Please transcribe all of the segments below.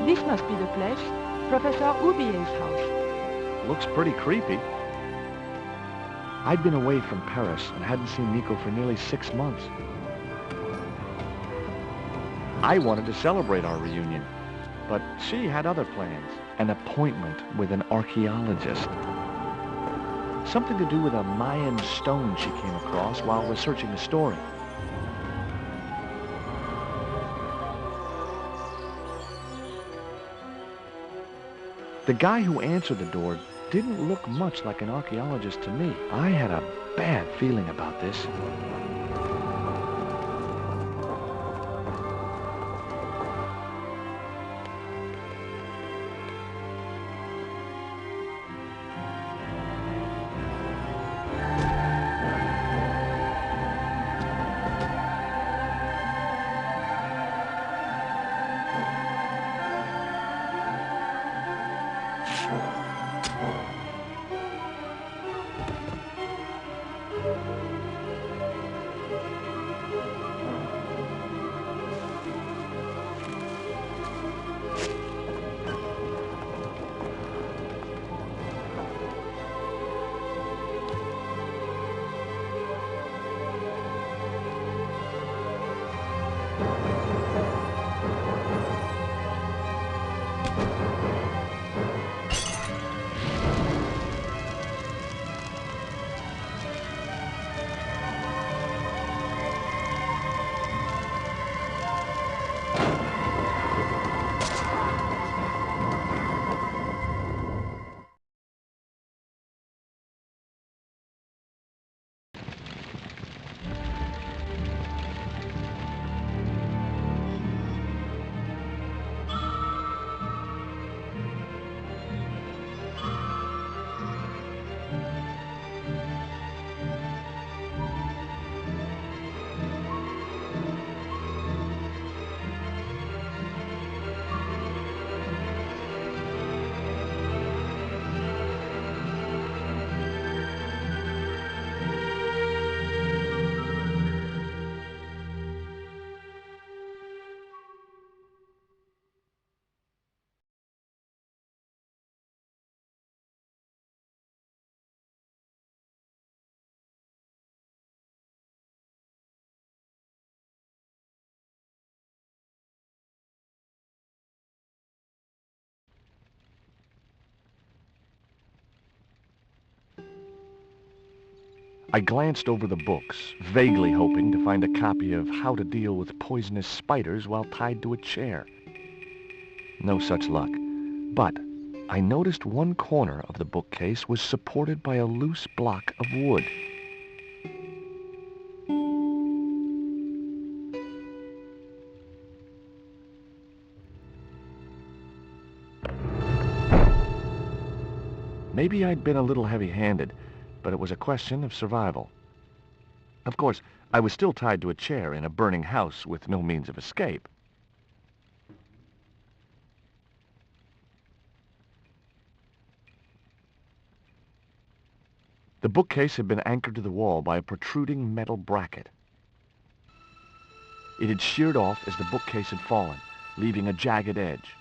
This must be the place. Professor Oubier's house. Looks pretty creepy. I'd been away from Paris and hadn't seen Nico for nearly 6 months. I wanted to celebrate our reunion, but she had other plans. An appointment with an archaeologist. Something to do with a Mayan stone she came across while researching the story. The guy who answered the door didn't look much like an archaeologist to me. I had a bad feeling about this. I glanced over the books, vaguely hoping to find a copy of How to Deal with Poisonous Spiders While Tied to a Chair. No such luck. But I noticed one corner of the bookcase was supported by a loose block of wood. Maybe I'd been a little heavy-handed, but it was a question of survival. Of course, I was still tied to a chair in a burning house with no means of escape. The bookcase had been anchored to the wall by a protruding metal bracket. It had sheared off as the bookcase had fallen, leaving a jagged edge.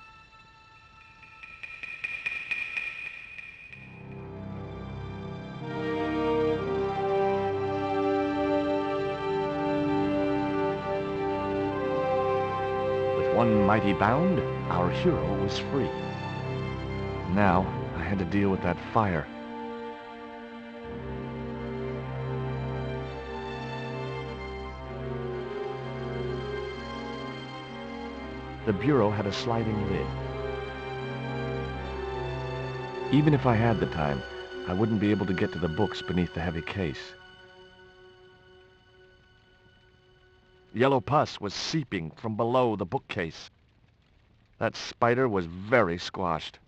With one mighty bound, our hero was free. Now, I had to deal with that fire. The bureau had a sliding lid. Even if I had the time, I wouldn't be able to get to the books beneath the heavy case. Yellow pus was seeping from below the bookcase. That spider was very squashed.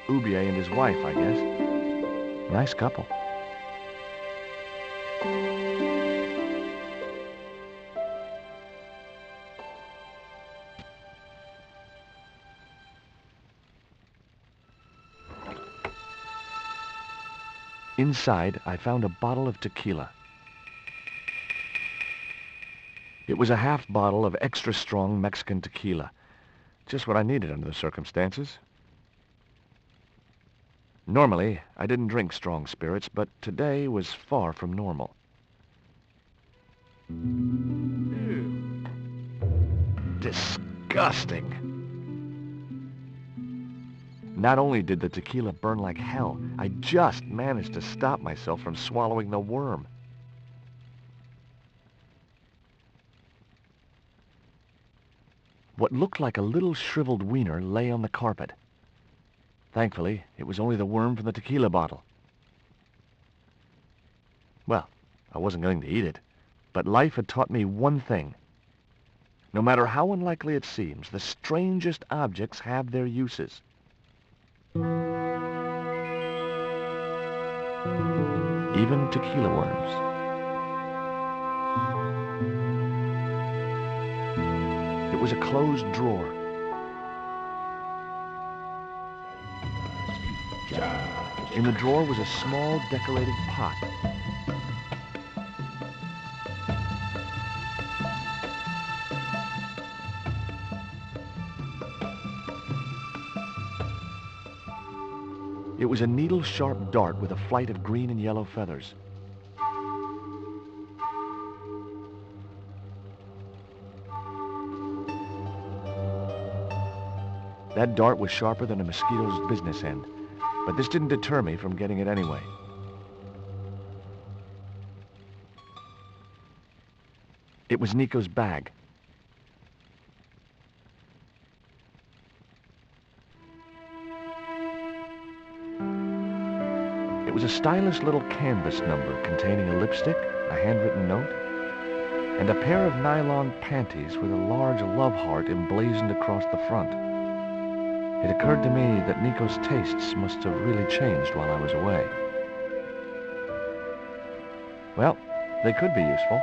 Oubier and his wife, I guess. Nice couple. Inside, I found a bottle of tequila. It was a half bottle of extra strong Mexican tequila. Just what I needed under the circumstances. Normally, I didn't drink strong spirits, but today was far from normal. Ew. Disgusting. Not only did the tequila burn like hell, I just managed to stop myself from swallowing the worm. What looked like a little shriveled wiener lay on the carpet. Thankfully, it was only the worm from the tequila bottle. Well, I wasn't going to eat it, but life had taught me one thing. No matter how unlikely it seems, the strangest objects have their uses. Even tequila worms. It was a closed drawer. In the drawer was a small decorated pot. It was a needle-sharp dart with a flight of green and yellow feathers. That dart was sharper than a mosquito's business end, but this didn't deter me from getting it anyway. It was Nico's bag. It was a stylish little canvas number containing a lipstick, a handwritten note, and a pair of nylon panties with a large love heart emblazoned across the front. It occurred to me that Nico's tastes must have really changed while I was away. Well, they could be useful.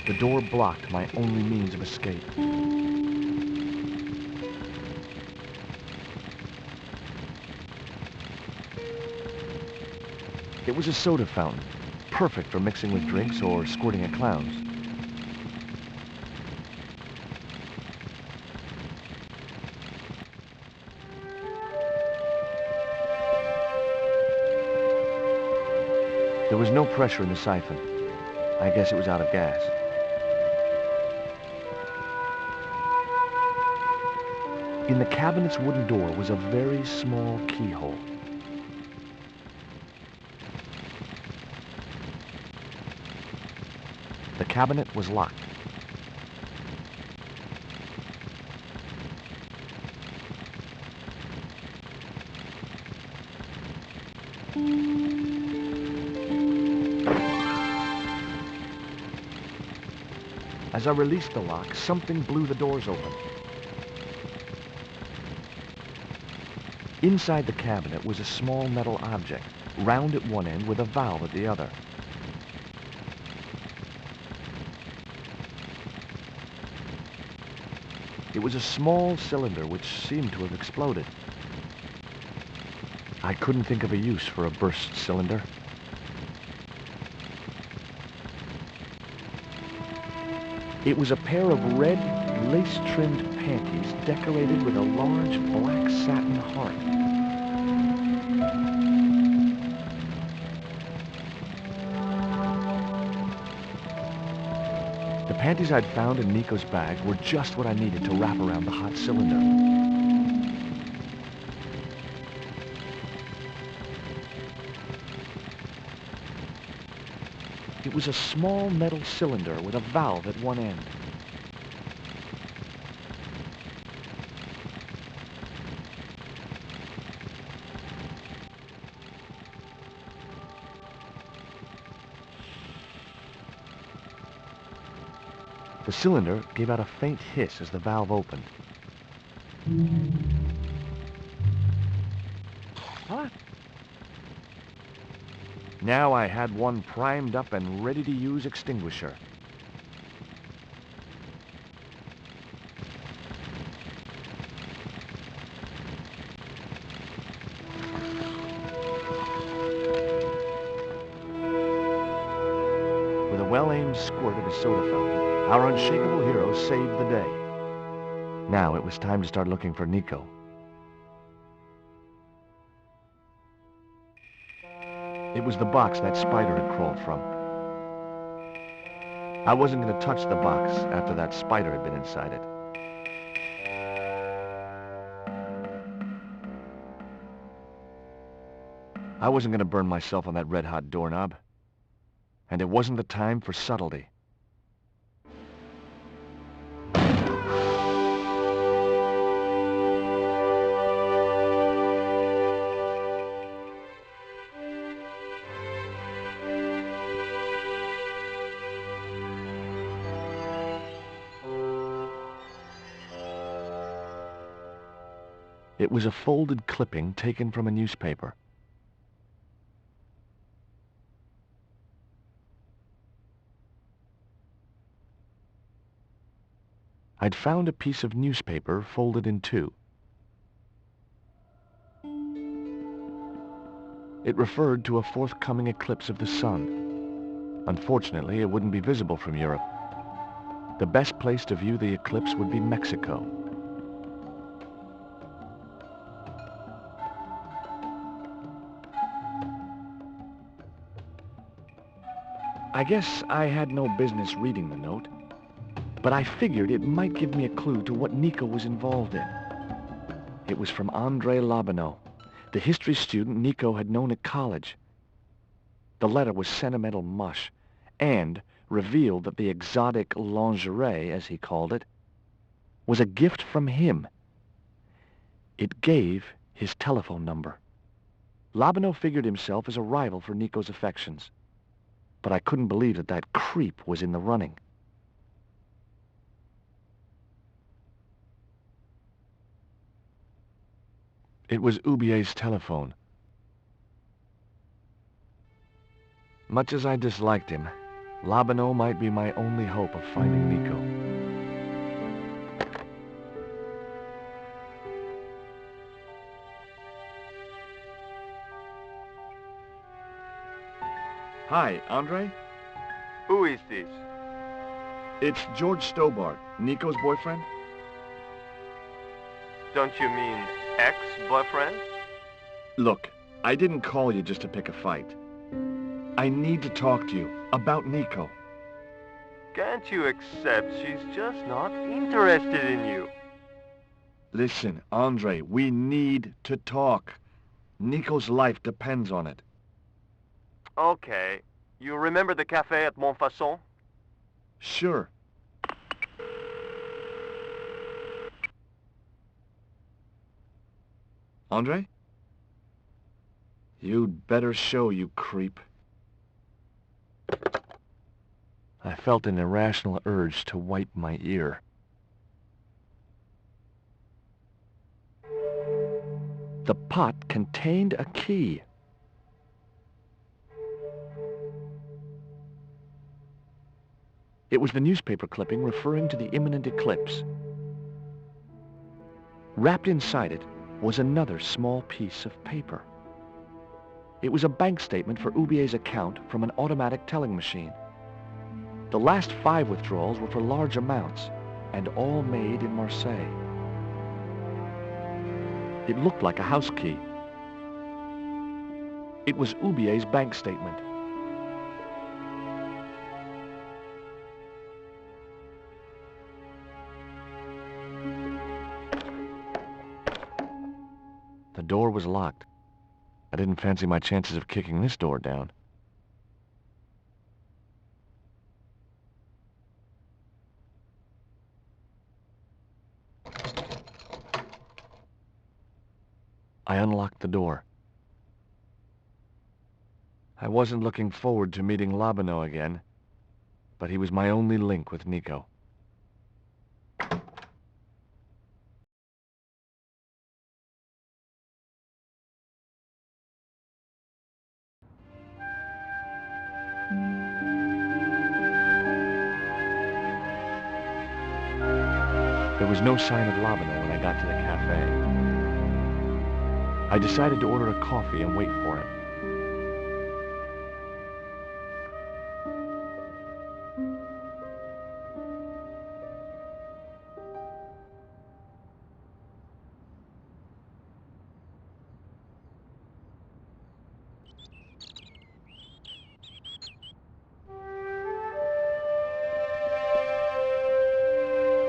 The door blocked my only means of escape. It was a soda fountain, perfect for mixing with drinks or squirting at clowns. There was no pressure in the siphon. I guess it was out of gas. In the cabinet's wooden door was a very small keyhole. The cabinet was locked. As I released the lock, something blew the doors open. Inside the cabinet was a small metal object, round at one end with a valve at the other. It was a small cylinder which seemed to have exploded. I couldn't think of a use for a burst cylinder. It was a pair of red, lace-trimmed panties decorated with a large black satin heart. The panties I'd found in Nico's bag were just what I needed to wrap around the hot cylinder. It was a small metal cylinder with a valve at one end. The cylinder gave out a faint hiss as the valve opened. Huh? Now I had one primed up and ready to use extinguisher. With a well-aimed squirt of his soda fountain, our unshakable hero saved the day. Now it was time to start looking for Nico. It was the box that spider had crawled from. I wasn't going to touch the box after that spider had been inside it. I wasn't going to burn myself on that red-hot doorknob. And it wasn't the time for subtlety. It was a folded clipping taken from a newspaper. I'd found a piece of newspaper folded in two. It referred to a forthcoming eclipse of the sun. Unfortunately, it wouldn't be visible from Europe. The best place to view the eclipse would be Mexico. I guess I had no business reading the note, but I figured it might give me a clue to what Nico was involved in. It was from André Lobineau, the history student Nico had known at college. The letter was sentimental mush, and revealed that the exotic lingerie, as he called it, was a gift from him. It gave his telephone number. Lobineau figured himself as a rival for Nico's affections, but I couldn't believe that that creep was in the running. It was Hubier's telephone. Much as I disliked him, Lobineau might be my only hope of finding Nico. Hi, Andre? Who is this? It's George Stobart, Nico's boyfriend. Don't you mean ex-boyfriend? Look, I didn't call you just to pick a fight. I need to talk to you about Nico. Can't you accept she's just not interested in you? Listen, Andre, we need to talk. Nico's life depends on it. Okay. You remember the cafe at Montfaucon? Sure. Andre? You'd better show, you creep. I felt an irrational urge to wipe my ear. The pot contained a key. It was the newspaper clipping referring to the imminent eclipse. Wrapped inside it was another small piece of paper. It was a bank statement for Hubier's account from an automatic telling machine. The last 5 withdrawals were for large amounts, and all made in Marseille. It looked like a house key. It was Hubier's bank statement. The door was locked. I didn't fancy my chances of kicking this door down. I unlocked the door. I wasn't looking forward to meeting Lobineau again, but he was my only link with Nico. There was no sign of Labino when I got to the cafe. I decided to order a coffee and wait for him.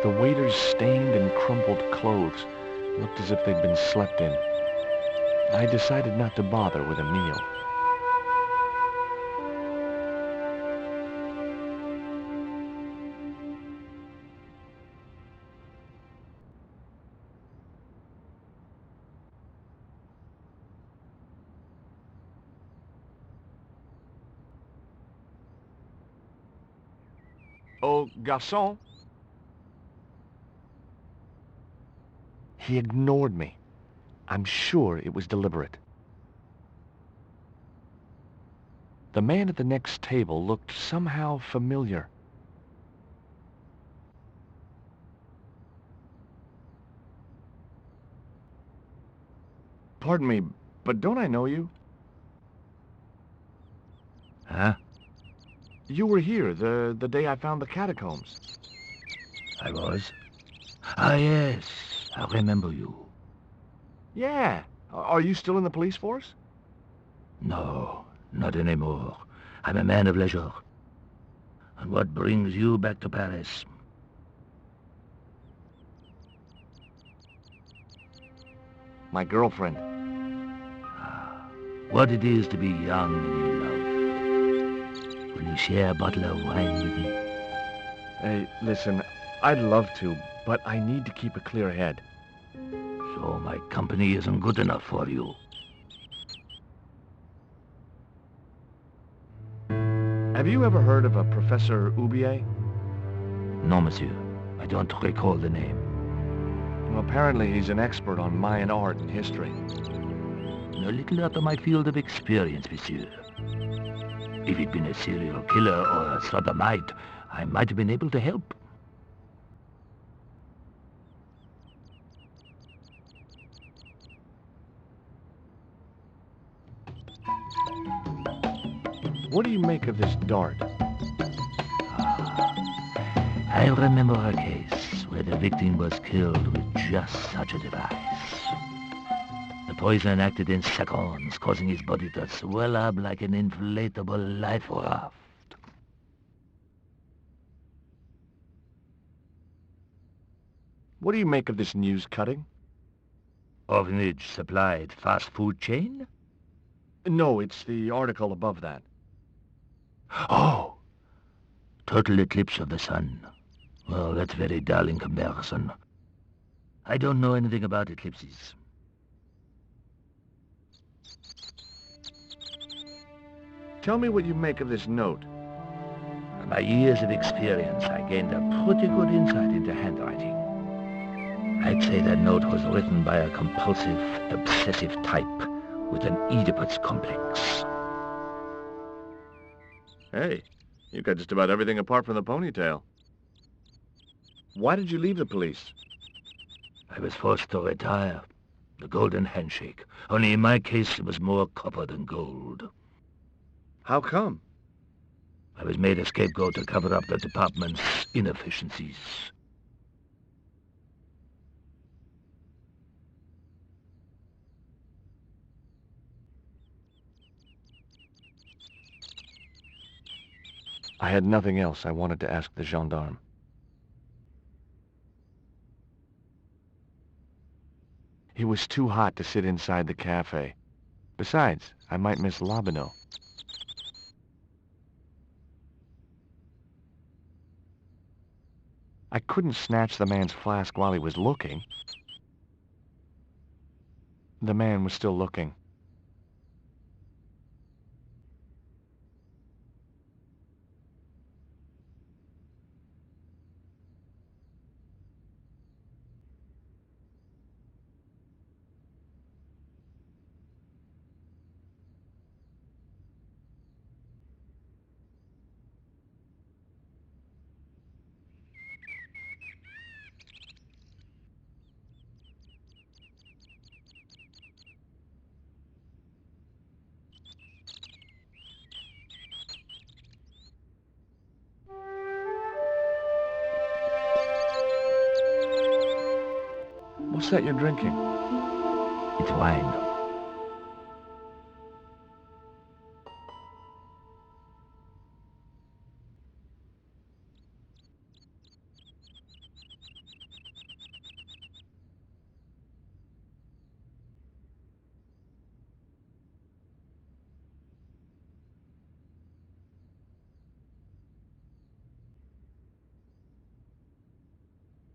The waiter's stained and crumpled clothes looked as if they'd been slept in. I decided not to bother with a meal. Oh, garçon? He ignored me. I'm sure it was deliberate. The man at the next table looked somehow familiar. Pardon me, but don't I know you? Huh? You were here the day I found the catacombs. I was? Ah, yes. I remember you. Yeah. Are you still in the police force? No, not anymore. I'm a man of leisure. And what brings you back to Paris? My girlfriend. What it is to be young and in love. Will you share a bottle of wine with me? Hey, listen, I'd love to, but I need to keep a clear head. So my company isn't good enough for you. Have you ever heard of a Professor Oubier? No, monsieur. I don't recall the name. Well, apparently he's an expert on Mayan art and history. A little out of my field of experience, monsieur. If he'd been a serial killer or a sodomite, I might have been able to help. What do you make of this dart? I remember a case where the victim was killed with just such a device. The poison acted in seconds, causing his body to swell up like an inflatable life raft. What do you make of this news cutting? Orphanage supplied fast food chain? No, it's the article above that. Oh! Total eclipse of the sun. Well, that's very dull in comparison. I don't know anything about eclipses. Tell me what you make of this note. From my years of experience, I gained a pretty good insight into handwriting. I'd say that note was written by a compulsive, obsessive type with an Oedipus complex. Hey, you got just about everything apart from the ponytail. Why did you leave the police? I was forced to retire. The golden handshake. Only in my case, it was more copper than gold. How come? I was made a scapegoat to cover up the department's inefficiencies. I had nothing else I wanted to ask the gendarme. It was too hot to sit inside the cafe. Besides, I might miss Labino. I couldn't snatch the man's flask while he was looking. The man was still looking. What's that you're drinking? It's wine.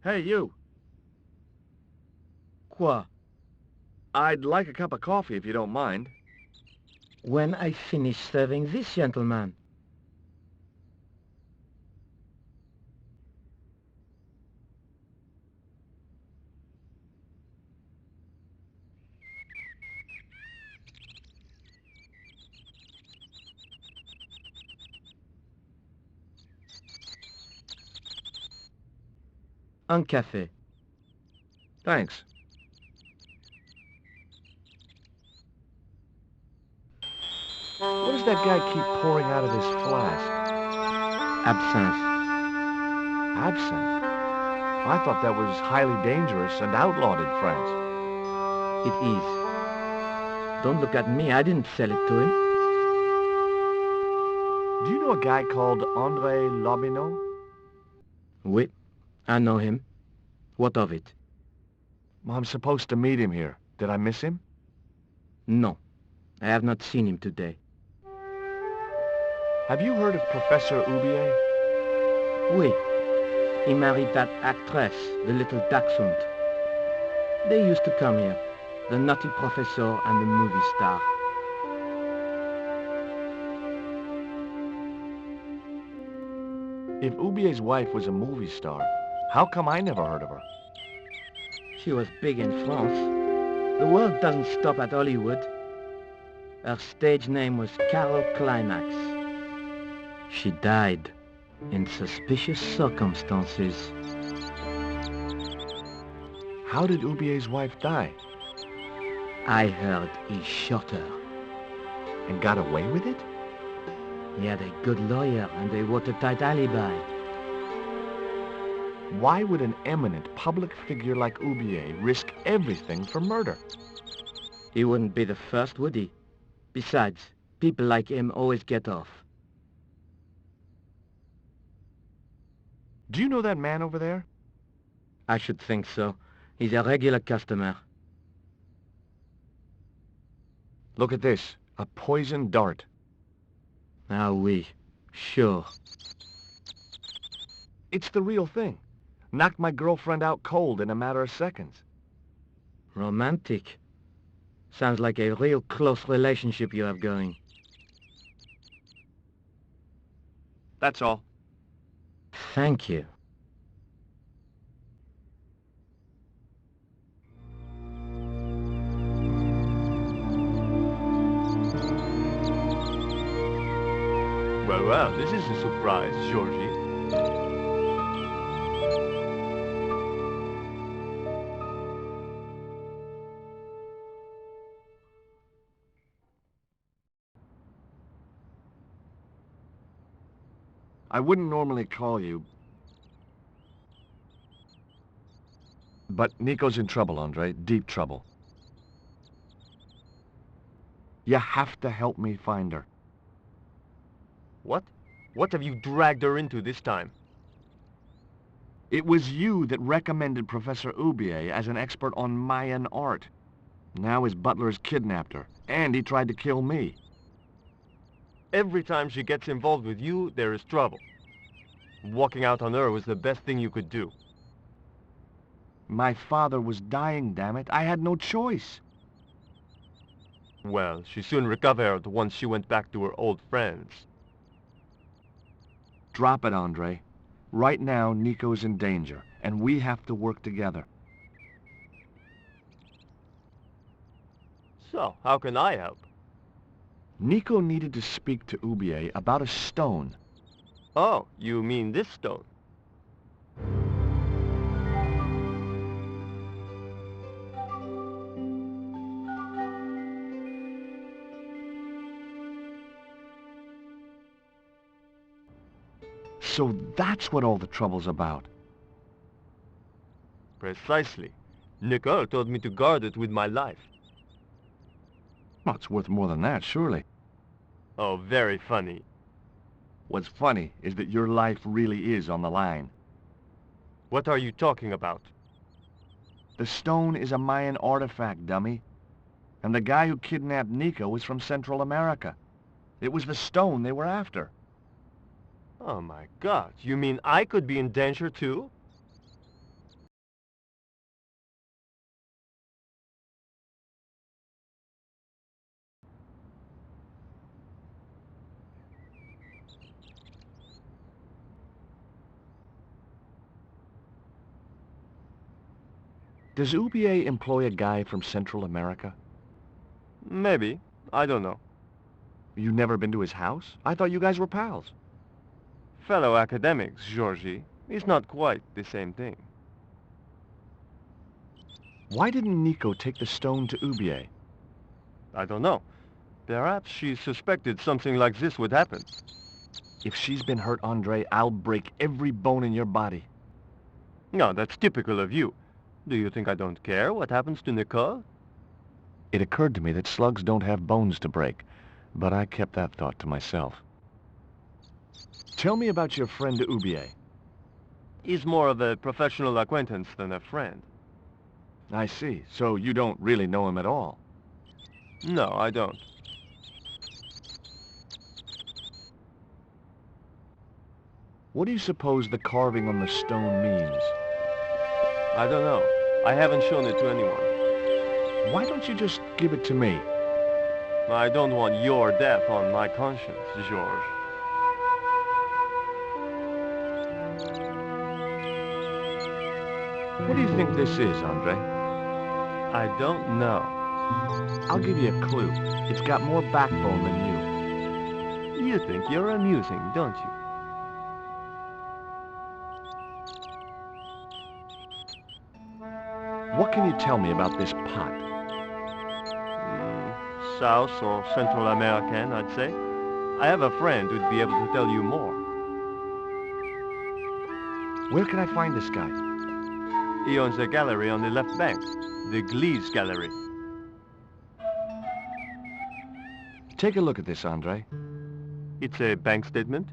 Hey, you. Quoi? I'd like a cup of coffee if you don't mind. When I finish serving this gentleman. Un café. Thanks. What does that guy keep pouring out of this flask? Absinthe. Absinthe? I thought that was highly dangerous and outlawed in France. It is. Don't look at me, I didn't sell it to him. Do you know a guy called André Lobineau? Oui, I know him. What of it? Well, I'm supposed to meet him here. Did I miss him? No, I have not seen him today. Have you heard of Professor Hubier? Oui, he married that actress, the little dachshund. They used to come here, the naughty professor and the movie star. If Hubier's wife was a movie star, how come I never heard of her? She was big in France. The world doesn't stop at Hollywood. Her stage name was Carol Climax. She died in suspicious circumstances. How did Hubier's wife die? I heard he shot her. And got away with it? He had a good lawyer and a watertight alibi. Why would an eminent public figure like Hubier risk everything for murder? He wouldn't be the first, would he? Besides, people like him always get off. Do you know that man over there? I should think so. He's a regular customer. Look at this. A poison dart. Ah oui, sure. It's the real thing. Knocked my girlfriend out cold in a matter of seconds. Romantic. Sounds like a real close relationship you have going. That's all. Thank you. Well, this is a surprise, Georgie. I wouldn't normally call you, but Nico's in trouble, Andre. Deep trouble. You have to help me find her. What? What have you dragged her into this time? It was you that recommended Professor Hubier as an expert on Mayan art. Now his butler's kidnapped her, and he tried to kill me. Every time she gets involved with you, there is trouble. Walking out on her was the best thing you could do. My father was dying, damn it. I had no choice. Well, she soon recovered once she went back to her old friends. Drop it, Andre. Right now, Nico's in danger, and we have to work together. So, how can I help? Nico needed to speak to Hubier about a stone. Oh, you mean this stone? So that's what all the trouble's about. Precisely. Nicole told me to guard it with my life. Well, it's worth more than that, surely. Oh, very funny. What's funny is that your life really is on the line. What are you talking about? The stone is a Mayan artifact, dummy. And the guy who kidnapped Nico was from Central America. It was the stone they were after. Oh my God, you mean I could be in danger too? Does Ubier employ a guy from Central America? Maybe. I don't know. You never been to his house? I thought you guys were pals. Fellow academics, Georgie. It's not quite the same thing. Why didn't Nico take the stone to Ubier? I don't know. Perhaps she suspected something like this would happen. If she's been hurt, Andre, I'll break every bone in your body. No, that's typical of you. Do you think I don't care what happens to Nicole? It occurred to me that slugs don't have bones to break, but I kept that thought to myself. Tell me about your friend Ubier. He's more of a professional acquaintance than a friend. I see. So you don't really know him at all? No, I don't. What do you suppose the carving on the stone means? I don't know. I haven't shown it to anyone. Why don't you just give it to me? I don't want your death on my conscience, George. What do you think this is, Andre? I don't know. I'll give you a clue. It's got more backbone than you. You think you're amusing, don't you? What can you tell me about this pot? South or Central American, I'd say. I have a friend who'd be able to tell you more. Where can I find this guy? He owns a gallery on the left bank, the Glees Gallery. Take a look at this, Andre. It's a bank statement?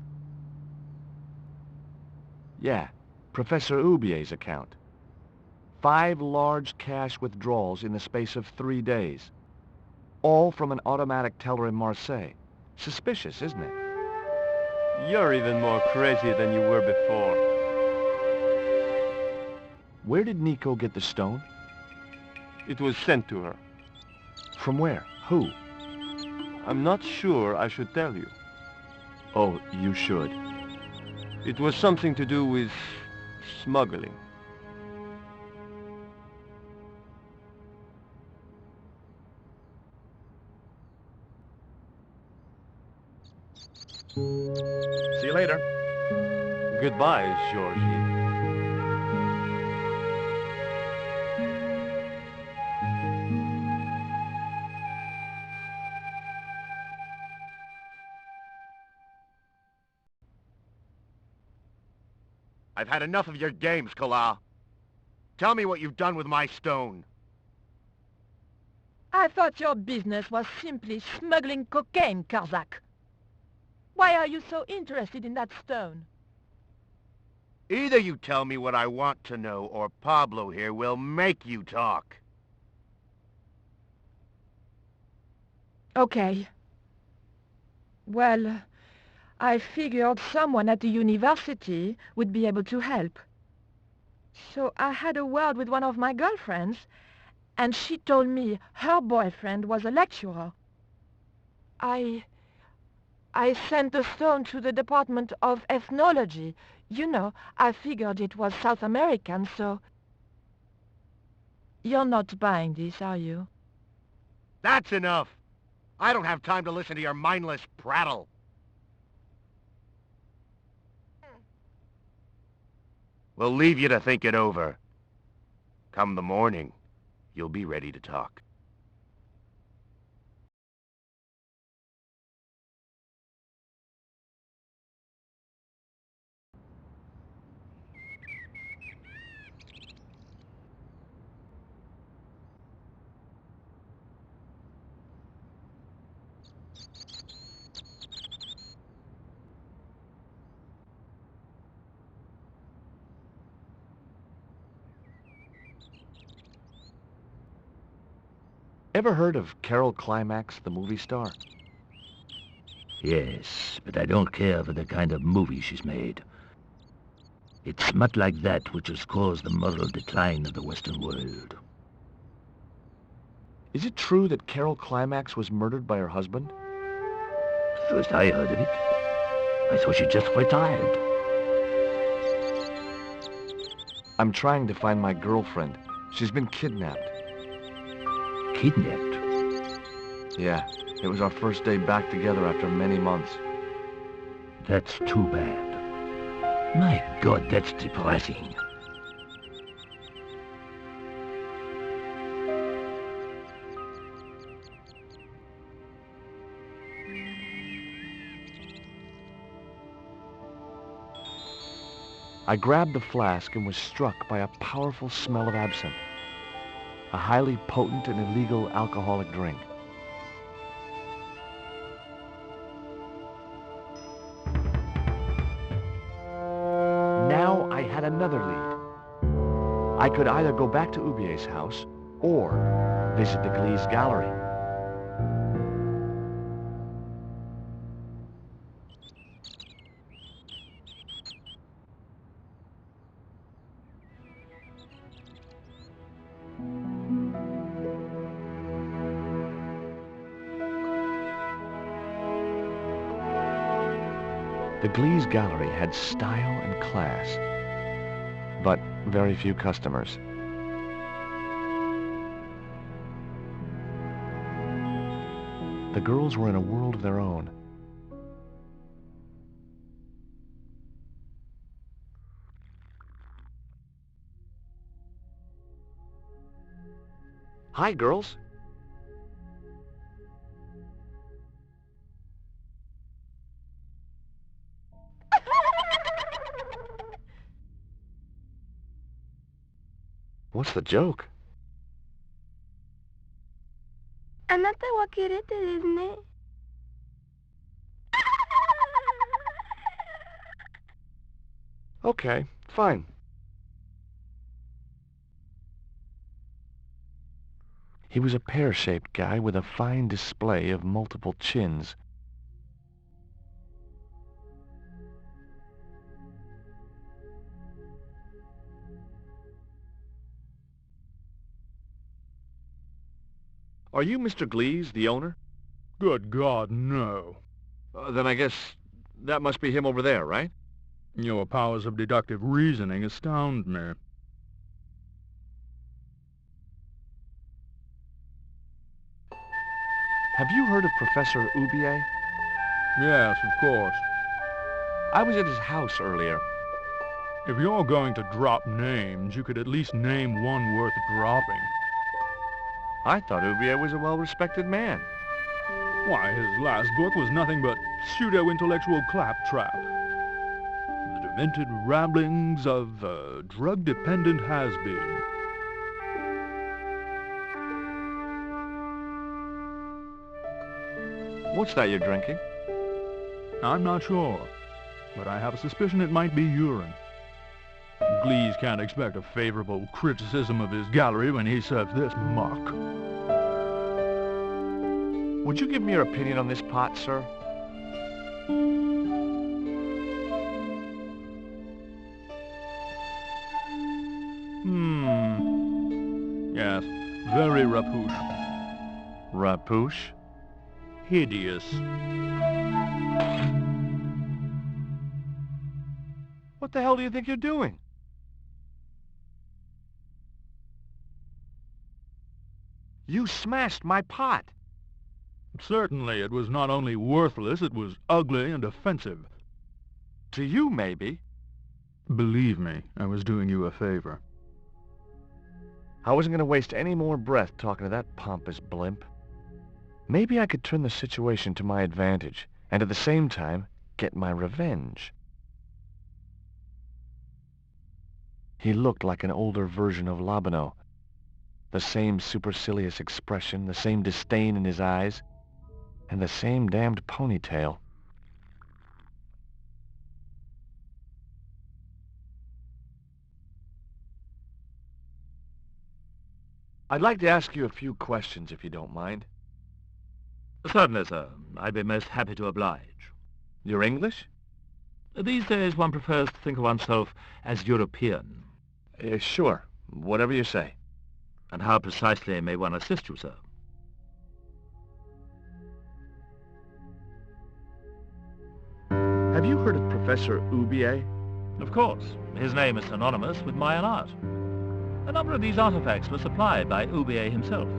Yeah, Professor Ubier's account. 5 large cash withdrawals in the space of 3 days. All from an automatic teller in Marseille. Suspicious, isn't it? You're even more crazy than you were before. Where did Nico get the stone? It was sent to her. From where? Who? I'm not sure I should tell you. Oh, you should. It was something to do with smuggling. See you later. Goodbye, Georgie. I've had enough of your games, Kala. Tell me what you've done with my stone. I thought your business was simply smuggling cocaine, Karzak. Why are you so interested in that stone? Either you tell me what I want to know, or Pablo here will make you talk. Okay. Well, I figured someone at the university would be able to help. So I had a word with one of my girlfriends, and she told me her boyfriend was a lecturer. I sent the stone to the Department of Ethnology. You know, I figured it was South American, so... You're not buying this, are you? That's enough! I don't have time to listen to your mindless prattle. We'll leave you to think it over. Come the morning, you'll be ready to talk. Ever heard of Carol Climax, the movie star? Yes, but I don't care for the kind of movie she's made. It's smut like that which has caused the moral decline of the Western world. Is it true that Carol Climax was murdered by her husband? First I heard of it, I thought she just retired. I'm trying to find my girlfriend. She's been kidnapped. Kidnapped? Yeah, it was our first day back together after many months. That's too bad. My God, that's depressing. I grabbed the flask and was struck by a powerful smell of absinthe, a highly potent and illegal alcoholic drink. Now I had another lead. I could either go back to Ubier's house or visit the Glee's gallery. The Glee's gallery had style and class, but very few customers. The girls were in a world of their own. Hi, girls. What's the joke? あなたはキレてですね。Okay, fine. He was a pear-shaped guy with a fine display of multiple chins. Are you Mr. Glees, the owner? Good God, no. Then I guess that must be him over there, right? Your powers of deductive reasoning astound me. Have you heard of Professor Ubier? Yes, of course. I was at his house earlier. If you're going to drop names, you could at least name one worth dropping. I thought Ubier was a well-respected man. Why, his last book was nothing but pseudo-intellectual claptrap. The demented ramblings of a drug-dependent has-been. What's that you're drinking? I'm not sure, but I have a suspicion it might be urine. Glees can't expect a favorable criticism of his gallery when he serves this muck. Would you give me your opinion on this pot, sir? Yes, very rapouche. Rapouche? Hideous. What the hell do you think you're doing? You smashed my pot. Certainly, it was not only worthless, it was ugly and offensive. To you, maybe. Believe me, I was doing you a favor. I wasn't going to waste any more breath talking to that pompous blimp. Maybe I could turn the situation to my advantage, and at the same time, get my revenge. He looked like an older version of Labano. The same supercilious expression, the same disdain in his eyes, and the same damned ponytail. I'd like to ask you a few questions, if you don't mind. Certainly, sir. I'd be most happy to oblige. You're English? These days one prefers to think of oneself as European. Sure. Whatever you say. And how precisely may one assist you, sir? Have you heard of Professor Oubier? Of course. His name is synonymous with Mayan art. A number of these artifacts were supplied by Oubier himself.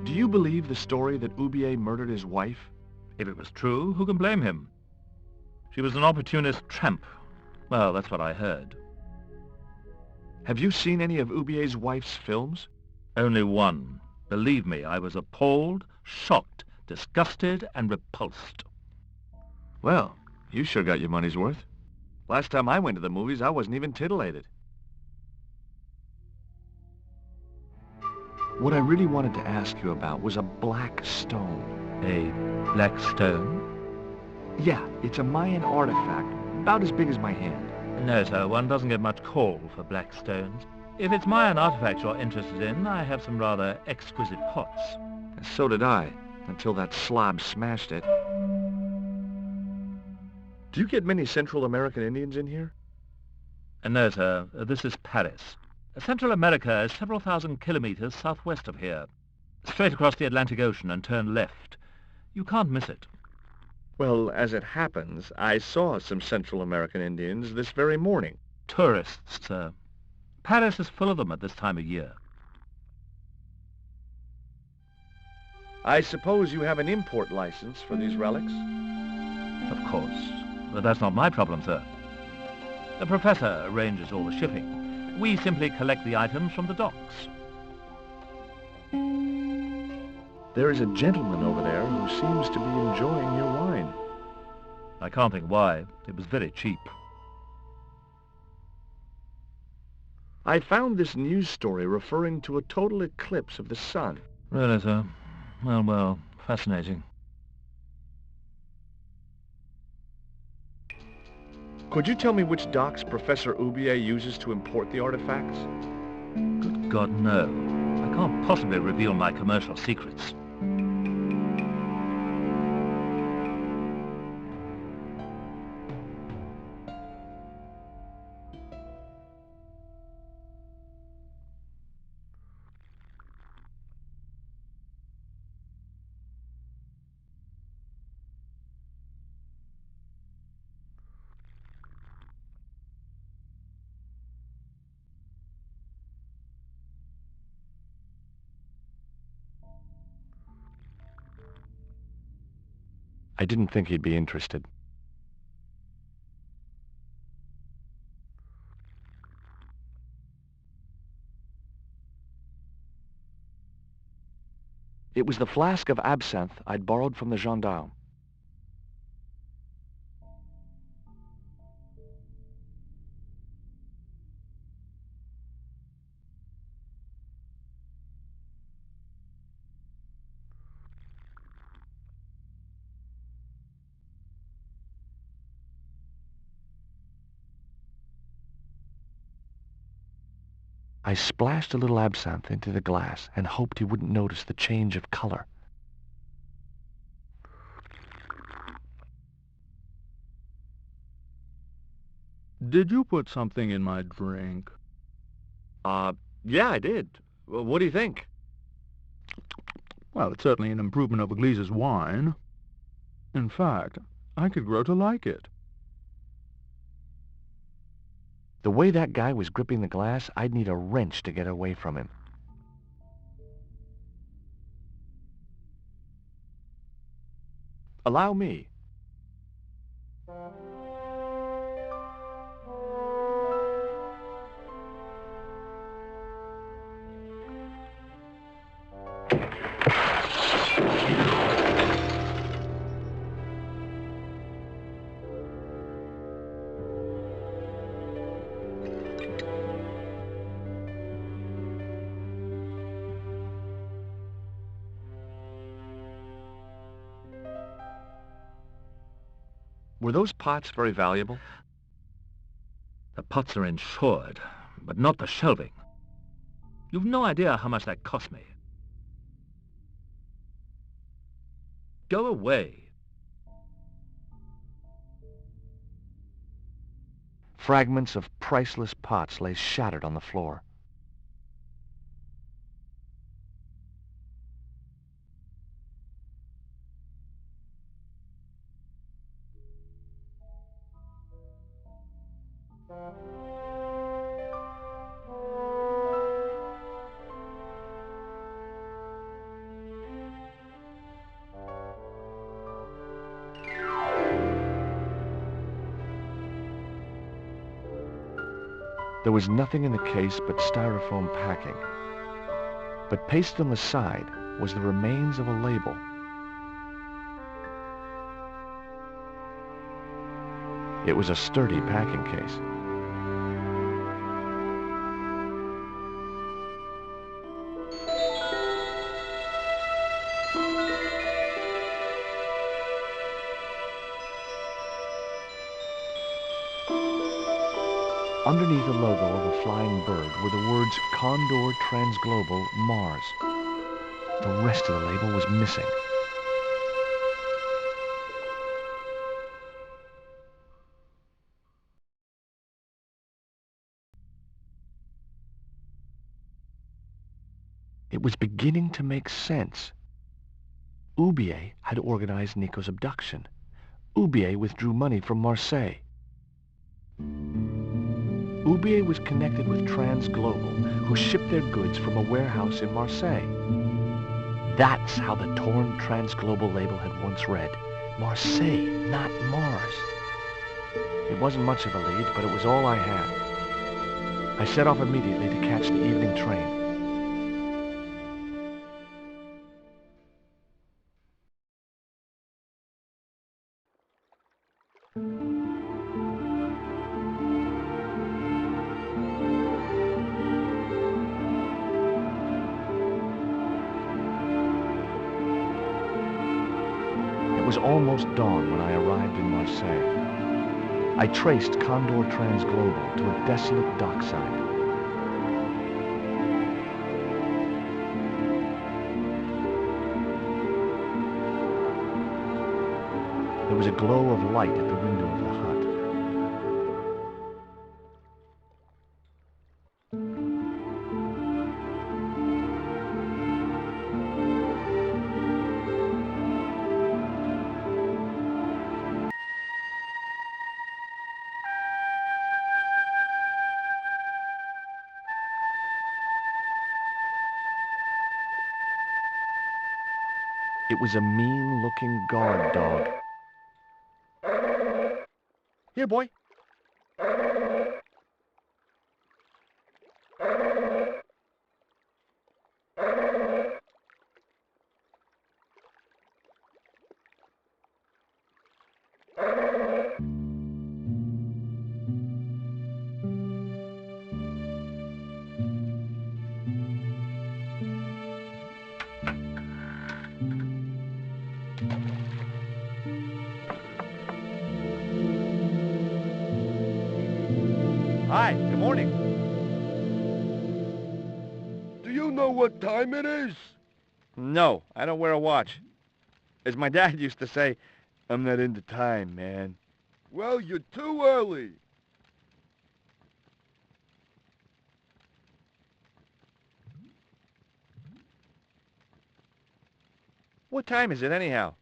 Do you believe the story that Oubier murdered his wife? If it was true, who can blame him? She was an opportunist tramp. Well, that's what I heard. Have you seen any of Oubier's wife's films? Only one. Believe me, I was appalled, shocked, disgusted, and repulsed. Well, you sure got your money's worth. Last time I went to the movies, I wasn't even titillated. What I really wanted to ask you about was a black stone. A black stone? Yeah, it's a Mayan artifact, about as big as my hand. No, sir, one doesn't get much call for black stones. If it's Mayan artifacts you're interested in, I have some rather exquisite pots. So did I, until that slob smashed it. Do you get many Central American Indians in here? No, sir, this is Paris. Central America is several thousand kilometers southwest of here. Straight across the Atlantic Ocean and turn left. You can't miss it. Well, as it happens, I saw some Central American Indians this very morning. Tourists, sir. Paris is full of them at this time of year. I suppose you have an import license for these relics? Of course. But that's not my problem, sir. The professor arranges all the shipping. We simply collect the items from the docks. There is a gentleman over there who seems to be enjoying your wine. I can't think why. It was very cheap. I found this news story referring to a total eclipse of the sun. Really, sir? Well, fascinating. Could you tell me which docks Professor Oubier uses to import the artifacts? Good God, no. I can't possibly reveal my commercial secrets. I didn't think he'd be interested. It was the flask of absinthe I'd borrowed from the gendarme. I splashed a little absinthe into the glass and hoped he wouldn't notice the change of color. Did you put something in my drink? Yeah, I did. Well, what do you think? Well, it's certainly an improvement over Gleese's wine. In fact, I could grow to like it. The way that guy was gripping the glass, I'd need a wrench to get away from him. Allow me. Were those pots very valuable? The pots are insured, but not the shelving. You've no idea how much that cost me. Go away. Fragments of priceless pots lay shattered on the floor. There was nothing in the case but styrofoam packing. But pasted on the side was the remains of a label. It was a sturdy packing case. Underneath the logo of a flying bird were the words Condor Transglobal Mars. The rest of the label was missing. It was beginning to make sense. Oubier had organized Nico's abduction. Oubier withdrew money from Marseille. Oubier was connected with Transglobal, who shipped their goods from a warehouse in Marseille. That's how the torn Transglobal label had once read. Marseille, not Mars. It wasn't much of a lead, but it was all I had. I set off immediately to catch the evening train. It was almost dawn when I arrived in Marseille. I traced Condor Transglobal to a desolate dockside. There was a glow of light at the window of the hut. It was a mean-looking guard dog. Here, boy. Hi, good morning. Do you know what time it is? No, I don't wear a watch. As my dad used to say, I'm not into time, man. Well, you're too early. What time is it anyhow?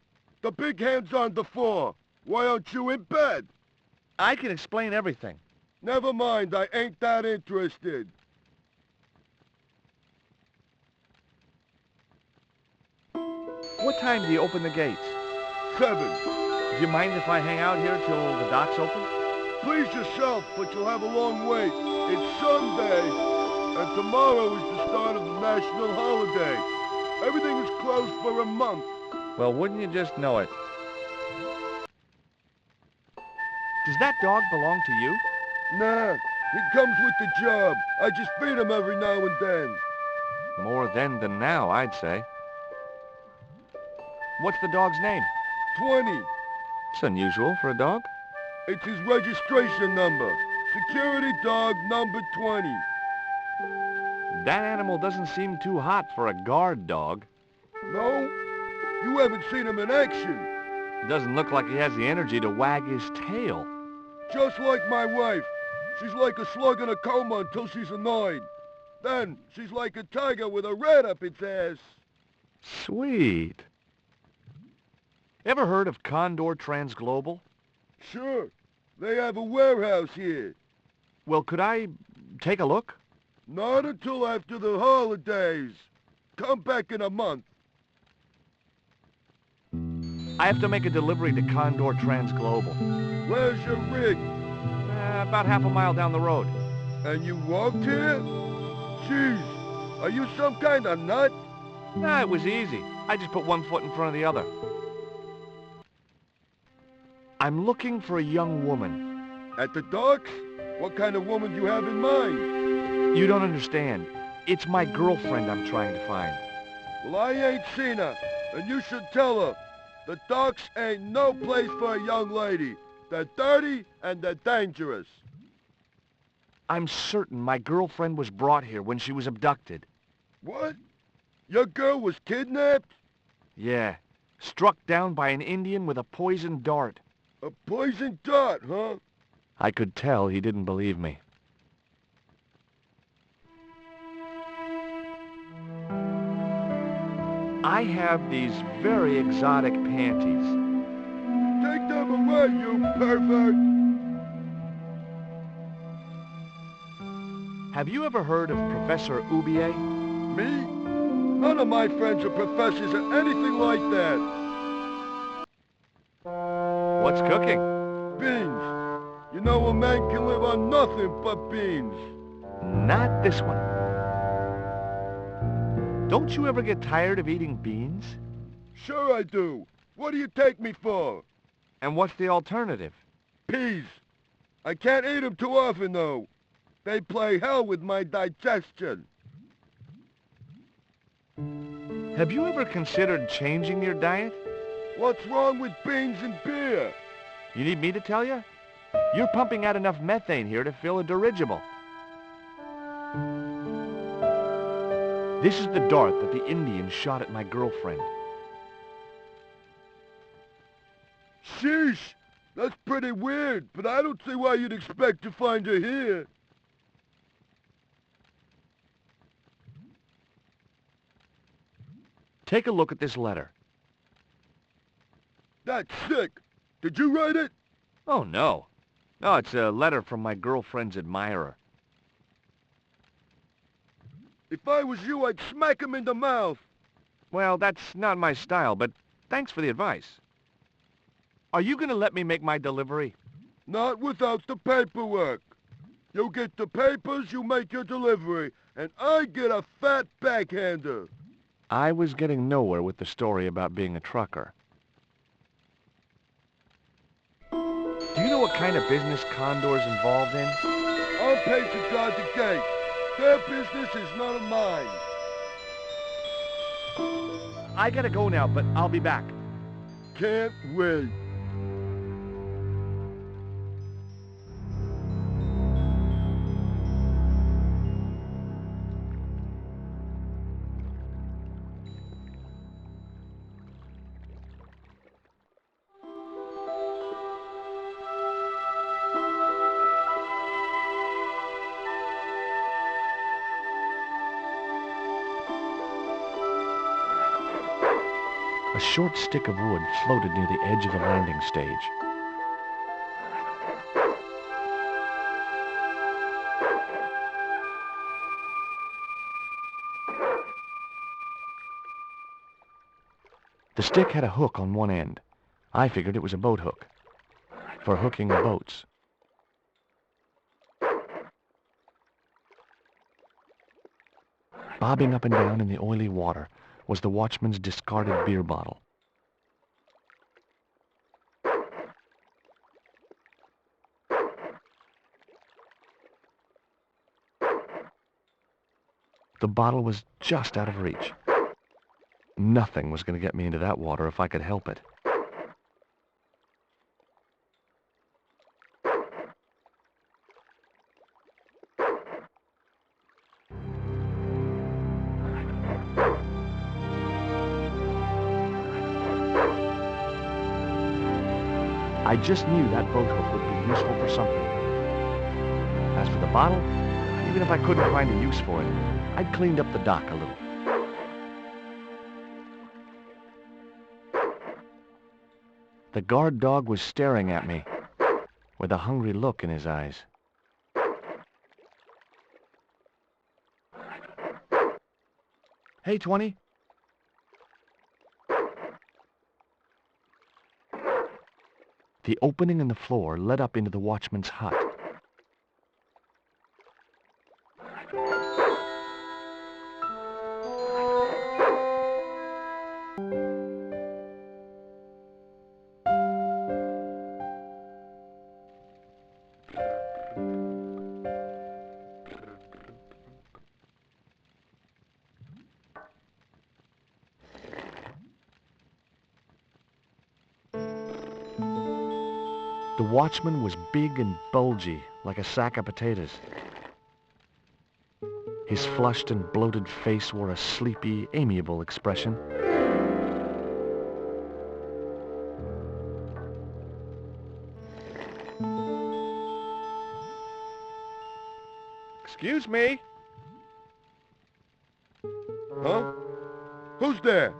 The big hand's on the floor. Why aren't you in bed? I can explain everything. Never mind, I ain't that interested. What time do you open the gates? 7. Do you mind if I hang out here till the docks open? Please yourself, but you'll have a long wait. It's Sunday, and tomorrow is the start of the national holiday. Everything is closed for a month. Well, wouldn't you just know it? Does that dog belong to you? Nah, he comes with the job. I just feed him every now and then. More then than now, I'd say. What's the dog's name? 20. It's unusual for a dog. It's his registration number. Security dog number 20. That animal doesn't seem too hot for a guard dog. No? You haven't seen him in action. Doesn't look like he has the energy to wag his tail. Just like my wife. She's like a slug in a coma until she's annoyed. Then, she's like a tiger with a rat up its ass. Sweet. Ever heard of Condor Transglobal? Sure. They have a warehouse here. Well, could I take a look? Not until after the holidays. Come back in a month. I have to make a delivery to Condor Transglobal. Where's your rig? About half a mile down the road. And you walked here? Jeez, are you some kind of nut? Nah, it was easy. I just put one foot in front of the other. I'm looking for a young woman. At the docks? What kind of woman do you have in mind? You don't understand. It's my girlfriend I'm trying to find. Well, I ain't seen her, and you should tell her. The docks ain't no place for a young lady. They're dirty and they're dangerous. I'm certain my girlfriend was brought here when she was abducted. What? Your girl was kidnapped? Yeah. Struck down by an Indian with a poisoned dart. A poison dart, huh? I could tell he didn't believe me. I have these very exotic panties. Take them away, you pervert! Have you ever heard of Professor Oubier? Me? None of my friends are professors or anything like that. What's cooking? Beans. You know a man can live on nothing but beans. Not this one. Don't you ever get tired of eating beans? Sure I do. What do you take me for? And what's the alternative? Peas. I can't eat them too often, though. They play hell with my digestion. Have you ever considered changing your diet? What's wrong with beans and beer? You need me to tell you? You're pumping out enough methane here to fill a dirigible. This is the dart that the Indians shot at my girlfriend. Sheesh! That's pretty weird, but I don't see why you'd expect to find her here. Take a look at this letter. That's sick. Did you write it? Oh, no. No, it's a letter from my girlfriend's admirer. If I was you, I'd smack him in the mouth. Well, that's not my style, but thanks for the advice. Are you going to let me make my delivery? Not without the paperwork. You get the papers, you make your delivery, and I get a fat backhander. I was getting nowhere with the story about being a trucker. Do you know what kind of business Condor's involved in? I'm paid to guard the gate. Their business is none of mine. I gotta go now, but I'll be back. Can't wait. A short stick of wood floated near the edge of the landing stage. The stick had a hook on one end. I figured it was a boat hook, for hooking boats. Bobbing up and down in the oily water was the watchman's discarded beer bottle. The bottle was just out of reach. Nothing was going to get me into that water if I could help it. I just knew that boat hook would be useful for something. As for the bottle, even if I couldn't find a use for it, I'd cleaned up the dock a little. The guard dog was staring at me with a hungry look in his eyes. Hey, 20. The opening in the floor led up into the watchman's hut. The watchman was big and bulgy, like a sack of potatoes. His flushed and bloated face wore a sleepy, amiable expression. Excuse me? Huh? Who's there?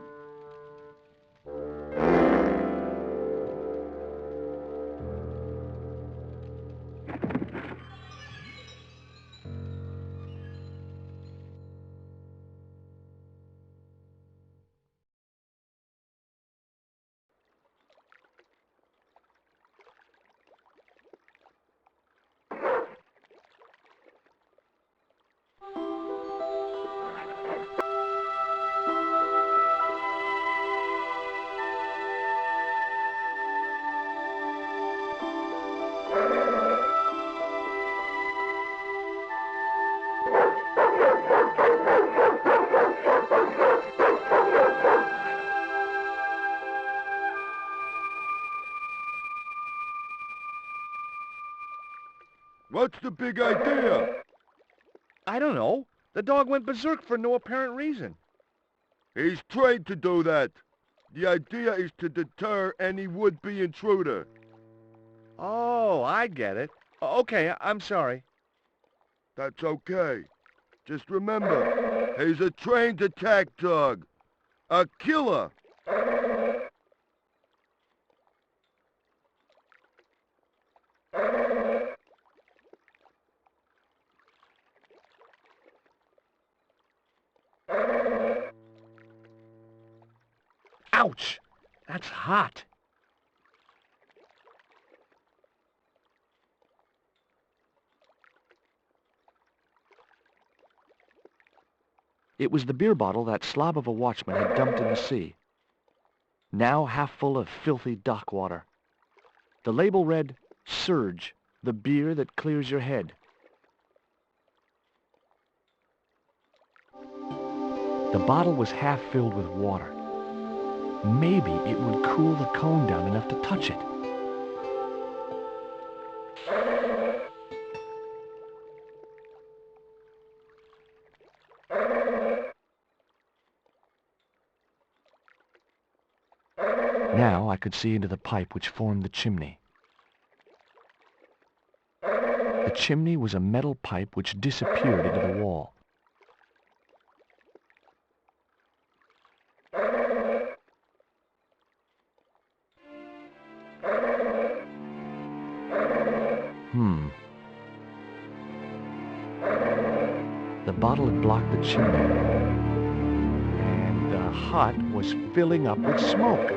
What's the big idea? I don't know. The dog went berserk for no apparent reason. He's trained to do that. The idea is to deter any would-be intruder. Oh, I get it. Okay, I'm sorry. That's okay. Just remember, he's a trained attack dog. A killer. Ouch! That's hot. It was the beer bottle that slob of a watchman had dumped in the sea, now half full of filthy dock water. The label read, "Surge, the beer that clears your head." The bottle was half filled with water. Maybe it would cool the cone down enough to touch it. Now I could see into the pipe which formed the chimney. The chimney was a metal pipe which disappeared into the wall. The bottle had blocked the chimney, and the hut was filling up with smoke.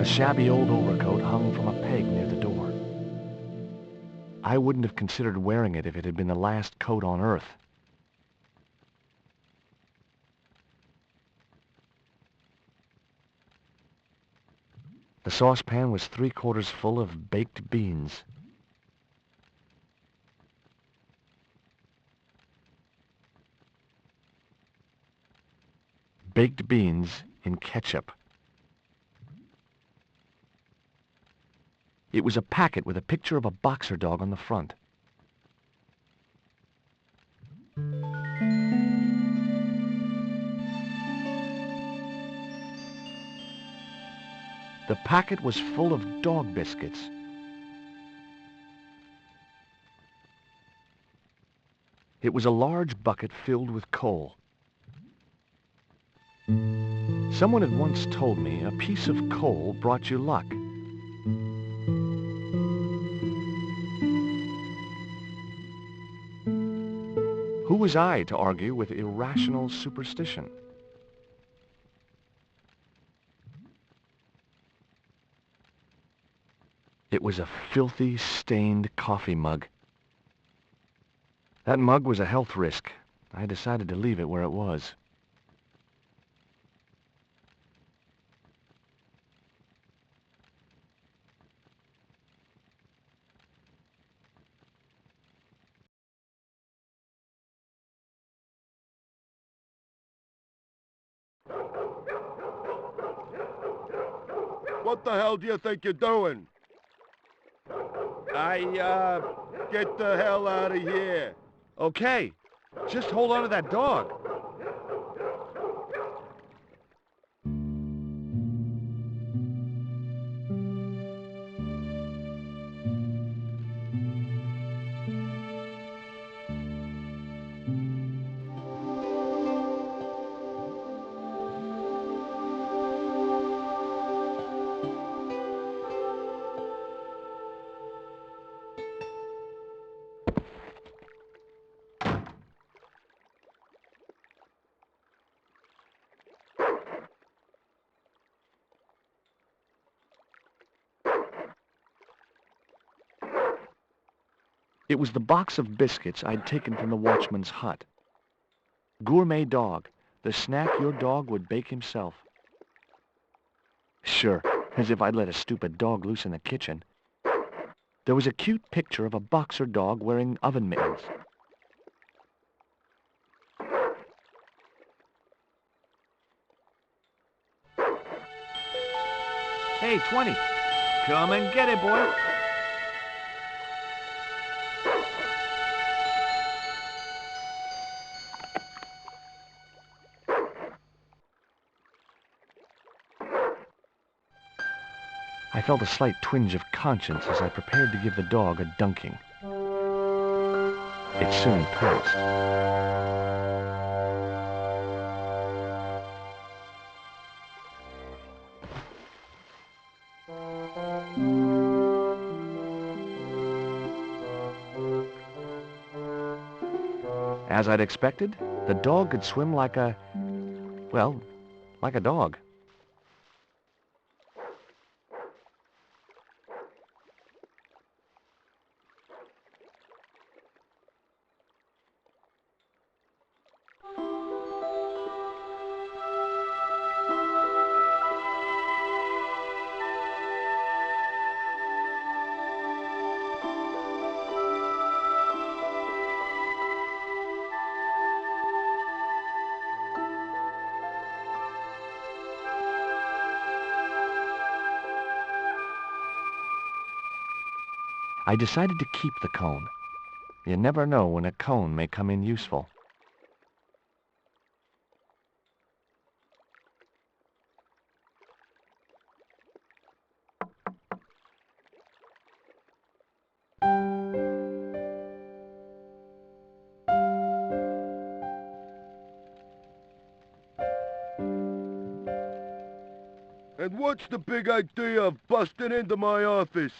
A shabby old overcoat hung from a peg near the door. I wouldn't have considered wearing it if it had been the last coat on Earth. The saucepan was 3/4 full of baked beans. Baked beans in ketchup. It was a packet with a picture of a boxer dog on the front. The packet was full of dog biscuits. It was a large bucket filled with coal. Someone had once told me a piece of coal brought you luck. Who was I to argue with irrational superstition? It was a filthy, stained coffee mug. That mug was a health risk. I decided to leave it where it was. What the hell do you think you're doing? Get the hell out of here. Okay, just hold on to that dog. It was the box of biscuits I'd taken from the watchman's hut. Gourmet dog, the snack your dog would bake himself. Sure, as if I'd let a stupid dog loose in the kitchen. There was a cute picture of a boxer dog wearing oven mittens. Hey, 20. Come and get it, boy. I felt a slight twinge of conscience as I prepared to give the dog a dunking. It soon passed. As I'd expected, the dog could swim like a dog. I decided to keep the cone. You never know when a cone may come in useful. And what's the big idea of busting into my office?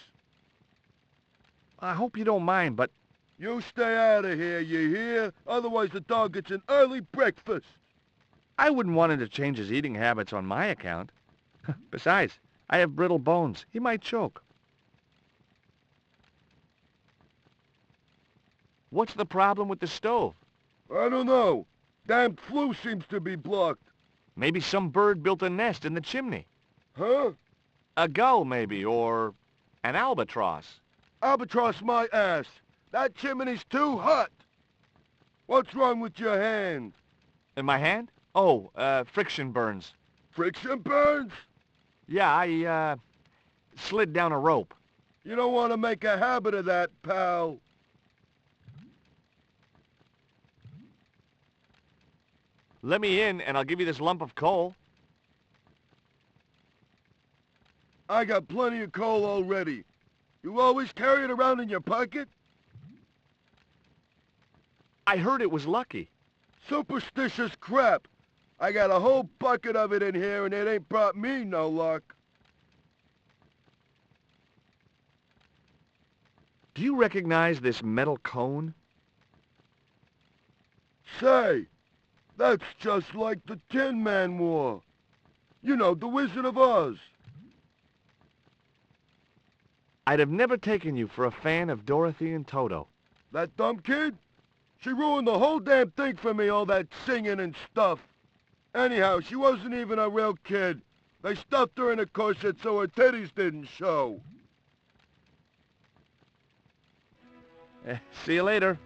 I hope you don't mind, but... You stay out of here, you hear? Otherwise the dog gets an early breakfast. I wouldn't want him to change his eating habits on my account. Besides, I have brittle bones. He might choke. What's the problem with the stove? I don't know. Damn flue seems to be blocked. Maybe some bird built a nest in the chimney. Huh? A gull, maybe, or an albatross. Albatross my ass. That chimney's too hot. What's wrong with your hand? In my hand? Oh, friction burns. Friction burns? Yeah, I slid down a rope. You don't want to make a habit of that, pal. Let me in, and I'll give you this lump of coal. I got plenty of coal already. You always carry it around in your pocket? I heard it was lucky. Superstitious crap. I got a whole bucket of it in here, and it ain't brought me no luck. Do you recognize this metal cone? Say, that's just like the Tin Man wore. You know, the Wizard of Oz. I'd have never taken you for a fan of Dorothy and Toto. That dumb kid? She ruined the whole damn thing for me, all that singing and stuff. Anyhow, she wasn't even a real kid. They stuffed her in a corset so her titties didn't show. See you later.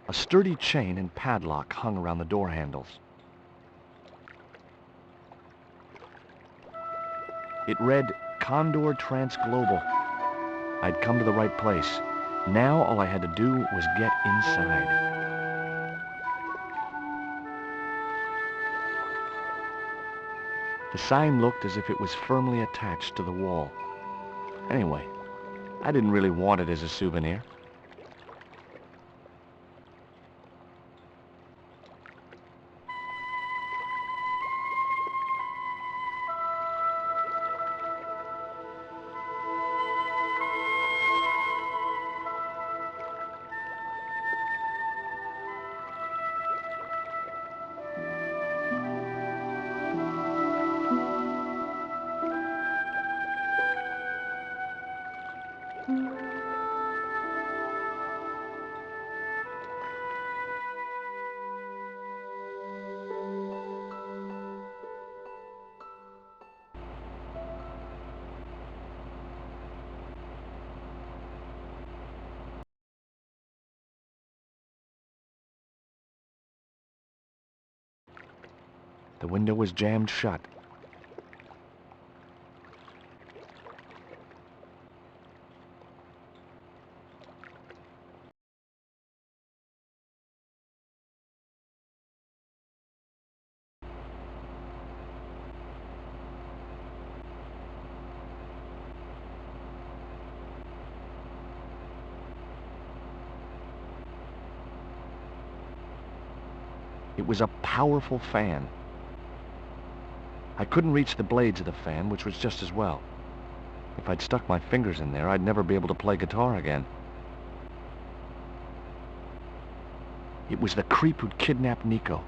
A sturdy chain and padlock hung around the door handles. It read, Condor Transglobal. I'd come to the right place. Now all I had to do was get inside. The sign looked as if it was firmly attached to the wall. Anyway, I didn't really want it as a souvenir. The window was jammed shut. It was a powerful fan. I couldn't reach the blades of the fan, which was just as well. If I'd stuck my fingers in there, I'd never be able to play guitar again. It was the creep who'd kidnapped Nico,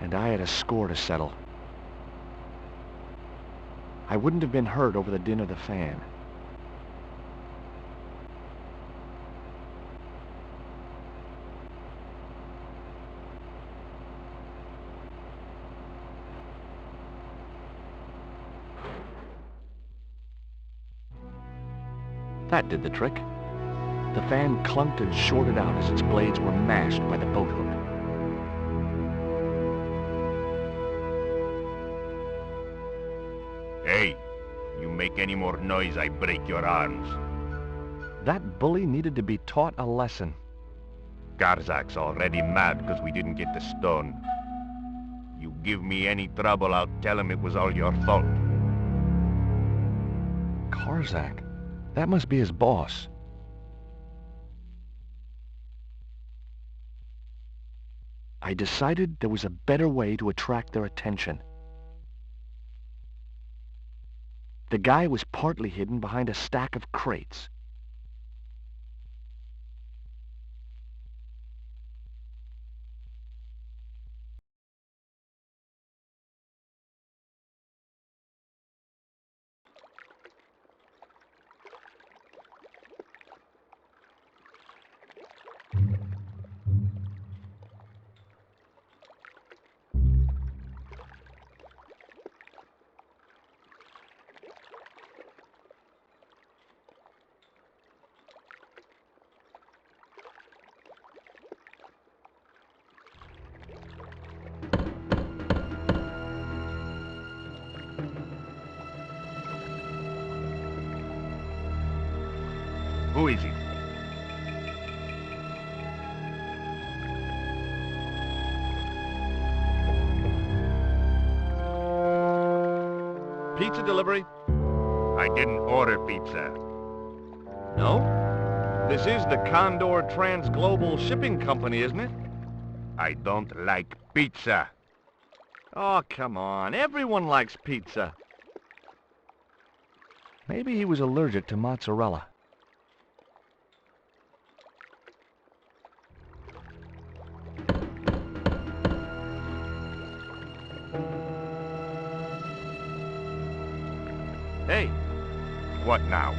and I had a score to settle. I wouldn't have been hurt over the din of the fan. That did the trick. The fan clunked and shorted out as its blades were mashed by the boat hook. Hey, you make any more noise, I break your arms. That bully needed to be taught a lesson. Garzak's already mad because we didn't get the stone. You give me any trouble, I'll tell him it was all your fault. Karzak? That must be his boss. I decided there was a better way to attract their attention. The guy was partly hidden behind a stack of crates. Who is it? Pizza delivery? I didn't order pizza. No? This is the Condor Transglobal Shipping Company, isn't it? I don't like pizza. Oh, come on. Everyone likes pizza. Maybe he was allergic to mozzarella. Hey, What now?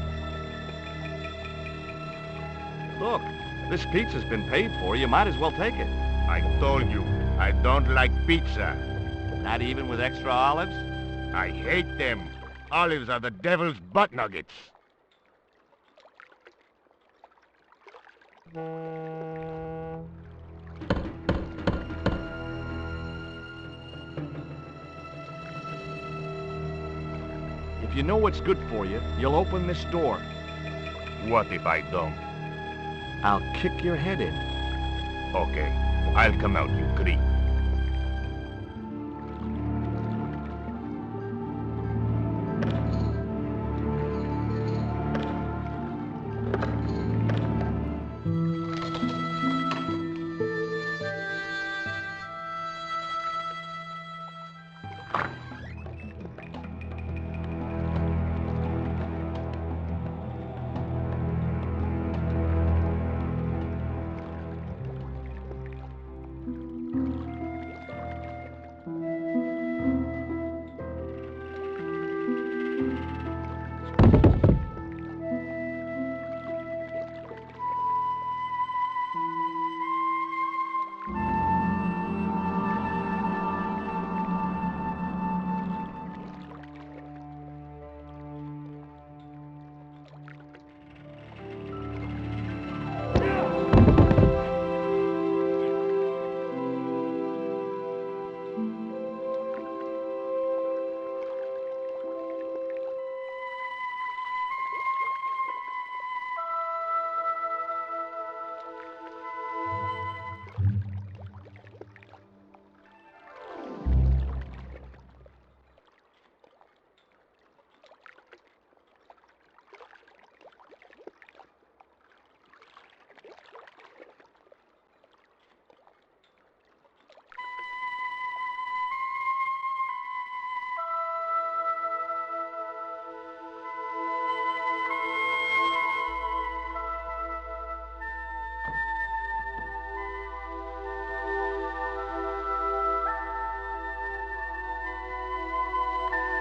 look. This pizza's been paid for. You might as well take it. I told you, I don't like pizza. Not even with extra olives? I hate them. Olives are the devil's butt nuggets. If you know what's good for you, you'll open this door. What if I don't? I'll kick your head in. Okay, I'll come out, you creep.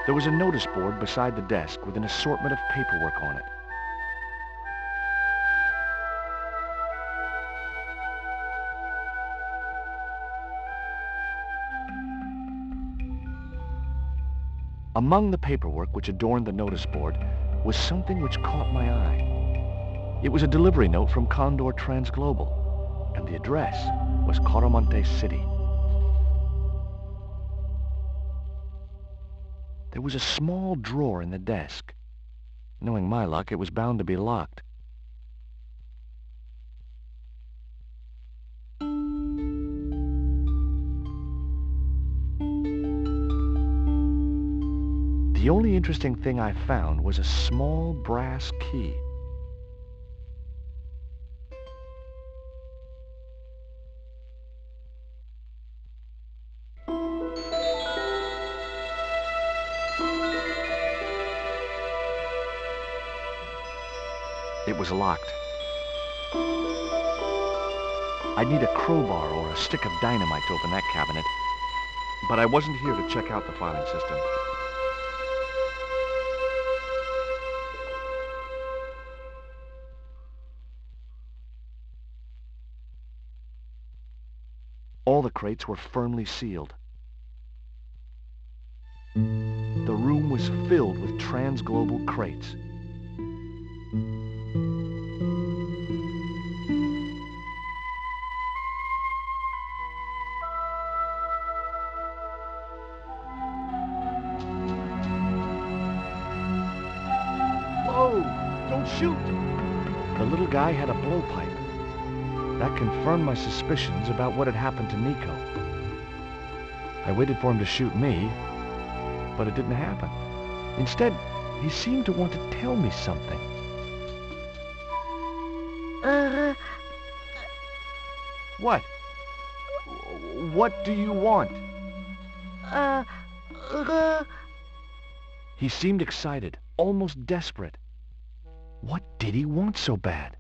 There was a notice board beside the desk with an assortment of paperwork on it. Among the paperwork which adorned the notice board was something which caught my eye. It was a delivery note from Condor Transglobal, and the address was Coromonte City. There was a small drawer in the desk. Knowing my luck, it was bound to be locked. The only interesting thing I found was a small brass key. It was locked. I'd need a crowbar or a stick of dynamite to open that cabinet, but I wasn't here to check out the filing system. All the crates were firmly sealed. The room was filled with transglobal crates. Whoa! Don't shoot! The little guy had a blowpipe. That confirmed my suspicions about what had happened to Nico. I waited for him to shoot me, but it didn't happen. Instead, he seemed to want to tell me something. What? What do you want? He seemed excited, almost desperate. What did he want so bad?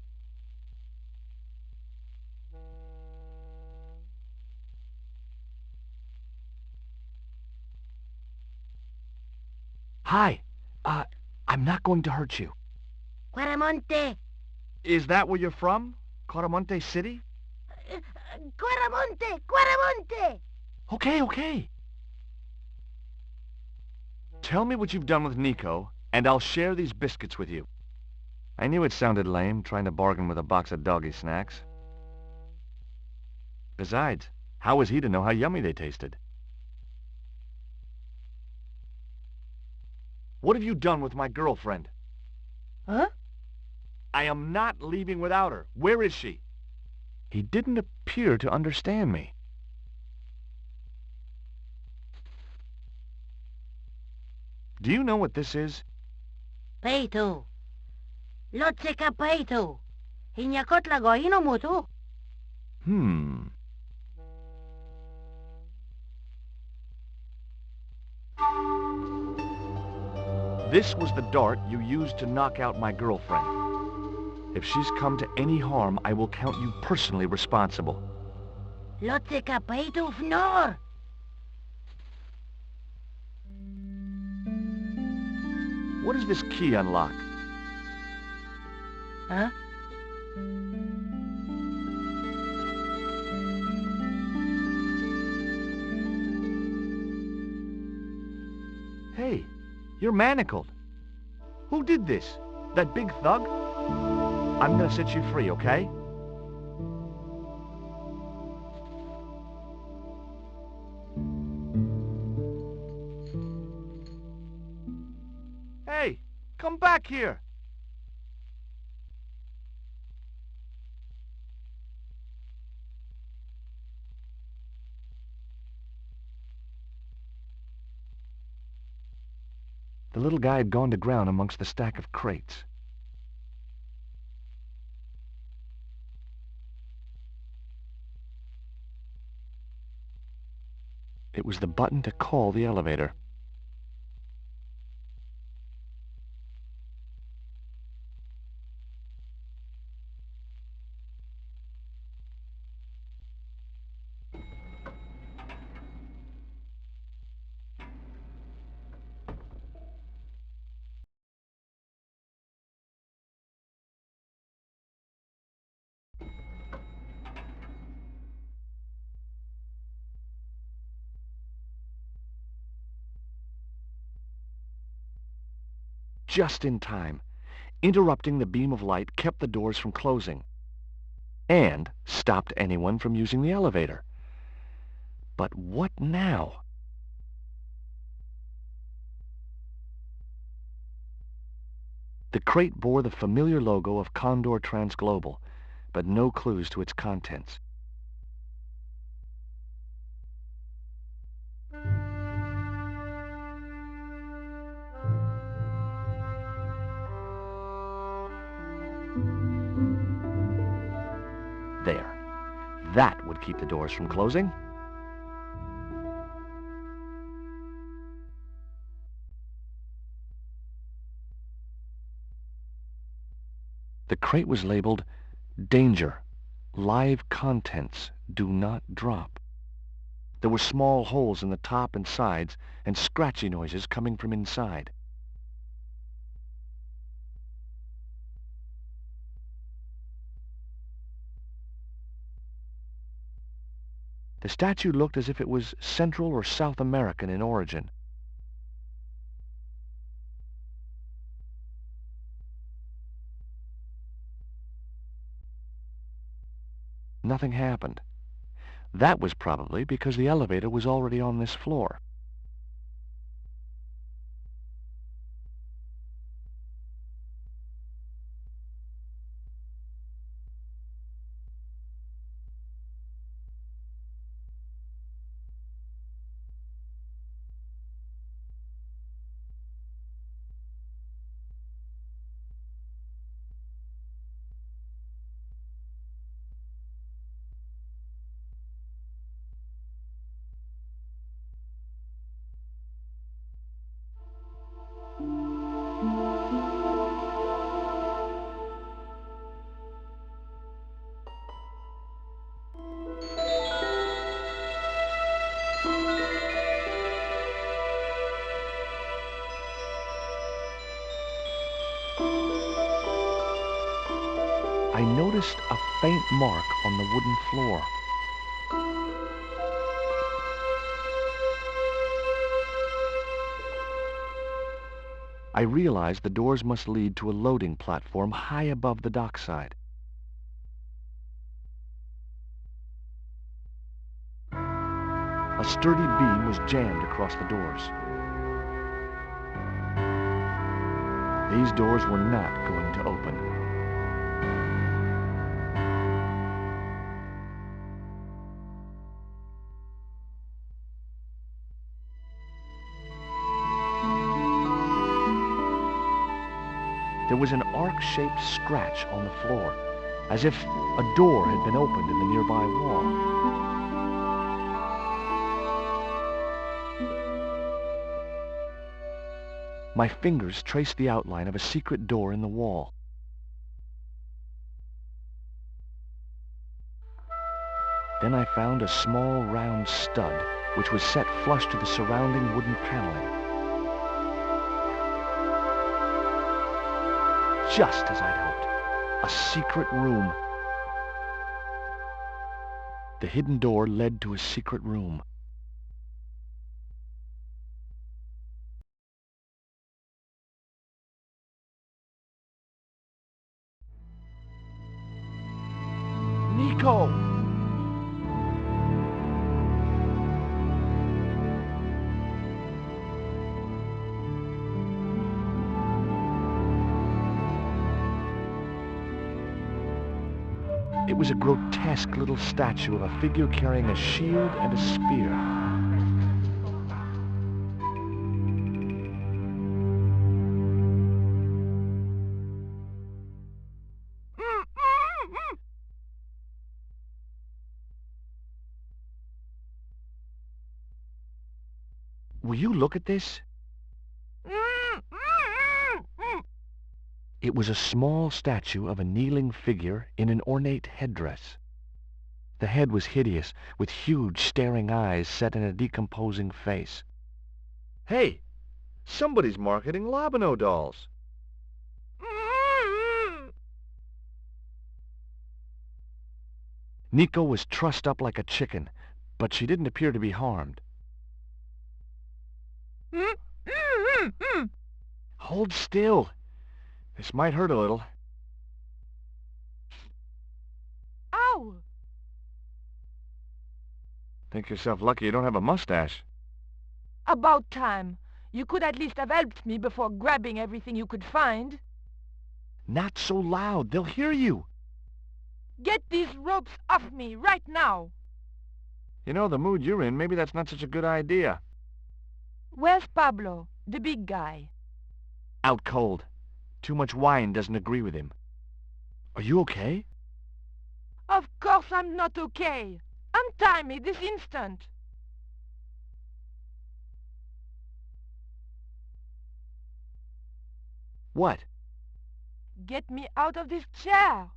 Hi. I'm not going to hurt you. Quaramonte! Is that where you're from? Coromonte City? Quaramonte! Quaramonte! Okay. Tell me what you've done with Nico, and I'll share these biscuits with you. I knew it sounded lame, trying to bargain with a box of doggy snacks. Besides, how was he to know how yummy they tasted? What have you done with my girlfriend? Huh? I am not leaving without her. Where is she? He didn't appear to understand me. Do you know what this is? Peito. Lotseka peito. Hinyakot lagoino mutu. This was the dart you used to knock out my girlfriend. If she's come to any harm, I will count you personally responsible. Lotseka peito fnor. What does this key unlock? Huh? Hey, you're manacled. Who did this? That big thug? I'm gonna set you free, okay? Hey, come back here. The little guy had gone to ground amongst the stack of crates. It was the button to call the elevator. Just in time. Interrupting the beam of light kept the doors from closing and stopped anyone from using the elevator. But what now? The crate bore the familiar logo of Condor Transglobal, but no clues to its contents. There. That would keep the doors from closing. The crate was labeled, "Danger. Live contents. Do not drop." There were small holes in the top and sides, and scratchy noises coming from inside. The statue looked as if it was Central or South American in origin. Nothing happened. That was probably because the elevator was already on this floor. I noticed a faint mark on the wooden floor. I realized the doors must lead to a loading platform high above the dockside. A sturdy beam was jammed across the doors. These doors were not going to open. There was an arc-shaped scratch on the floor, as if a door had been opened in the nearby wall. My fingers traced the outline of a secret door in the wall. Then I found a small round stud, which was set flush to the surrounding wooden paneling. Just as I'd hoped. A secret room. The hidden door led to a secret room. Nico! It was a grotesque little statue of a figure carrying a shield and a spear. Will you look at this? It was a small statue of a kneeling figure in an ornate headdress. The head was hideous, with huge staring eyes set in a decomposing face. Hey, somebody's marketing Lobino dolls. Nico was trussed up like a chicken, but she didn't appear to be harmed. Hold still. This might hurt a little. Ow! Think yourself lucky you don't have a mustache. About time. You could at least have helped me before grabbing everything you could find. Not so loud. They'll hear you. Get these ropes off me right now. You know, the mood you're in, maybe that's not such a good idea. Where's Pablo, the big guy? Out cold. Too much wine doesn't agree with him. Are you okay? Of course I'm not okay. Untie me this instant. What? Get me out of this chair.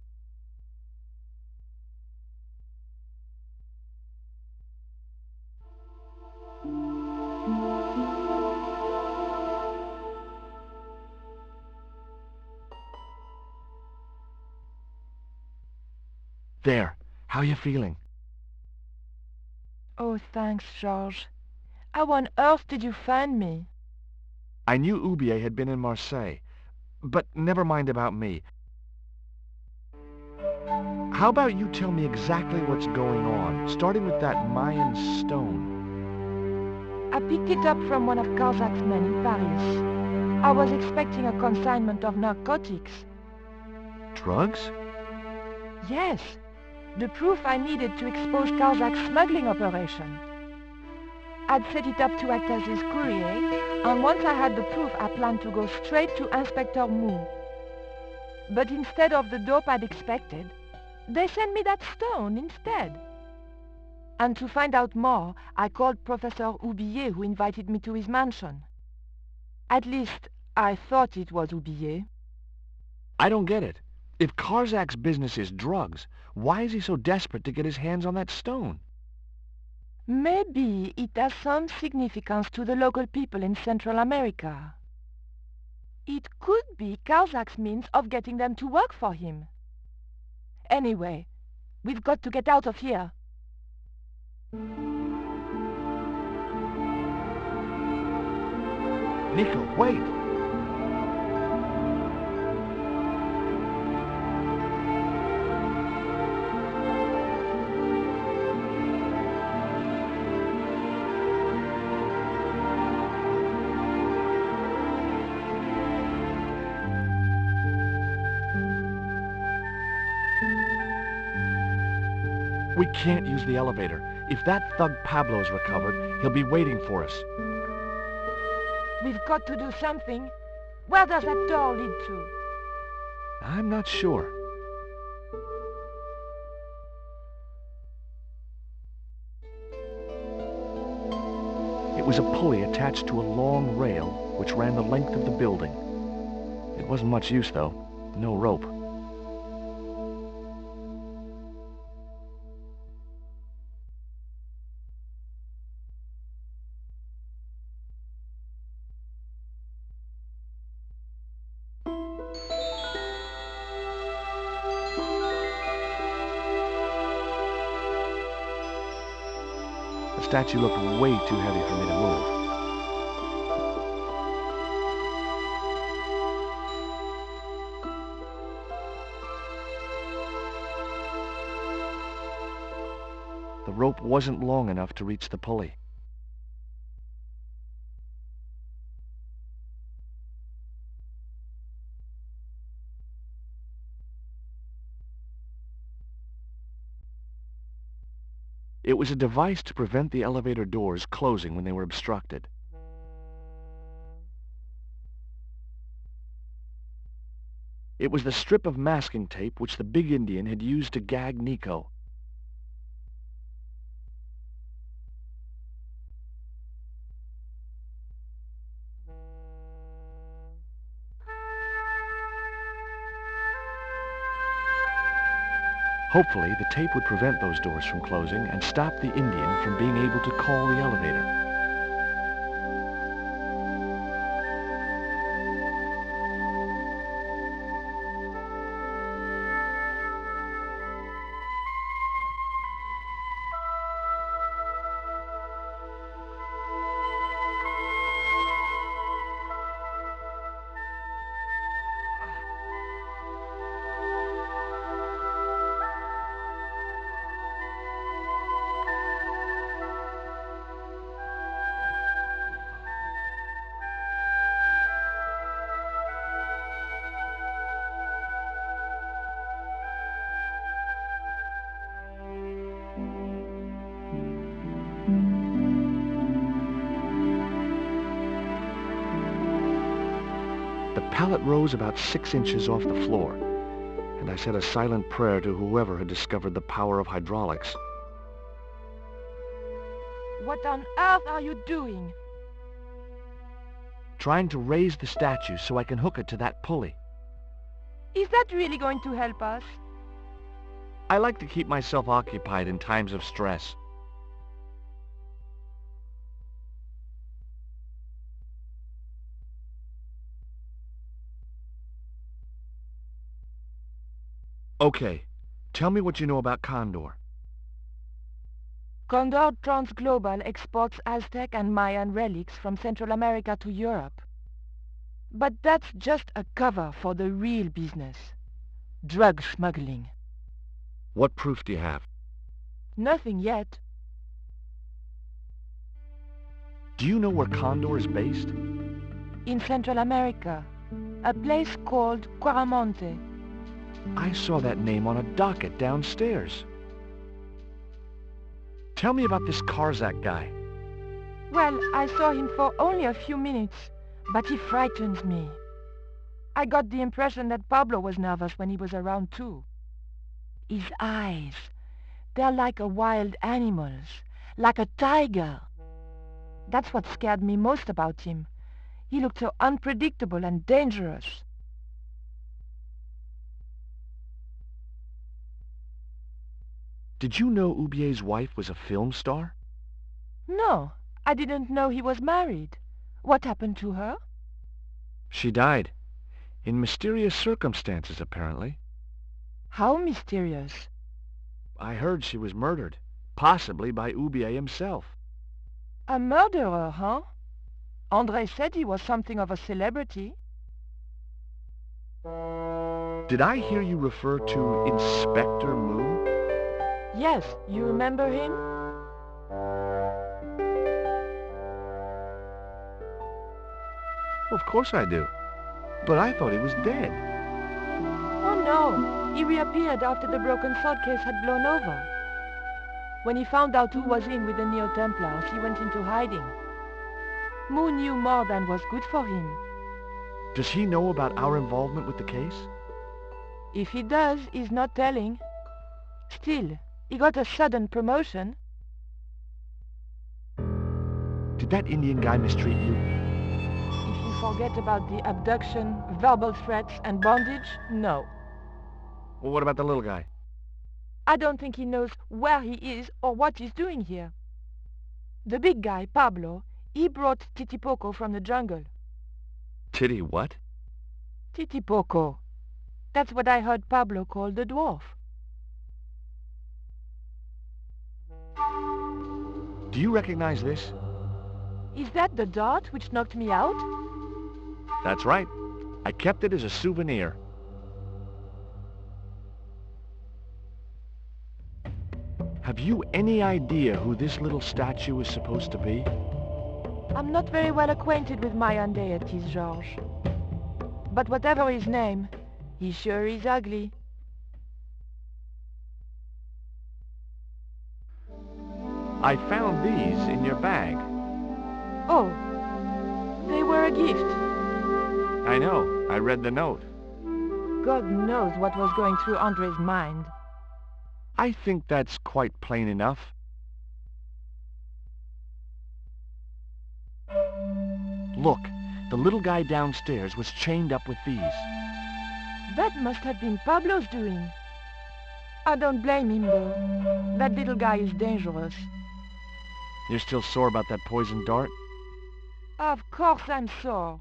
There. How you feeling? Oh, thanks, George. How on earth did you find me? I knew Ubier had been in Marseille. But never mind about me. How about you tell me exactly what's going on, starting with that Mayan stone? I picked it up from one of Karzak's men in Paris. I was expecting a consignment of narcotics. Drugs? Yes, the proof I needed to expose Karzak's smuggling operation. I'd set it up to act as his courier, and once I had the proof, I planned to go straight to Inspector Mou. But instead of the dope I'd expected, they sent me that stone instead. And to find out more, I called Professor Oublier, who invited me to his mansion. At least, I thought it was Oublier. I don't get it. If Karzak's business is drugs, why is he so desperate to get his hands on that stone? Maybe it has some significance to the local people in Central America. It could be Karzak's means of getting them to work for him. Anyway, we've got to get out of here. Nico, wait! We can't use the elevator. If that thug Pablo's recovered, he'll be waiting for us. We've got to do something. Where does that door lead to? I'm not sure. It was a pulley attached to a long rail which ran the length of the building. It wasn't much use, though. No rope. The statue looked way too heavy for me to move. The rope wasn't long enough to reach the pulley. It was a device to prevent the elevator doors closing when they were obstructed. It was the strip of masking tape which the big Indian had used to gag Nico. Hopefully, the tape would prevent those doors from closing and stop the Indian from being able to call the elevator. pallet rose about 6 inches off the floor, and I said a silent prayer to whoever had discovered the power of hydraulics. What on earth are you doing? Trying to raise the statue so I can hook it to that pulley. Is that really going to help us? I like to keep myself occupied in times of stress. Okay, tell me what you know about Condor. Condor Transglobal exports Aztec and Mayan relics from Central America to Europe. But that's just a cover for the real business. Drug smuggling. What proof do you have? Nothing yet. Do you know where Condor is based? In Central America, a place called Cuaramonte. I saw that name on a docket downstairs. Tell me about this Karzak guy. Well, I saw him for only a few minutes, but he frightens me. I got the impression that Pablo was nervous when he was around too. His eyes, they're like a wild animal's, like a tiger. That's what scared me most about him. He looked so unpredictable and dangerous. Did you know Ubier's wife was a film star? No, I didn't know he was married. What happened to her? She died. In mysterious circumstances, apparently. How mysterious? I heard she was murdered, possibly by Ubier himself. A murderer, huh? André said he was something of a celebrity. Did I hear you refer to Inspector Moon? Yes, you remember him? Of course I do. But I thought he was dead. Oh no, he reappeared after the broken suitcase had blown over. When he found out who was in with the Neo-Templars, he went into hiding. Moon knew more than was good for him. Does he know about our involvement with the case? If he does, he's not telling. Still, he got a sudden promotion. Did that Indian guy mistreat you? If you forget about the abduction, verbal threats, and bondage, no. Well, what about the little guy? I don't think he knows where he is or what he's doing here. The big guy, Pablo, he brought Titipoco from the jungle. Titty what? Titipoco. That's what I heard Pablo call the dwarf. Do you recognize this? Is that the dart which knocked me out? That's right. I kept it as a souvenir. Have you any idea who this little statue is supposed to be? I'm not very well acquainted with Mayan deities, Georges. But whatever his name, he sure is ugly. I found these in your bag. Oh, they were a gift. I know. I read the note. God knows what was going through André's mind. I think that's quite plain enough. Look, the little guy downstairs was chained up with these. That must have been Pablo's doing. I don't blame him, though. That little guy is dangerous. You're still sore about that poison dart? Of course I'm sore.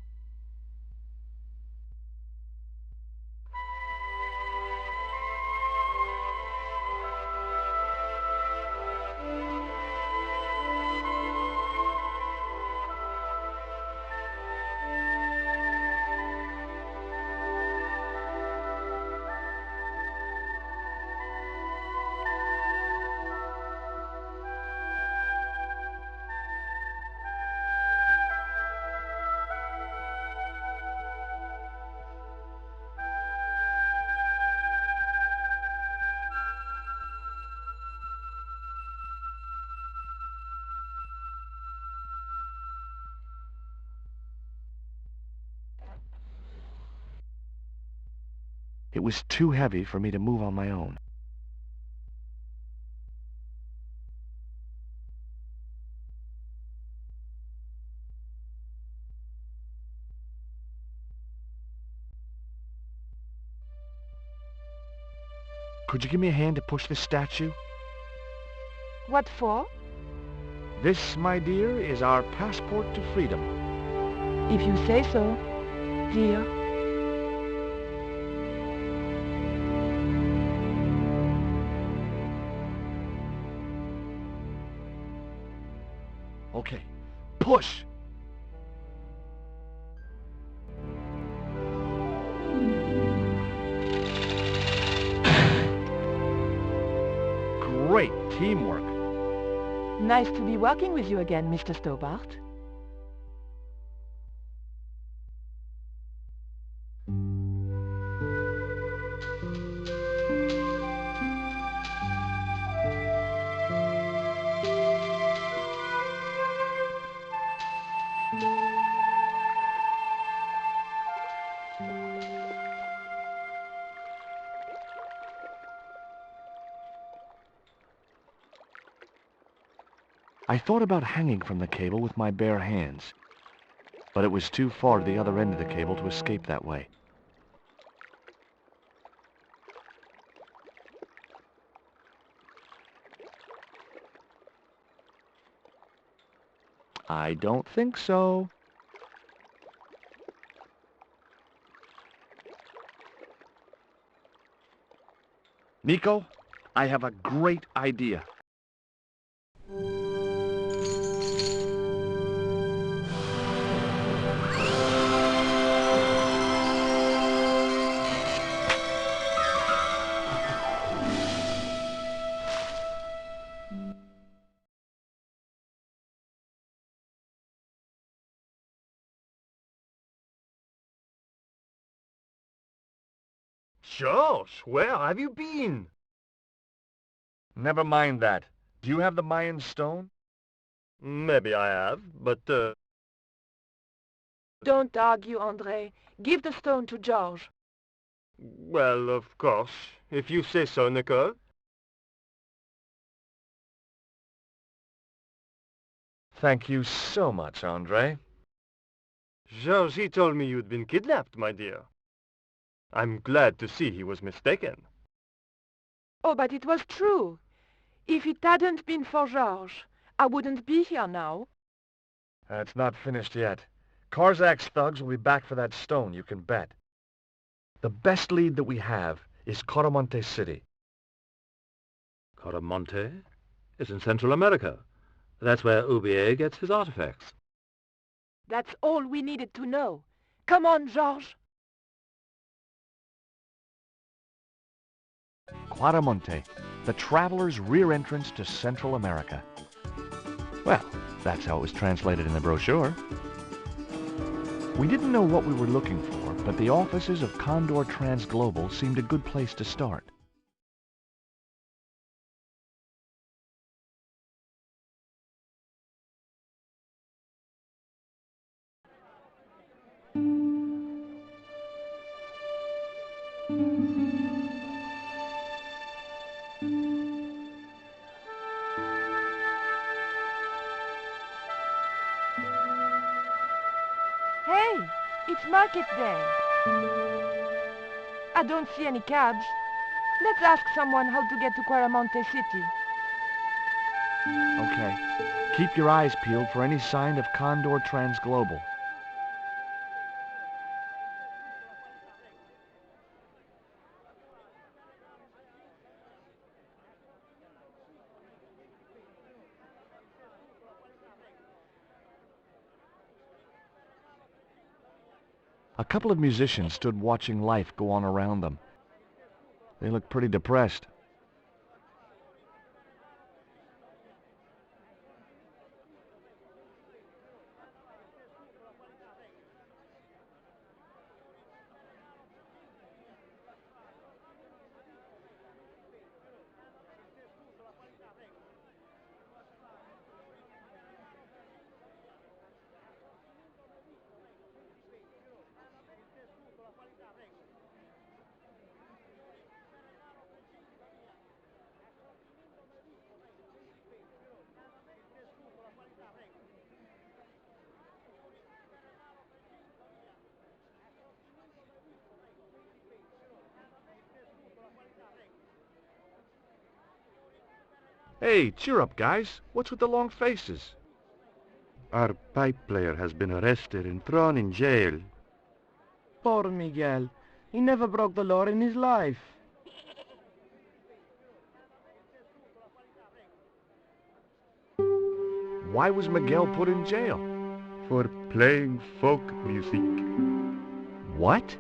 It was too heavy for me to move on my own. Could you give me a hand to push this statue? What for? This, my dear, is our passport to freedom. If you say so, dear. Okay, push! Great teamwork. Nice to be working with you again, Mr. Stobart. I thought about hanging from the cable with my bare hands, but it was too far to the other end of the cable to escape that way. I don't think so. Nico, I have a great idea. George, where have you been? Never mind that. Do you have the Mayan stone? Maybe I have, but, Don't argue, André. Give the stone to George. well, of course, if you say so, Nicole. Thank you so much, André. George, he told me you'd been kidnapped, my dear. I'm glad to see he was mistaken. Oh, but it was true. If it hadn't been for George, I wouldn't be here now. It's not finished yet. Karzak's thugs will be back for that stone, you can bet. The best lead that we have is Coromante City. Coromante is in Central America. That's where Ubier gets his artifacts. That's all we needed to know. Come on, George. Claramonte, the traveler's rear entrance to Central America. Well, that's how it was translated in the brochure. We didn't know what we were looking for, but the offices of Condor Transglobal seemed a good place to start. Hey, it's market day. I don't see any cabs. Let's ask someone how to get to Quaramonte City. Okay. Keep your eyes peeled for any sign of Condor Transglobal. A couple of musicians stood watching life go on around them. They looked pretty depressed. Hey, cheer up, guys. What's with the long faces? Our pipe player has been arrested and thrown in jail. Poor Miguel. He never broke the law in his life. Why was Miguel put in jail? For playing folk music. What?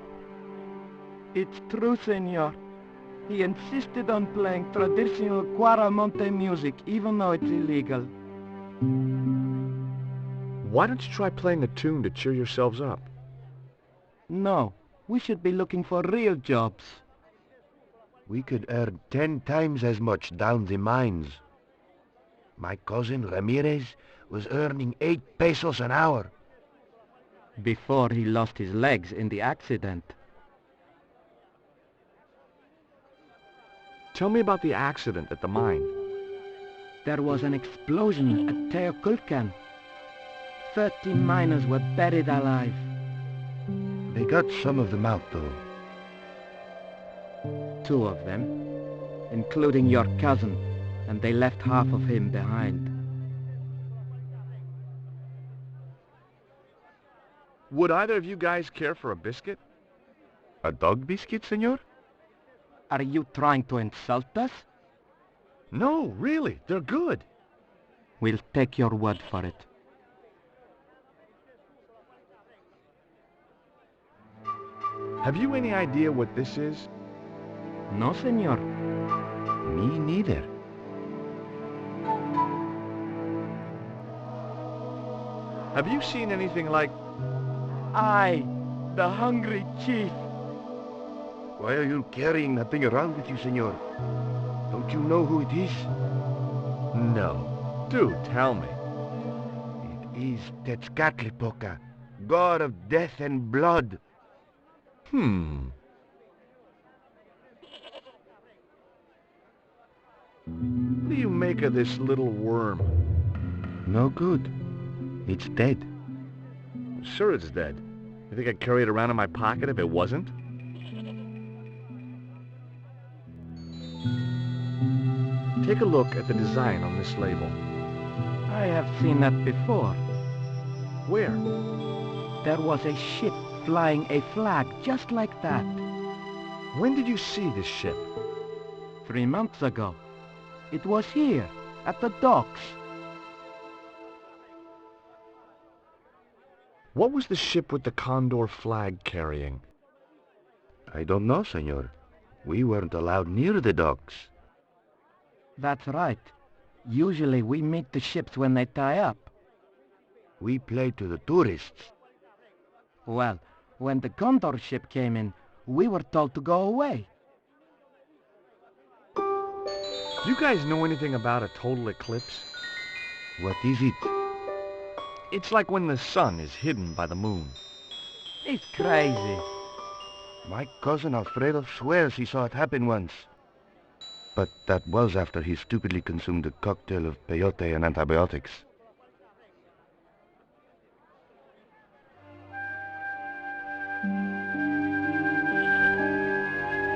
It's true, senor. He insisted on playing traditional Cuaramonte music, even though it's illegal. Why don't you try playing a tune to cheer yourselves up? No, we should be looking for real jobs. We could earn 10 times as much down the mines. My cousin Ramirez was earning 8 pesos an hour. Before he lost his legs in the accident. Tell me about the accident at the mine. There was an explosion at Teoculcan. 30 miners were buried alive. They got some of them out, though. 2 of them, including your cousin, and they left half of him behind. Would either of you guys care for a biscuit? A dog biscuit, senor? Are you trying to insult us? No, really, they're good. We'll take your word for it. Have you any idea what this is? No, senor. Me neither. Have you seen anything like... I, the hungry chief. Why are you carrying that thing around with you, senor? Don't you know who it is? No. Do tell me. It is Tezcatlipoca, god of death and blood. What do you make of this little worm? No good. It's dead. Sure it's dead. You think I'd carry it around in my pocket if it wasn't? Take a look at the design on this label. I have seen that before. Where? There was a ship flying a flag just like that. When did you see this ship? 3 months ago. It was here, at the docks. What was the ship with the condor flag carrying? I don't know, senor. We weren't allowed near the docks. That's right. Usually we meet the ships when they tie up. We play to the tourists. Well, when the condor ship came in, we were told to go away. Do you guys know anything about a total eclipse? What is it? It's like when the sun is hidden by the moon. It's crazy. My cousin Alfredo swears he saw it happen once. But that was after he stupidly consumed a cocktail of peyote and antibiotics.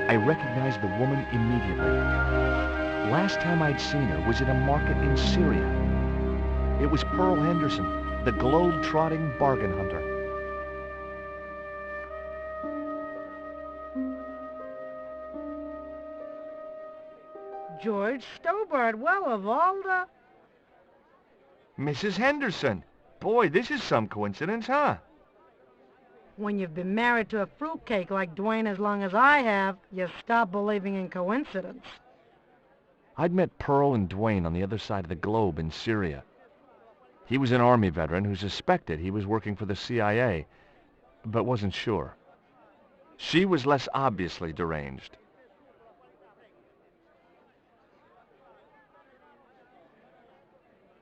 I recognized the woman immediately. Last time I'd seen her was at a market in Syria. It was Pearl Henderson, the globe-trotting bargain hunter. George Stobart, well, of all the... Mrs. Henderson. Boy, this is some coincidence, huh? When you've been married to a fruitcake like Dwayne as long as I have, you stop believing in coincidence. I'd met Pearl and Dwayne on the other side of the globe in Syria. He was an Army veteran who suspected he was working for the CIA, but wasn't sure. She was less obviously deranged.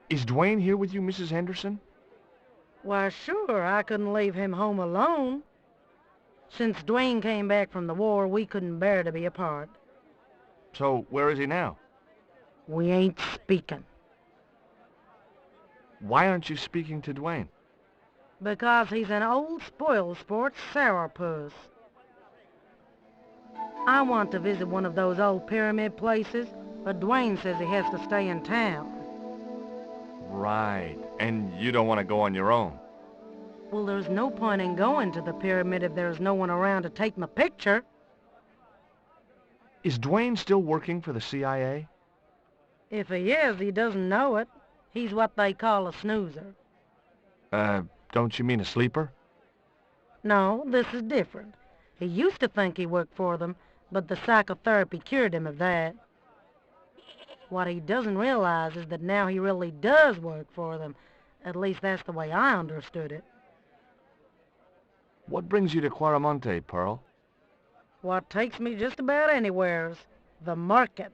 Is Dwayne here with you, Mrs. Henderson? Why, sure, I couldn't leave him home alone. Since Dwayne came back from the war, we couldn't bear to be apart. So, where is he now? We ain't speaking. Why aren't you speaking to Dwayne? Because he's an old spoil sport sourpuss. I want to visit one of those old pyramid places, but Dwayne says he has to stay in town. Right. And you don't want to go on your own. Well, there's no point in going to the pyramid if there's no one around to take my picture. Is Dwayne still working for the CIA? If he is, he doesn't know it. He's what they call a snoozer. Don't you mean a sleeper? No, this is different. He used to think he worked for them, but the psychotherapy cured him of that. What he doesn't realize is that now he really does work for them. At least that's the way I understood it. What brings you to Quaramonte, Pearl? What takes me just about anywheres, the market.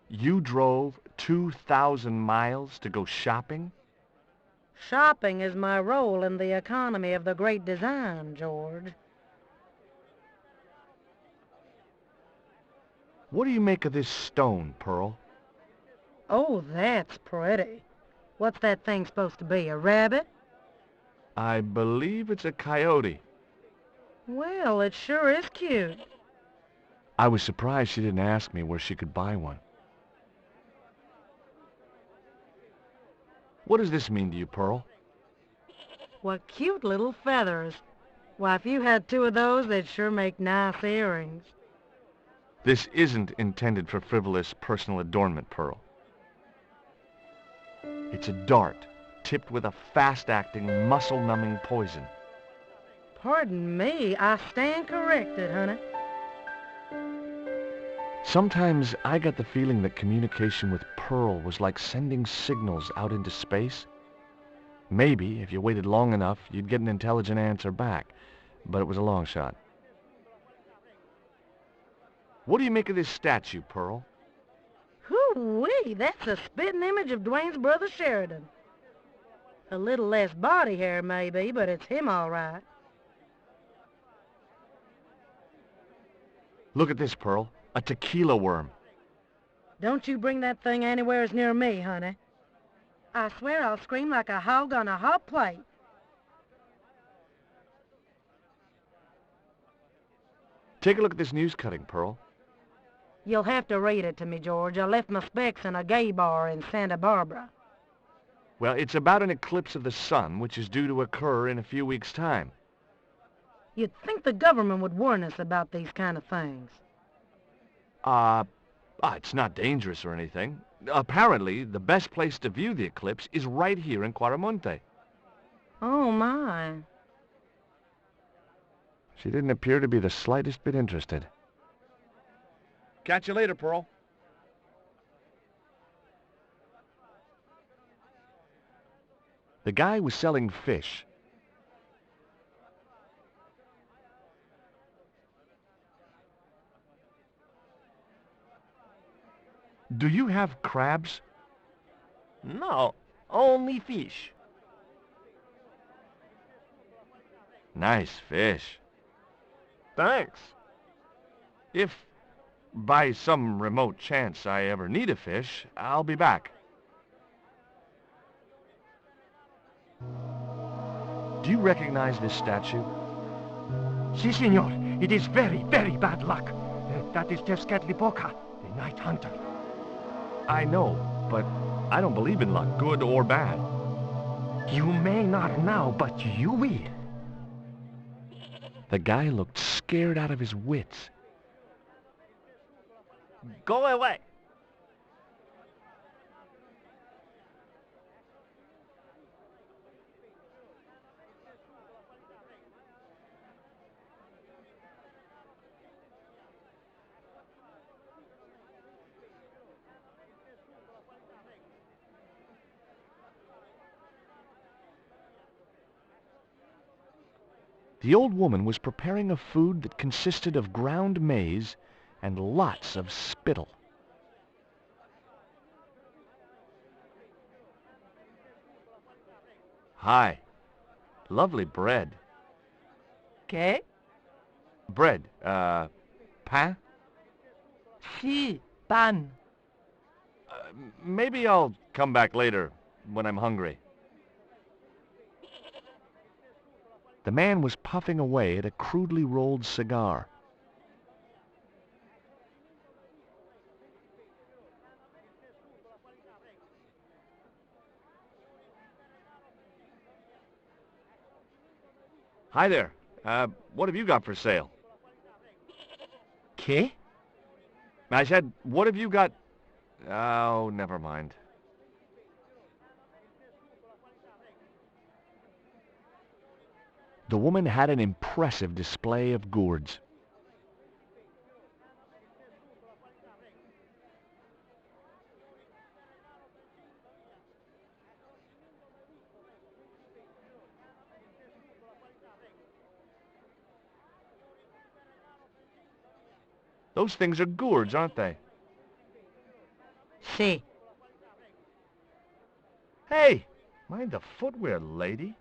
You drove 2,000 miles to go shopping? Shopping is my role in the economy of the Great Design, George. What do you make of this stone, Pearl? Oh, that's pretty. What's that thing supposed to be, a rabbit? I believe it's a coyote. Well, it sure is cute. I was surprised she didn't ask me where she could buy one. What does this mean to you, Pearl? What cute little feathers. Why, if you had two of those, they'd sure make nice earrings. This isn't intended for frivolous personal adornment, Pearl. It's a dart tipped with a fast-acting, muscle-numbing poison. Pardon me, I stand corrected, honey. Sometimes I got the feeling that communication with Pearl was like sending signals out into space. Maybe, if you waited long enough, you'd get an intelligent answer back, but it was a long shot. What do you make of this statue, Pearl? Hoo-wee, that's a spitting image of Dwayne's brother Sheridan. A little less body hair, maybe, but it's him all right. Look at this, Pearl. A tequila worm. Don't you bring that thing anywhere near me, honey. I swear I'll scream like a hog on a hot plate. Take a look at this news cutting, Pearl. You'll have to read it to me, George. I left my specs in a gay bar in Santa Barbara. Well, it's about an eclipse of the sun, which is due to occur in a few weeks' time. You'd think the government would warn us about these kind of things. It's not dangerous or anything. Apparently, the best place to view the eclipse is right here in Quaramonte. Oh, my. She didn't appear to be the slightest bit interested. Catch you later, Pearl. The guy was selling fish. Do you have crabs? No, only fish. Nice fish. Thanks. If, by some remote chance, I ever need a fish, I'll be back. Do you recognize this statue? Si, senor. It is very, very bad luck. That is Tezcatlipoca, the night hunter. I know, but I don't believe in luck, good or bad. You may not now, but you will. The guy looked scared out of his wits. Go away. The old woman was preparing a food that consisted of ground maize and lots of spittle. Hi. Lovely bread. ¿Qué? Bread, pain? Sí, pan. Maybe I'll come back later when I'm hungry. The man was puffing away at a crudely rolled cigar. Hi there. What have you got for sale? ¿Qué? I said, what have you got? Oh, never mind. The woman had an impressive display of gourds. Those things are gourds, aren't they? See. Hey, mind the footwear, lady.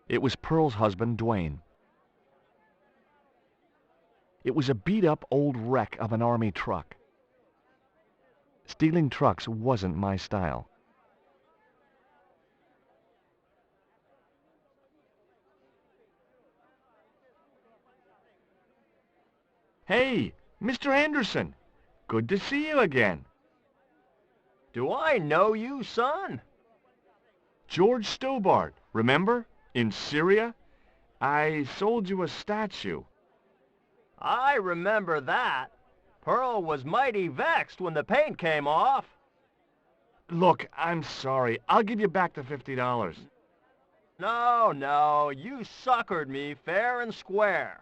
It was Pearl's husband, Dwayne. It was a beat-up old wreck of an army truck. Stealing trucks wasn't my style. Hey, Mr. Anderson. Good to see you again. Do I know you, son? George Stobart, remember? In Syria? I sold you a statue. I remember that. Pearl was mighty vexed when the paint came off. Look, I'm sorry. I'll give you back the $50. No, you suckered me fair and square.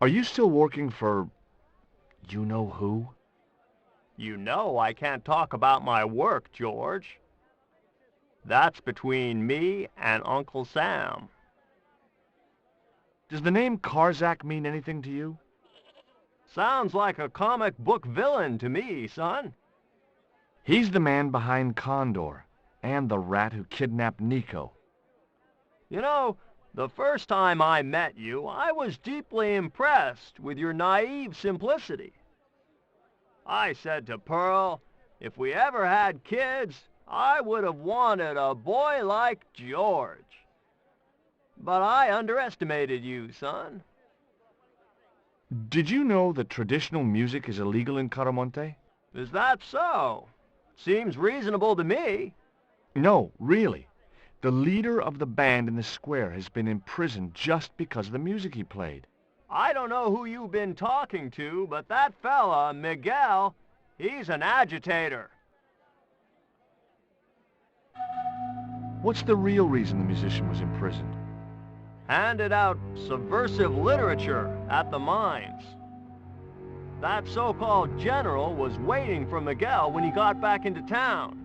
Are you still working for... you know who? You know I can't talk about my work, George. That's between me and Uncle Sam. Does the name Karzak mean anything to you? Sounds like a comic book villain to me, son. He's the man behind Condor, and the rat who kidnapped Nico. You know, the first time I met you, I was deeply impressed with your naive simplicity. I said to Pearl, if we ever had kids, I would have wanted a boy like George. But I underestimated you, son. Did you know that traditional music is illegal in Caramonte? Is that so? Seems reasonable to me. No, really. The leader of the band in the square has been imprisoned just because of the music he played. I don't know who you've been talking to, but that fella, Miguel, he's an agitator. What's the real reason the musician was imprisoned? Handed out subversive literature at the mines. That so-called general was waiting for Miguel when he got back into town.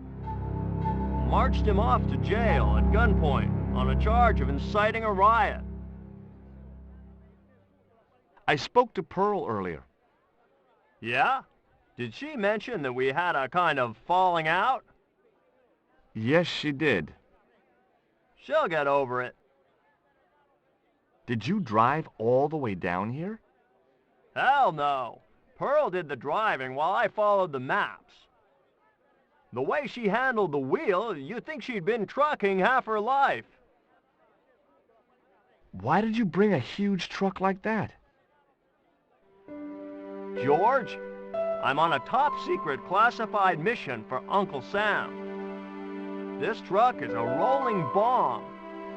Marched him off to jail at gunpoint on a charge of inciting a riot. I spoke to Pearl earlier. Yeah? Did she mention that we had a kind of falling out? Yes, she did. She'll get over it. Did you drive all the way down here? Hell no. Pearl did the driving while I followed the maps. The way she handled the wheel, you'd think she'd been trucking half her life. Why did you bring a huge truck like that? George, I'm on a top-secret classified mission for Uncle Sam. This truck is a rolling bomb,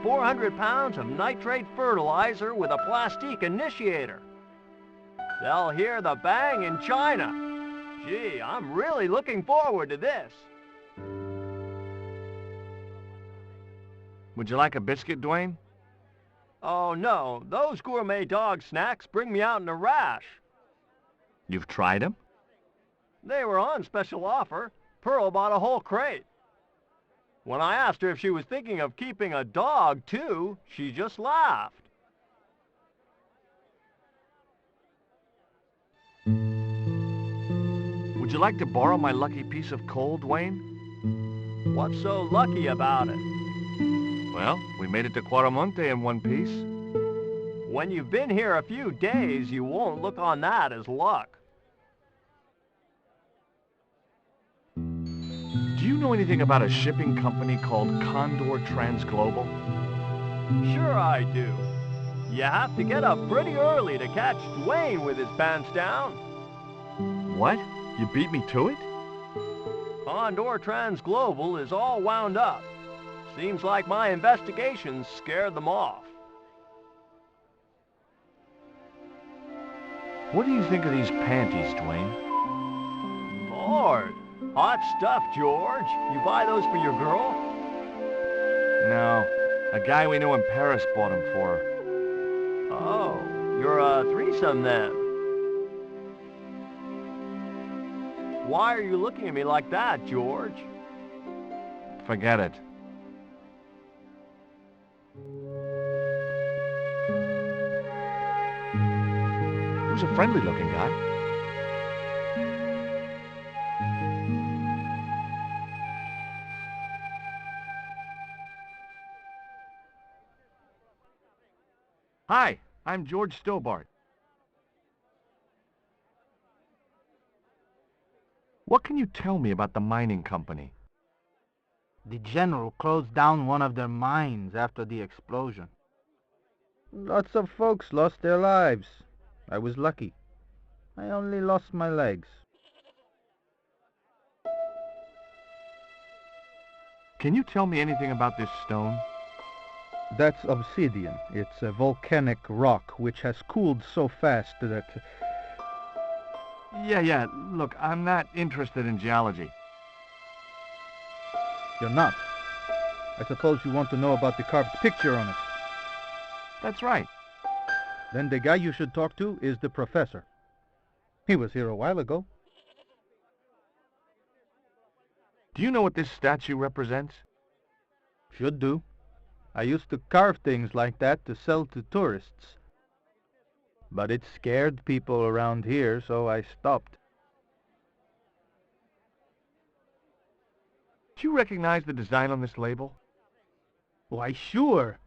400 pounds of nitrate fertilizer with a plastique initiator. They'll hear the bang in China. Gee, I'm really looking forward to this. Would you like a biscuit, Dwayne? Oh no, those gourmet dog snacks bring me out in a rash. You've tried them? They were on special offer. Pearl bought a whole crate. When I asked her if she was thinking of keeping a dog, too, she just laughed. Would you like to borrow my lucky piece of coal, Dwayne? What's so lucky about it? Well, we made it to Quaramonte in one piece. When you've been here a few days, you won't look on that as luck. Do you know anything about a shipping company called Condor Transglobal? Sure I do. You have to get up pretty early to catch Dwayne with his pants down. What? You beat me to it? Condor Transglobal is all wound up. Seems like my investigations scared them off. What do you think of these panties, Dwayne? Lord, hot stuff, George. You buy those for your girl? No. A guy we knew in Paris bought them for her. Oh, you're a threesome then. Why are you looking at me like that, George? Forget it. Who's a friendly-looking guy? Hi, I'm George Stobart. What can you tell me about the mining company? The general closed down one of their mines after the explosion. Lots of folks lost their lives. I was lucky. I only lost my legs. Can you tell me anything about this stone? That's obsidian. It's a volcanic rock which has cooled so fast that... Yeah. Look, I'm not interested in geology. You're not? I suppose you want to know about the carved picture on it. That's right. Then the guy you should talk to is the professor. He was here a while ago. Do you know what this statue represents? Should do. I used to carve things like that to sell to tourists. But it scared people around here, so I stopped. Do you recognize the design on this label? Why, sure.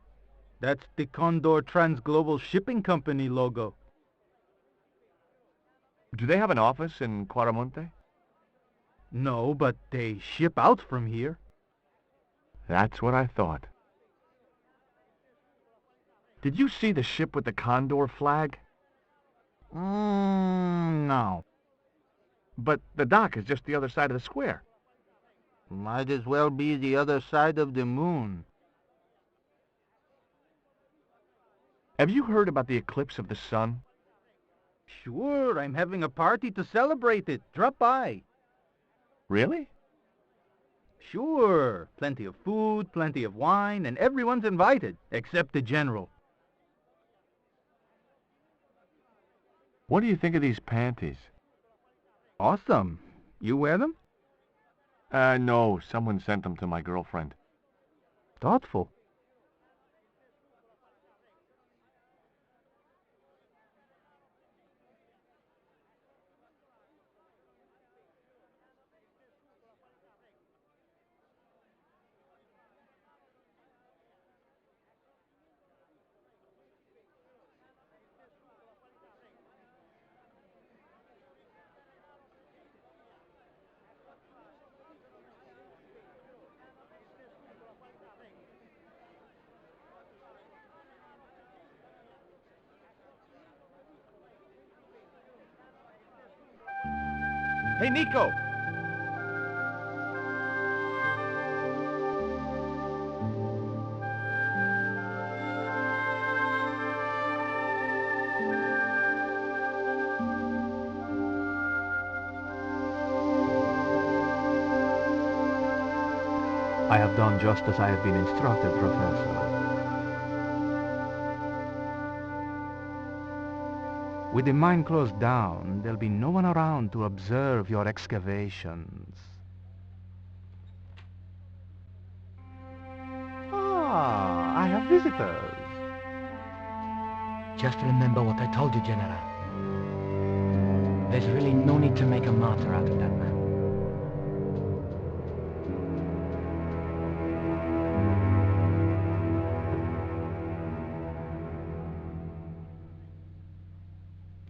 That's the Condor Transglobal Shipping Company logo. Do they have an office in Quaramonte? No, but they ship out from here. That's what I thought. Did you see the ship with the Condor flag? No. But the dock is just the other side of the square. Might as well be the other side of the moon. Have you heard about the eclipse of the sun? Sure, I'm having a party to celebrate it. Drop by. Really? Sure. Plenty of food, plenty of wine, and everyone's invited, except the general. What do you think of these panties? Awesome. You wear them? No. Someone sent them to my girlfriend. Thoughtful. Hey, Nico! I have done just as I have been instructed, Professor. With the mine closed down, there'll be no one around to observe your excavations. Ah, I have visitors. Just remember what I told you, General. There's really no need to make a martyr out of that man.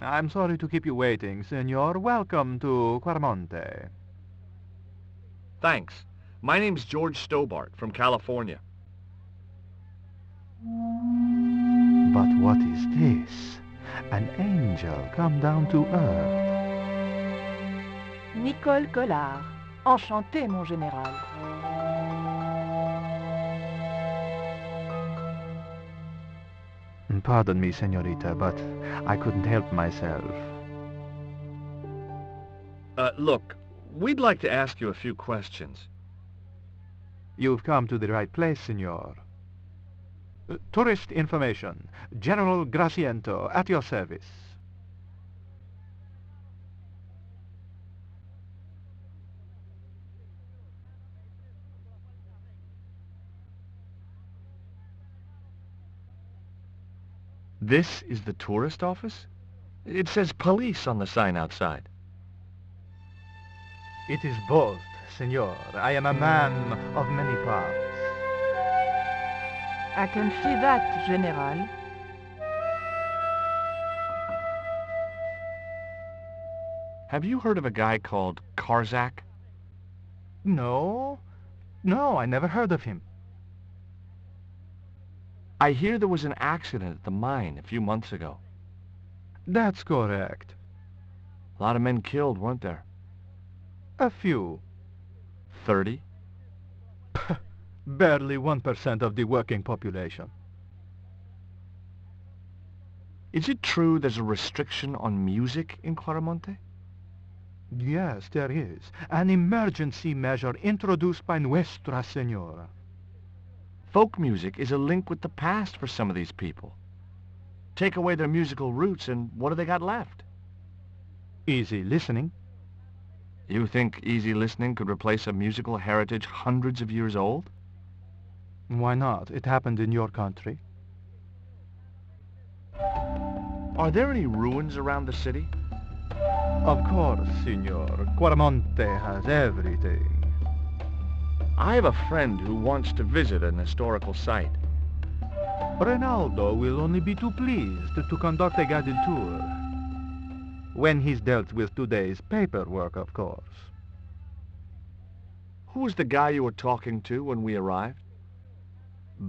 I'm sorry to keep you waiting, senor. Welcome to Quarmonte. Thanks. My name's George Stobart from California. But what is this? An angel come down to earth. Nicole Collard. Enchantée, mon général. Pardon me, senorita, but I couldn't help myself. Look, we'd like to ask you a few questions. You've come to the right place, senor. Tourist information. General Graciento, at your service. This is the tourist office? It says police on the sign outside. It is both, senor. I am a man of many parts. I can see that, General. Have you heard of a guy called Karzak? No, I never heard of him. I hear there was an accident at the mine a few months ago. That's correct. A lot of men killed, weren't there? A few. 30? Barely 1% of the working population. Is it true there's a restriction on music in Quarmonte? Yes, there is. An emergency measure introduced by Nuestra Senora. Folk music is a link with the past for some of these people. Take away their musical roots and what do they got left? Easy listening. You think easy listening could replace a musical heritage hundreds of years old? Why not? It happened in your country. Are there any ruins around the city? Of course, senor. Quarmonte has everything. I have a friend who wants to visit an historical site. Ronaldo will only be too pleased to conduct a guided tour. When he's dealt with today's paperwork, of course. Who was the guy you were talking to when we arrived?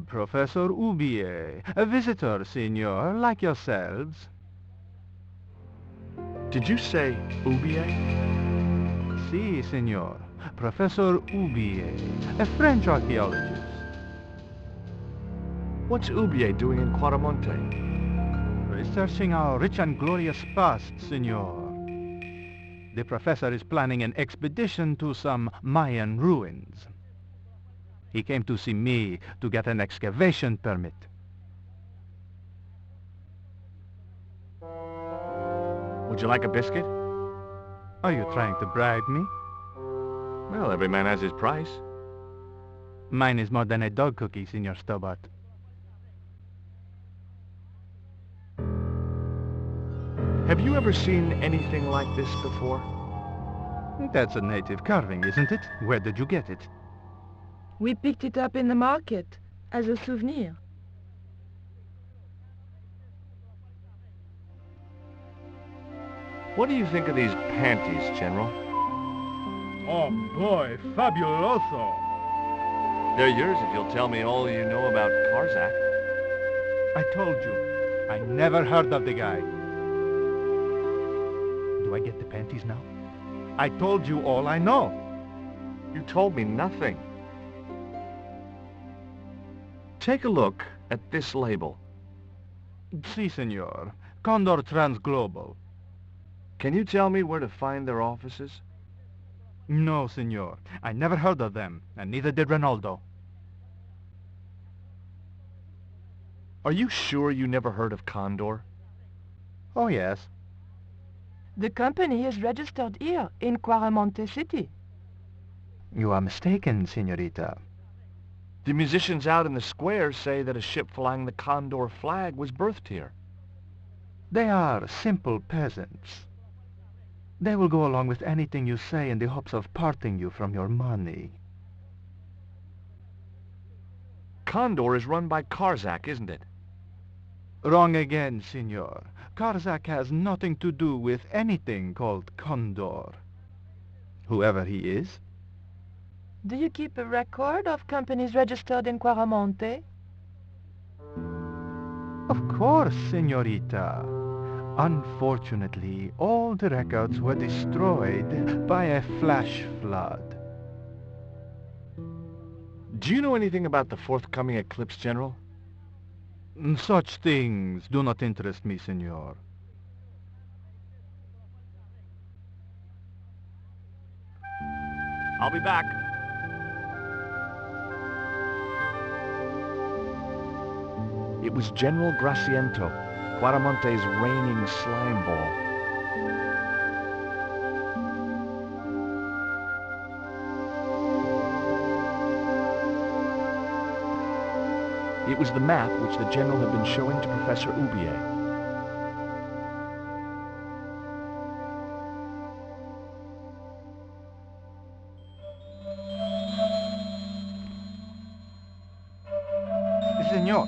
Professor Ubier, a visitor, senor, like yourselves. Did you say Ubier? Si, senor. Professor Ubier, a French archaeologist. What's Ubier doing in Quarmonte? Researching our rich and glorious past, senor. The professor is planning an expedition to some Mayan ruins. He came to see me to get an excavation permit. Would you like a biscuit? Are you trying to bribe me? Well, every man has his price. Mine is more than a dog cookie, Senor Stobart. Have you ever seen anything like this before? That's a native carving, isn't it? Where did you get it? We picked it up in the market as a souvenir. What do you think of these panties, General? Oh boy, fabuloso! They're yours if you'll tell me all you know about Karzak. I told you, I never heard of the guy. Do I get the panties now? I told you all I know. You told me nothing. Take a look at this label. Si, senor. Condor Transglobal. Can you tell me where to find their offices? No, senor. I never heard of them, and neither did Ronaldo. Are you sure you never heard of Condor? Oh, yes. The company is registered here in Quarmonte City. You are mistaken, senorita. The musicians out in the square say that a ship flying the Condor flag was birthed here. They are simple peasants. They will go along with anything you say in the hopes of parting you from your money. Condor is run by Karzak, isn't it? Wrong again, senor. Karzak has nothing to do with anything called Condor. Whoever he is. Do you keep a record of companies registered in Quaramonte? Of course, señorita. Unfortunately, all the records were destroyed by a flash flood. Do you know anything about the forthcoming eclipse, General? Such things do not interest me, senor. I'll be back. It was General Graciento, Quaramonte's reigning slime ball. It was the map which the General had been showing to Professor Oubier. Senor.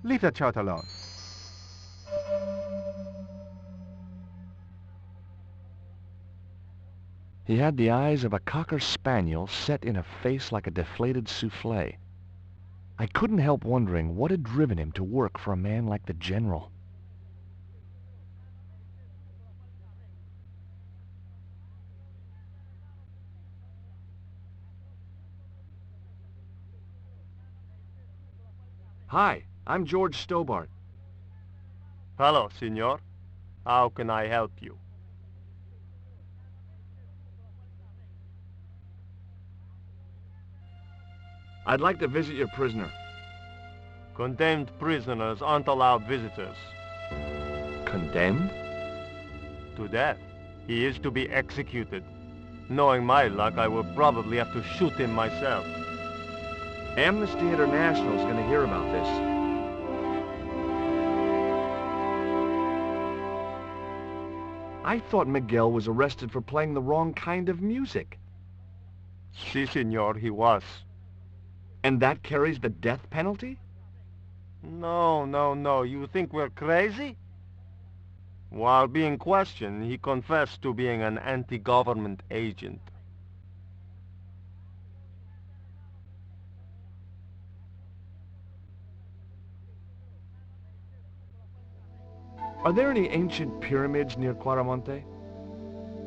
Leave that child alone. He had the eyes of a cocker spaniel set in a face like a deflated souffle. I couldn't help wondering what had driven him to work for a man like the General. Hi, I'm George Stobart. Hello, senor. How can I help you? I'd like to visit your prisoner. Condemned prisoners aren't allowed visitors. Condemned? To death. He is to be executed. Knowing my luck, I will probably have to shoot him myself. Amnesty International is going to hear about this. I thought Miguel was arrested for playing the wrong kind of music. Si, senor, he was. And that carries the death penalty? No. You think we're crazy? While being questioned, he confessed to being an anti-government agent. Are there any ancient pyramids near Quaramonte?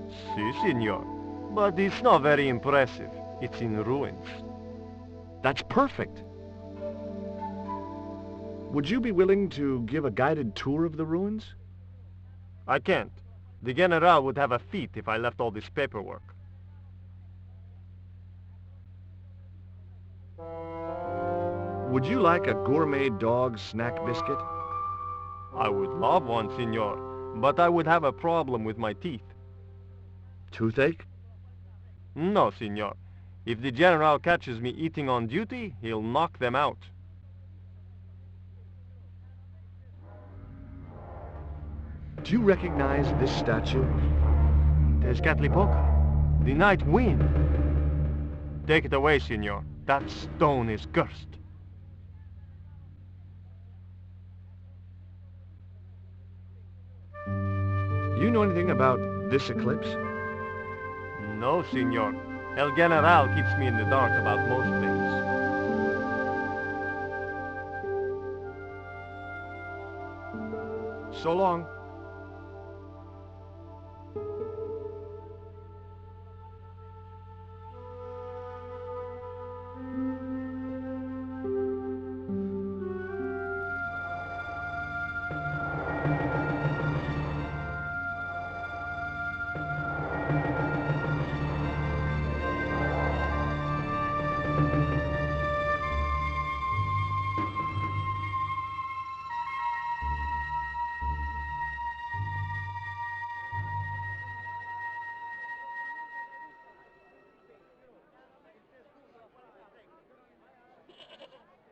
Si, senor. But it's not very impressive. It's in ruins. That's perfect. Would you be willing to give a guided tour of the ruins? I can't. The General would have a fit if I left all this paperwork. Would you like a gourmet dog snack biscuit? I would love one, senor, but I would have a problem with my teeth. Toothache? No, senor. If the General catches me eating on duty, he'll knock them out. Do you recognize this statue? Tezcatlipoca, the night wind. Take it away, senor. That stone is cursed. You know anything about this eclipse? No, senor. El General keeps me in the dark about most things. So long.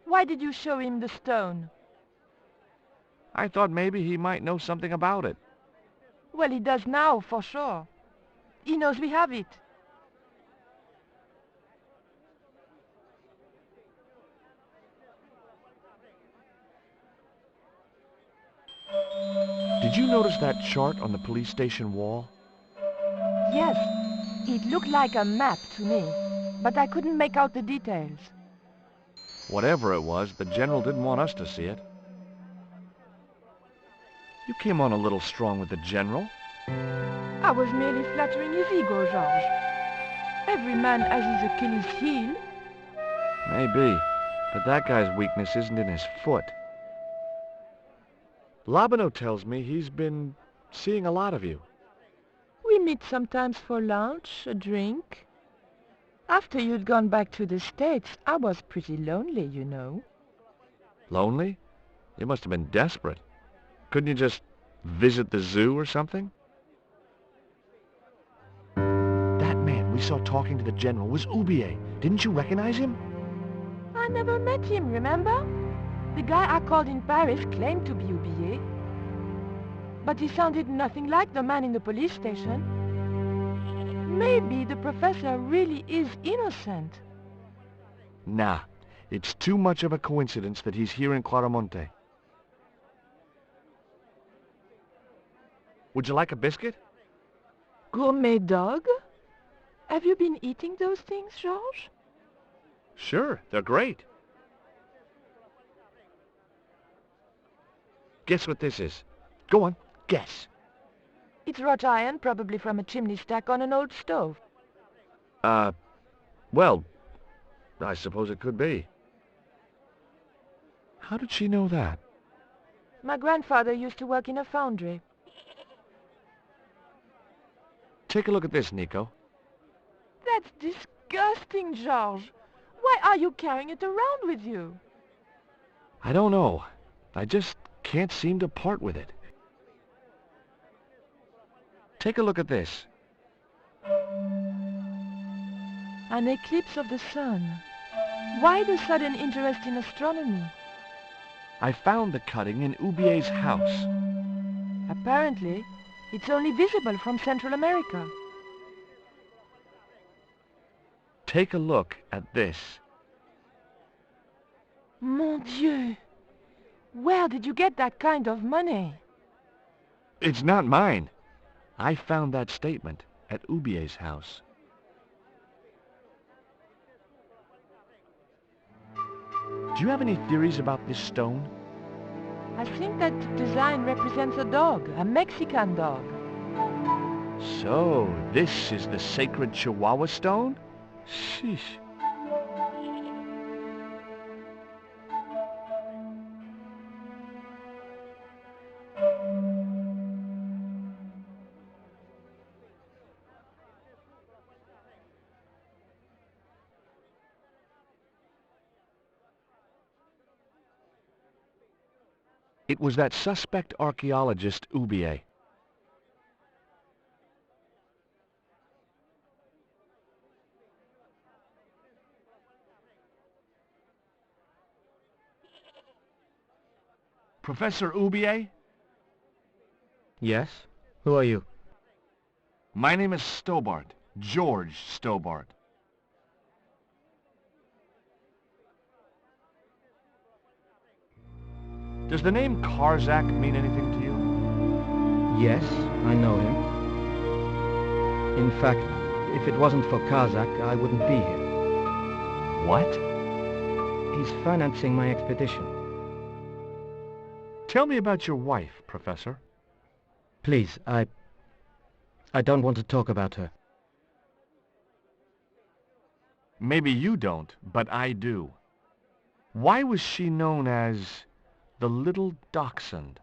Why did you show him the stone? I thought maybe he might know something about it. Well, he does now, for sure. He knows we have it. Did you notice that chart on the police station wall? Yes, it looked like a map to me, but I couldn't make out the details. Whatever it was, the general didn't want us to see it. You came on a little strong with the general. I was merely flattering his ego, Georges. Every man has his Achilles heel. Maybe, but that guy's weakness isn't in his foot. Labano tells me he's been seeing a lot of you. We meet sometimes for lunch, a drink. After you'd gone back to the States, I was pretty lonely, you know. Lonely? You must have been desperate. Couldn't you just visit the zoo or something? That man we saw talking to the general was Oubier. Didn't you recognize him? I never met him, remember? The guy I called in Paris claimed to be Oubier. But he sounded nothing like the man in the police station. Maybe the professor really is innocent. Nah, it's too much of a coincidence that he's here in Claramonte. Would you like a biscuit? Gourmet dog? Have you been eating those things, Georges? Sure, they're great. Guess what this is? Go on, guess. It's wrought iron, probably from a chimney stack on an old stove. Well, I suppose it could be. How did she know that? My grandfather used to work in a foundry. Take a look at this, Nico. That's disgusting, Georges. Why are you carrying it around with you? I don't know. I just can't seem to part with it. Take a look at this. An eclipse of the sun. Why the sudden interest in astronomy? I found the cutting in Oubier's house. Apparently, it's only visible from Central America. Take a look at this. Mon Dieu! Where did you get that kind of money? It's not mine. I found that statement at Oubier's house. Do you have any theories about this stone? I think that the design represents a dog, a Mexican dog. So, this is the sacred Chihuahua stone? Sheesh. It was that suspect archaeologist, Oubier. Professor Oubier? Yes? Who are you? My name is Stobart, George Stobart. Does the name Karzak mean anything to you? Yes, I know him. In fact, if it wasn't for Kazakh, I wouldn't be here. What? He's financing my expedition. Tell me about your wife, Professor. Please, I don't want to talk about her. Maybe you don't, but I do. Why was she known as the Little Dachshund?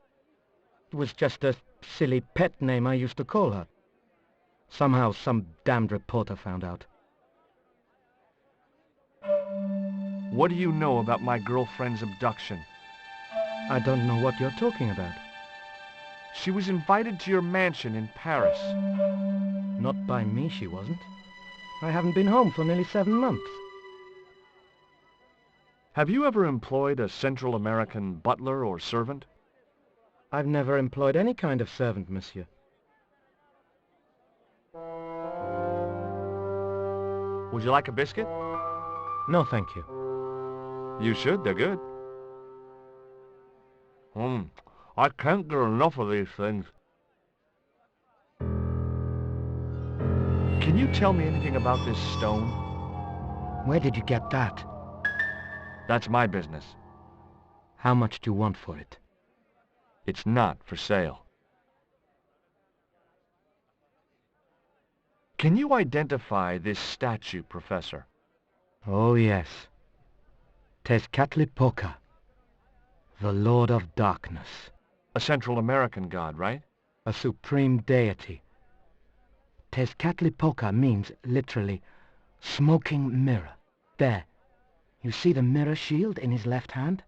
It was just a silly pet name I used to call her. Somehow some damned reporter found out. What do you know about my girlfriend's abduction? I don't know what you're talking about. She was invited to your mansion in Paris. Not by me, she wasn't. I haven't been home for nearly 7 months. Have you ever employed a Central American butler or servant? I've never employed any kind of servant, monsieur. Would you like a biscuit? No, thank you. You should, they're good. I can't get enough of these things. Can you tell me anything about this stone? Where did you get that? That's my business. How much do you want for it? It's not for sale. Can you identify this statue, Professor? Oh, yes. Tezcatlipoca, the Lord of Darkness. A Central American god, right? A supreme deity. Tezcatlipoca means, literally, smoking mirror. There. You see the mirror shield in his left hand?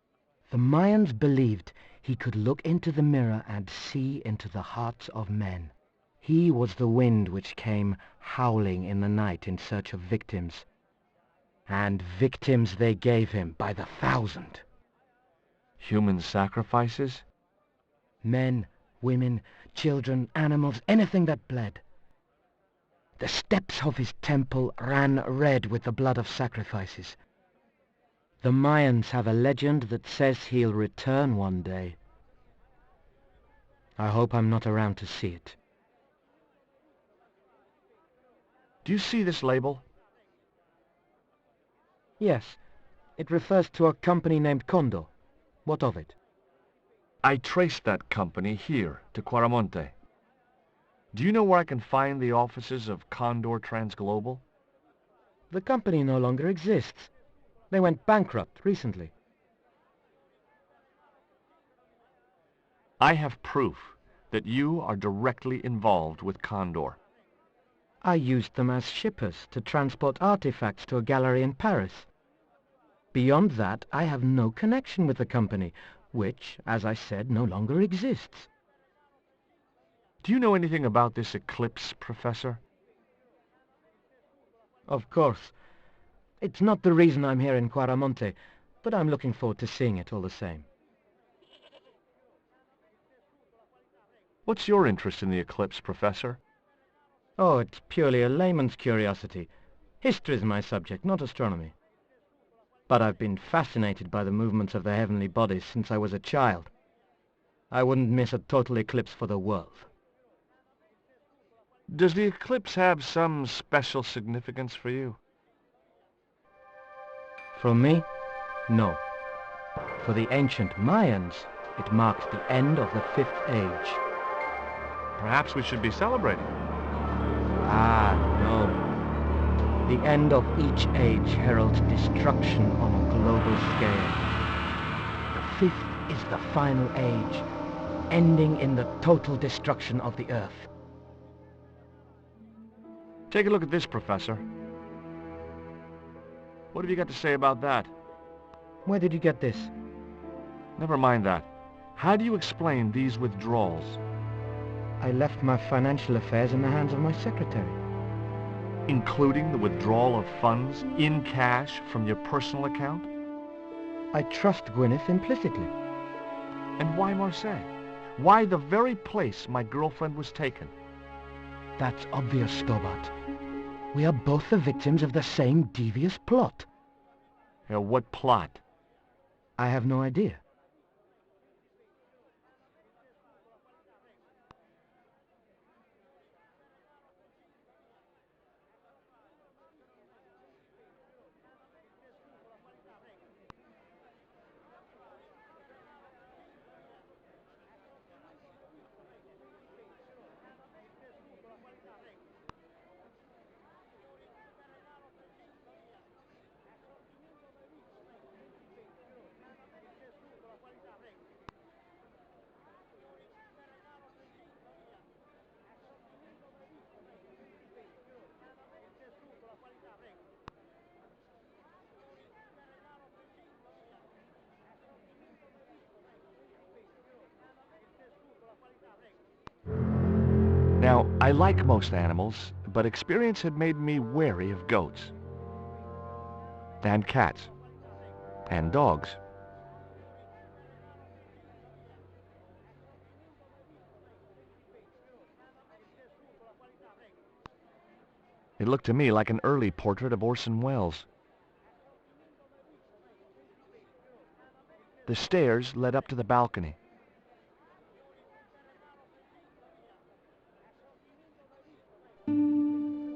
The Mayans believed he could look into the mirror and see into the hearts of men. He was the wind which came howling in the night in search of victims. And victims they gave him by the thousand. Human sacrifices? Men, women, children, animals, anything that bled. The steps of his temple ran red with the blood of sacrifices. The Mayans have a legend that says he'll return one day. I hope I'm not around to see it. Do you see this label? Yes, it refers to a company named Condor. What of it? I traced that company here to Quaramonte. Do you know where I can find the offices of Condor Transglobal? The company no longer exists. They went bankrupt recently. I have proof that you are directly involved with Condor. I used them as shippers to transport artifacts to a gallery in Paris. Beyond that, I have no connection with the company, which, as I said, no longer exists. Do you know anything about this eclipse, Professor? Of course. It's not the reason I'm here in Quaramonte, but I'm looking forward to seeing it all the same. What's your interest in the eclipse, Professor? Oh, it's purely a layman's curiosity. History's my subject, not astronomy. But I've been fascinated by the movements of the heavenly bodies since I was a child. I wouldn't miss a total eclipse for the world. Does the eclipse have some special significance for you? For me? No. For the ancient Mayans, it marks the end of the Fifth Age. Perhaps we should be celebrating. Ah, no. The end of each age heralds destruction on a global scale. The fifth is the final age, ending in the total destruction of the Earth. Take a look at this, Professor. What have you got to say about that? Where did you get this? Never mind that. How do you explain these withdrawals? I left my financial affairs in the hands of my secretary. Including the withdrawal of funds in cash from your personal account? I trust Gwyneth implicitly. And why Marseille? Why the very place my girlfriend was taken? That's obvious, Stobart. We are both the victims of the same devious plot. What plot? I have no idea. Now, I like most animals, but experience had made me wary of goats. And cats. And dogs. It looked to me like an early portrait of Orson Welles. The stairs led up to the balcony.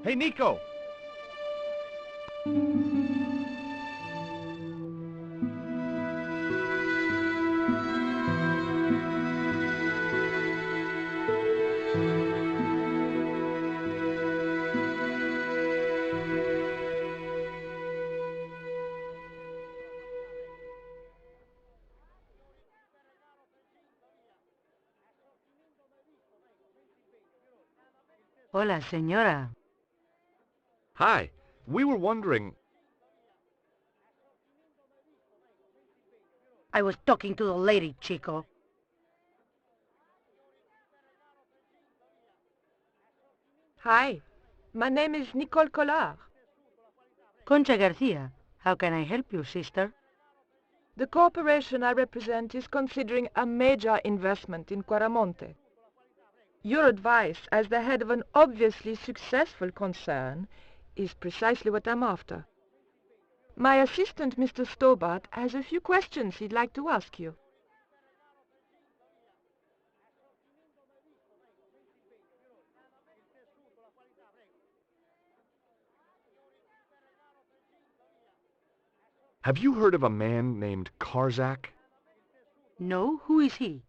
Hey, Nico! Hola, señora. Hi. We were wondering... I was talking to the lady, Chico. Hi, my name is Nicole Collard. Concha Garcia, how can I help you, sister? The corporation I represent is considering a major investment in Quaramonte. Your advice as the head of an obviously successful concern is precisely what I'm after. My assistant, Mr. Stobart, has a few questions he'd like to ask you. Have you heard of a man named Karzak? No, who is he?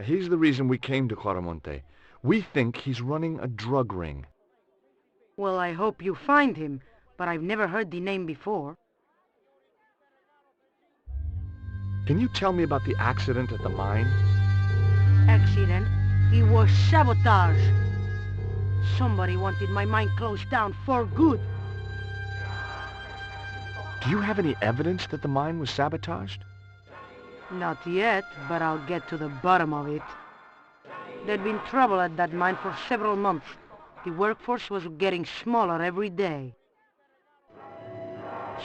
He's the reason we came to Quaramonte. We think he's running a drug ring. Well, I hope you find him, but I've never heard the name before. Can you tell me about the accident at the mine? Accident? It was sabotage. Somebody wanted my mine closed down for good. Do you have any evidence that the mine was sabotaged? Not yet, but I'll get to the bottom of it. There'd been trouble at that mine for several months. The workforce was getting smaller every day.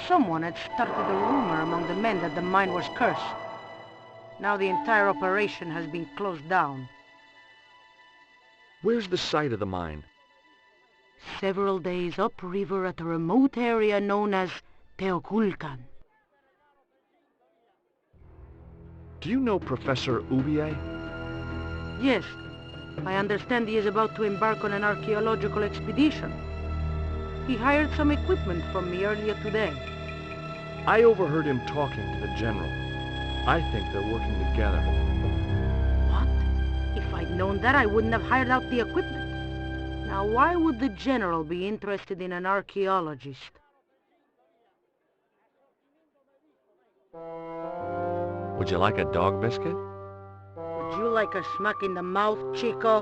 Someone had started a rumor among the men that the mine was cursed. Now the entire operation has been closed down. Where's the site of the mine? Several days upriver at a remote area known as Teoculcan. Do you know Professor Ubier? Yes, I understand he is about to embark on an archaeological expedition. He hired some equipment from me earlier today. I overheard him talking to the general. I think they're working together. What? If I'd known that, I wouldn't have hired out the equipment. Now, why would the general be interested in an archaeologist? Would you like a dog biscuit? Would you like a smack in the mouth, Chico?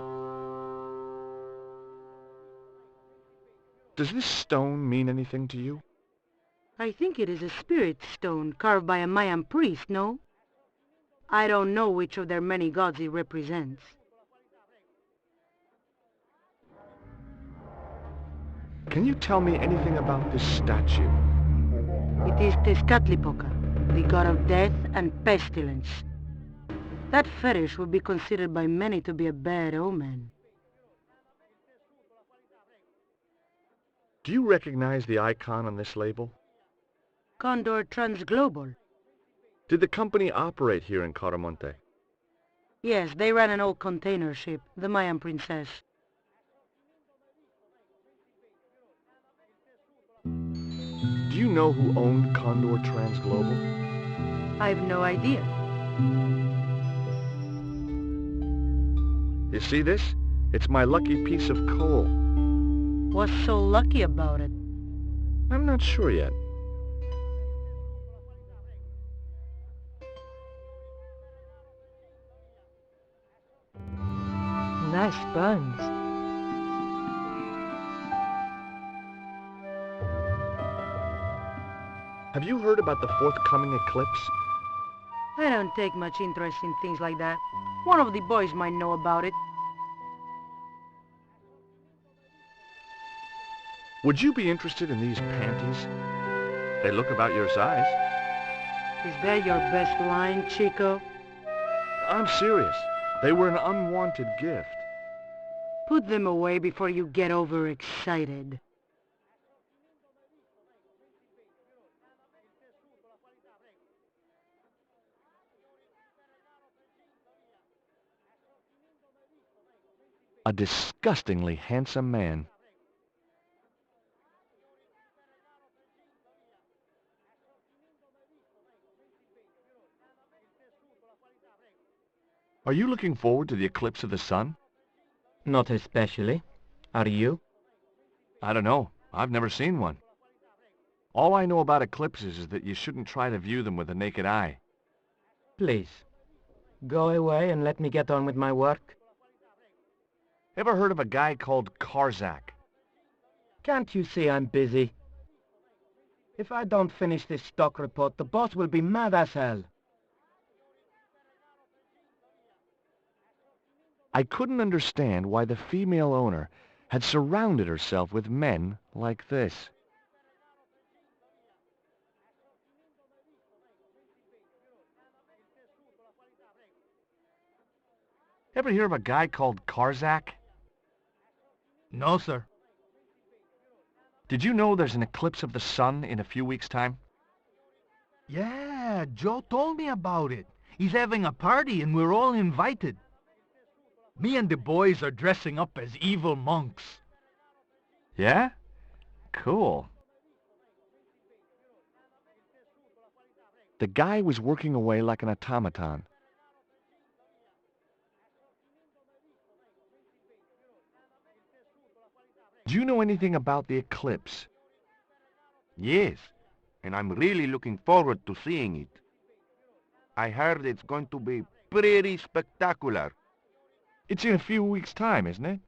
Does this stone mean anything to you? I think it is a spirit stone carved by a Mayan priest, no? I don't know which of their many gods it represents. Can you tell me anything about this statue? It is Tezcatlipoca, the god of death and pestilence. That fetish would be considered by many to be a bad omen. Do you recognize the icon on this label? Condor Transglobal. Did the company operate here in Quaramonte? Yes, they ran an old container ship, the Mayan Princess. Do you know who owned Condor Transglobal? I've no idea. You see this? It's my lucky piece of coal. What's so lucky about it? I'm not sure yet. Nice buns. Have you heard about the forthcoming eclipse? I don't take much interest in things like that. One of the boys might know about it. Would you be interested in these panties? They look about your size. Is that your best line, Chico? I'm serious. They were an unwanted gift. Put them away before you get overexcited. A disgustingly handsome man. Are you looking forward to the eclipse of the sun? Not especially. Are you? I don't know. I've never seen one. All I know about eclipses is that you shouldn't try to view them with the naked eye. Please, go away and let me get on with my work. Ever heard of a guy called Karzak? Can't you see I'm busy? If I don't finish this stock report, the boss will be mad as hell. I couldn't understand why the female owner had surrounded herself with men like this. Ever hear of a guy called Karzak? No, sir. Did you know there's an eclipse of the sun in a few weeks' time? Yeah, Joe told me about it. He's having a party and we're all invited. Me and the boys are dressing up as evil monks. Yeah? Cool. The guy was working away like an automaton. Do you know anything about the eclipse? Yes, and I'm really looking forward to seeing it. I heard it's going to be pretty spectacular. It's in a few weeks' time, isn't it?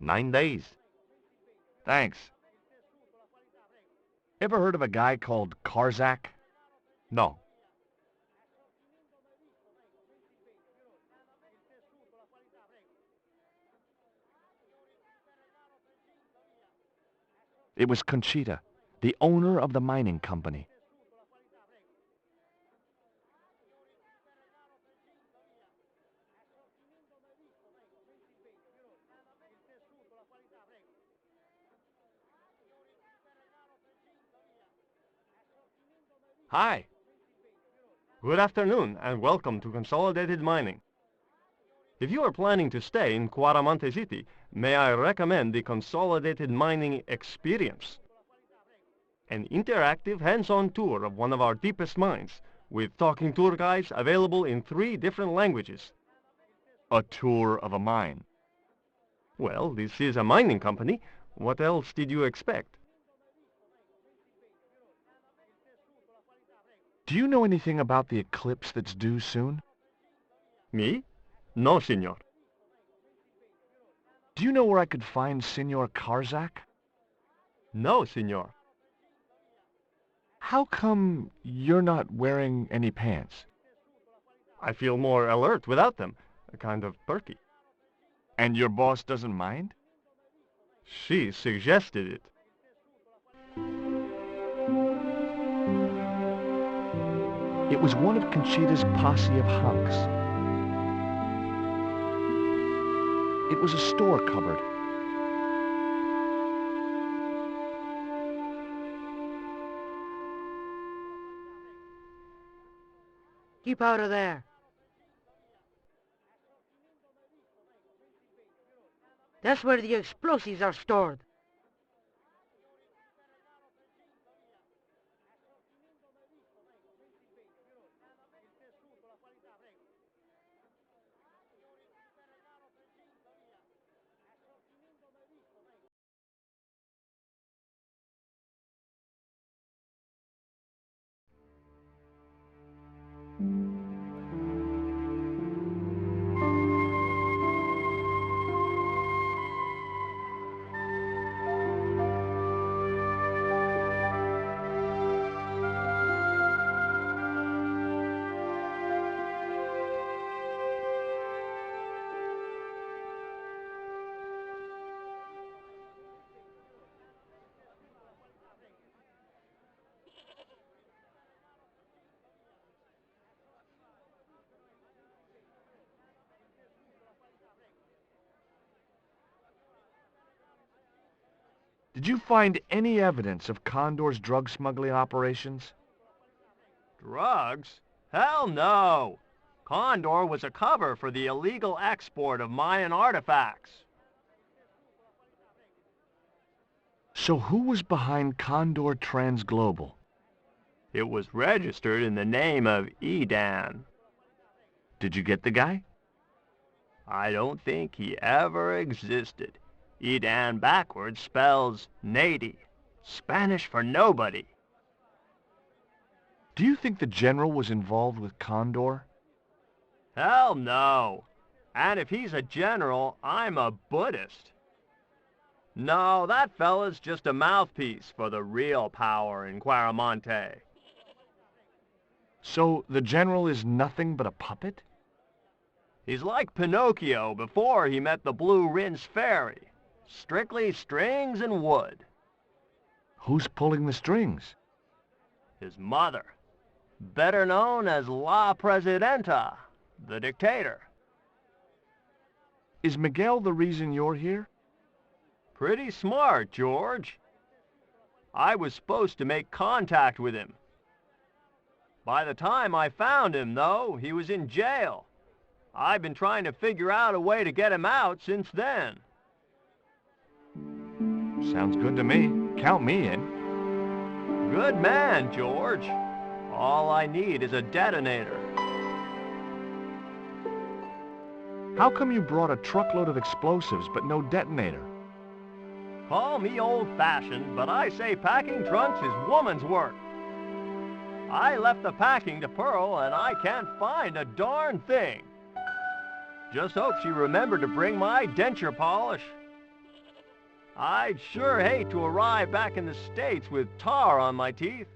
9 days. Thanks. Ever heard of a guy called Karzak? No. It was Conchita, the owner of the mining company. Hi. Good afternoon, and welcome to Consolidated Mining. If you are planning to stay in Cuaramonte City, may I recommend the Consolidated Mining Experience. An interactive, hands-on tour of one of our deepest mines, with talking tour guides available in 3 different languages. A tour of a mine. Well, this is a mining company. What else did you expect? Do you know anything about the eclipse that's due soon? Me? No, senor. Do you know where I could find Senor Karzak? No, senor. How come you're not wearing any pants? I feel more alert without them. Kind of perky. And your boss doesn't mind? She suggested it. It was one of Conchita's posse of hunks. It was a store cupboard. Keep out of there. That's where the explosives are stored. Did you find any evidence of Condor's drug smuggling operations? Drugs? Hell no! Condor was a cover for the illegal export of Mayan artifacts. So who was behind Condor Transglobal? It was registered in the name of Edan. Did you get the guy? I don't think he ever existed. Edan backwards spells Nady, Spanish for nobody. Do you think the general was involved with Condor? Hell no. And if he's a general, I'm a Buddhist. No, that fella's just a mouthpiece for the real power in Quaramonte. So the general is nothing but a puppet? He's like Pinocchio before he met the Blue Rinse Fairy. Strictly strings and wood. Who's pulling the strings? His mother, better known as La Presidenta, the dictator. Is Miguel the reason you're here? Pretty smart, George. I was supposed to make contact with him. By the time I found him, though, he was in jail. I've been trying to figure out a way to get him out since then. Sounds good to me. Count me in. Good man, George. All I need is a detonator. How come you brought a truckload of explosives but no detonator? Call me old-fashioned, but I say packing trunks is woman's work. I left the packing to Pearl, and I can't find a darn thing. Just hope she remembered to bring my denture polish. I'd sure hate to arrive back in the States with tar on my teeth.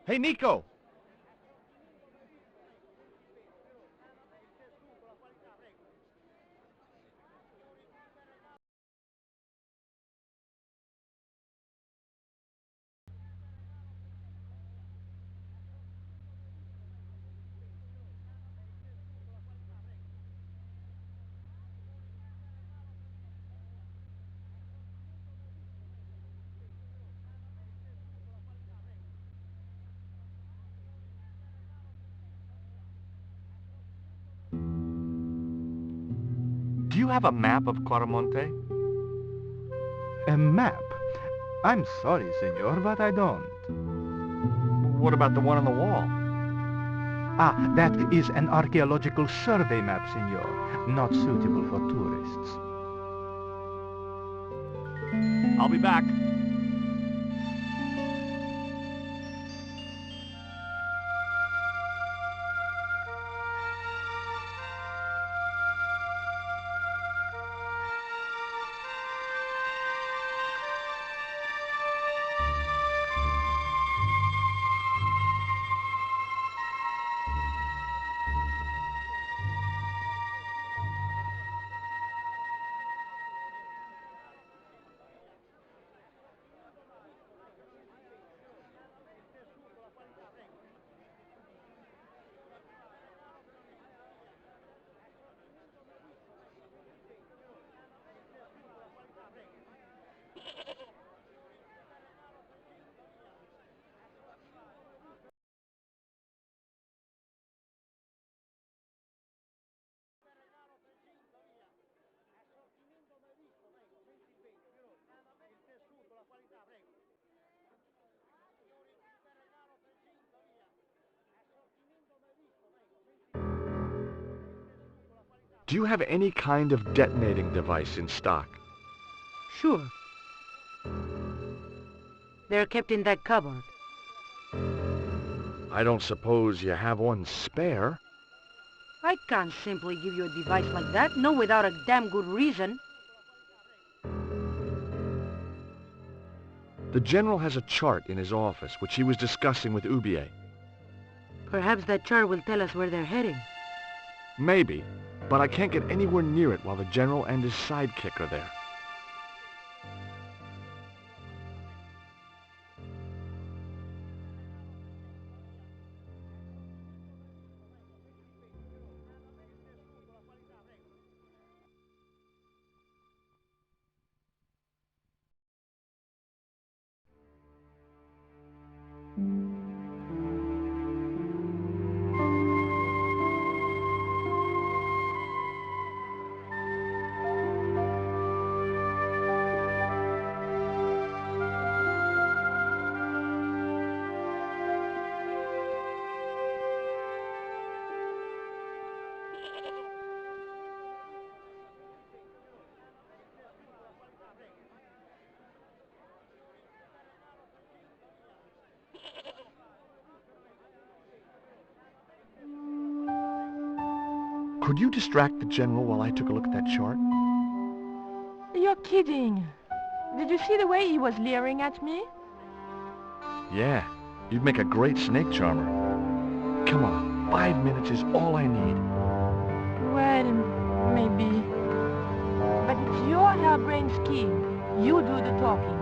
Hey, Nico! Do you have a map of Quaramonte? A map? I'm sorry, senor, but I don't. What about the one on the wall? Ah, that is an archaeological survey map, senor. Not suitable for tourists. I'll be back. Do you have any kind of detonating device in stock? Sure. They're kept in that cupboard. I don't suppose you have one spare? I can't simply give you a device like that, no without a damn good reason. The general has a chart in his office, which he was discussing with Ubier. Perhaps that chart will tell us where they're heading. Maybe, but I can't get anywhere near it while the general and his sidekick are there. Could you distract the General while I took a look at that chart? You're kidding. Did you see the way he was leering at me? Yeah, you'd make a great snake charmer. Come on, 5 minutes is all I need. Well, maybe. But it's your harebrained scheme. You do the talking.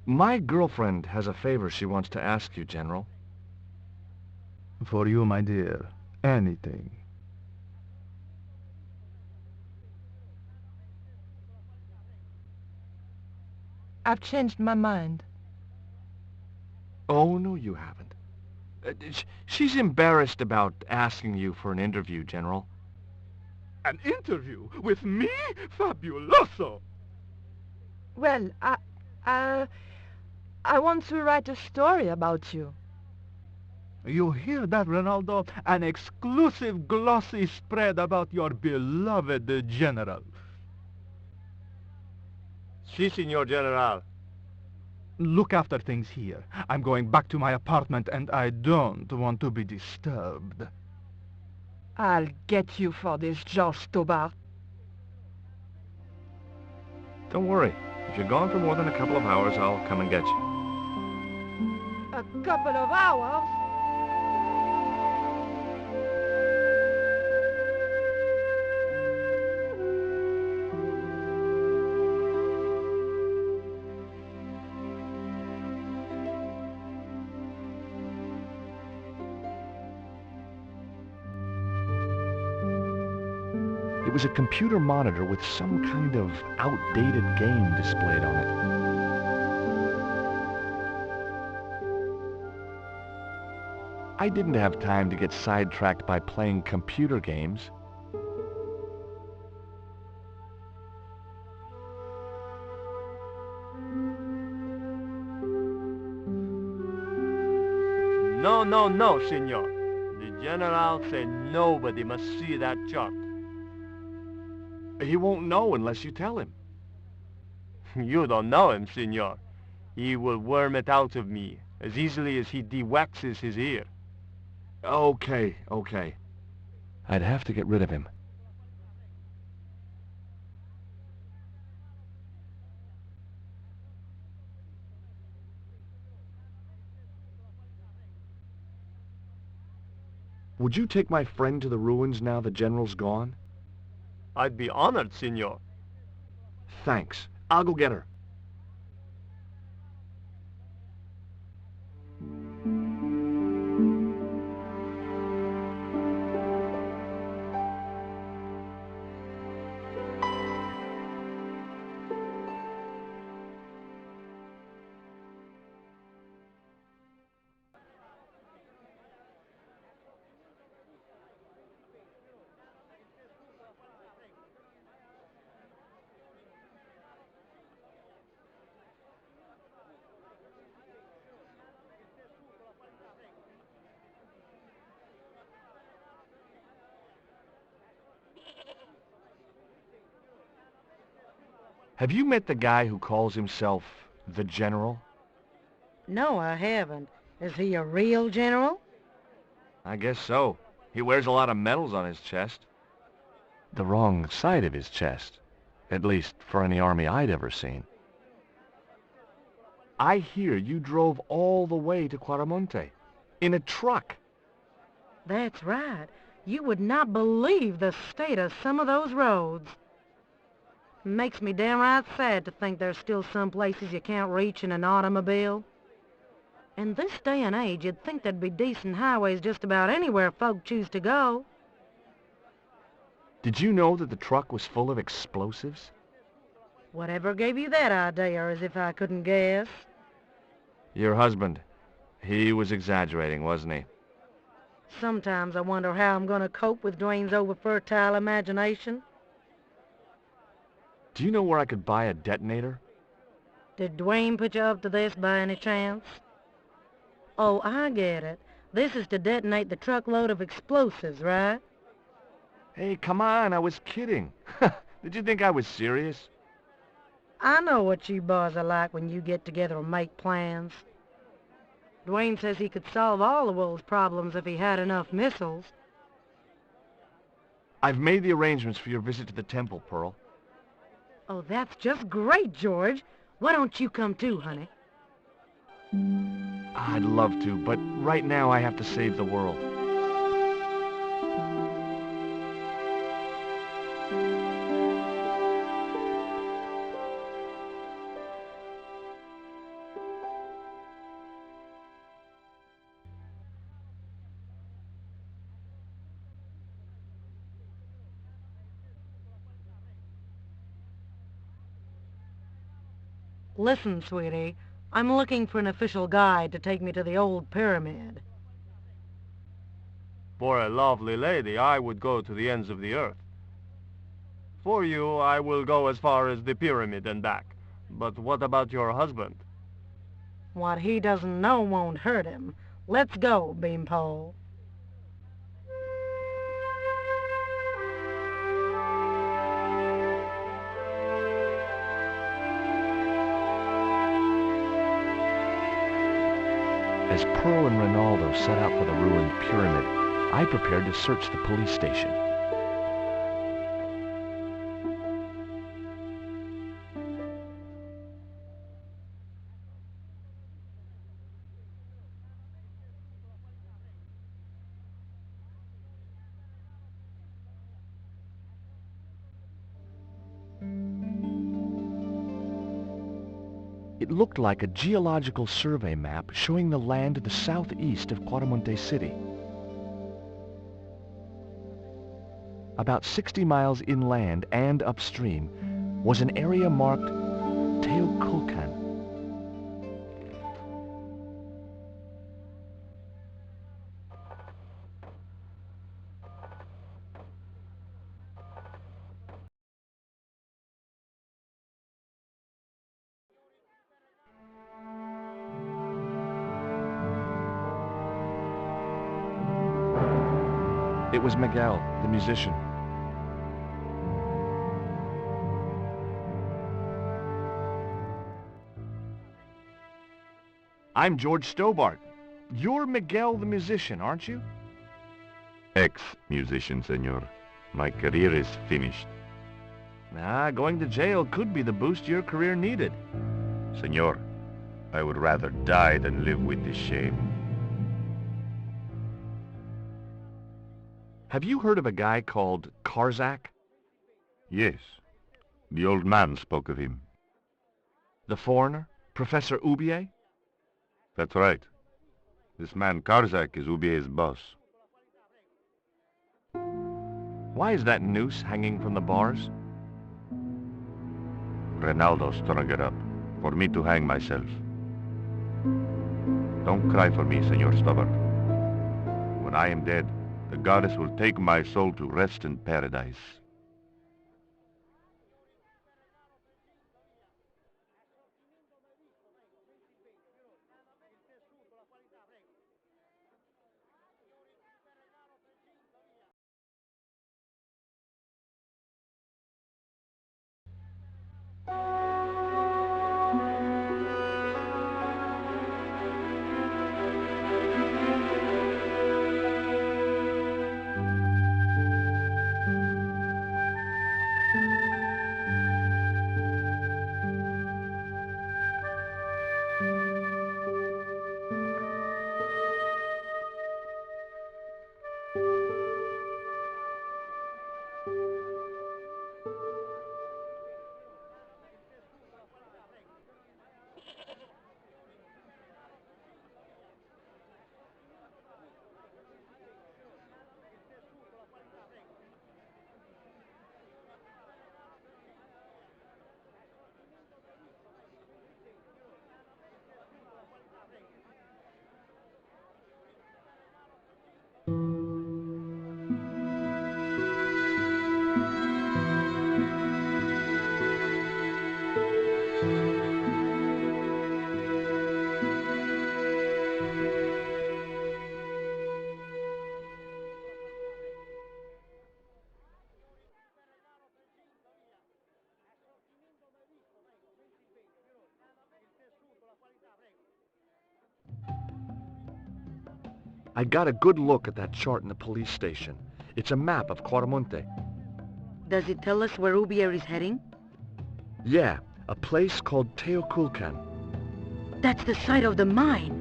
My girlfriend has a favor she wants to ask you, General. For you, my dear, anything. I've changed my mind. Oh, no, you haven't. She's embarrassed about asking you for an interview, General. An interview with me? Fabuloso! Well, I want to write a story about you. You hear that, Ronaldo? An exclusive glossy spread about your beloved General. Si, Signor General. Look after things here. I'm going back to my apartment and I don't want to be disturbed. I'll get you for this, George Stobart. Don't worry. If you're gone for more than a couple of hours, I'll come and get you. A couple of hours? It was a computer monitor with some kind of outdated game displayed on it. I didn't have time to get sidetracked by playing computer games. No, no, no, Signor. The General said nobody must see that chart. He won't know unless you tell him. You don't know him, Signor. He will worm it out of me as easily as he de-waxes his ear. Okay. I'd have to get rid of him. Would you take my friend to the ruins now the General's gone? I'd be honored, Signor. Thanks. I'll go get her. Have you met the guy who calls himself the General? No, I haven't. Is he a real general? I guess so. He wears a lot of medals on his chest. The wrong side of his chest. At least for any army I'd ever seen. I hear you drove all the way to Quaramonte. In a truck. That's right. You would not believe the state of some of those roads. Makes me downright sad to think there's still some places you can't reach in an automobile. In this day and age, you'd think there'd be decent highways just about anywhere folk choose to go. Did you know that the truck was full of explosives? Whatever gave you that idea, as if I couldn't guess? Your husband. He was exaggerating, wasn't he? Sometimes I wonder how I'm going to cope with Dwayne's over-fertile imagination. Do you know where I could buy a detonator? Did Dwayne put you up to this by any chance? Oh, I get it. This is to detonate the truckload of explosives, right? Hey, come on, I was kidding. Did you think I was serious? I know what you boys are like when you get together and make plans. Dwayne says he could solve all the world's problems if he had enough missiles. I've made the arrangements for your visit to the temple, Pearl. Oh, that's just great, George. Why don't you come too, honey? I'd love to, but right now I have to save the world. Listen, sweetie, I'm looking for an official guide to take me to the old pyramid. For a lovely lady, I would go to the ends of the earth. For you, I will go as far as the pyramid and back. But what about your husband? What he doesn't know won't hurt him. Let's go, Beanpole. As Pearl and Ronaldo set out for the ruined pyramid, I prepared to search the police station. It looked like a geological survey map showing the land to the southeast of Cuaramonte City. About 60 miles inland and upstream was an area marked Teoculcan. It was Miguel, the musician. I'm George Stobart. You're Miguel the musician, aren't you? Ex-musician, senor. My career is finished. Going to jail could be the boost your career needed. Senor, I would rather die than live with this shame. Have you heard of a guy called Karzak? Yes. The old man spoke of him. The foreigner? Professor Oubier? That's right. This man Karzak is Ubier's boss. Why is that noose hanging from the bars? Ronaldo strung it up for me to hang myself. Don't cry for me, Senor Stobart. When I am dead, the goddess will take my soul to rest in paradise. I got a good look at that chart in the police station. It's a map of Quarmonte. Does it tell us where Ubier is heading? Yeah, a place called Teoculcan. That's the site of the mine.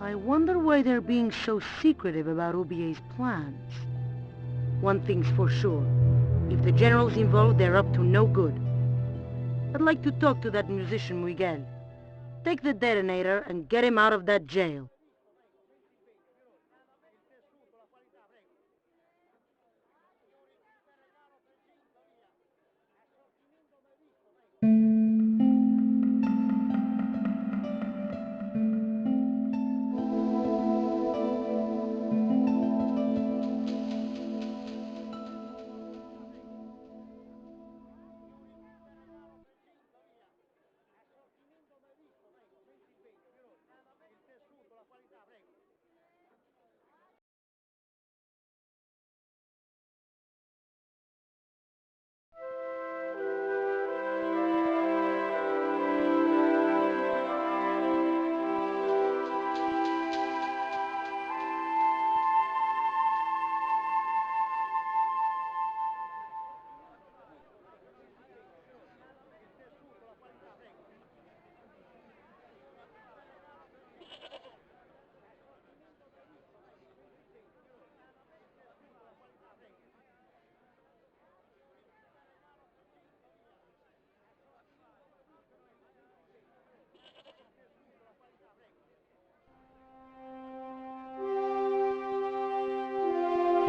I wonder why they're being so secretive about Ubier's plans. One thing's for sure. If the general's involved, they're up to no good. I'd like to talk to that musician Miguel. Take the detonator and get him out of that jail.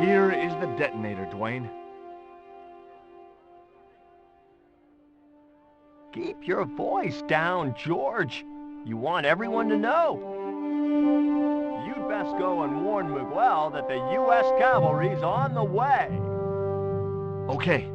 Here is the detonator, Dwayne. Keep your voice down, George. You want everyone to know. You'd best go and warn Miguel that the U.S. cavalry's on the way. Okay.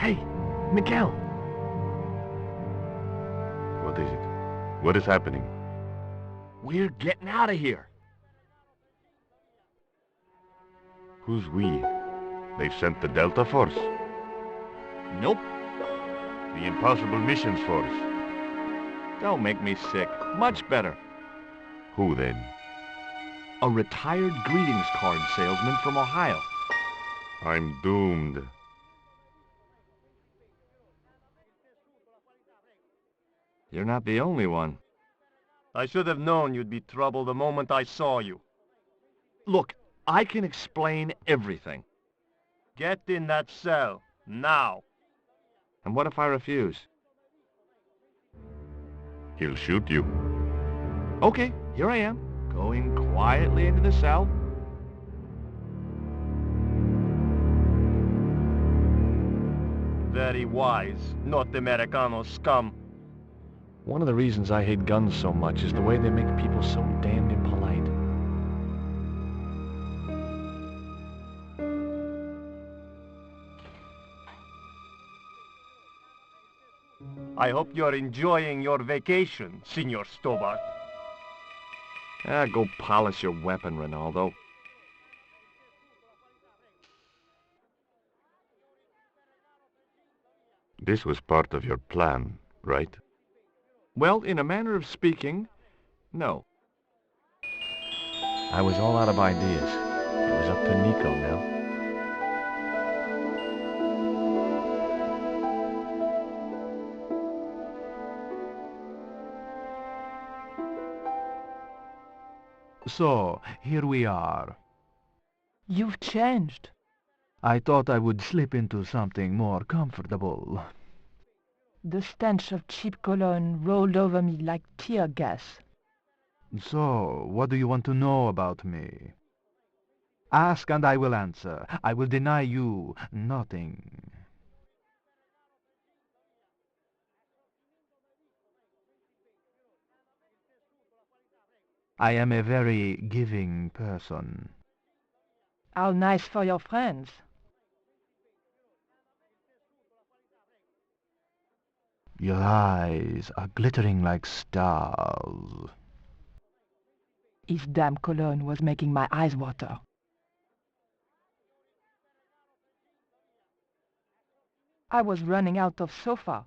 Hey, Miguel. What is it? What is happening? We're getting out of here. Who's we? They've sent the Delta Force. Nope. The Impossible Missions Force. Don't make me sick. Much better. Who then? A retired greetings card salesman from Ohio. I'm doomed. You're not the only one. I should have known you'd be trouble the moment I saw you. Look, I can explain everything. Get in that cell, now. And what if I refuse? He'll shoot you. Okay, here I am, going quietly into the cell. Very wise, not Americano scum. One of the reasons I hate guns so much is the way they make people so damned impolite. I hope you're enjoying your vacation, Senor Stobart. Go polish your weapon, Ronaldo. This was part of your plan, right? Well, in a manner of speaking, no. I was all out of ideas. It was up to Nico now. So, here we are. You've changed. I thought I would slip into something more comfortable. The stench of cheap cologne rolled over me like tear gas. So, what do you want to know about me? Ask and I will answer. I will deny you nothing. I am a very giving person. How nice for your friends. Your eyes are glittering like stars. His damn cologne was making my eyes water. I was running out of sofa.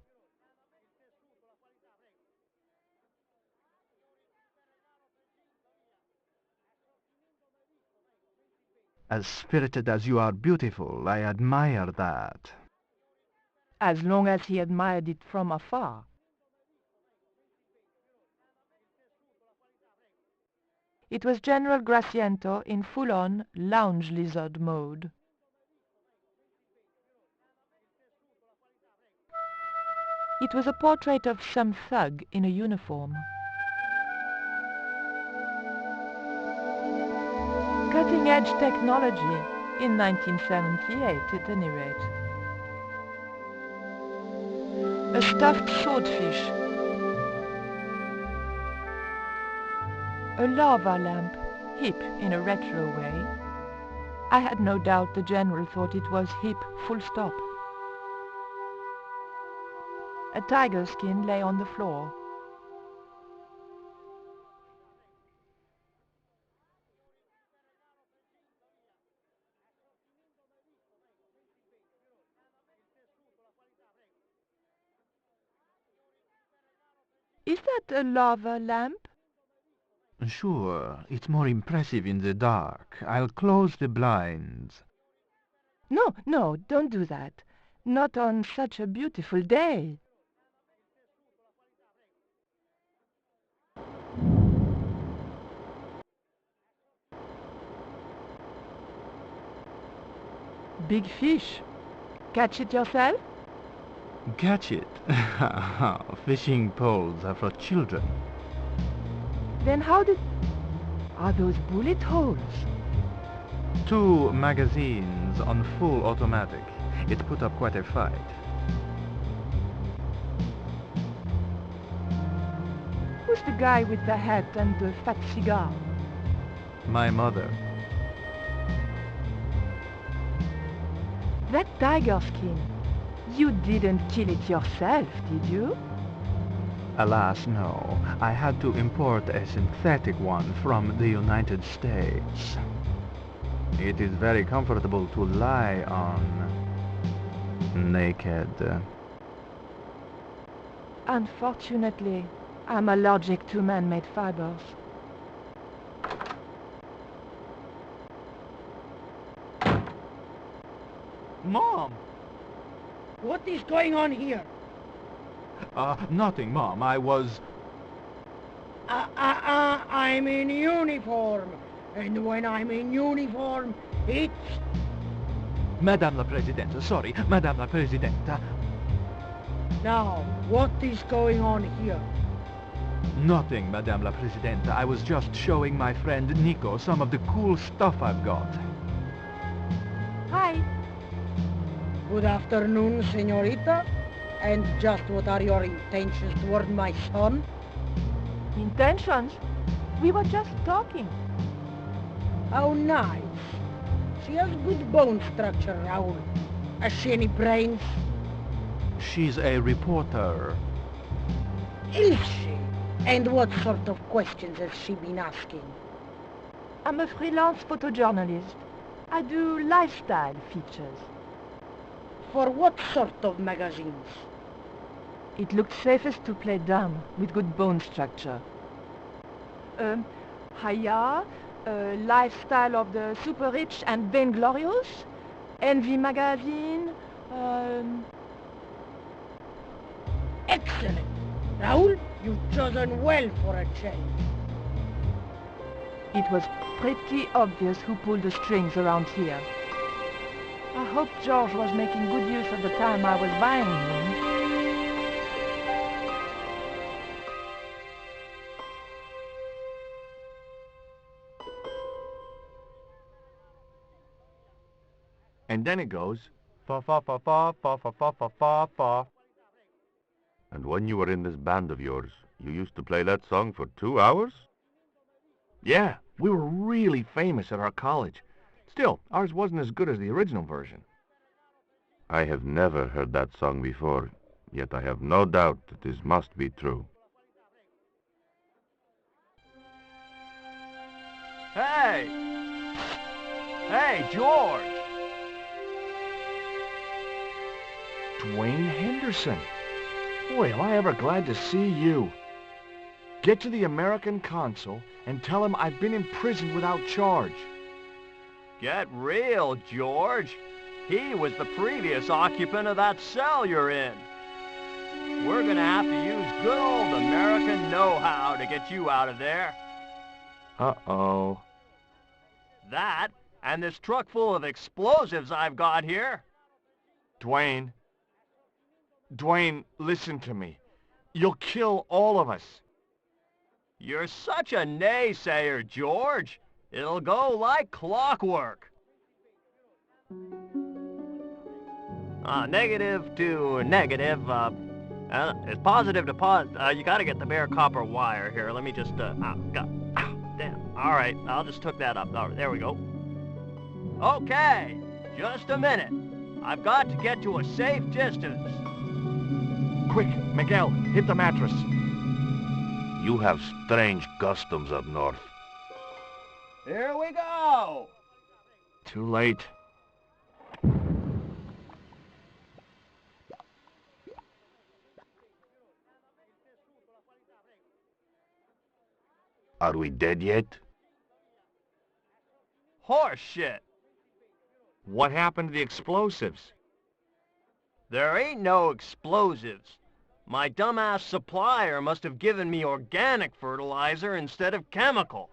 As spirited as you are beautiful, I admire that. As long as he admired it from afar. It was General Graciento in full-on lounge lizard mode. It was a portrait of some thug in a uniform. Cutting-edge technology in 1978 at any rate. A stuffed swordfish. A lava lamp, hip in a retro way. I had no doubt the General thought it was hip full stop. A tiger skin lay on the floor. Is that a lava lamp? Sure, it's more impressive in the dark. I'll close the blinds. No, no, don't do that. Not on such a beautiful day. Big fish. Catch it yourself? Catch it. Fishing poles are for children. Then how did... Are those bullet holes? 2 magazines on full automatic. It put up quite a fight. Who's the guy with the hat and the fat cigar? My mother. That tiger skin. You didn't kill it yourself, did you? Alas, no. I had to import a synthetic one from the United States. It is very comfortable to lie on. Naked. Unfortunately, I'm allergic to man-made fibers. Mom! What is going on here? Nothing, Mom. I was... I'm in uniform. And when I'm in uniform, it's... Madame la Presidente, sorry, Madame la Presidente. Now, what is going on here? Nothing, Madame la Presidente. I was just showing my friend Nico some of the cool stuff I've got. Hi. Good afternoon, señorita. And just what are your intentions toward my son? Intentions? We were just talking. How nice. She has good bone structure, Raoul. Has she any brains? She's a reporter. Is she? And what sort of questions has she been asking? I'm a freelance photojournalist. I do lifestyle features. For what sort of magazines? It looked safest to play dumb, with good bone structure. Haya, Lifestyle of the Super Rich and Vainglorious, Envy Magazine, Excellent! Raoul, you've chosen well for a change. It was pretty obvious who pulled the strings around here. I hope George was making good use of the time I was buying him. And then it goes... Fa fa fa fa fa fa fa fa fa fa. And when you were in this band of yours, you used to play that song for 2 hours? Yeah, we were really famous at our college. Still, ours wasn't as good as the original version. I have never heard that song before, yet I have no doubt that this must be true. Hey! Hey, George! Dwayne Henderson. Boy, am I ever glad to see you. Get to the American consul and tell him I've been imprisoned without charge. Get real, George. He was the previous occupant of that cell you're in. We're gonna have to use good old American know-how to get you out of there. Uh-oh. That, and this truck full of explosives I've got here. Dwayne, listen to me. You'll kill all of us. You're such a naysayer, George. It'll go like clockwork. Negative to negative, it's positive to positive. You gotta get the bare copper wire here. Let me just, damn. All right, I'll just hook that up. All right, there we go. Okay, just a minute. I've got to get to a safe distance. Quick, Miguel, hit the mattress. You have strange customs up north. Here we go. Too late. Are we dead yet? Horse shit. What happened to the explosives? There ain't no explosives. My dumbass supplier must have given me organic fertilizer instead of chemical.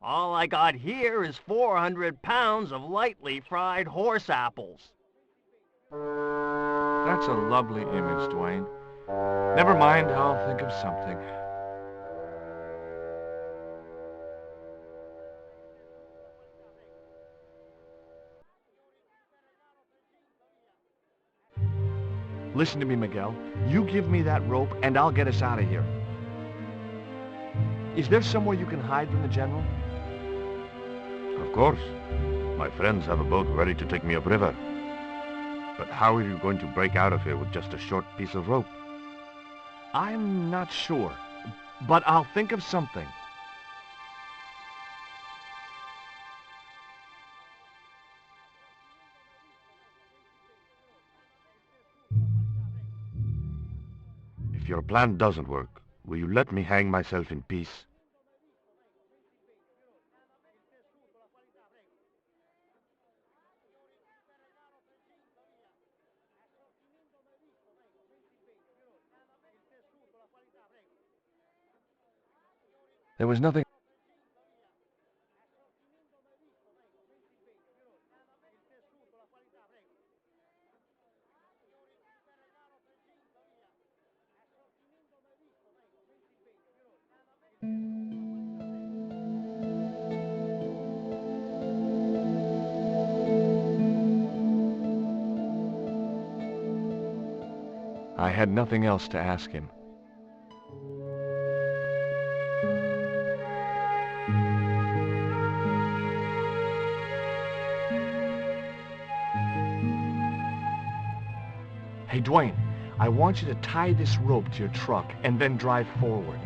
All I got here is 400 pounds of lightly fried horse apples. That's a lovely image, Dwayne. Never mind, I'll think of something. Listen to me, Miguel. You give me that rope, and I'll get us out of here. Is there somewhere you can hide from the General? Of course. My friends have a boat ready to take me upriver. But how are you going to break out of here with just a short piece of rope? I'm not sure, but I'll think of something. If your plan doesn't work, will you let me hang myself in peace? There was nothing... I had nothing else to ask him. Hey, Dwayne, I want you to tie this rope to your truck and then drive forward.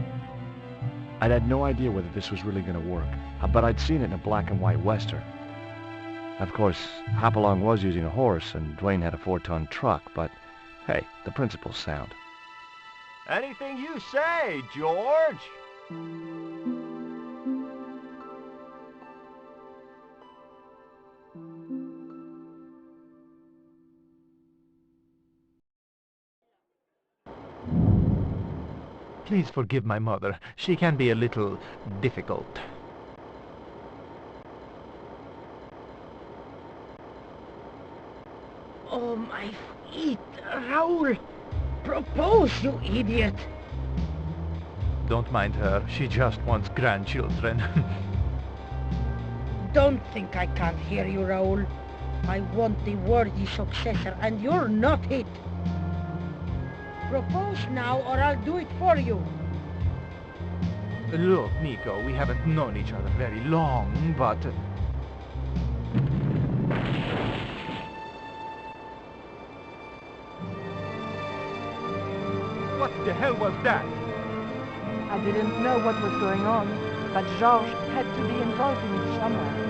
I'd had no idea whether this was really going to work, but I'd seen it in a black and white western. Of course, Hopalong was using a horse and Dwayne had a 4-ton truck, but hey, the principle's sound. Anything you say, George. Please forgive my mother. She can be a little difficult. Oh, my feet, Raoul! Propose, you idiot! Don't mind her. She just wants grandchildren. Don't think I can't hear you, Raoul. I want the worthy successor, and you're not it. Propose now, or I'll do it for you. Look, Nico, we haven't known each other very long, but... What the hell was that? I didn't know what was going on, but Georges had to be involved in it somehow.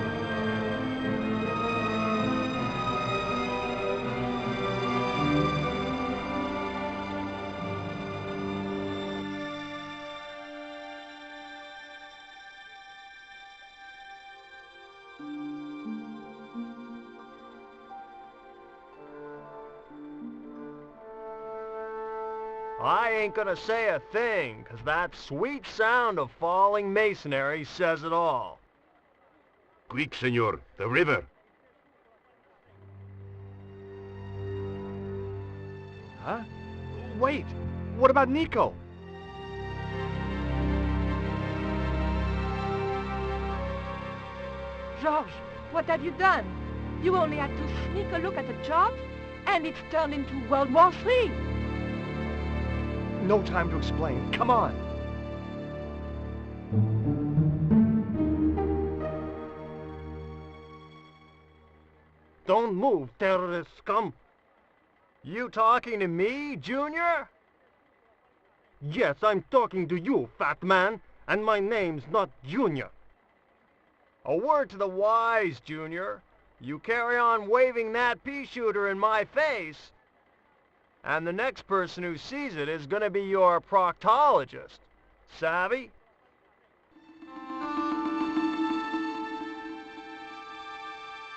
I ain't gonna say a thing, 'cause that sweet sound of falling masonry says it all. Quick, senor, the river. Huh? Wait, what about Nico? Georges, what have you done? You only had to sneak a look at the chart, and it's turned into World War III. No time to explain. Come on. Don't move, terrorist scum. You talking to me, Junior? Yes, I'm talking to you, fat man, and my name's not Junior. A word to the wise, Junior. You carry on waving that pea shooter in my face, and the next person who sees it is gonna be your proctologist. Savvy?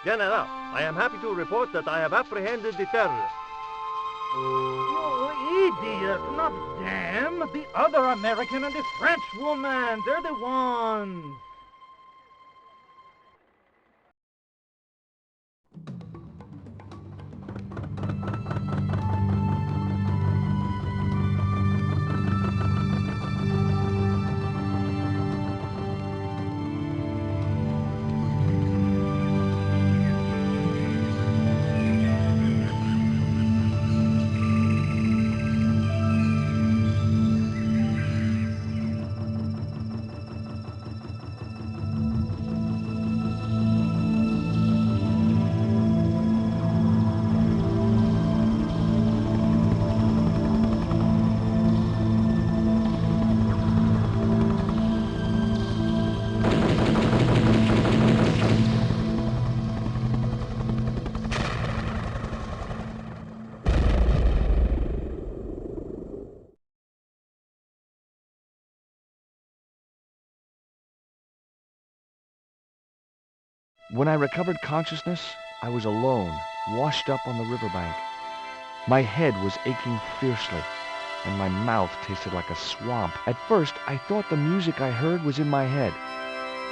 General, I am happy to report that I have apprehended the terrorist. You idiot, not them. The other American and the French woman. They're the ones. When I recovered consciousness, I was alone, washed up on the riverbank. My head was aching fiercely, and my mouth tasted like a swamp. At first, I thought the music I heard was in my head.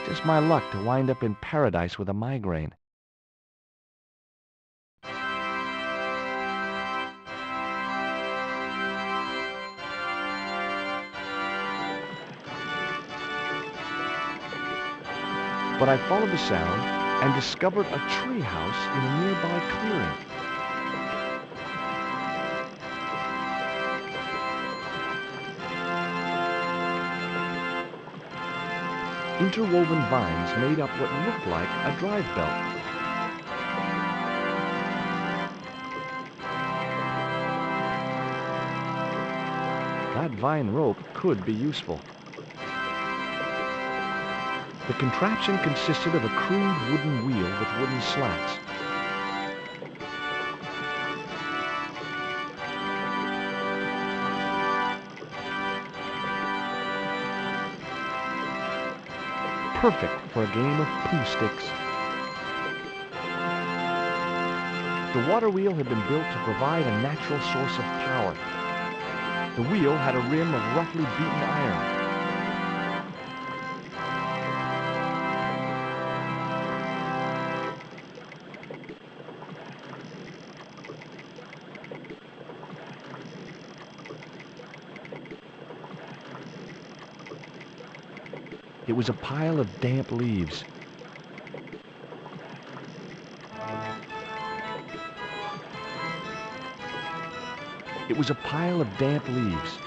Just my luck to wind up in paradise with a migraine. But I followed the sound and discovered a tree house in a nearby clearing. Interwoven vines made up what looked like a drive belt. That vine rope could be useful. The contraption consisted of a crude wooden wheel with wooden slats. Perfect for a game of poo sticks. The water wheel had been built to provide a natural source of power. The wheel had a rim of roughly beaten iron. It was a pile of damp leaves. It was a pile of damp leaves.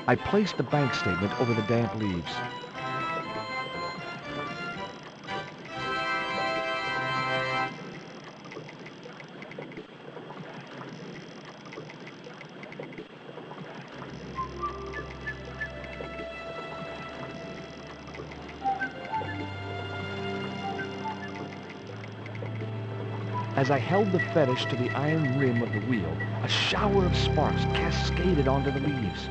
I placed the bank statement over the damp leaves. As I held the fetish to the iron rim of the wheel, a shower of sparks cascaded onto the leaves.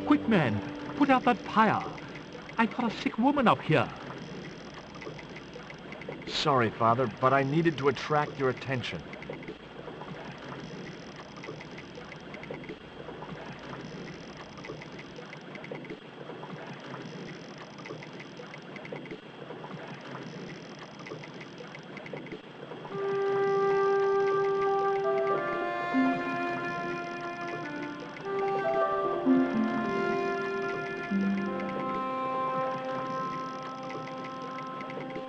Quick, men! Put out that fire! I've got a sick woman up here. Sorry, Father, but I needed to attract your attention.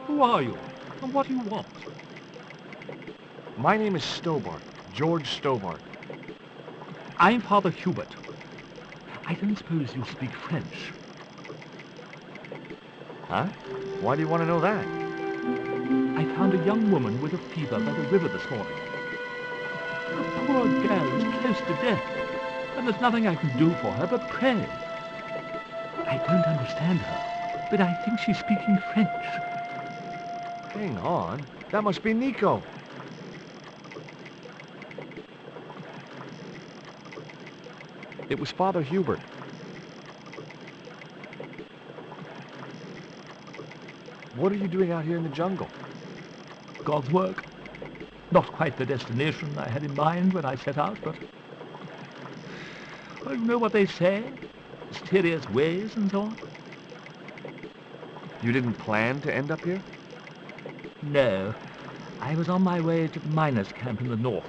Who are you? And what do you want? My name is Stobart, George Stobart. I'm Father Hubert. I don't suppose you speak French. Huh? Why do you want to know that? I found a young woman with a fever by the river this morning. The poor girl is close to death, and there's nothing I can do for her but pray. I don't understand her, but I think she's speaking French. Hang on. That must be Nico. It was Father Hubert. What are you doing out here in the jungle? God's work. Not quite the destination I had in mind when I set out, but... well, you know what they say? Mysterious ways and so on. You didn't plan to end up here? No. I was on my way to the miners' camp in the north.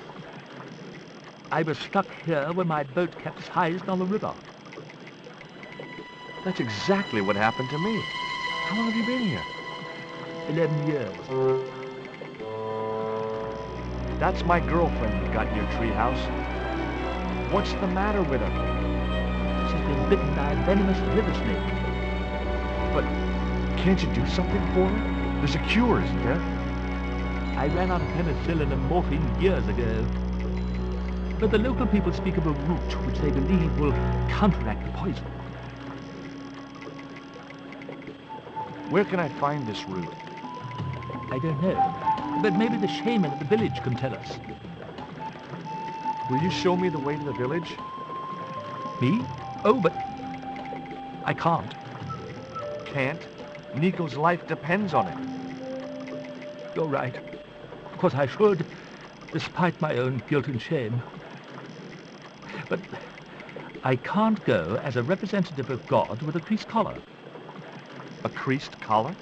I was stuck here when my boat capsized on the river. That's exactly what happened to me. How long have you been here? 11 years. That's my girlfriend you got in your treehouse. What's the matter with her? She's been bitten by a venomous river snake. But can't you do something for her? There's a cure, isn't there? I ran out of penicillin and morphine years ago. But the local people speak of a root which they believe will counteract the poison. Where can I find this root? I don't know, but maybe the shaman at the village can tell us. Will you show me the way to the village? Me? Oh, but I can't. Can't? Nico's life depends on it. You're right. Of course I should, despite my own guilt and shame. But I can't go as a representative of God with a creased collar. A creased collar?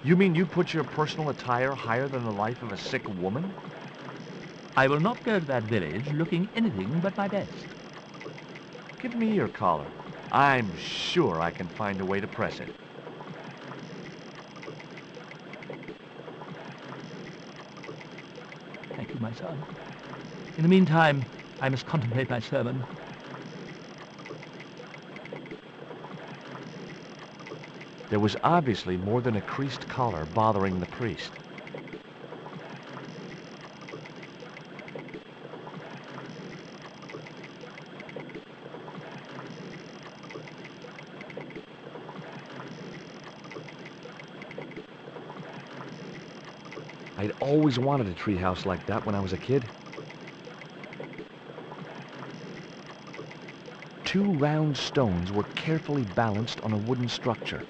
You mean you put your personal attire higher than the life of a sick woman? I will not go to that village looking anything but my best. Give me your collar. I'm sure I can find a way to press it. Thank you, my son. In the meantime, I must contemplate my sermon. There was obviously more than a creased collar bothering the priest. I'd always wanted a treehouse like that when I was a kid. 2 round stones were carefully balanced on a wooden structure.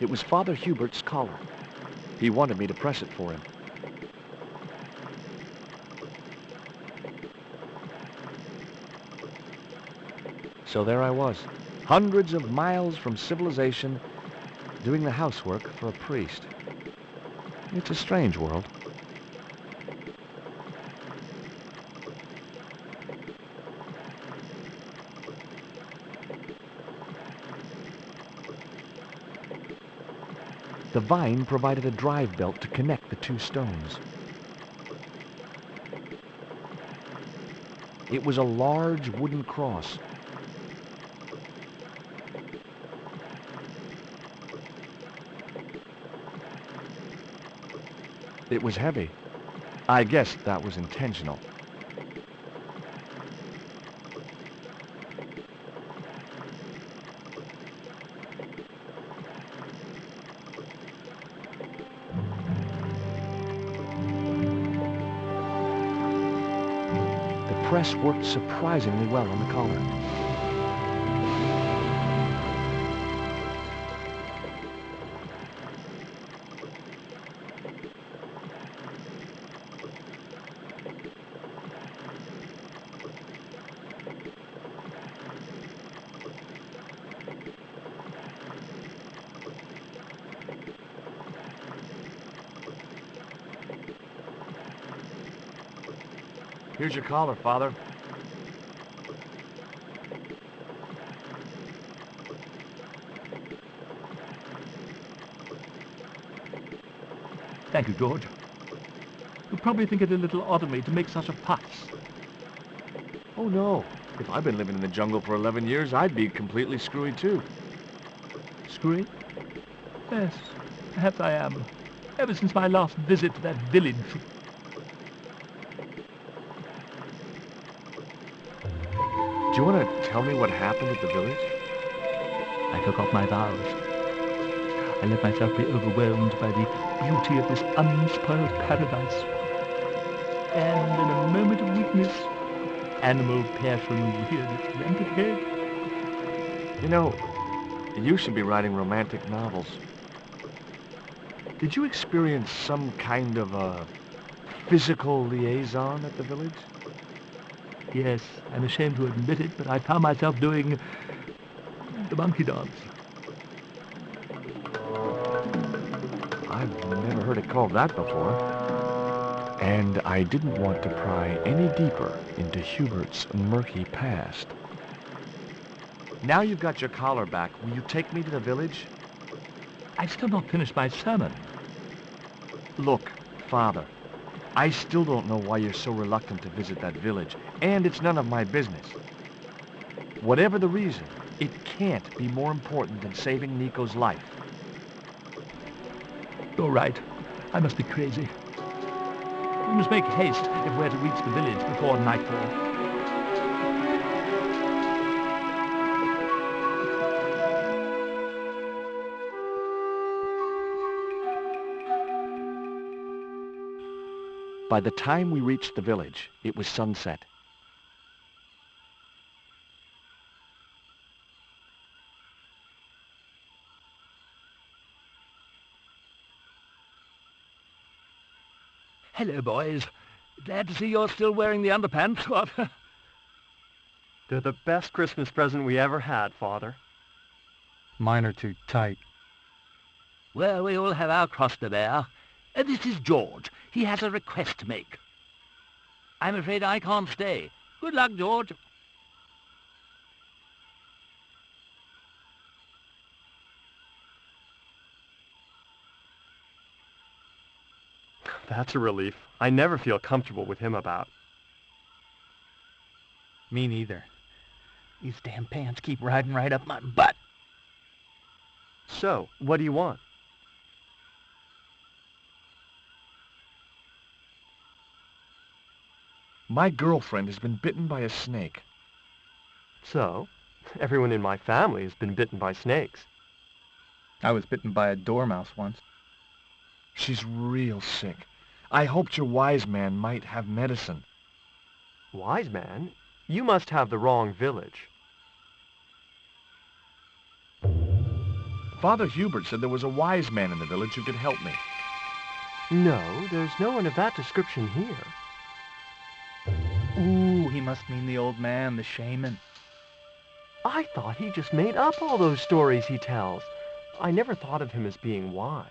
It was Father Hubert's collar. He wanted me to press it for him. So there I was, hundreds of miles from civilization, doing the housework for a priest. It's a strange world. The vine provided a drive belt to connect the two stones. It was a large wooden cross. It was heavy. I guess that was intentional. The press worked surprisingly well on the collar. Here's your collar, Father. Thank you, George. You probably think it a little odd of me to make such a fuss. Oh no. If I'd been living in the jungle for 11 years, I'd be completely screwy too. Screwy? Yes, perhaps I am. Ever since my last visit to that village. Do you want to tell me what happened at the village? I forgot my vows. I let myself be overwhelmed by the beauty of this unspoiled paradise. And in a moment of weakness, animal passion reared its rampant head. You know, you should be writing romantic novels. Did you experience some kind of a physical liaison at the village? Yes, I'm ashamed to admit it, but I found myself doing the monkey dance. I've never heard it called that before. And I didn't want to pry any deeper into Hubert's murky past. Now you've got your collar back, will you take me to the village? I've still not finished my sermon. Look, Father, I still don't know why you're so reluctant to visit that village, and it's none of my business. Whatever the reason, it can't be more important than saving Nico's life. You're right. I must be crazy. We must make haste if we're to reach the village before nightfall. By the time we reached the village, it was sunset. Hello, boys. Glad to see you're still wearing the underpants. What? They're the best Christmas present we ever had, Father. Mine are too tight. Well, we all have our cross to bear. This is George. He has a request to make. I'm afraid I can't stay. Good luck, George. That's a relief. I never feel comfortable with him about. Me neither. These damn pants keep riding right up my butt. So, what do you want? My girlfriend has been bitten by a snake. So, everyone in my family has been bitten by snakes. I was bitten by a dormouse once. She's real sick. I hoped your wise man might have medicine. Wise man? You must have the wrong village. Father Hubert said there was a wise man in the village who could help me. No, there's no one of that description here. Ooh, he must mean the old man, the shaman. I thought he just made up all those stories he tells. I never thought of him as being wise.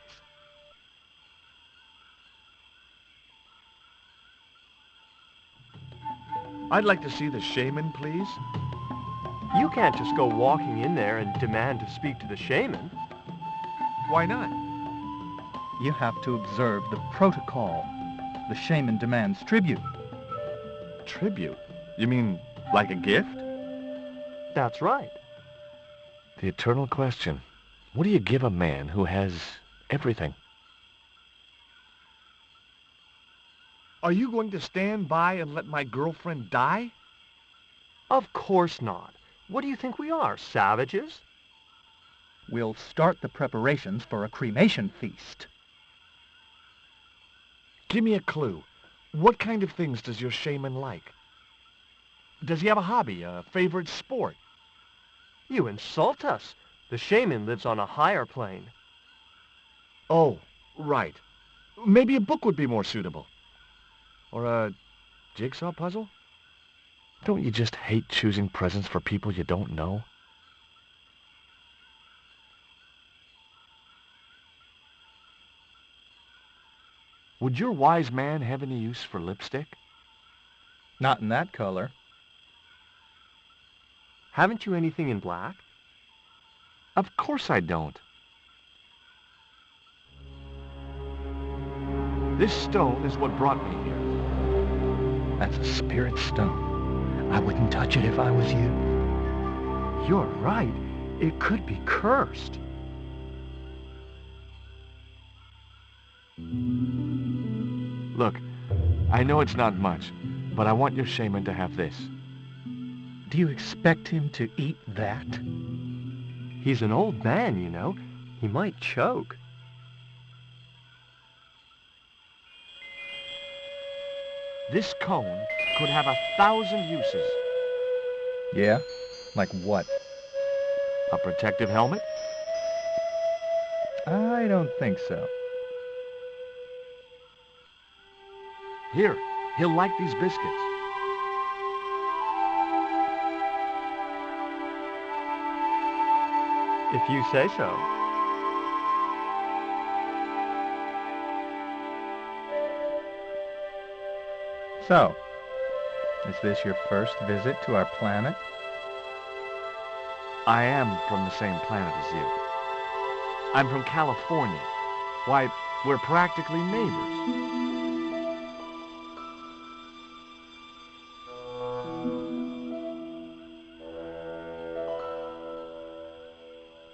I'd like to see the shaman, please. You can't just go walking in there and demand to speak to the shaman. Why not? You have to observe the protocol. The shaman demands tribute. Tribute? You mean like a gift? That's right. The eternal question. What do you give a man who has everything? Are you going to stand by and let my girlfriend die? Of course not. What do you think we are, savages? We'll start the preparations for a cremation feast. Give me a clue. What kind of things does your shaman like? Does he have a hobby, a favorite sport? You insult us. The shaman lives on a higher plane. Oh, right. Maybe a book would be more suitable. Or a jigsaw puzzle? Don't you just hate choosing presents for people you don't know? Would your wise man have any use for lipstick? Not in that color. Haven't you anything in black? Of course I don't. This stone is what brought me here. That's a spirit stone. I wouldn't touch it if I was you. You're right. It could be cursed. Look, I know it's not much, but I want your shaman to have this. Do you expect him to eat that? He's an old man, you know. He might choke. This cone could have 1,000 uses. Yeah? Like what? A protective helmet? I don't think so. Here, he'll like these biscuits. If you say so. So, is this your first visit to our planet? I am from the same planet as you. I'm from California. Why, we're practically neighbors.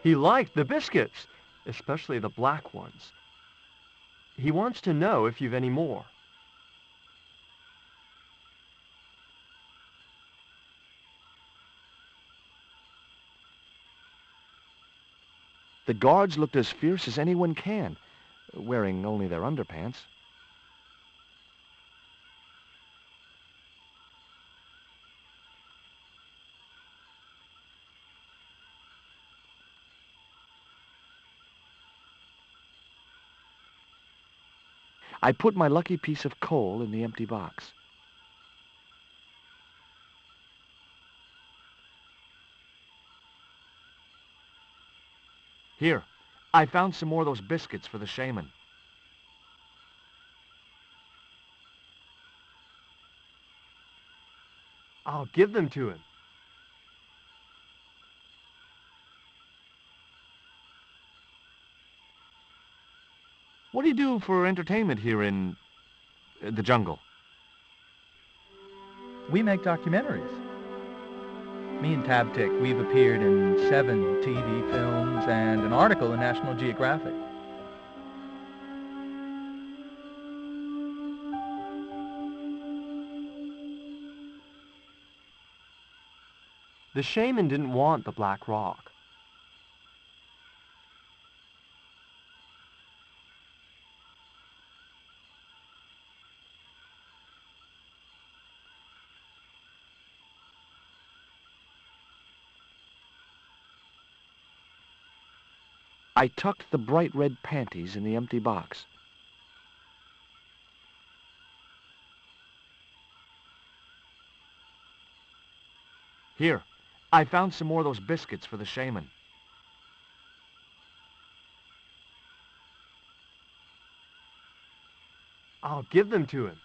He liked the biscuits, especially the black ones. He wants to know if you've any more. The guards looked as fierce as anyone can, wearing only their underpants. I put my lucky piece of coal in the empty box. Here, I found some more of those biscuits for the shaman. I'll give them to him. What do you do for entertainment here in the jungle? We make documentaries. Me and Tabtic, we've appeared in 7 TV films and an article in National Geographic. The shaman didn't want the black rock. I tucked the bright red panties in the empty box. Here, I found some more of those biscuits for the shaman. I'll give them to him.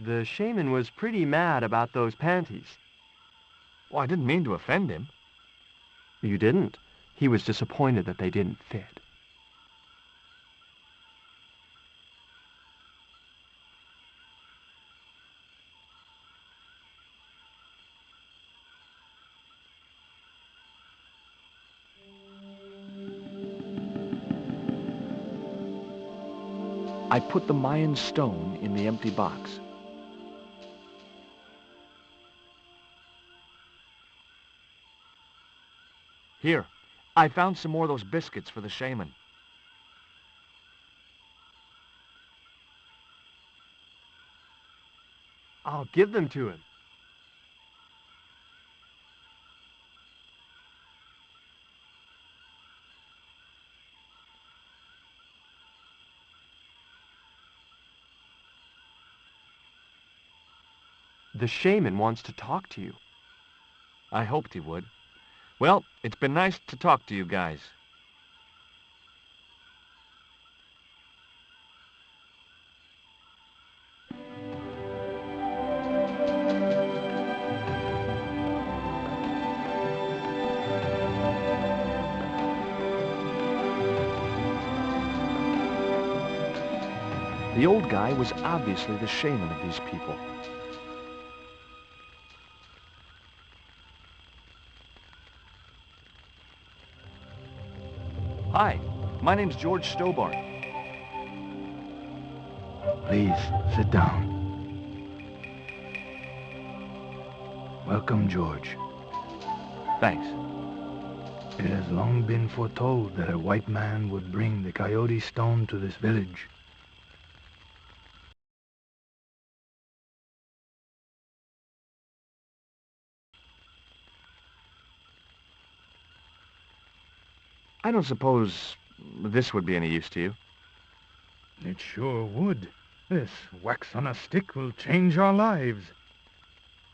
The shaman was pretty mad about those panties. Well, I didn't mean to offend him. You didn't. He was disappointed that they didn't fit. I put the Mayan stone in the empty box. Here, I found some more of those biscuits for the shaman. I'll give them to him. The shaman wants to talk to you. I hoped he would. Well, it's been nice to talk to you guys. The old guy was obviously the shaman of these people. Hi, my name's George Stobart. Please, sit down. Welcome, George. Thanks. It has long been foretold that a white man would bring the Coyote Stone to this village. I don't suppose this would be any use to you. It sure would. This wax on a stick will change our lives.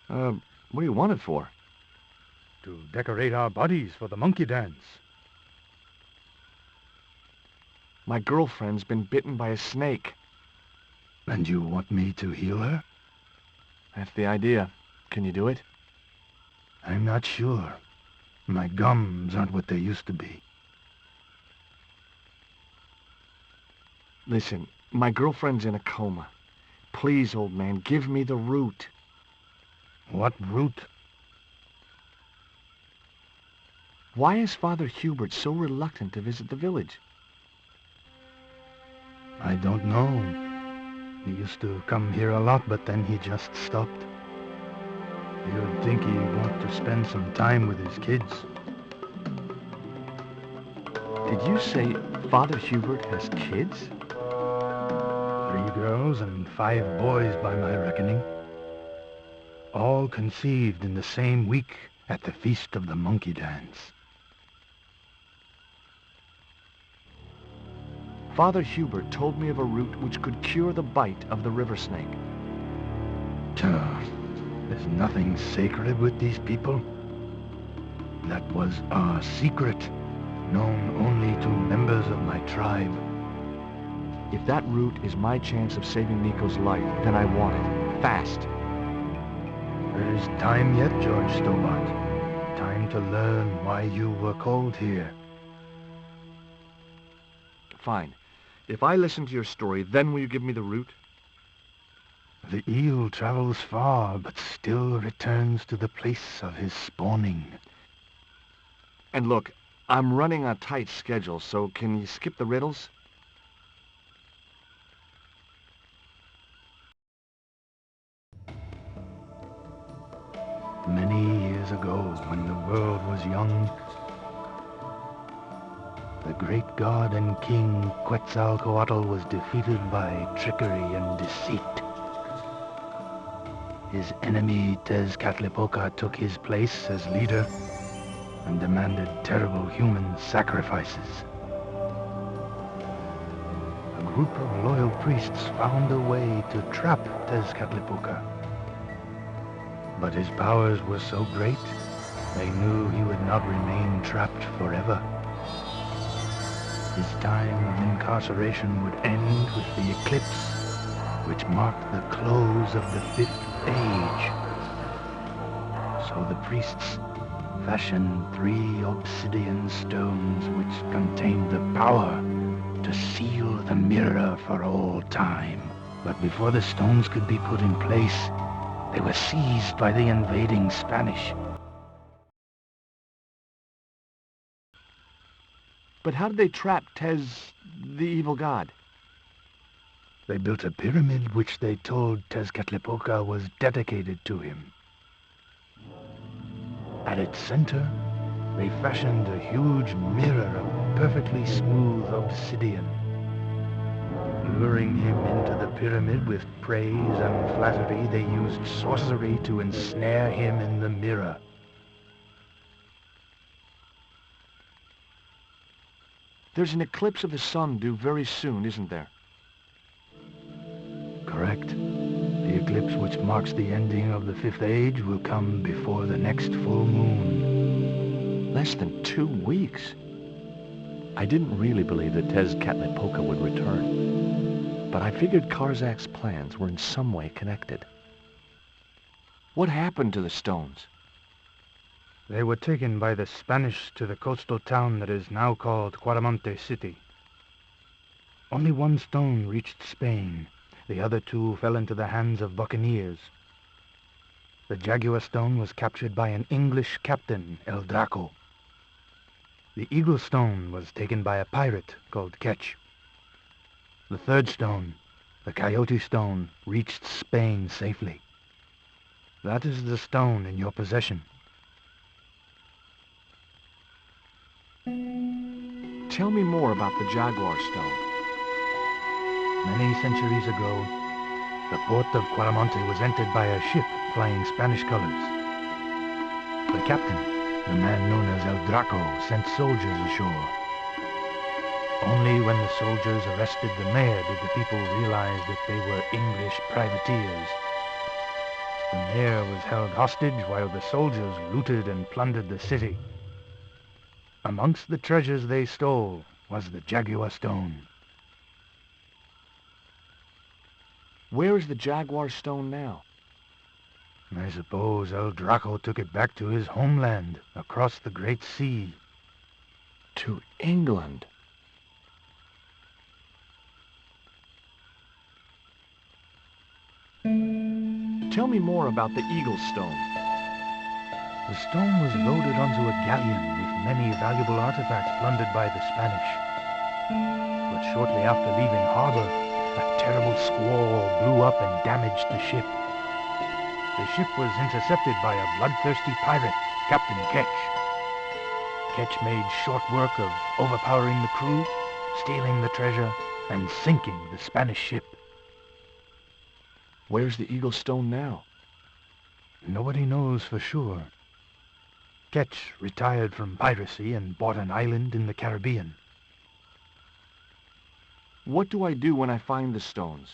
What do you want it for? To decorate our bodies for the monkey dance. My girlfriend's been bitten by a snake. And you want me to heal her? That's the idea. Can you do it? I'm not sure. My gums aren't what they used to be. Listen, my girlfriend's in a coma. Please, old man, give me the root. What root? Why is Father Hubert so reluctant to visit the village? I don't know. He used to come here a lot, but then he just stopped. You'd think he'd want to spend some time with his kids. Did you say Father Hubert has kids? 3 girls and 5 boys by my reckoning. All conceived in the same week at the Feast of the Monkey Dance. Father Hubert told me of a root which could cure the bite of the river snake. There's nothing sacred with these people. That was our secret, known only to members of my tribe. If that root is my chance of saving Nico's life, then I want it. Fast. There is time yet, George Stobart. Time to learn why you were called here. Fine. If I listen to your story, then will you give me the root? The eel travels far, but still returns to the place of his spawning. And look, I'm running on a tight schedule, so can you skip the riddles? Many years ago, when the world was young, the great god and king Quetzalcoatl was defeated by trickery and deceit. His enemy Tezcatlipoca took his place as leader, and demanded terrible human sacrifices. A group of loyal priests found a way to trap Tezcatlipoca. But his powers were so great, they knew he would not remain trapped forever. His time of incarceration would end with the eclipse, which marked the close of the Fifth Age. So the priests fashioned 3 obsidian stones which contained the power to seal the mirror for all time. But before the stones could be put in place, they were seized by the invading Spanish. But how did they trap Tez, the evil god? They built a pyramid which they told Tezcatlipoca was dedicated to him. At its center, they fashioned a huge mirror of perfectly smooth obsidian. Luring him into the pyramid with praise and flattery, they used sorcery to ensnare him in the mirror. There's an eclipse of the sun due very soon, isn't there? Correct. The eclipse which marks the ending of the Fifth Age will come before the next full moon. Less than 2 weeks. I didn't really believe that Tezcatlipoca would return, but I figured Karzak's plans were in some way connected. What happened to the stones? They were taken by the Spanish to the coastal town that is now called Quaramonte City. Only 1 stone reached Spain. The other 2 fell into the hands of buccaneers. The Jaguar Stone was captured by an English captain, El Draco. The Eagle Stone was taken by a pirate called Ketch. The 3rd stone, the Coyote Stone, reached Spain safely. That is the stone in your possession. Tell me more about the Jaguar Stone. Many centuries ago, the port of Quaramonte was entered by a ship flying Spanish colors. The captain, the man known as El Draco, sent soldiers ashore. Only when the soldiers arrested the mayor did the people realize that they were English privateers. The mayor was held hostage while the soldiers looted and plundered the city. Amongst the treasures they stole was the Jaguar Stone. Where is the Jaguar Stone now? I suppose El Draco took it back to his homeland, across the Great Sea. To England? Tell me more about the Eagle Stone. The stone was loaded onto a galleon with many valuable artifacts plundered by the Spanish. But shortly after leaving harbor, a terrible squall blew up and damaged the ship. The ship was intercepted by a bloodthirsty pirate, Captain Ketch. Ketch made short work of overpowering the crew, stealing the treasure, and sinking the Spanish ship. Where's the Eagle Stone now? Nobody knows for sure. Ketch retired from piracy and bought an island in the Caribbean. What do I do when I find the stones?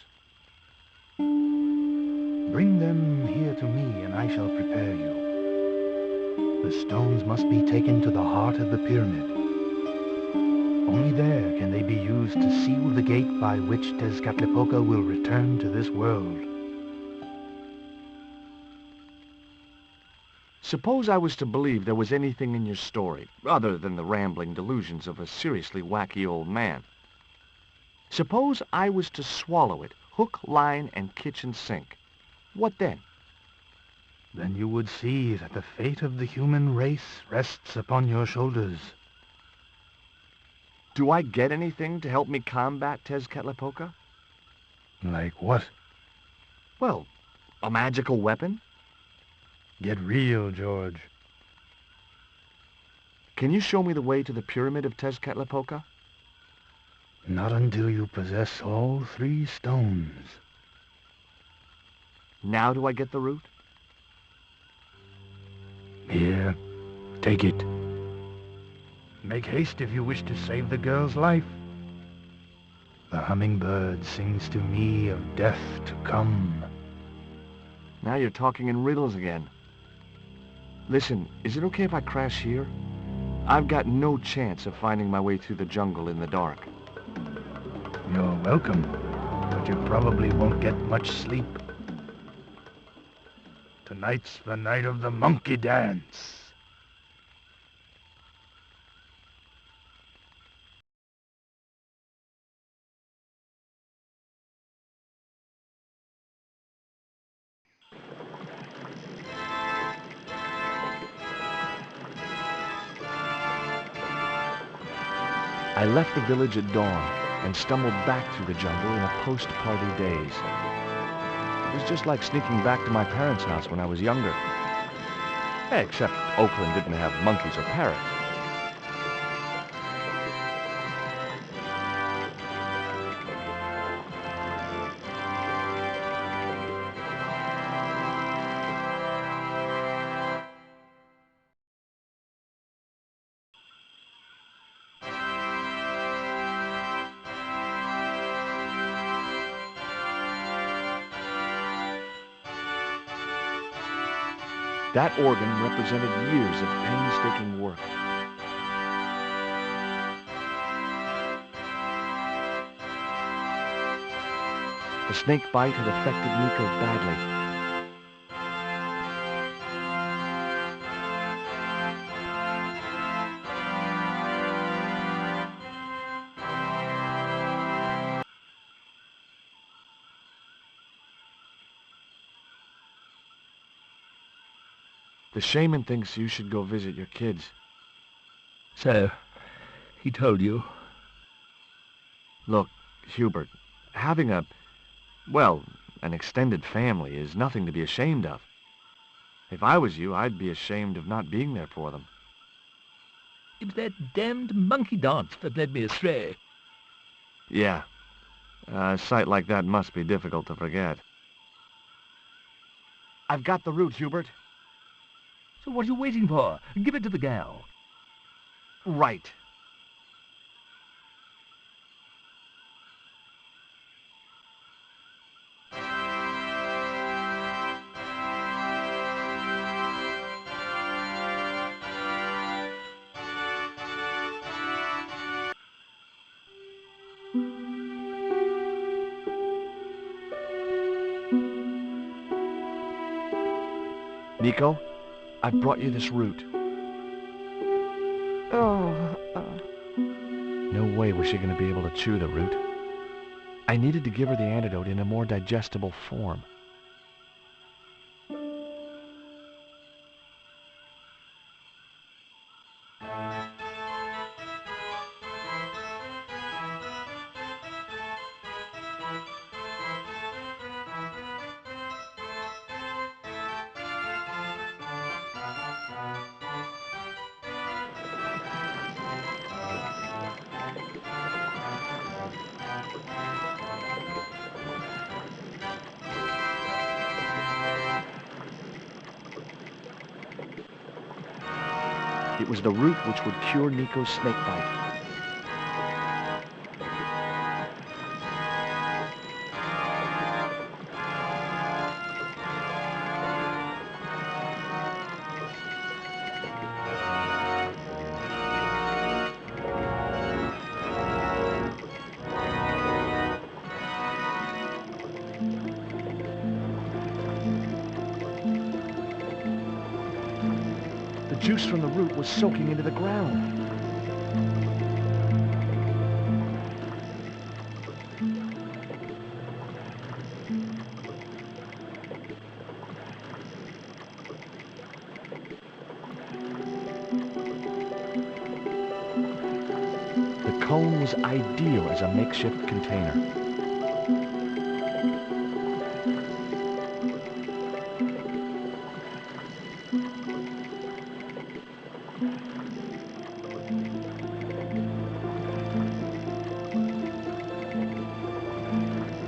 Bring them here to me, and I shall prepare you. The stones must be taken to the heart of the pyramid. Only there can they be used to seal the gate by which Tezcatlipoca will return to this world. Suppose I was to believe there was anything in your story, other than the rambling delusions of a seriously wacky old man. Suppose I was to swallow it, hook, line, and kitchen sink. What then? Then you would see that the fate of the human race rests upon your shoulders. Do I get anything to help me combat Tezcatlipoca? Like what? Well, a magical weapon? Get real, George. Can you show me the way to the pyramid of Tezcatlipoca? Not until you possess all 3 stones. Now do I get the route? Here, take it. Make haste if you wish to save the girl's life. The hummingbird sings to me of death to come. Now you're talking in riddles again. Listen, is it okay if I crash here? I've got no chance of finding my way through the jungle in the dark. You're welcome, but you probably won't get much sleep. Tonight's the night of the monkey dance. I left the village at dawn and stumbled back through the jungle in a post-party daze. It was just like sneaking back to my parents' house when I was younger. Except Oakland didn't have monkeys or parrots. That organ represented years of painstaking work. The snake bite had affected Nico badly. The shaman thinks you should go visit your kids. So, he told you? Look, Hubert, having an extended family is nothing to be ashamed of. If I was you, I'd be ashamed of not being there for them. It was that damned monkey dance that led me astray. Yeah. A sight like that must be difficult to forget. I've got the route, Hubert. So what are you waiting for? Give it to the gal. Right. Nico, I've brought you this route. No way was she going to be able to chew the root. I needed to give her the antidote in a more digestible form. It was the root which would cure Nico's snake bite. The juice from the root was soaking into the ground. The cone was ideal as a makeshift container.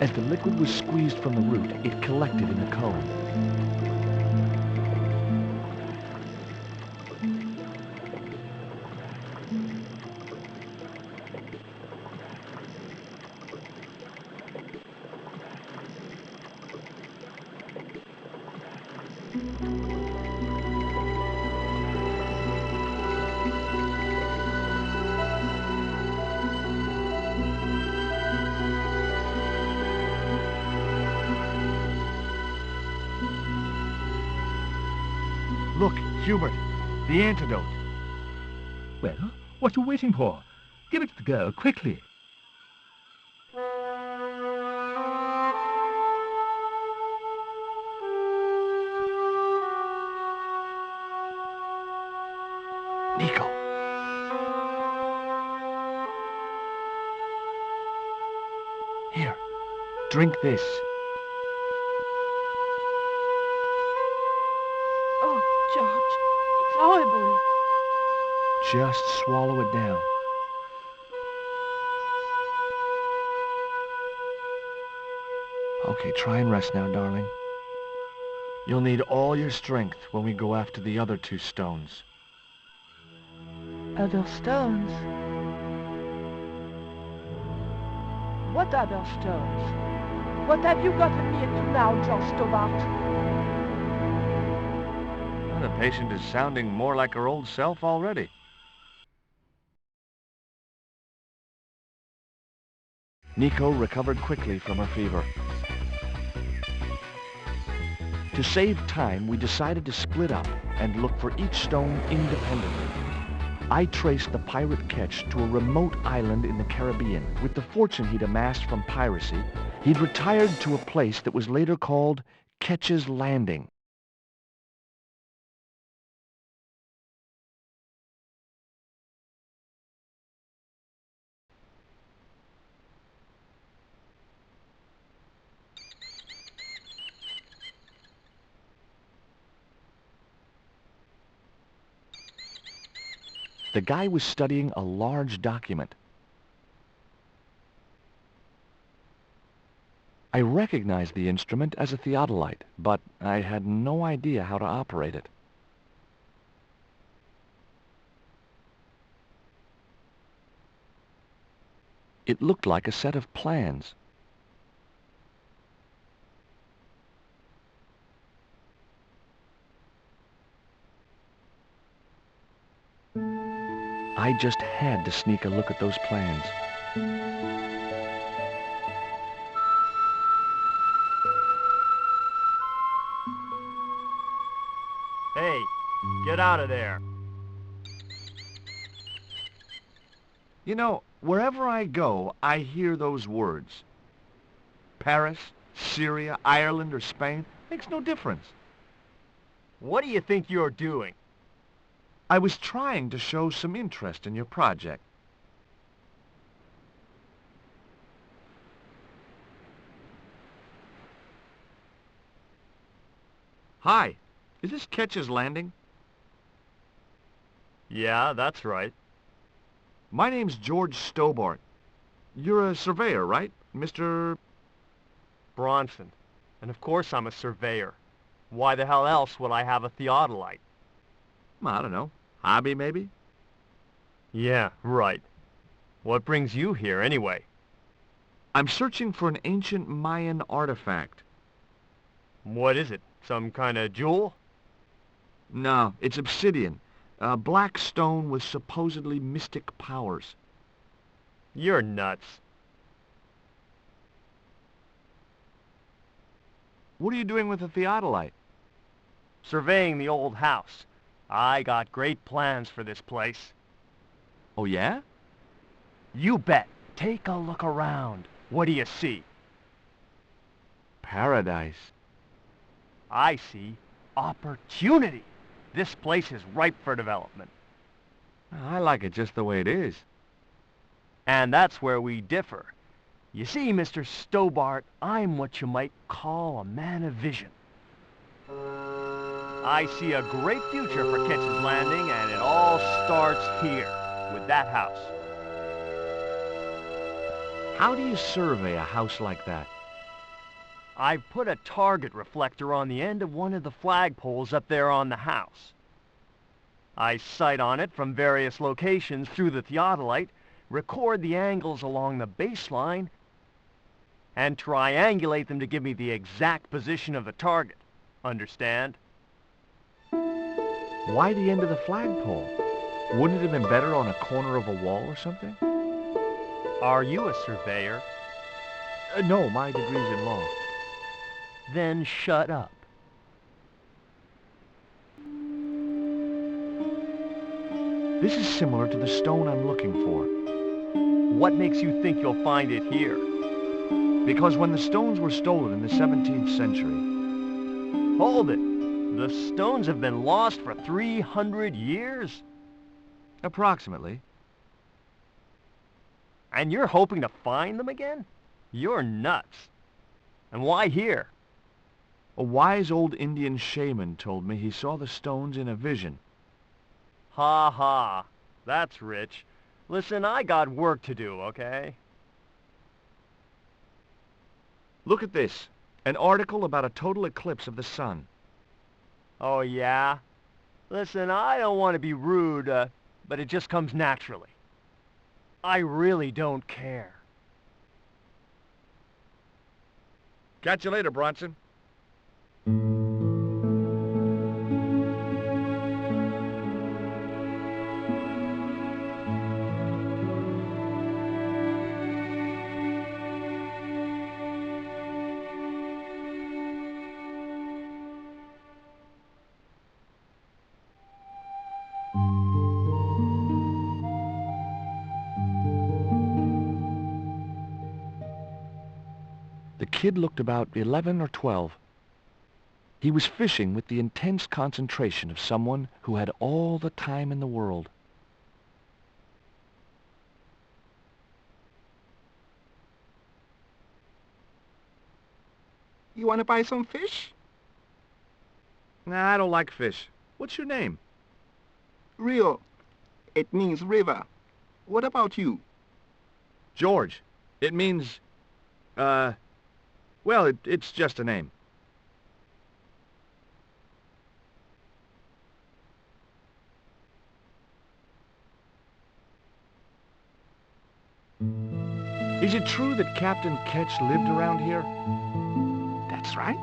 As the liquid was squeezed from the root, it collected in the cone. Hubert, the antidote. Well, what are you waiting for? Give it to the girl, quickly. Nico. Here, drink this. Oh, George, it's horrible. Just swallow it down. Okay, try and rest now, darling. You'll need all your strength when we go after the other 2 stones. Other stones? What other stones? What have you gotten me into now, George Stobart? Well, the patient is sounding more like her old self already. Nico recovered quickly from her fever. To save time, we decided to split up and look for each stone independently. I traced the pirate Ketch to a remote island in the Caribbean. With the fortune he'd amassed from piracy, he'd retired to a place that was later called Ketch's Landing. The guy was studying a large document. I recognized the instrument as a theodolite, but I had no idea how to operate it. It looked like a set of plans. I just had to sneak a look at those plans. Hey, get out of there. You know, wherever I go, I hear those words. Paris, Syria, Ireland, or Spain, makes no difference. What do you think you're doing? I was trying to show some interest in your project. Hi, is this Ketch's Landing? Yeah, that's right. My name's George Stobart. You're a surveyor, right, Mr. Bronson. And of course I'm a surveyor. Why the hell else would I have a theodolite? I don't know. Hobby, maybe? Yeah, right. What brings you here, anyway? I'm searching for an ancient Mayan artifact. What is it? Some kind of jewel? No, it's obsidian. A black stone with supposedly mystic powers. You're nuts. What are you doing with a theodolite? Surveying the old house. I got great plans for this place. Oh, yeah? You bet. Take a look around. What do you see? Paradise. I see opportunity. This place is ripe for development. I like it just the way it is. And that's where we differ. You see, Mr. Stobart, I'm what you might call a man of vision. I see a great future for Ketch's Landing, and it all starts here, with that house. How do you survey a house like that? I've put a target reflector on the end of one of the flagpoles up there on the house. I sight on it from various locations through the theodolite, record the angles along the baseline, and triangulate them to give me the exact position of the target. Understand? Why the end of the flagpole? Wouldn't it have been better on a corner of a wall or something? Are you a surveyor? No, my degree's in law. Then shut up. This is similar to the stone I'm looking for. What makes you think you'll find it here? Because when the stones were stolen in the 17th century... Hold it! The stones have been lost for 300 years? Approximately. And you're hoping to find them again? You're nuts. And why here? A wise old Indian shaman told me he saw the stones in a vision. Ha ha. That's rich. Listen, I got work to do, okay? Look at this. An article about a total eclipse of the sun. Oh, yeah? Listen, I don't want to be rude, but it just comes naturally. I really don't care. Catch you later, Bronson. The kid looked about 11 or 12. He was fishing with the intense concentration of someone who had all the time in the world. You want to buy some fish? Nah, I don't like fish. What's your name? Rio. It means river. What about you? George. It means, well, it's just a name. Is it true that Captain Ketch lived around here? That's right.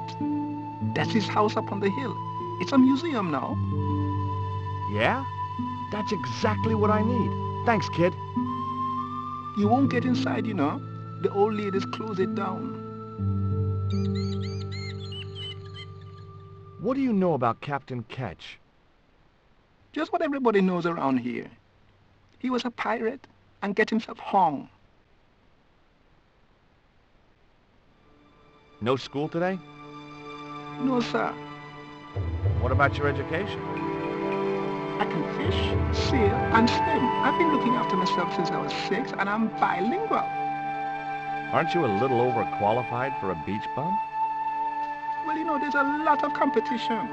That's his house up on the hill. It's a museum now. Yeah? That's exactly what I need. Thanks, kid. You won't get inside, you know. The old ladies close it down. What do you know about Captain Ketch? Just what everybody knows around here. He was a pirate and get himself hung. No school today? No, sir. What about your education? I can fish, sail, and swim. I've been looking after myself since I was 6, and I'm bilingual. Aren't you a little overqualified for a beach bum? Well, you know, there's a lot of competition.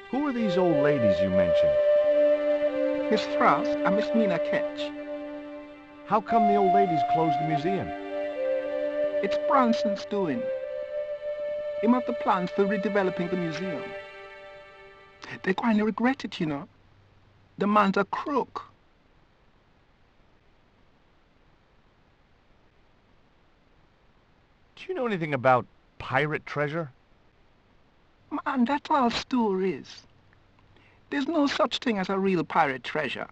Who are these old ladies you mentioned? Miss Frost and Miss Mina Ketch. How come the old ladies closed the museum? It's Bronson's doing. Him have the plans for redeveloping the museum. They kind of regret it, you know. The man's a crook. Do you know anything about pirate treasure? Man, that's all stories. There's no such thing as a real pirate treasure.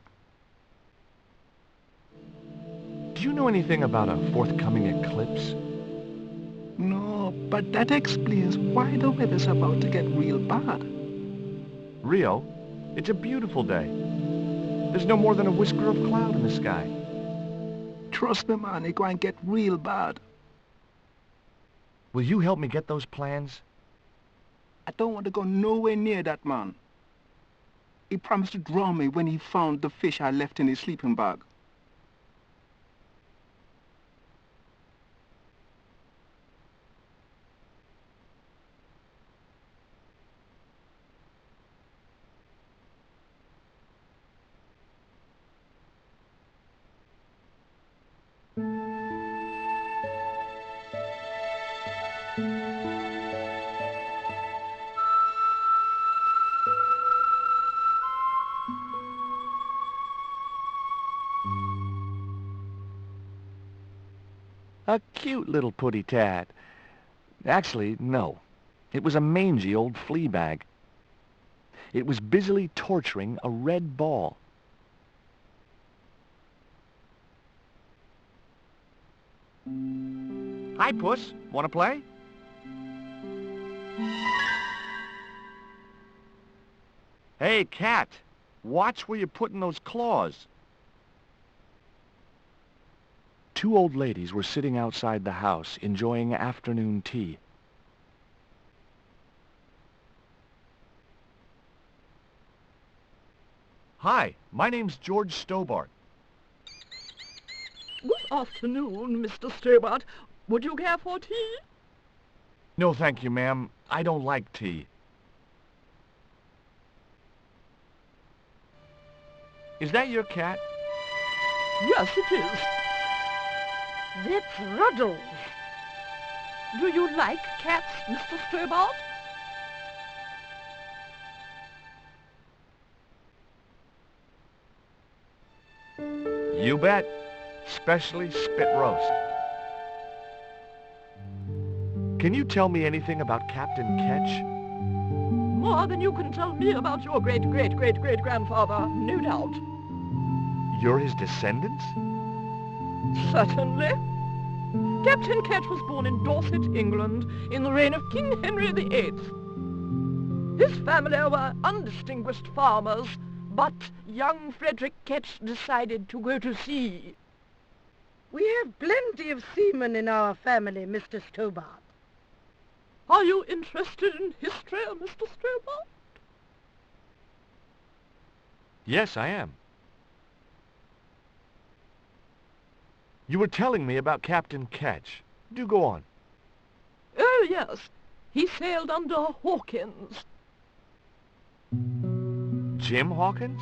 Do you know anything about a forthcoming eclipse? No, but that explains why the weather's about to get real bad. Rio, it's a beautiful day. There's no more than a whisker of cloud in the sky. Trust me, man, it's going to get real bad. Will you help me get those plans? I don't want to go nowhere near that man. He promised to drown me when he found the fish I left in his sleeping bag. A cute little putty-tat. Actually, no. It was a mangy old flea bag. It was busily torturing a red ball. Hi, Puss. Want to play? Hey, cat! Watch where you're putting those claws. Two old ladies were sitting outside the house, enjoying afternoon tea. Hi, my name's George Stobart. Good afternoon, Mr. Stobart. Would you care for tea? No, thank you, ma'am. I don't like tea. Is that your cat? Yes, it is. That's Ruddles. Do you like cats, Mr. Stobart? You bet. Especially spit roast. Can you tell me anything about Captain Ketch? More than you can tell me about your great-great-great-great-grandfather, no doubt. You're his descendants? Certainly. Captain Ketch was born in Dorset, England, in the reign of King Henry VIII. His family were undistinguished farmers, but young Frederick Ketch decided to go to sea. We have plenty of seamen in our family, Mr. Stobart. Are you interested in history, Mr. Stobart? Yes, I am. You were telling me about Captain Ketch. Do go on. Oh, yes. He sailed under Hawkins. Jim Hawkins?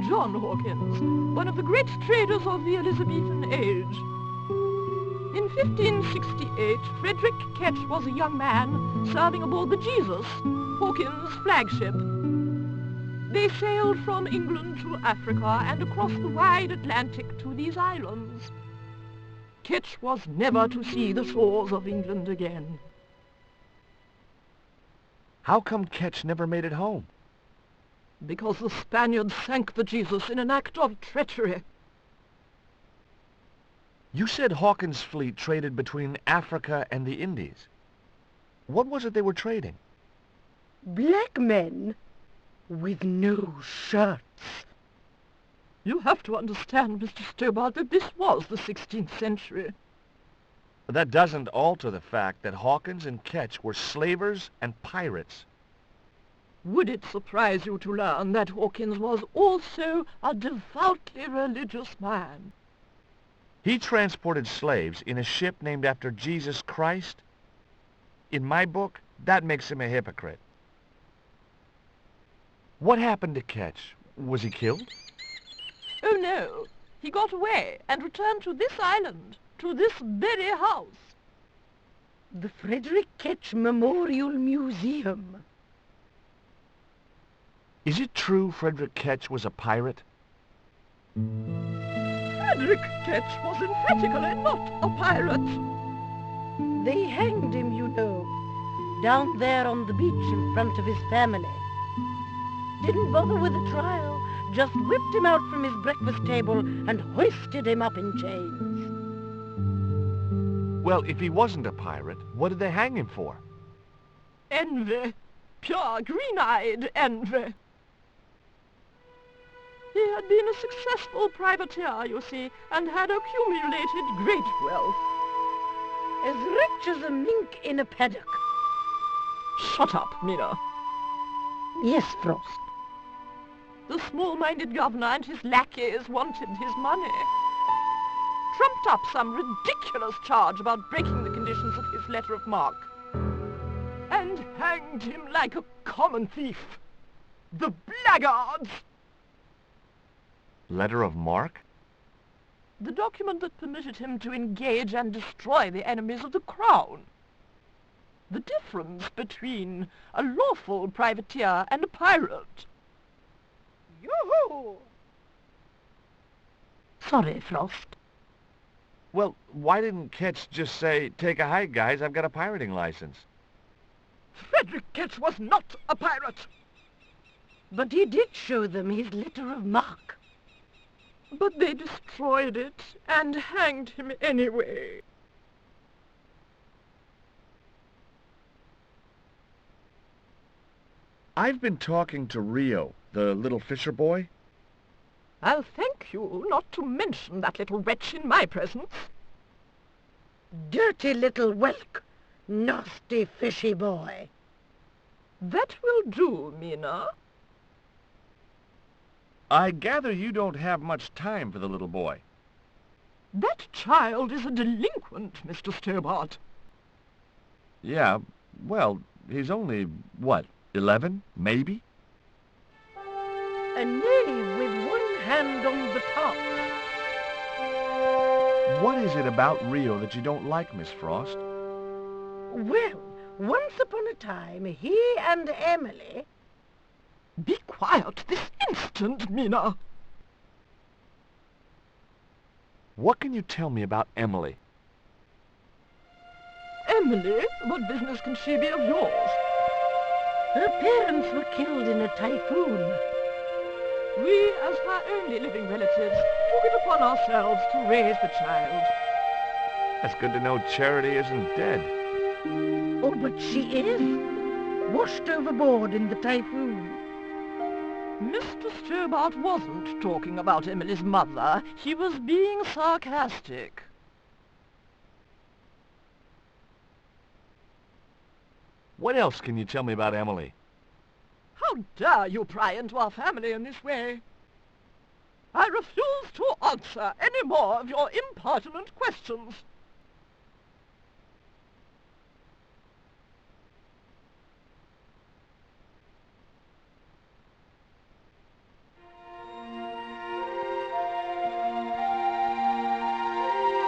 John Hawkins, one of the great traders of the Elizabethan age. In 1568, Frederick Ketch was a young man serving aboard the Jesus, Hawkins' flagship. They sailed from England to Africa and across the wide Atlantic to these islands. Ketch was never to see the shores of England again. How come Ketch never made it home? Because the Spaniards sank the Jesus in an act of treachery. You said Hawkins' fleet traded between Africa and the Indies. What was it they were trading? Black men with no shirts. You have to understand, Mr. Stobart, that this was the 16th century. That doesn't alter the fact that Hawkins and Ketch were slavers and pirates. Would it surprise you to learn that Hawkins was also a devoutly religious man? He transported slaves in a ship named after Jesus Christ? In my book, that makes him a hypocrite. What happened to Ketch? Was he killed? Oh, no. He got away and returned to this island, to this very house. The Frederick Ketch Memorial Museum. Is it true Frederick Ketch was a pirate? Frederick Ketch was emphatically not a pirate. They hanged him, you know, down there on the beach in front of his family. Didn't bother with a trial, just whipped him out from his breakfast table and hoisted him up in chains. Well, if he wasn't a pirate, what did they hang him for? Envy. Pure green-eyed envy. He had been a successful privateer, you see, and had accumulated great wealth. As rich as a mink in a paddock. Shut up, Mina. Yes, Frost. The small-minded governor and his lackeys wanted his money. Trumped up some ridiculous charge about breaking the conditions of his letter of marque. And hanged him like a common thief. The blackguards! Letter of marque? The document that permitted him to engage and destroy the enemies of the crown. The difference between a lawful privateer and a pirate. Yoo-hoo! Sorry, Frost. Well, why didn't Ketch just say, take a hike, guys, I've got a pirating license? Frederick Ketch was not a pirate. But he did show them his letter of marque. But they destroyed it and hanged him anyway. I've been talking to Rio, the little fisher boy. I'll thank you not to mention that little wretch in my presence. Dirty little whelk. Nasty fishy boy. That will do, Mina. I gather you don't have much time for the little boy. That child is a delinquent, Mr. Stobart. Yeah, well, he's only, what, 11, maybe? A knave with one hand on the top. What is it about Rio that you don't like, Miss Frost? Well, once upon a time, he and Emily... Be quiet this instant, Mina. What can you tell me about Emily? Emily? What business can she be of yours? Her parents were killed in a typhoon. We, as her only living relatives, took it upon ourselves to raise the child. That's good to know Charity isn't dead. Oh, but she is. Washed overboard in the typhoon. Mr. Stobart wasn't talking about Emily's mother. He was being sarcastic. What else can you tell me about Emily? How dare you pry into our family in this way? I refuse to answer any more of your impertinent questions.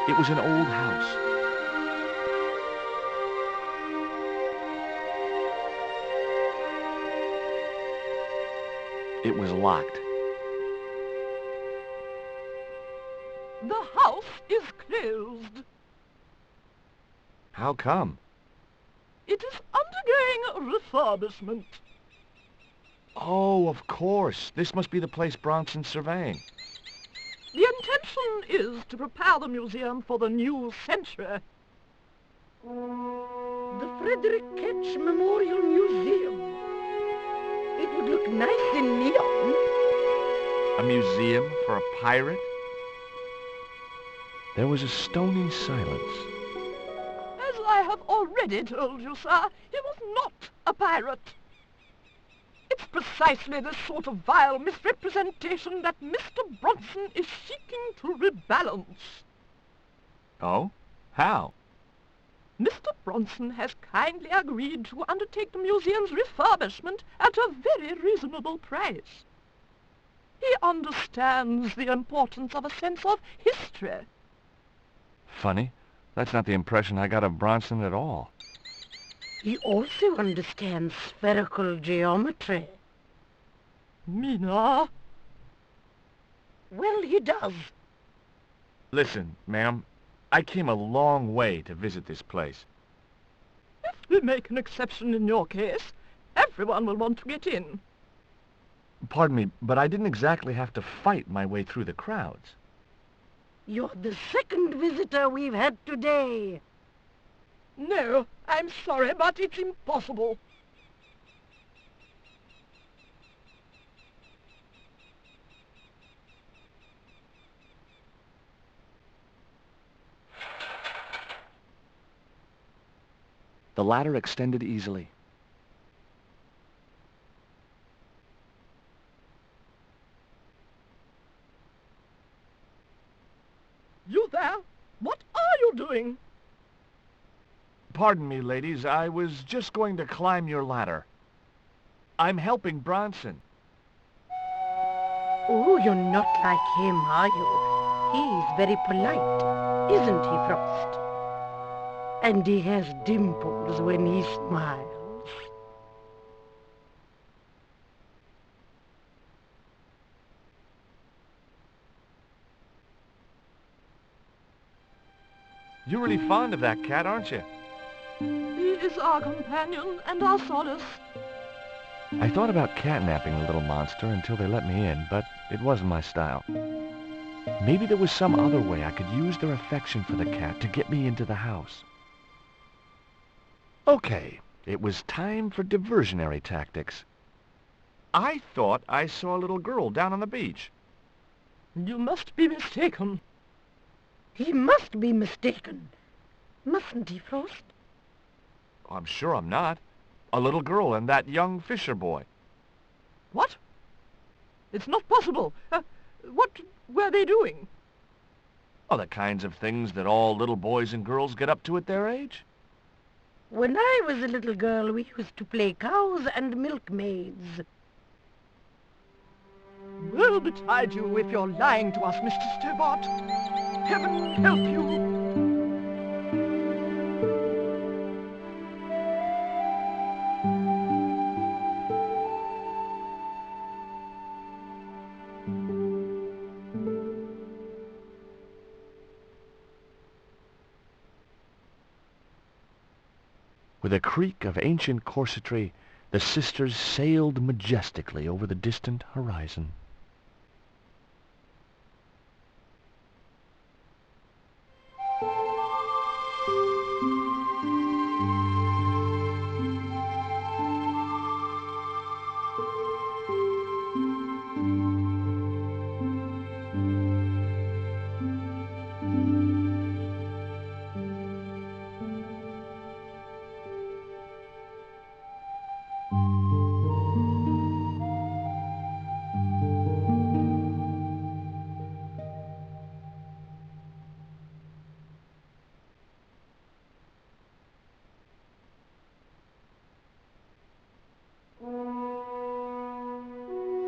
It was an old house. It was locked. The house is closed. How come? It is undergoing refurbishment. Oh, of course. This must be the place Bronson's surveying. The intention is to prepare the museum for the new century. The Frederick Ketch Memorial Museum. It would look nice in neon. A museum for a pirate? There was a stony silence. As I have already told you, sir, he was not a pirate. It's precisely this sort of vile misrepresentation that Mr. Bronson is seeking to rebalance. Oh? How? Mr. Bronson has kindly agreed to undertake the museum's refurbishment at a very reasonable price. He understands the importance of a sense of history. Funny. That's not the impression I got of Bronson at all. He also understands spherical geometry. Mina? Well, he does. Listen, ma'am, I came a long way to visit this place. If we make an exception in your case, everyone will want to get in. Pardon me, but I didn't exactly have to fight my way through the crowds. You're the second visitor we've had today. No, I'm sorry, but it's impossible. The ladder extended easily. You there? What are you doing? Pardon me, ladies, I was just going to climb your ladder. I'm helping Bronson. Oh, you're not like him, are you? He's very polite, isn't he, Frost? And he has dimples when he smiles. You're really fond of that cat, aren't you? He is our companion and our solace. I thought about catnapping the little monster until they let me in, but it wasn't my style. Maybe there was some other way I could use their affection for the cat to get me into the house. Okay, it was time for diversionary tactics. I thought I saw a little girl down on the beach. You must be mistaken. He must be mistaken. Mustn't he, Frost? I'm sure I'm not. A little girl and that young fisher boy. What? It's not possible. What were they doing? Oh, the kinds of things that all little boys and girls get up to at their age. When I was a little girl, we used to play cows and milkmaids. Woe betide you if you're lying to us, Mr. Stobart. Heaven help you. With a creak of ancient corsetry, the sisters sailed majestically over the distant horizon.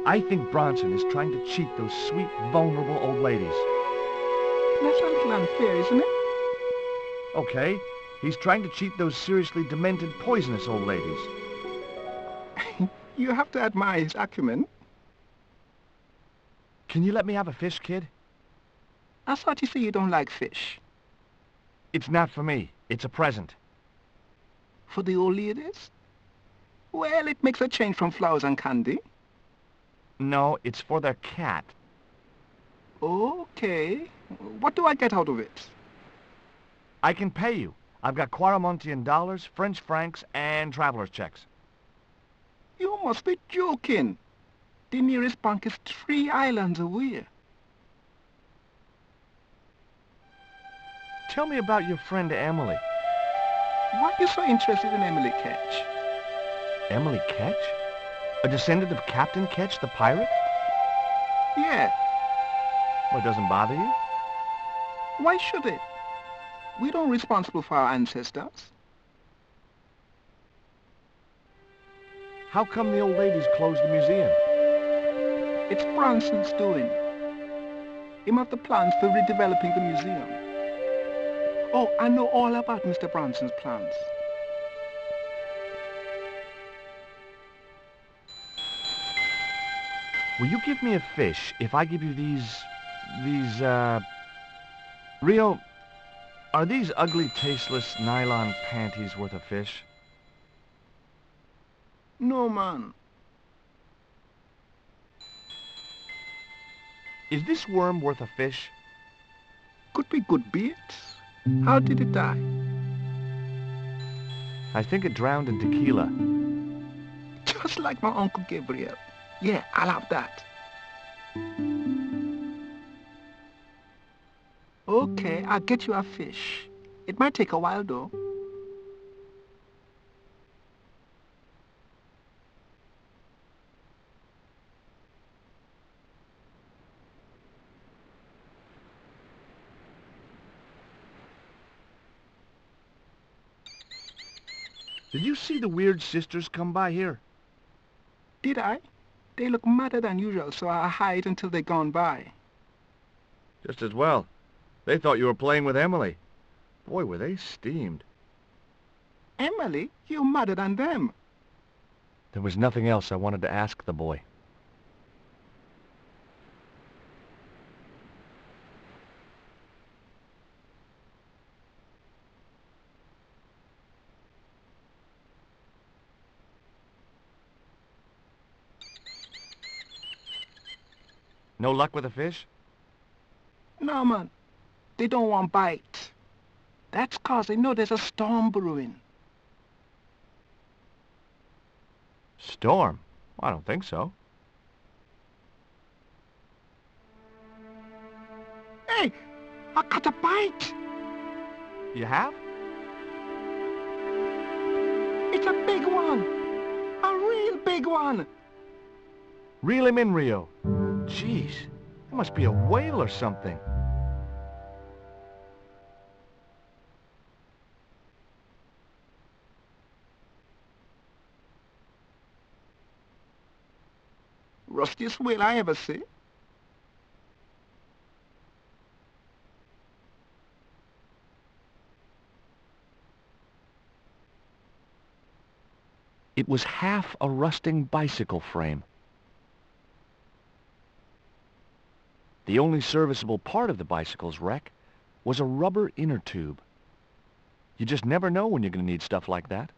I think Bronson is trying to cheat those sweet, vulnerable old ladies. That's a little unfair, isn't it? Okay, he's trying to cheat those seriously demented, poisonous old ladies. You have to admire his acumen. Can you let me have a fish, kid? I thought you say you don't like fish. It's not for me. It's a present. For the old ladies? Well, it makes a change from flowers and candy. No, it's for their cat. Okay. What do I get out of it? I can pay you. I've got Quaramontian dollars, French francs, and traveler's checks. You must be joking. The nearest bank is 3 islands away. Tell me about your friend Emily. Why are you so interested in Emily Ketch? Emily Ketch? A descendant of Captain Ketch, the pirate? Yeah. Well, it doesn't bother you? Why should it? We don't responsible for our ancestors. How come the old ladies closed the museum? It's Bronson's doing. He made the plans for redeveloping the museum. Oh, I know all about Mr. Bronson's plans. Will you give me a fish if I give you Rio, are these ugly, tasteless nylon panties worth a fish? No, man. Is this worm worth a fish? Could be good bait. How did it die? I think it drowned in tequila. Just like my Uncle Gabriel. Yeah, I'll have that. Okay, I'll get you a fish. It might take a while, though. Did you see the weird sisters come by here? Did I? They look madder than usual, so I hide until they're gone by. Just as well. They thought you were playing with Emily. Boy, were they steamed. Emily? You're madder than them. There was nothing else I wanted to ask the boy. No luck with a fish? No, man. They don't want bite. That's 'cause they know there's a storm brewing. Storm? I don't think so. Hey, I caught a bite. You have? It's a big one. A real big one. Reel him in, Rio. Jeez, it must be a whale or something. Rustiest whale I ever see. It was half a rusting bicycle frame. The only serviceable part of the bicycle's wreck was a rubber inner tube. You just never know when you're going to need stuff like that.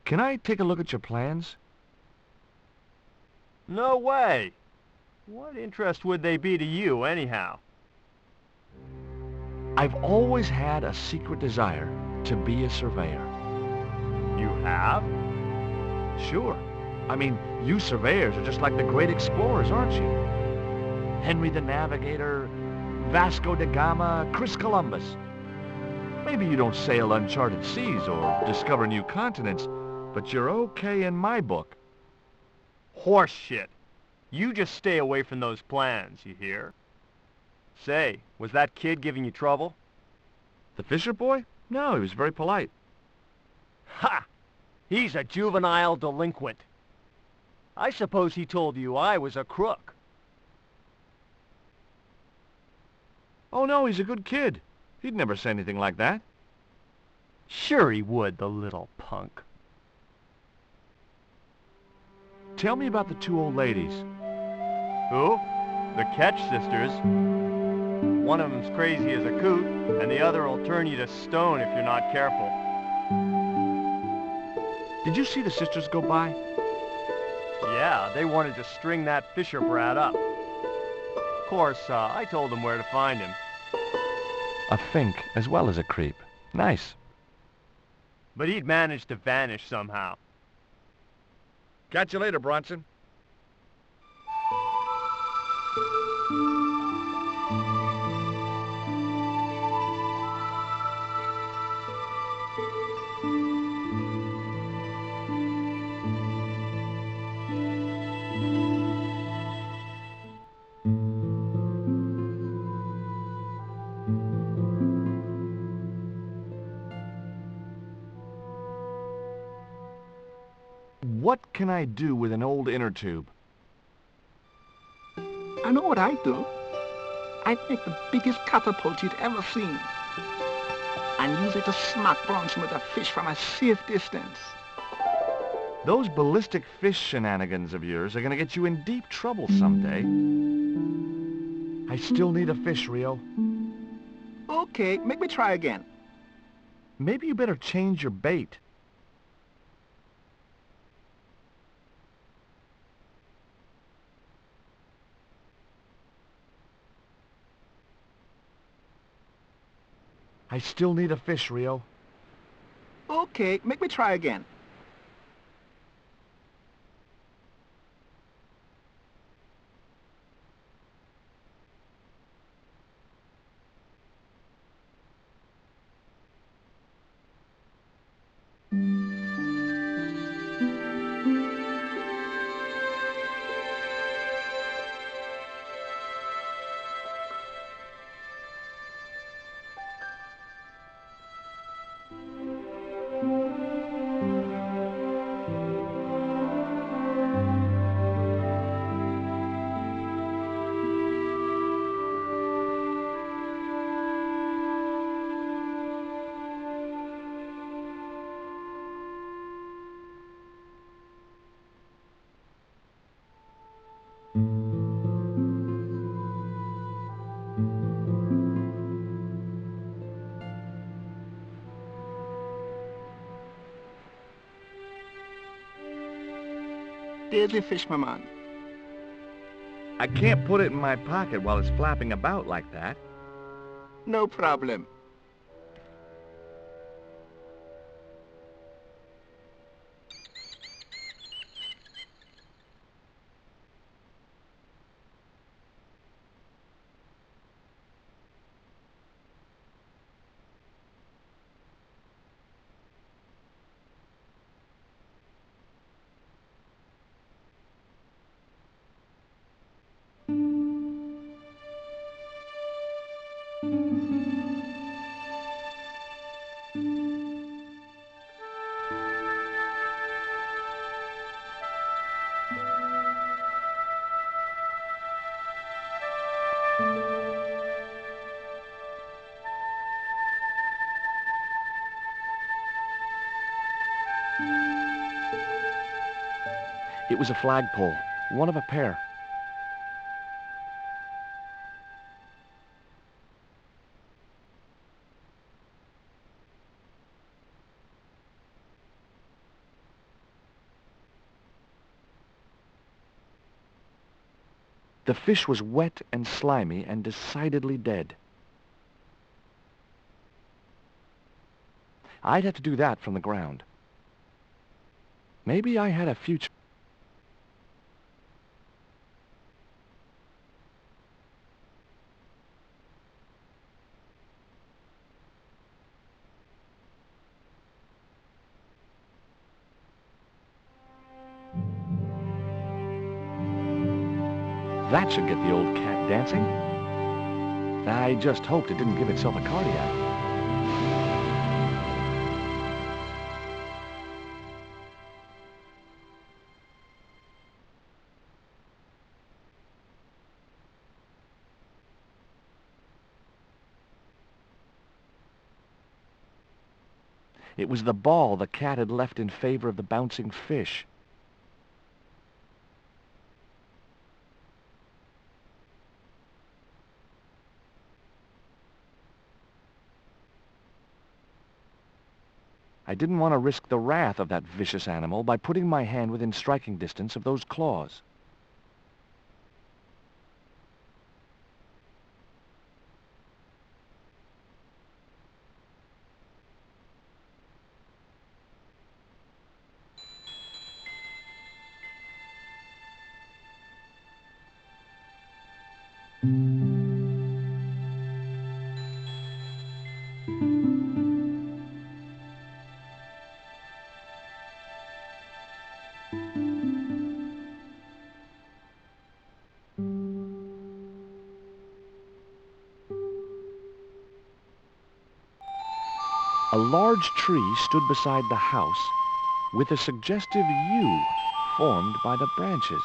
Can I take a look at your plans? No way! What interest would they be to you, anyhow? I've always had a secret desire to be a surveyor. You have? Sure. I mean, you surveyors are just like the great explorers, aren't you? Henry the Navigator, Vasco da Gama, Chris Columbus. Maybe you don't sail uncharted seas or discover new continents, but you're okay in my book. Horse shit. You just stay away from those plans, you hear? Say, was that kid giving you trouble? The Fisher boy? No, he was very polite. Ha! He's a juvenile delinquent. I suppose he told you I was a crook. Oh no, he's a good kid. He'd never say anything like that. Sure he would, the little punk. Tell me about the two old ladies. Who? The Ketch sisters. One of them's crazy as a coot, and the other will turn you to stone if you're not careful. Did you see the sisters go by? Yeah, they wanted to string that Fisher brat up. Of course, I told them where to find him. A fink as well as a creep. Nice. But he'd managed to vanish somehow. Catch you later, Bronson. What can I do with an old inner tube? I know what I'd do. I'd make the biggest catapult you'd ever seen. And use it to smack Bronson with a fish from a safe distance. Those ballistic fish shenanigans of yours are going to get you in deep trouble someday. I still need a fish, Rio. Okay, make me try again. Maybe you better change your bait. I still need a fish, Rio. Okay, make me try again. There's the fish, my man. I can't put it in my pocket while it's flapping about like that. No problem. It was a flagpole, one of a pair. The fish was wet and slimy and decidedly dead. I'd have to do that from the ground. Maybe I had a future. That should get the old cat dancing. I just hoped it didn't give itself a cardiac. It was the ball the cat had left in favor of the bouncing fish. I didn't want to risk the wrath of that vicious animal by putting my hand within striking distance of those claws. A large tree stood beside the house, with a suggestive U formed by the branches.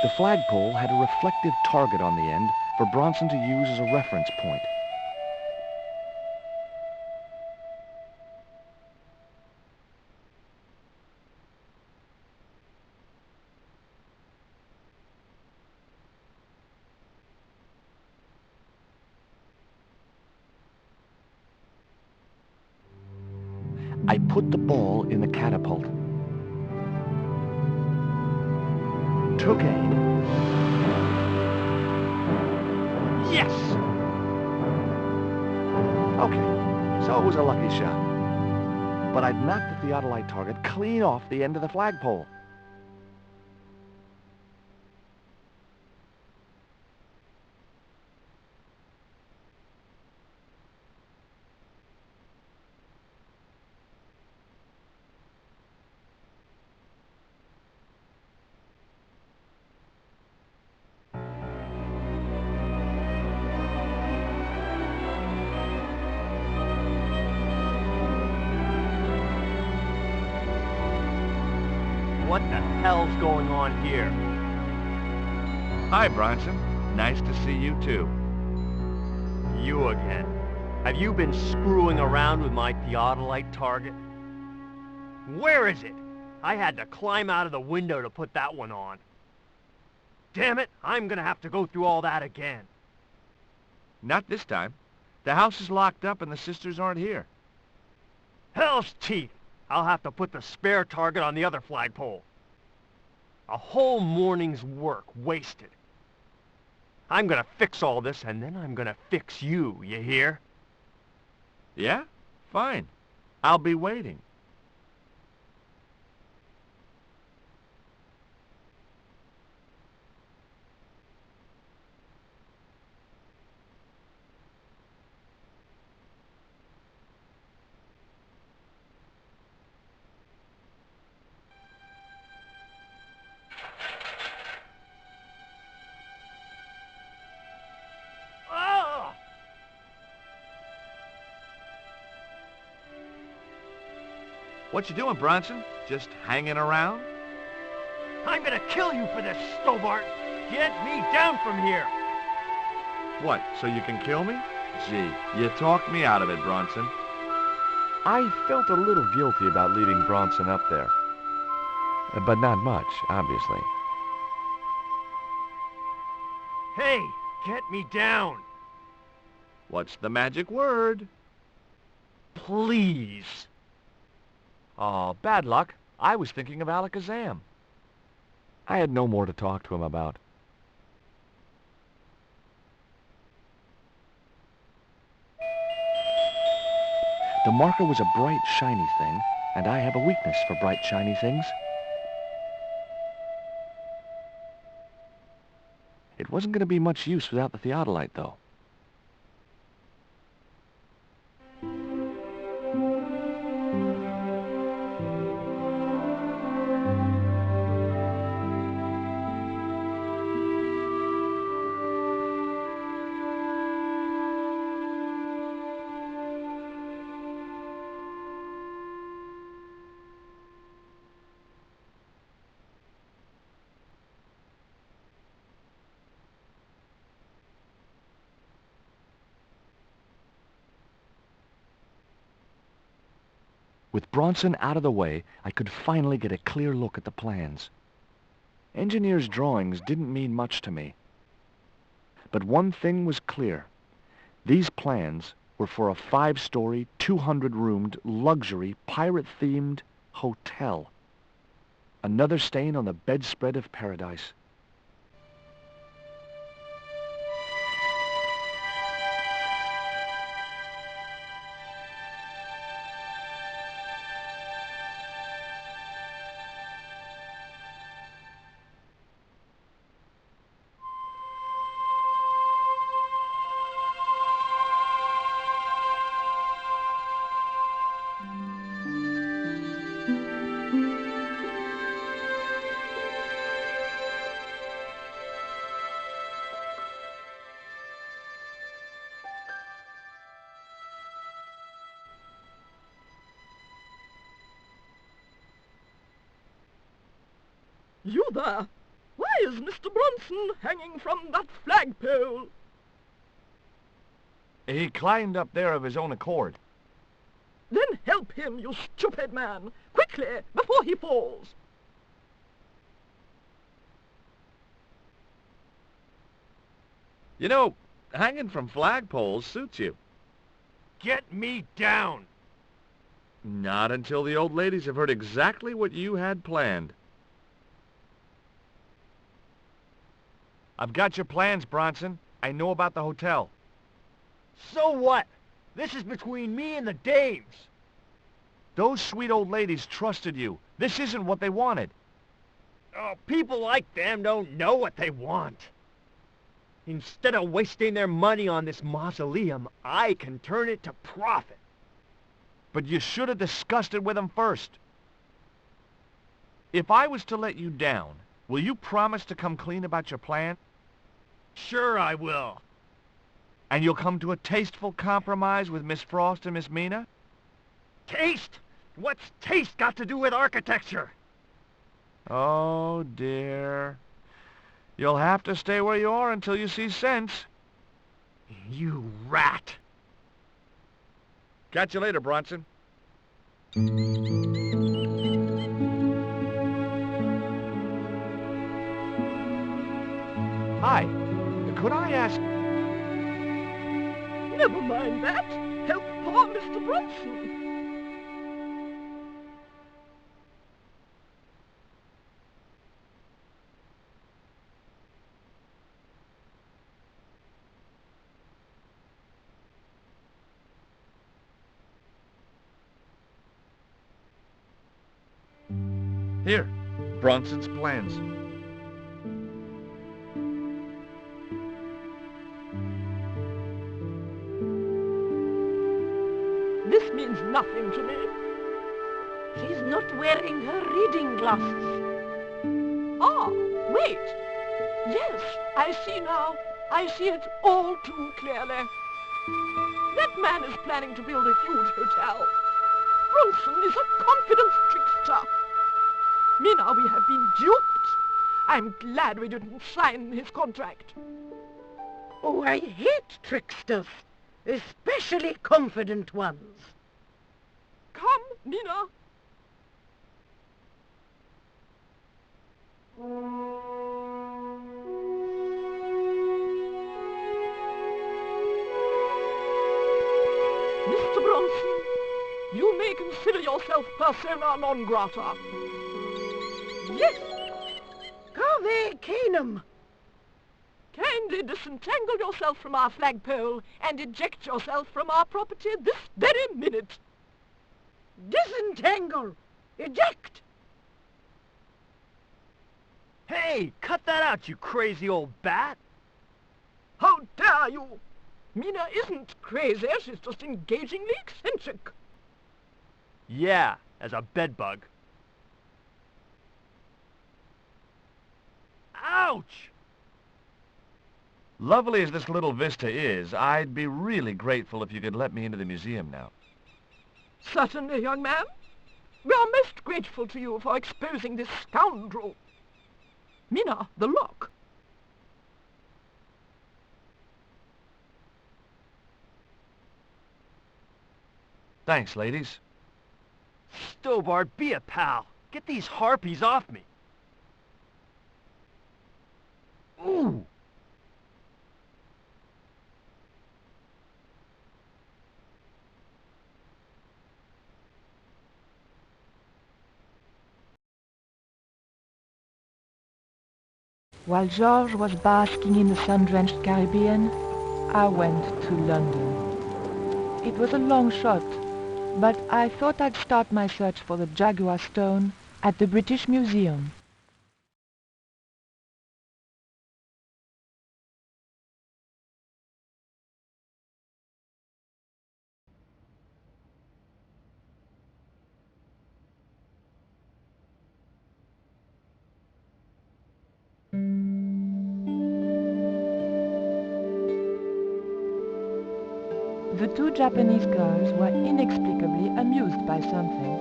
The flagpole had a reflective target on the end for Bronson to use as a reference point. I put the ball in the catapult. Took aim. Yes! Okay, so it was a lucky shot. But I'd knocked the theodolite target clean off the end of the flagpole. What the hell's going on here? Hi, Bronson. Nice to see you, too. You again. Have you been screwing around with my theodolite target? Where is it? I had to climb out of the window to put that one on. Damn it, I'm gonna have to go through all that again. Not this time. The house is locked up and the sisters aren't here. Hell's teeth! I'll have to put the spare target on the other flagpole. A whole morning's work wasted. I'm gonna fix all this, and then I'm gonna fix you, you hear? Yeah? Fine. I'll be waiting. What you doing, Bronson? Just hanging around? I'm gonna kill you for this, Stobart! Get me down from here! What, so you can kill me? Gee, you talked me out of it, Bronson. I felt a little guilty about leaving Bronson up there. But not much, obviously. Hey, get me down! What's the magic word? Please. Oh, bad luck. I was thinking of Alakazam. I had no more to talk to him about. The marker was a bright, shiny thing, and I have a weakness for bright, shiny things. It wasn't going to be much use without the theodolite, though. With Bronson out of the way, I could finally get a clear look at the plans. Engineers' drawings didn't mean much to me. But one thing was clear. These plans were for a 5-story, 200-roomed, luxury, pirate-themed hotel. Another stain on the bedspread of paradise. You there! Why is Mr. Bronson hanging from that flagpole? He climbed up there of his own accord. Then help him, you stupid man! Quickly, before he falls! You know, hanging from flagpoles suits you. Get me down! Not until the old ladies have heard exactly what you had planned. I've got your plans, Bronson. I know about the hotel. So what? This is between me and the dames. Those sweet old ladies trusted you. This isn't what they wanted. Oh, people like them don't know what they want. Instead of wasting their money on this mausoleum, I can turn it to profit. But you should have discussed it with them first. If I was to let you down, will you promise to come clean about your plan? Sure I will. And you'll come to a tasteful compromise with Miss Frost and Miss Mina? Taste? What's taste got to do with architecture? Oh, dear. You'll have to stay where you are until you see sense. You rat! Catch you later, Bronson. Hi. Could I ask... Never mind that. Help poor Mr. Bronson. Here, Bronson's plans. This means nothing to me. She's not wearing her reading glasses. Ah, wait. Yes, I see now. I see it all too clearly. That man is planning to build a huge hotel. Bronson is a confidence trickster. Mina, we have been duped. I'm glad we didn't sign his contract. Oh, I hate tricksters, especially confident ones. Come, Mina. Mr. Bronson, you may consider yourself persona non grata. Yes. Cave Canum. Kindly disentangle yourself from our flagpole and eject yourself from our property this very minute. Disentangle. Eject. Hey, cut that out, you crazy old bat! How dare you? Mina isn't crazy, she's just engagingly eccentric. Yeah, as a bedbug. Ouch! Lovely as this little vista is, I'd be really grateful if you could let me into the museum now. Certainly, young man. We are most grateful to you for exposing this scoundrel. Mina, the lock. Thanks, ladies. Stobart, be a pal. Get these harpies off me. Ooh! While George was basking in the sun-drenched Caribbean, I went to London. It was a long shot, but I thought I'd start my search for the Jaguar Stone at the British Museum. The two Japanese girls were inexplicably amused by something.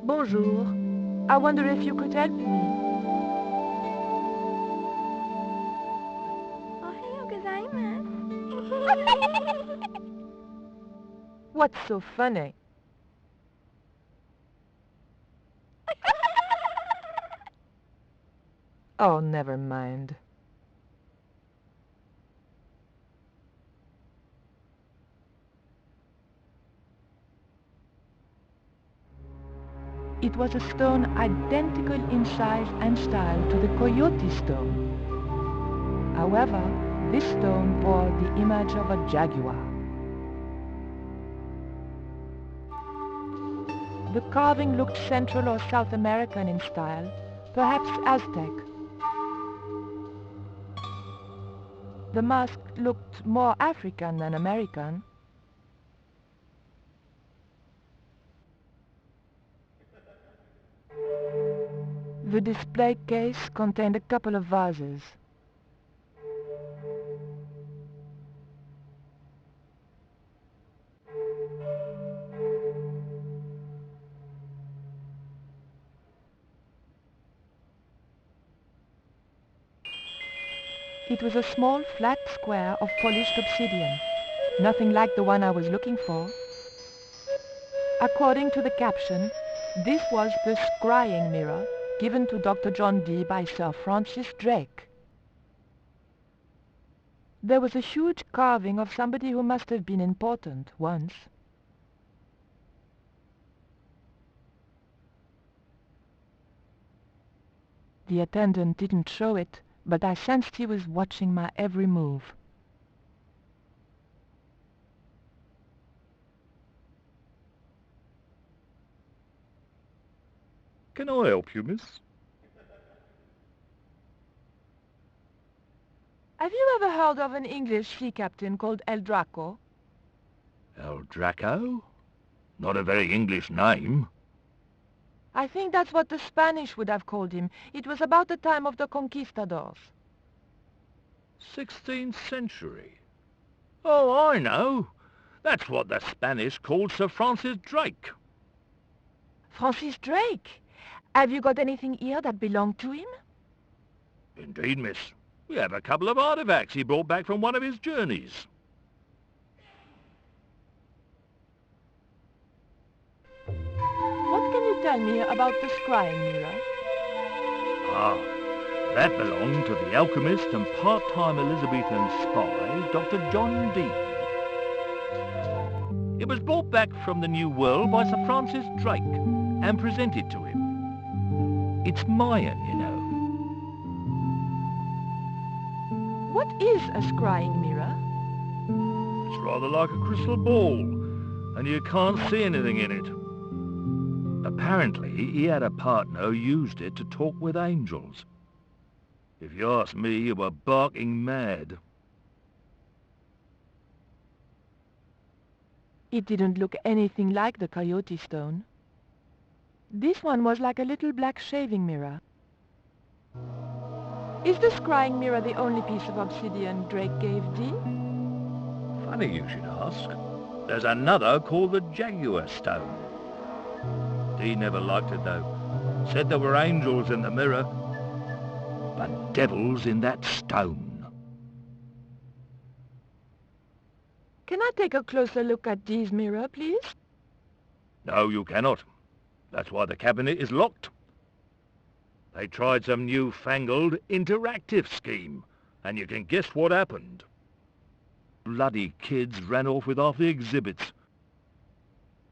Bonjour. I wonder if you could help me. What's so funny? Oh, never mind. It was a stone identical in size and style to the Coyote Stone. However, this stone bore the image of a jaguar. The carving looked Central or South American in style, perhaps Aztec. The mask looked more African than American. The display case contained a couple of vases. It was a small flat square of polished obsidian, nothing like the one I was looking for. According to the caption, this was the Scrying Mirror given to Dr. John Dee by Sir Francis Drake. There was a huge carving of somebody who must have been important once. The attendant didn't show it, but I sensed he was watching my every move. Can I help you, miss? Have you ever heard of an English sea captain called El Draco? El Draco? Not a very English name. I think that's what the Spanish would have called him. It was about the time of the conquistadors. 16th century. Oh, I know. That's what the Spanish called Sir Francis Drake. Francis Drake? Have you got anything here that belonged to him? Indeed, miss. We have a couple of artifacts he brought back from one of his journeys. What can you tell me about the Scrying Mirror? Ah, that belonged to the alchemist and part-time Elizabethan spy, Dr. John Dee. It was brought back from the New World by Sir Francis Drake and presented to him. It's Mayan, you know. What is a Scrying Mirror? It's rather like a crystal ball, and you can't see anything in it. Apparently, he had a partner who used it to talk with angels. If you ask me, you were barking mad. It didn't look anything like the Coyote Stone. This one was like a little black shaving mirror. Is the Scrying Mirror the only piece of obsidian Drake gave Dee? Funny you should ask. There's another called the Jaguar Stone. Dee never liked it, though. Said there were angels in the mirror, but devils in that stone. Can I take a closer look at Dee's mirror, please? No, you cannot. That's why the cabinet is locked. They tried some newfangled interactive scheme, and you can guess what happened. Bloody kids ran off with half the exhibits.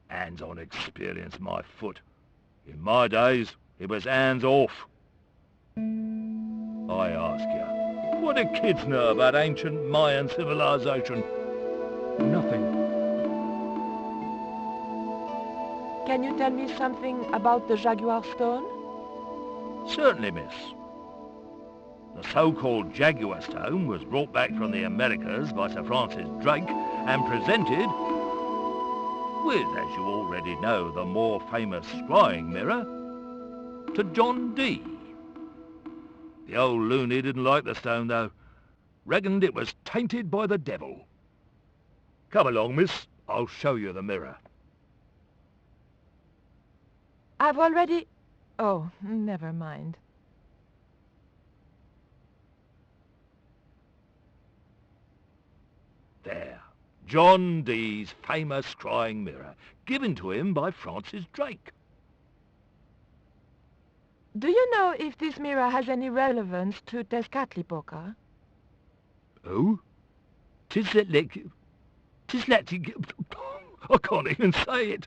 Hands-on experience, my foot. In my days, it was hands off. I ask you, what do kids know about ancient Mayan civilization? Nothing. Can you tell me something about the Jaguar Stone? Certainly, miss. The so-called Jaguar Stone was brought back from the Americas by Sir Francis Drake and presented with, as you already know, the more famous Scrying Mirror, to John Dee. The old loony didn't like the stone, though. Reckoned it was tainted by the devil. Come along, miss. I'll show you the mirror. I've already... Oh, never mind. There. John Dee's famous Scrying Mirror, given to him by Francis Drake. Do you know if this mirror has any relevance to Tezcatlipoca? Who? Tizletlik... I can't even say it.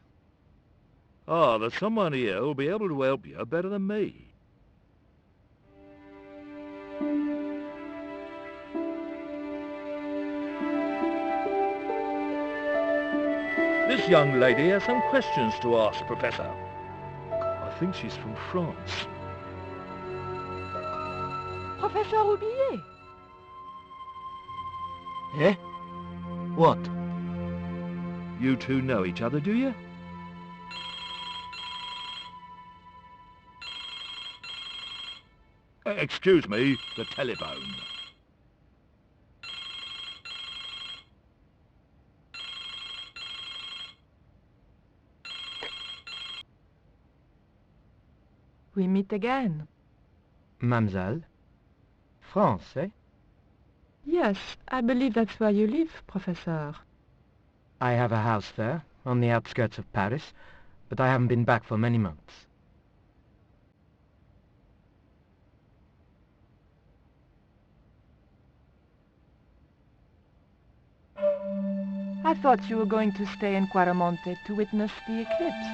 Ah, there's someone here who'll be able to help you better than me. This young lady has some questions to ask, Professor. I think she's from France. Professor Roubillier. Eh? What? You two know each other, do you? Excuse me, the telephone. We meet again. Mademoiselle? France, eh? Yes, I believe that's where you live, Professor. I have a house there, on the outskirts of Paris, but I haven't been back for many months. I thought you were going to stay in Quaramonte to witness the eclipse.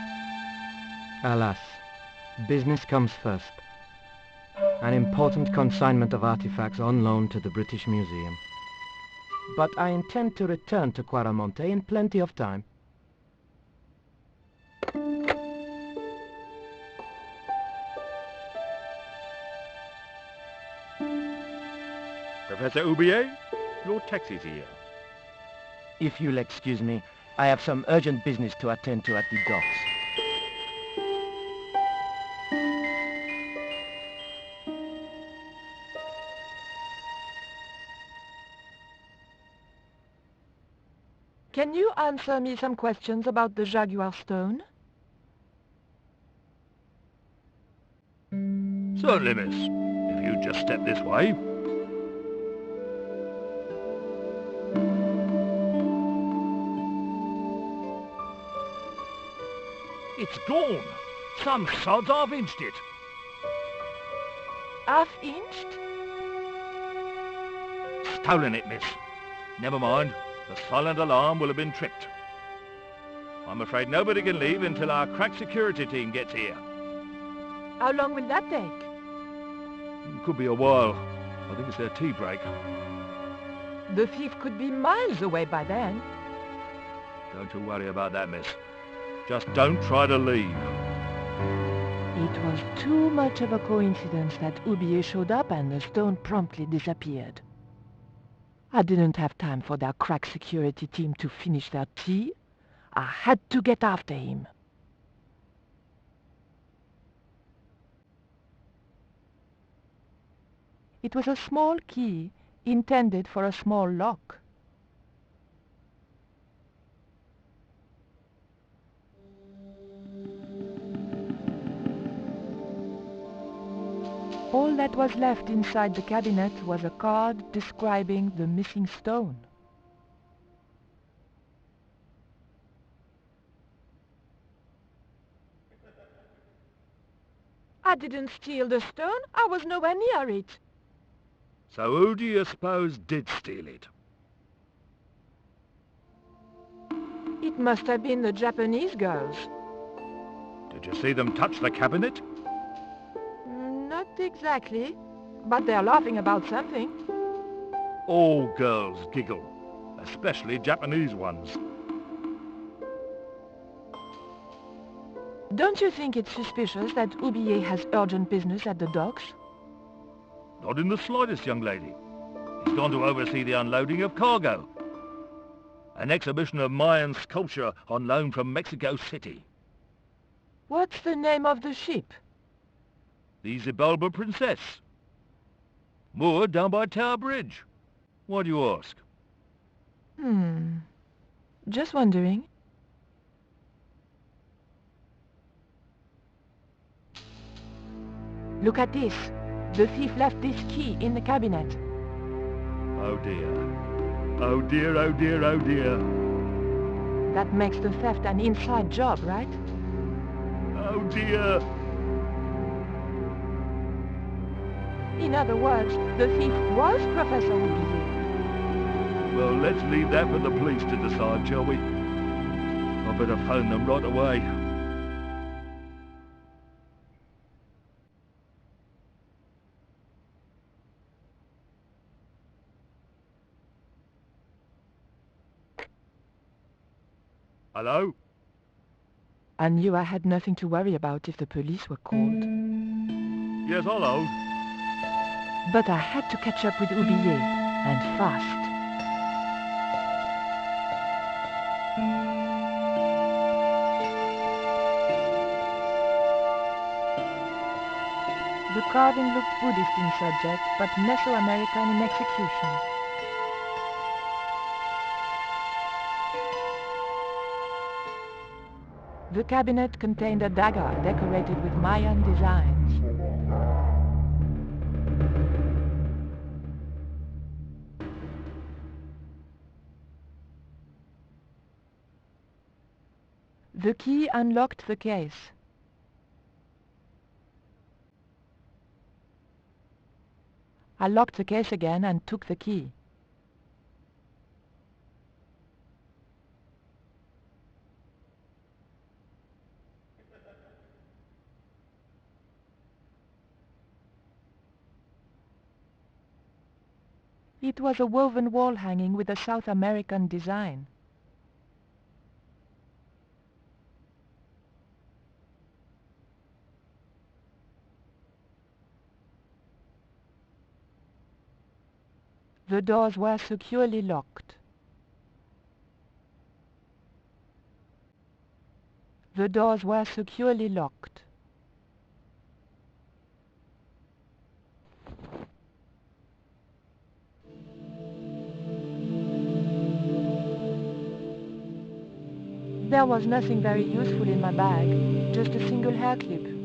Alas, business comes first. An important consignment of artifacts on loan to the British Museum. But I intend to return to Quaramonte in plenty of time. Professor Oublier, your taxi's here. If you'll excuse me, I have some urgent business to attend to at the docks. Can you answer me some questions about the Jaguar Stone? Certainly, miss. If you just step this way. It's gone. Some sods half-inched it. Half-inched? Stolen it, miss. Never mind. The silent alarm will have been tripped. I'm afraid nobody can leave until our crack security team gets here. How long will that take? Could be a while. I think it's their tea break. The thief could be miles away by then. Don't you worry about that, miss. Just don't try to leave. It was too much of a coincidence that Oublier showed up and the stone promptly disappeared. I didn't have time for their crack security team to finish their tea. I had to get after him. It was a small key intended for a small lock. All that was left inside the cabinet was a card describing the missing stone. I didn't steal the stone. I was nowhere near it. So who do you suppose did steal it? It must have been the Japanese girls. Did you see them touch the cabinet? Not exactly, but they're laughing about something. All girls giggle, especially Japanese ones. Don't you think it's suspicious that Oublier has urgent business at the docks? Not in the slightest, young lady. He's gone to oversee the unloading of cargo. An exhibition of Mayan sculpture on loan from Mexico City. What's the name of the ship? The Xibalba Princess. Moored down by Tower Bridge. Why do you ask? Just wondering. Look at this. The thief left this key in the cabinet. Oh dear. Oh dear, oh dear, oh dear. That makes the theft an inside job, right? Oh dear. In other words, the thief was Professor Oublier. Well, let's leave that for the police to decide, shall we? I better phone them right away. Hello? I knew I had nothing to worry about if the police were called. Yes, hello. But I had to catch up with Oublier, and fast. The carving looked Buddhist in subject, but Mesoamerican in execution. The cabinet contained a dagger decorated with Mayan designs. The key unlocked the case. I locked the case again and took the key. It was a woven wall hanging with a South American design. The doors were securely locked. The doors were securely locked. There was nothing very useful in my bag, just a single hair clip.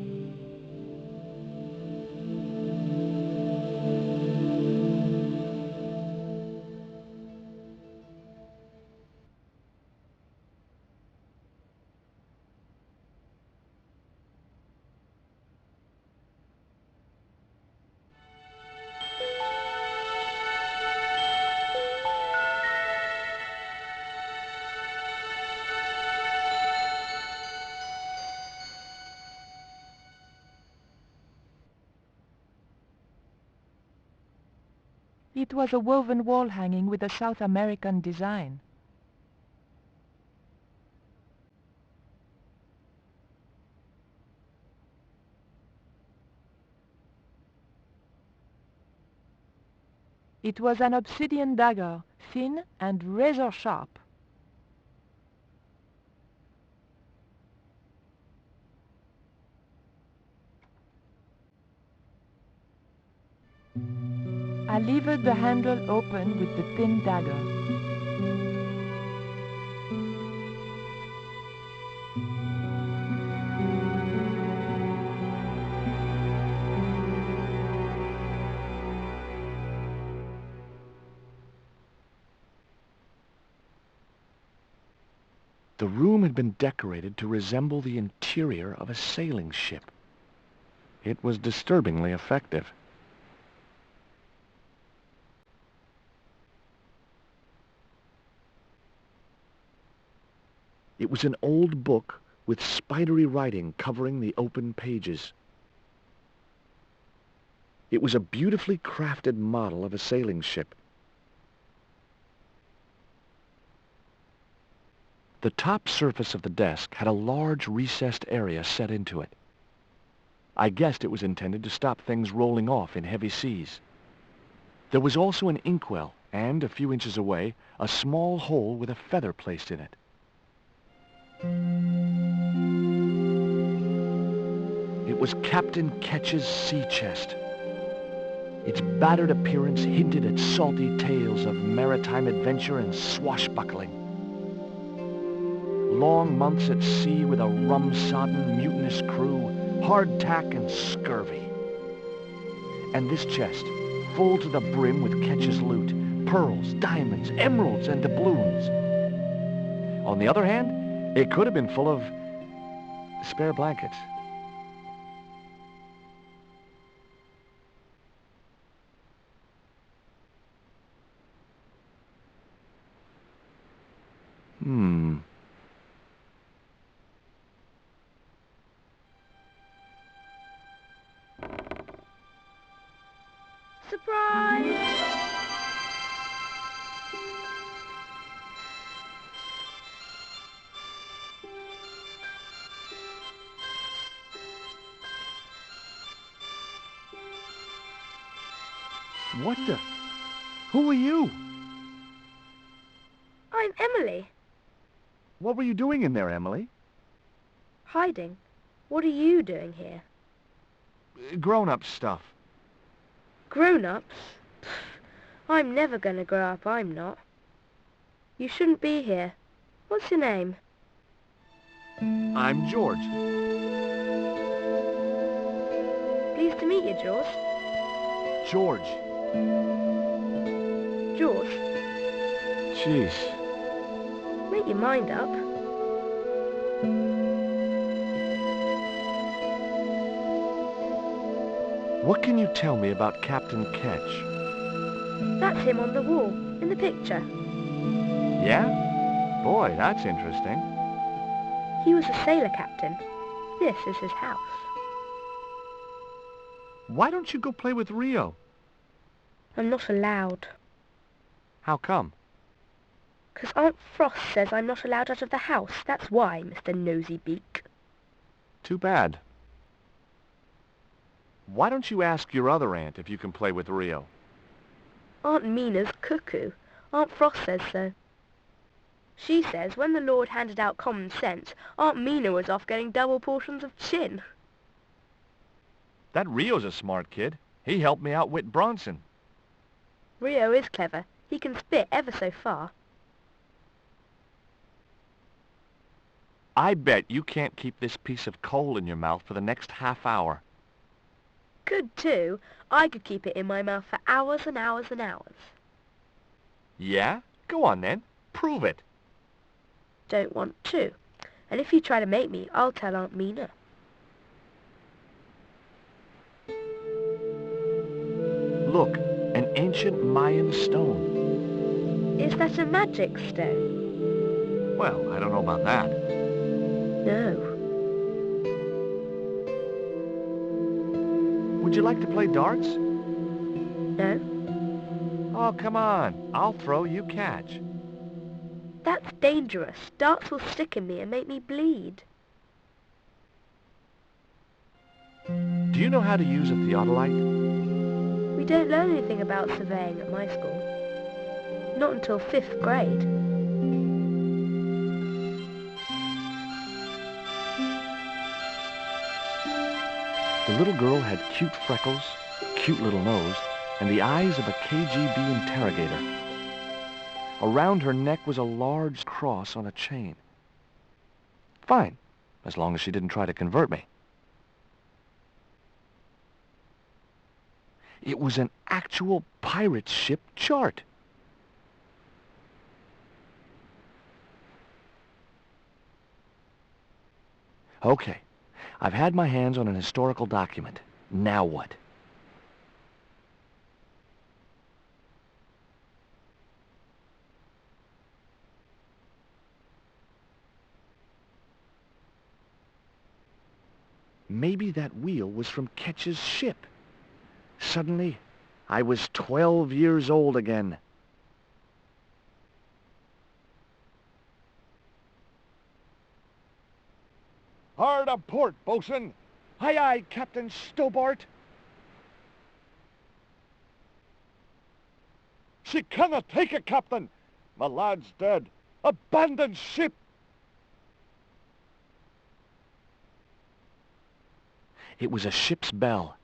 It was a woven wall hanging with a South American design. It was an obsidian dagger, thin and razor sharp. I levered the handle open with the thin dagger. The room had been decorated to resemble the interior of a sailing ship. It was disturbingly effective. It was an old book with spidery writing covering the open pages. It was a beautifully crafted model of a sailing ship. The top surface of the desk had a large recessed area set into it. I guessed it was intended to stop things rolling off in heavy seas. There was also an inkwell and, a few inches away, a small hole with a feather placed in it. It was Captain Ketch's sea chest. Its battered appearance hinted at salty tales of maritime adventure and swashbuckling. Long months at sea with a rum-sodden, mutinous crew, hardtack and scurvy. And this chest, full to the brim with Ketch's loot, pearls, diamonds, emeralds, and doubloons. On the other hand, it could have been full of spare blankets. Surprise! What the? Who are you? I'm Emily. What were you doing in there, Emily? Hiding. What are you doing here? Grown-up stuff. Grown-ups? I'm never gonna grow up, I'm not. You shouldn't be here. What's your name? I'm George. Pleased to meet you, George. George. George? Jeez. Make your mind up. What can you tell me about Captain Ketch? That's him on the wall, in the picture. Yeah? Boy, that's interesting. He was a sailor captain. This is his house. Why don't you go play with Rio? I'm not allowed. How come? 'Cause Aunt Frost says I'm not allowed out of the house. That's why, Mr. Nosy Beak. Too bad. Why don't you ask your other aunt if you can play with Rio? Aunt Mina's cuckoo. Aunt Frost says so. She says when the Lord handed out common sense, Aunt Mina was off getting double portions of chin. That Rio's a smart kid. He helped me outwit Bronson. Rio is clever. He can spit ever so far. I bet you can't keep this piece of coal in your mouth for the next half hour. Could too. I could keep it in my mouth for hours and hours and hours. Yeah? Go on then. Prove it. Don't want to. And if you try to make me, I'll tell Aunt Mina. Look, an ancient Mayan stone. Is that a magic stone? Well, I don't know about that. No. Would you like to play darts? No. Oh, come on. I'll throw, you catch. That's dangerous. Darts will stick in me and make me bleed. Do you know how to use a theodolite? We don't learn anything about surveying at my school. Not until 5th grade. The little girl had cute freckles, cute little nose, and the eyes of a KGB interrogator. Around her neck was a large cross on a chain. Fine, as long as she didn't try to convert me. It was an actual pirate ship chart. Okay, I've had my hands on an historical document. Now what? Maybe that wheel was from Ketch's ship. Suddenly, I was 12 years old again. Hard a port, bosun. Aye, aye, Captain Stobart. She cannot take it, Captain. My lad's dead. Abandon ship. It was a ship's bell.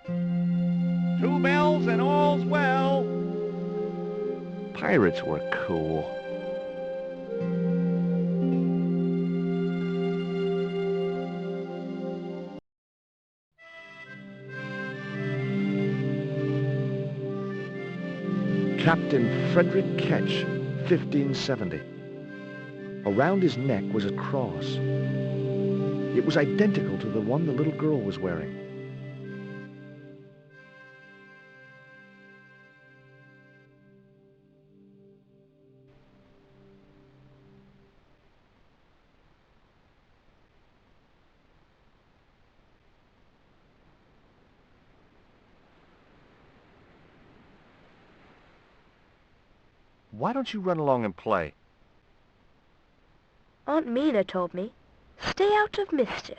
Two bells and all's well. Pirates were cool. Captain Frederick Ketch, 1570. Around his neck was a cross. It was identical to the one the little girl was wearing. Why don't you run along and play? Aunt Mina told me, stay out of mischief.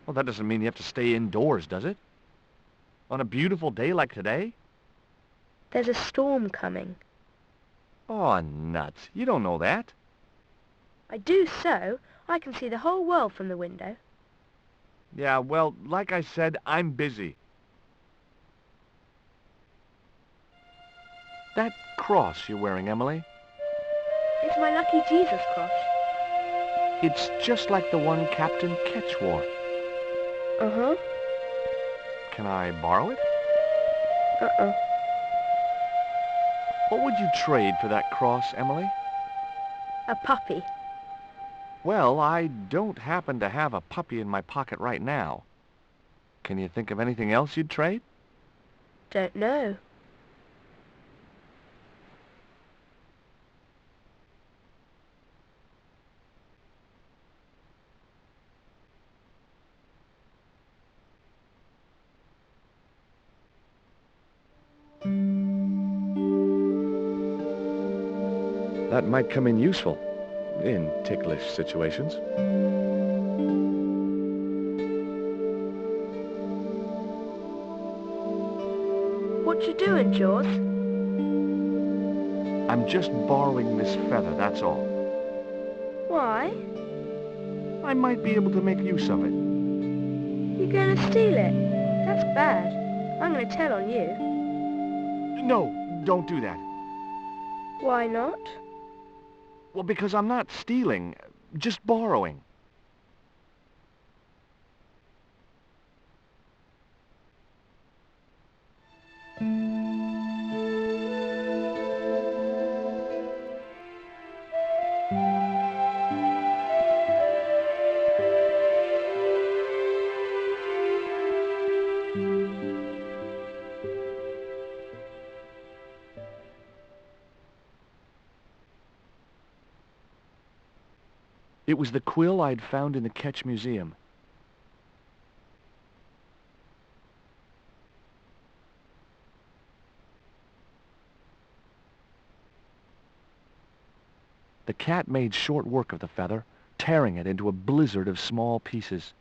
Well, that doesn't mean you have to stay indoors, does it? On a beautiful day like today? There's a storm coming. Oh, nuts. You don't know that. I do so. I can see the whole world from the window. Yeah, well, like I said, I'm busy. That cross you're wearing, Emily, It's my lucky Jesus cross. it's just like the one Captain Ketch wore. Uh-huh. Can I borrow it? Uh-uh. What would you trade for that cross, Emily? A puppy. Well, I don't happen to have a puppy in my pocket right now. Can you think of anything else you'd trade? Don't know. That might come in useful in ticklish situations. What you doing, Jaws? I'm just borrowing this feather, that's all. Why? I might be able to make use of it. You're going to steal it? That's bad. I'm going to tell on you. No, don't do that. Why not? Well, because I'm not stealing, just borrowing. It was the quill I'd found in the Ketch Museum. The cat made short work of the feather, tearing it into a blizzard of small pieces.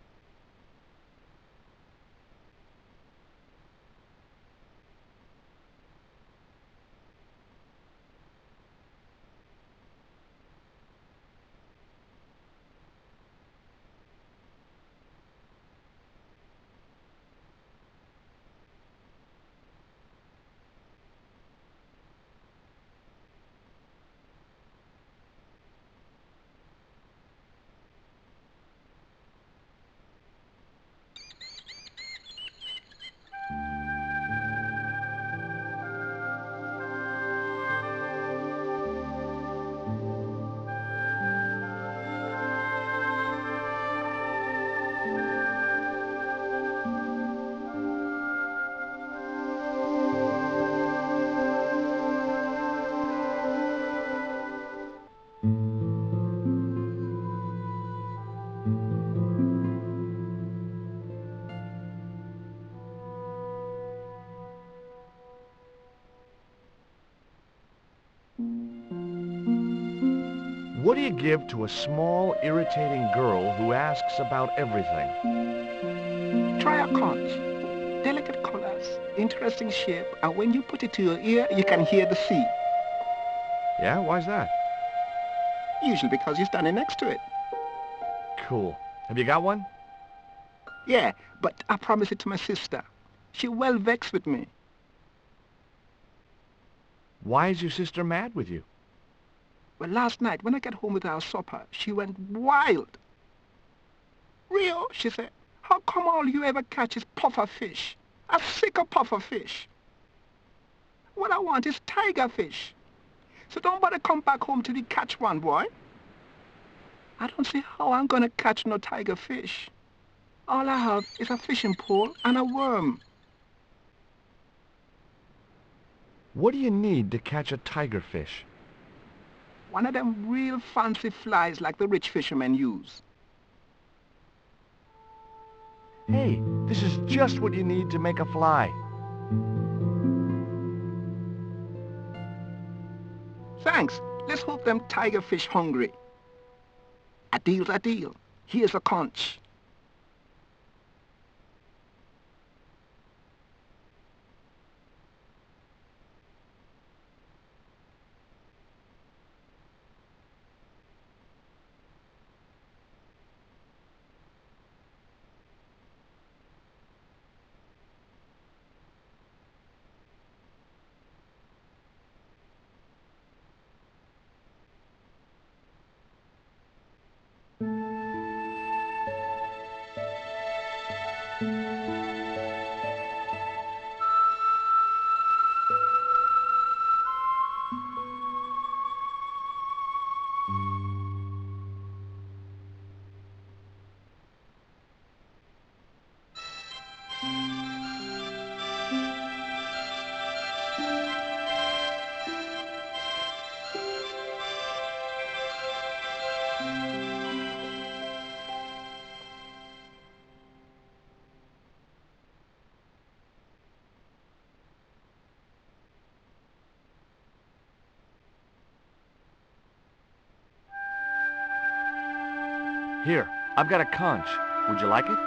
What do you give to a small, irritating girl who asks about everything? Try a conch. Delicate colors, interesting shape, and when you put it to your ear, you can hear the sea. Yeah, why's that? Usually because you're standing next to it. Cool. Have you got one? Yeah, but I promised it to my sister. She well vexed with me. Why is your sister mad with you? Well, last night, when I got home with our supper, she went wild. Rio, she said, how come all you ever catch is puffer fish? I'm sick of puffer fish. What I want is tiger fish. So don't bother come back home till you catch one, boy. I don't see how I'm gonna catch no tiger fish. All I have is a fishing pole and a worm. What do you need to catch a tiger fish? One of them real fancy flies like the rich fishermen use. Hey, this is just what you need to make a fly. Thanks. Let's hope them tiger fish hungry. A deal's a deal. Here's a conch. Here, I've got a conch. Would you like it?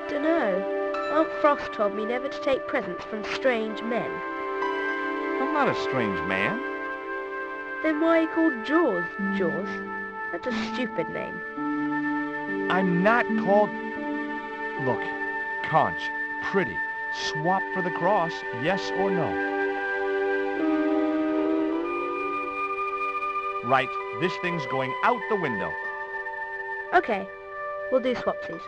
Dunno. Aunt Frost told me never to take presents from strange men. I'm not a strange man. Then why are you called Jaws, Jaws? That's a stupid name. I'm not called... Look, conch, pretty. Swap for the cross, yes or no? Right, this thing's going out the window. Okay, we'll do swapsies.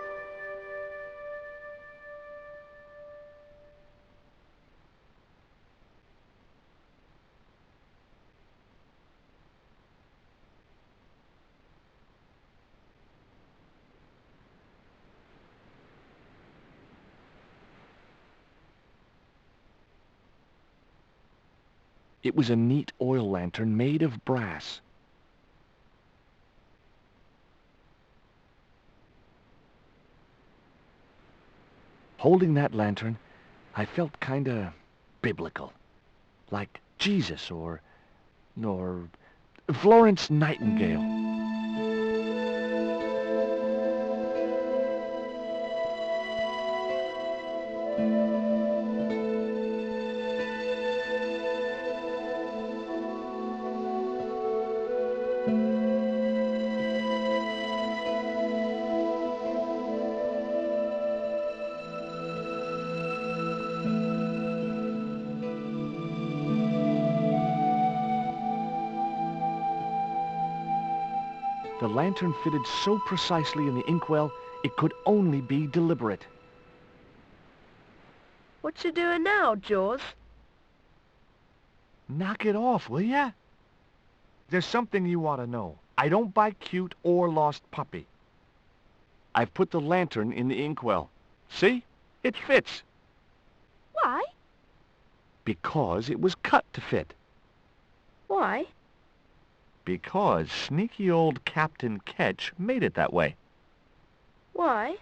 It was a neat oil lantern made of brass. Holding that lantern, I felt kinda biblical. Like Jesus or Florence Nightingale. The lantern fitted so precisely in the inkwell, it could only be deliberate. What you doing now, Jaws? Knock it off, will ya? There's something you ought to know. I don't buy cute or lost puppy. I've put the lantern in the inkwell. See? It fits. Why? Because it was cut to fit. Why? Because sneaky old Captain Ketch made it that way. Why?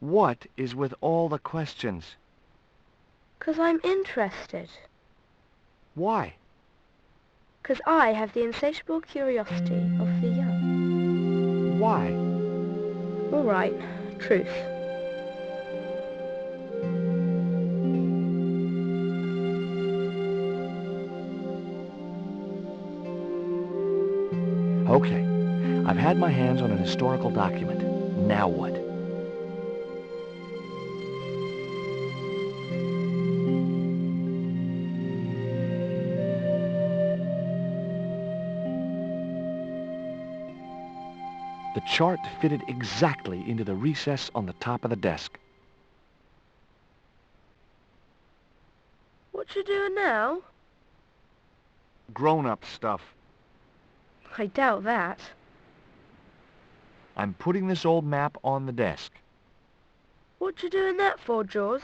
What is with all the questions? 'Cause I'm interested. Why? 'Cause I have the insatiable curiosity of the young. Why? All right, truth. Okay, I've had my hands on an historical document. Now what? The chart fitted exactly into the recess on the top of the desk. What you doing now? Grown-up stuff. I doubt that. I'm putting this old map on the desk. What you doing that for, Jaws?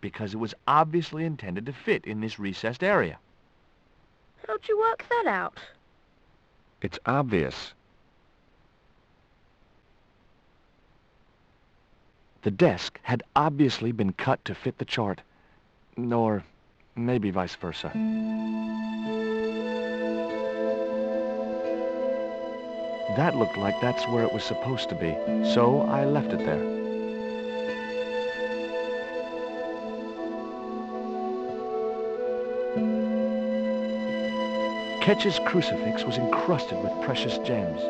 Because it was obviously intended to fit in this recessed area. How'd you work that out? It's obvious. The desk had obviously been cut to fit the chart. Or maybe vice versa. That looked like that's where it was supposed to be, so I left it there. Ketch's crucifix was encrusted with precious gems.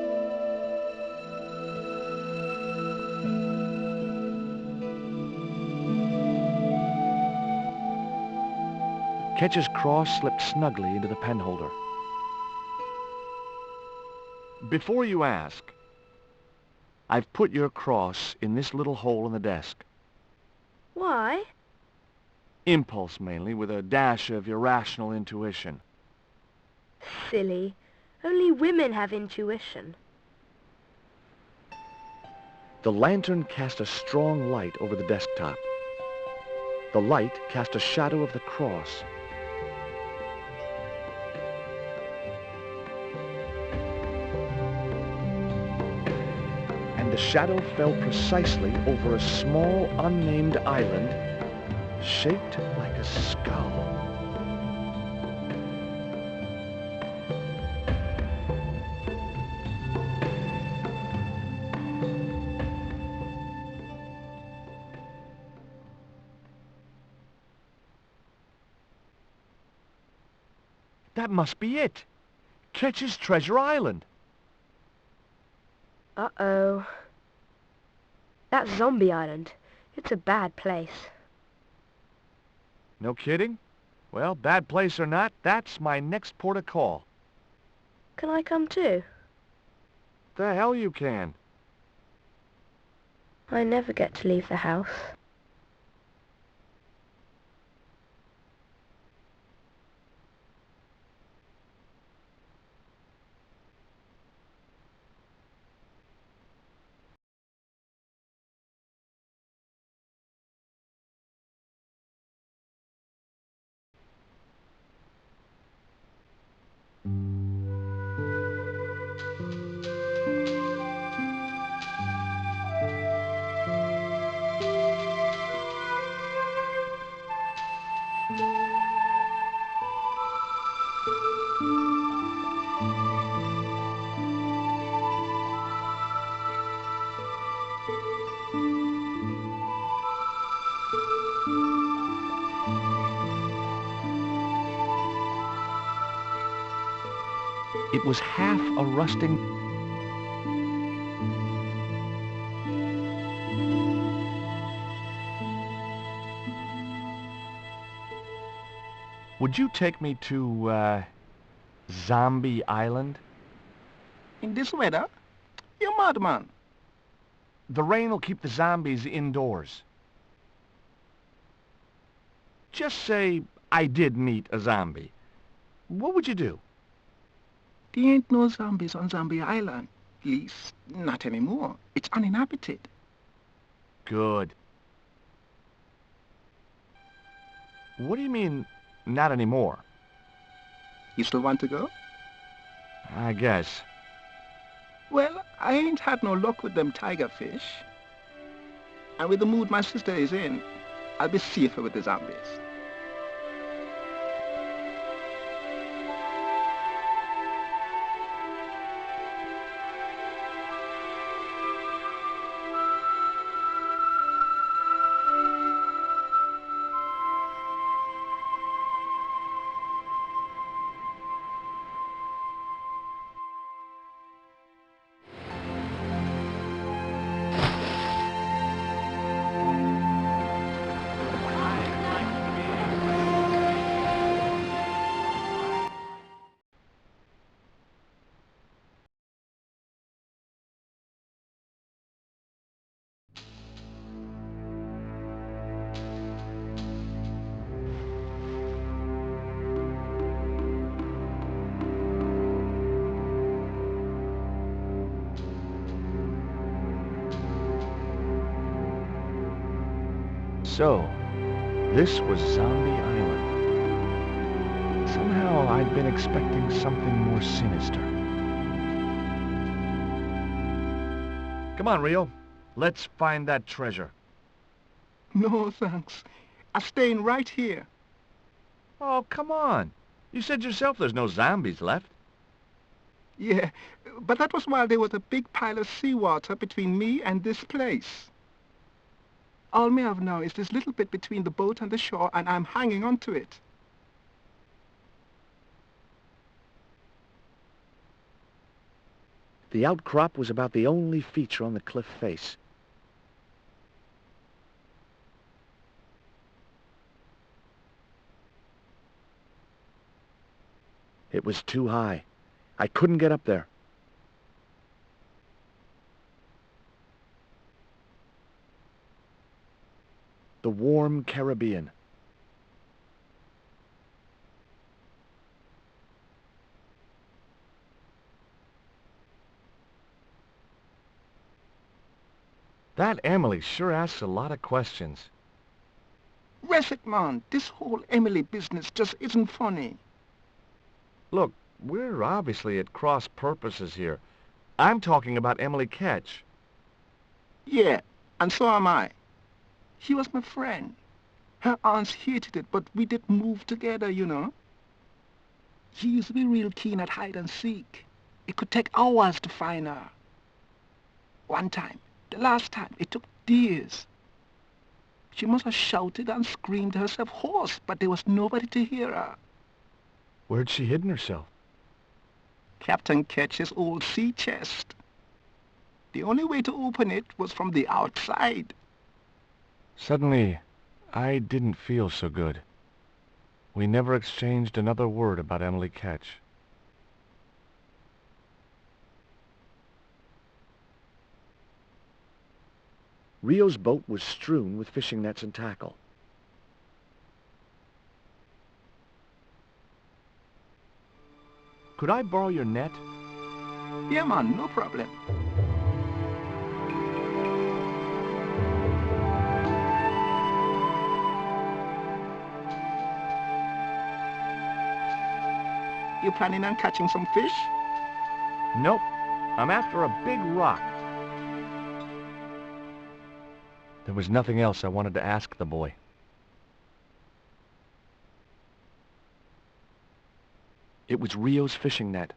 Ketch's cross slipped snugly into the penholder. Before you ask, I've put your cross in this little hole in the desk. Why? Impulse, mainly, with a dash of irrational intuition. Silly. Only women have intuition. The lantern cast a strong light over the desktop. The light cast a shadow of the cross. And the shadow fell precisely over a small, unnamed island shaped like a skull. That must be it. Ketch's Treasure Island. Uh-oh. That's Zombie Island. It's a bad place. No kidding? Well, bad place or not, that's my next port of call. Can I come too? The hell you can. I never get to leave the house. It was half a rusting... Would you take me to, Zombie Island? In this weather? You're mad, man. The rain will keep the zombies indoors. Just say I did meet a zombie. What would you do? There ain't no zombies on Zombie Island. At least, not anymore. It's uninhabited. Good. What do you mean, not anymore? You still want to go? I guess. Well, I ain't had no luck with them tiger fish. And with the mood my sister is in, I'll be safer with the zombies. So, this was Zombie Island. Somehow I'd been expecting something more sinister. Come on, Rio. Let's find that treasure. No, thanks. I'm staying right here. Oh, come on. You said yourself there's no zombies left. Yeah, but that was while there was a big pile of seawater between me and this place. All me have now is this little bit between the boat and the shore, and I'm hanging on to it. The outcrop was about the only feature on the cliff face. It was too high. I couldn't get up there. The warm Caribbean. That Emily sure asks a lot of questions. Rest it, man. This whole Emily business just isn't funny. Look, we're obviously at cross purposes here. I'm talking about Emily Ketch. Yeah, and so am I. She was my friend. Her aunts hated it, but we did move together, you know. She used to be real keen at hide and seek. It could take hours to find her. One time, the last time, it took days. She must have shouted and screamed herself hoarse, but there was nobody to hear her. Where'd she hidden herself? Captain Ketch's old sea chest. The only way to open it was from the outside. Suddenly, I didn't feel so good. We never exchanged another word about Emily Ketch. Rio's boat was strewn with fishing nets and tackle. Could I borrow your net? Yeah, man, no problem. You planning on catching some fish? Nope. I'm after a big rock. There was nothing else I wanted to ask the boy. It was Rio's fishing net.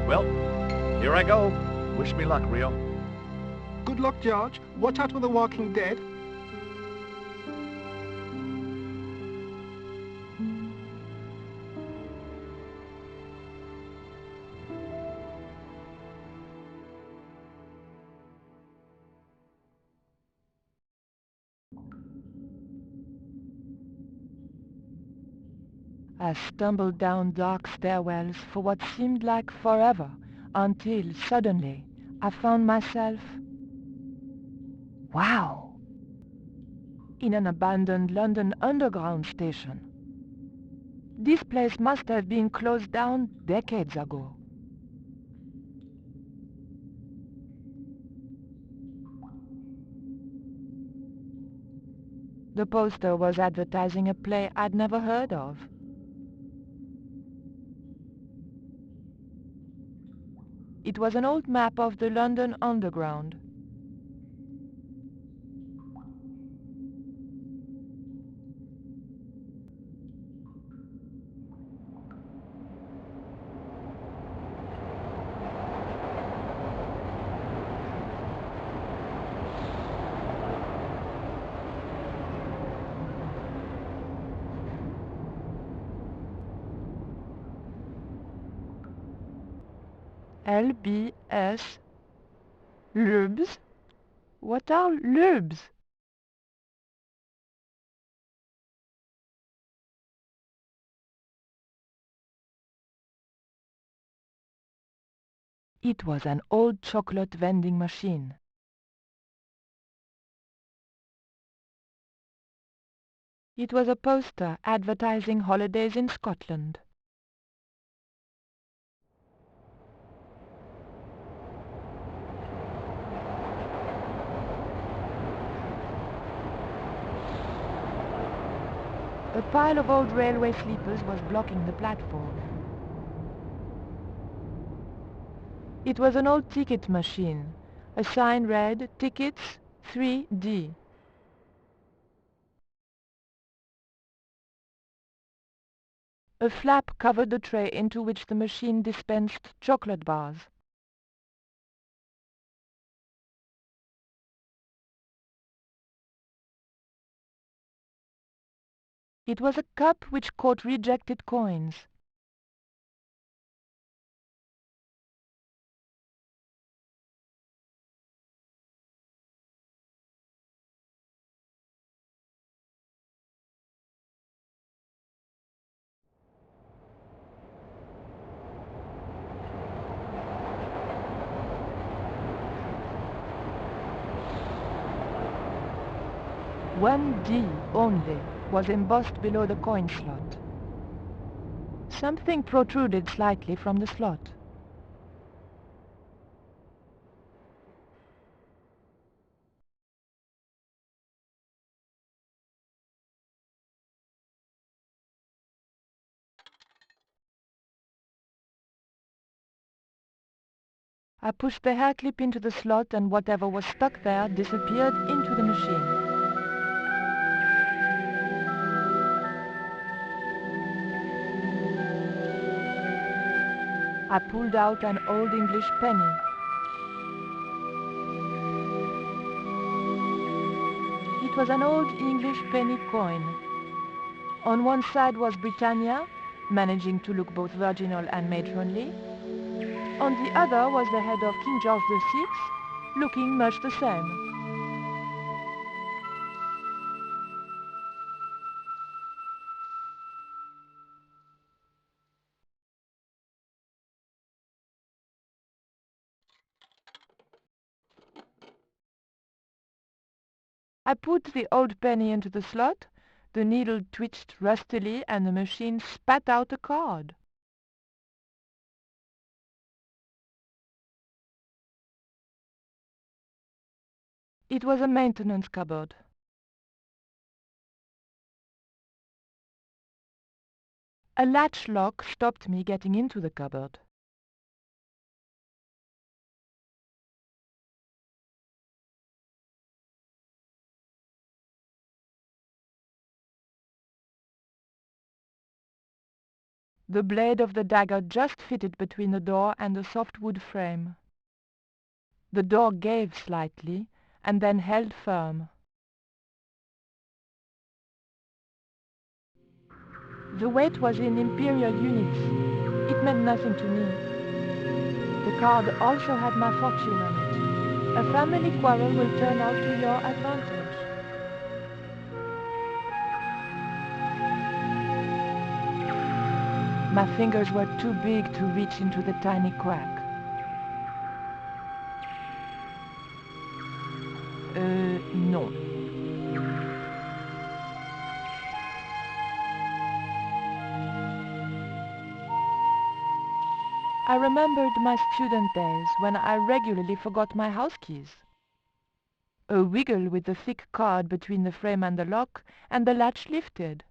Well, here I go. Wish me luck, Rio. Good luck, George. Watch out for the walking dead. I stumbled down dark stairwells for what seemed like forever, until suddenly I found myself, wow, in an abandoned London Underground station. This place must have been closed down decades ago. The poster was advertising a play I'd never heard of. It was an old map of the London Underground. LBS. Lubs? What are lubs? It was an old chocolate vending machine. It was a poster advertising holidays in Scotland. A pile of old railway sleepers was blocking the platform. It was an old ticket machine. A sign read, "Tickets 3D." A flap covered the tray into which the machine dispensed chocolate bars. It was a cup which caught rejected coins. One D only was embossed below the coin slot. Something protruded slightly from the slot. I pushed the hair clip into the slot and whatever was stuck there disappeared into the machine. I pulled out an old English penny. It was an old English penny coin. On one side was Britannia, managing to look both virginal and matronly. On the other was the head of King George VI, looking much the same. I put the old penny into the slot, the needle twitched rustily and the machine spat out a card. It was a maintenance cupboard. A latch lock stopped me getting into the cupboard. The blade of the dagger just fitted between the door and the soft wood frame. The door gave slightly and then held firm. The weight was in imperial units. It meant nothing to me. The card also had my fortune on it. A family quarrel will turn out to your advantage. My fingers were too big to reach into the tiny crack. No. I remembered my student days when I regularly forgot my house keys. A wiggle with the thick card between the frame and the lock, and the latch lifted.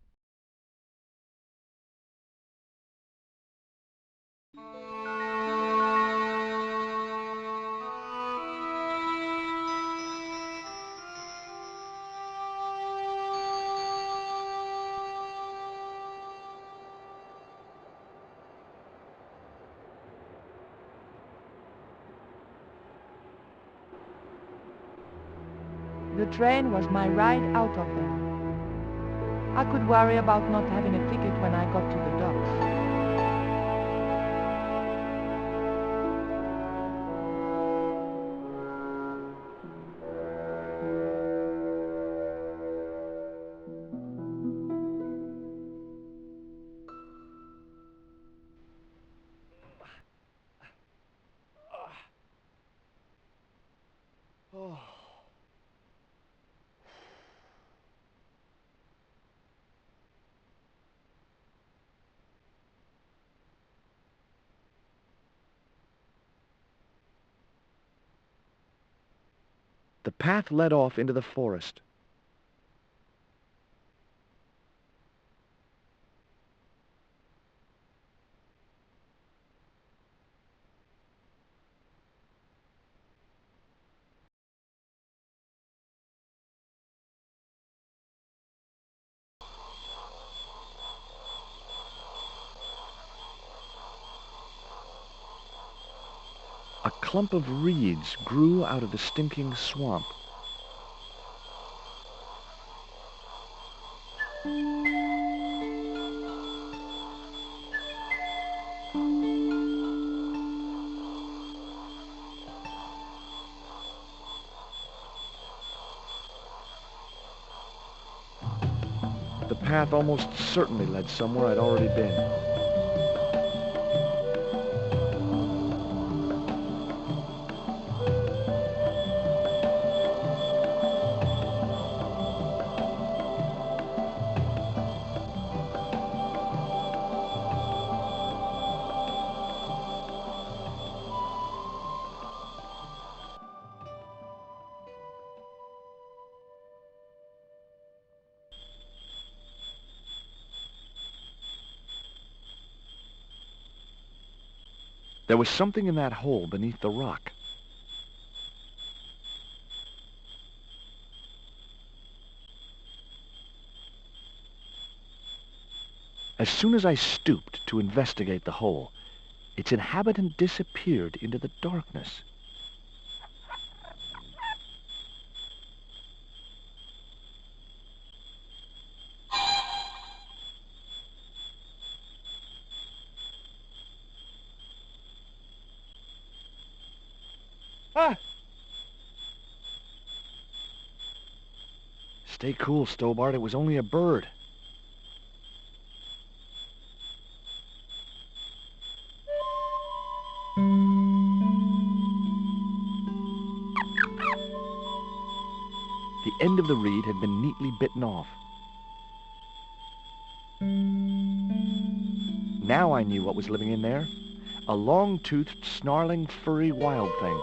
The train was my ride out of there. I could worry about not having a ticket when I got to the docks. The path led off into the forest. A clump of reeds grew out of the stinking swamp. The path almost certainly led somewhere I'd already been. There was something in that hole beneath the rock. As soon as I stooped to investigate the hole, its inhabitant disappeared into the darkness. Ah! Stay cool, Stobart. It was only a bird. The end of the reed had been neatly bitten off. Now I knew what was living in there. A long-toothed, snarling, furry wild thing.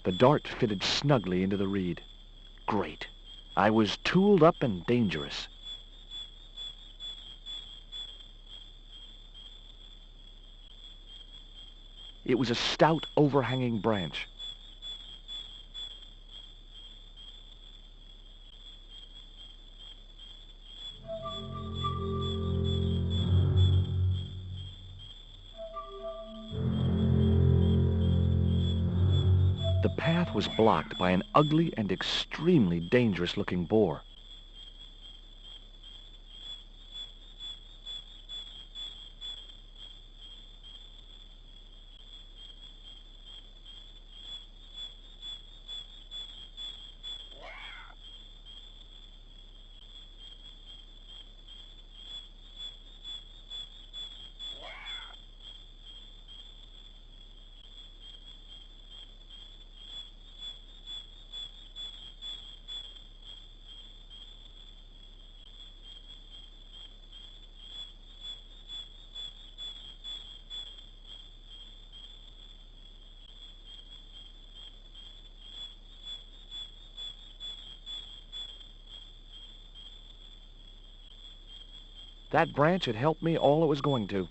The dart fitted snugly into the reed. Great. I was tooled up and dangerous. It was a stout, overhanging branch. the path was blocked by an ugly and extremely dangerous-looking boar. That branch had helped me all it was going to.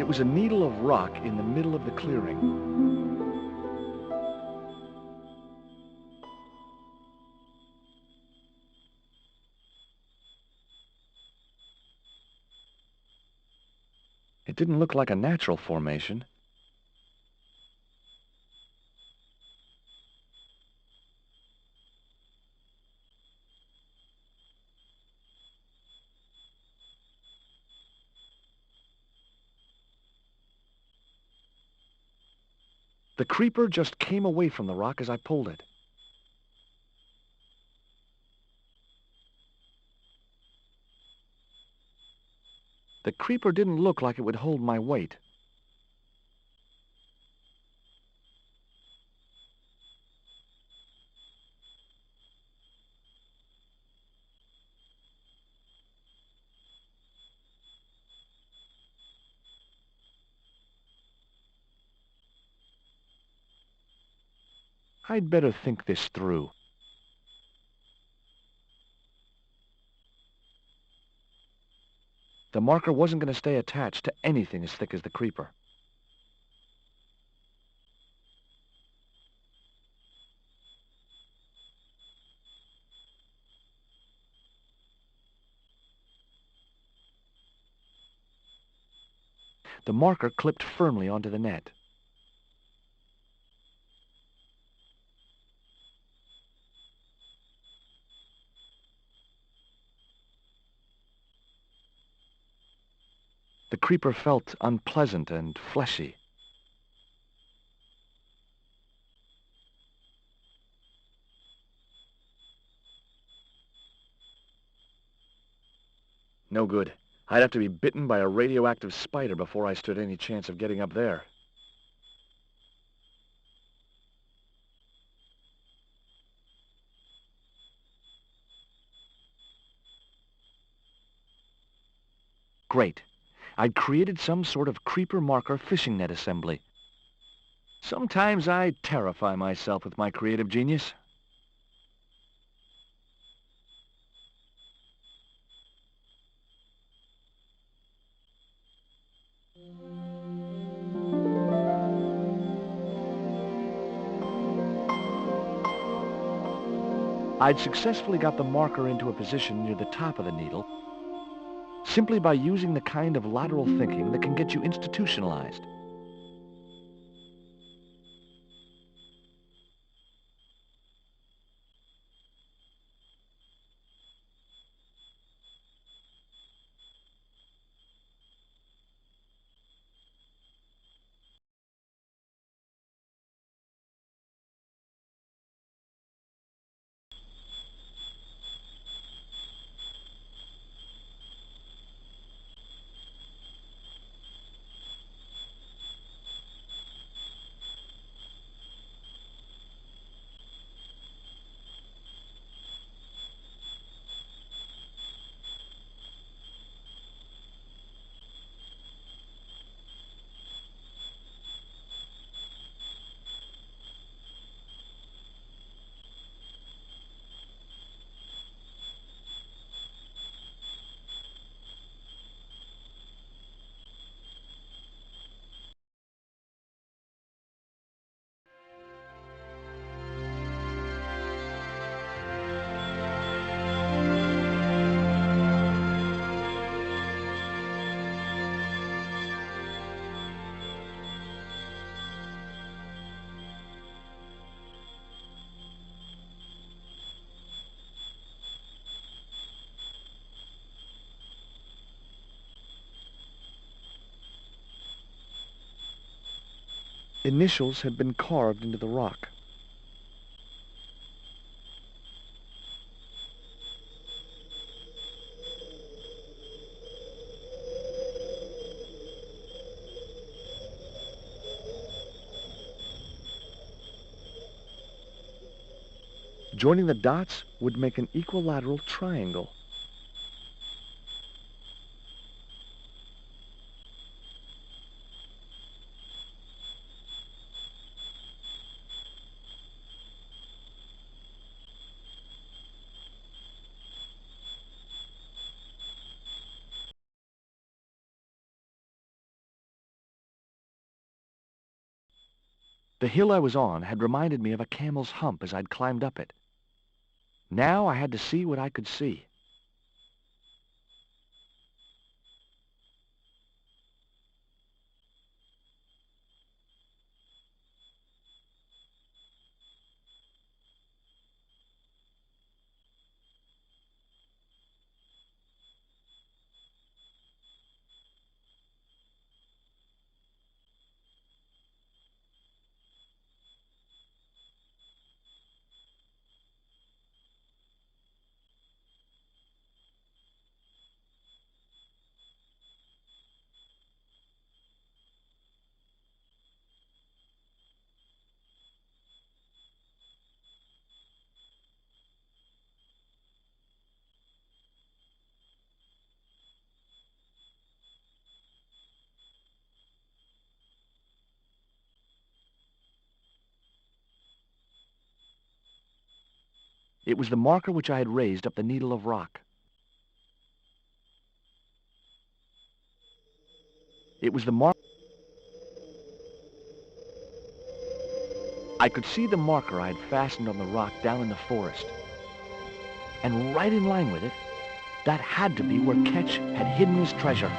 It was a needle of rock in the middle of the clearing. It didn't look like a natural formation. The creeper just came away from the rock as I pulled it. The creeper didn't look like it would hold my weight. I'd better think this through. The marker wasn't going to stay attached to anything as thick as the creeper. The marker clipped firmly onto the net. The creeper felt unpleasant and fleshy. No good. I'd have to be bitten by a radioactive spider before I stood any chance of getting up there. Great. I'd created some sort of creeper marker fishing net assembly. Sometimes I terrify myself with my creative genius. I'd successfully got the marker into a position near the top of the needle simply by using the kind of lateral thinking that can get you institutionalized. Initials had been carved into the rock. Joining the dots would make an equilateral triangle. The hill I was on had reminded me of a camel's hump as I'd climbed up it. Now I had to see what I could see. It was the marker which I had raised up the needle of rock. It was the marker. I could see the marker I had fastened on the rock down in the forest. And right in line with it, that had to be where Ketch had hidden his treasure.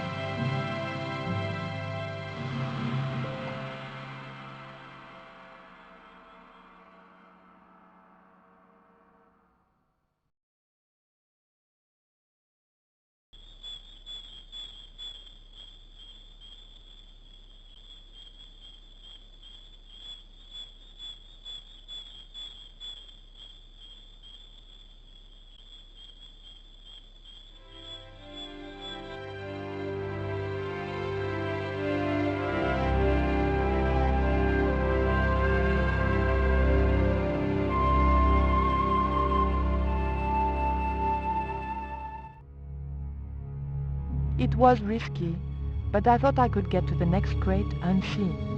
It was risky, but I thought I could get to the next crate unseen.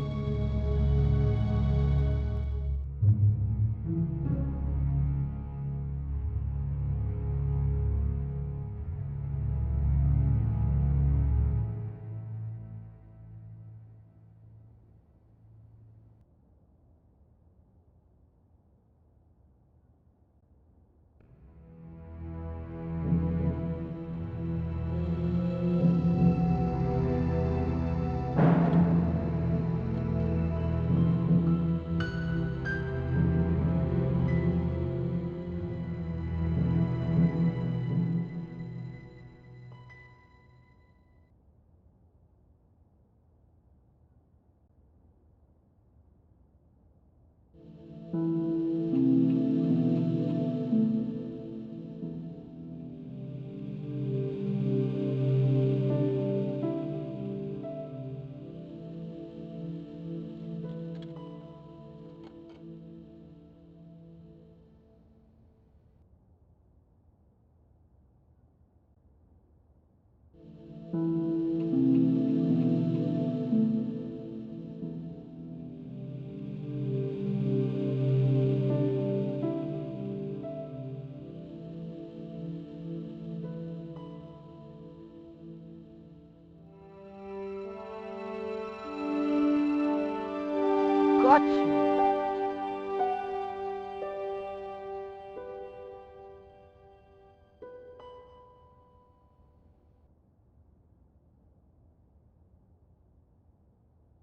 Got you.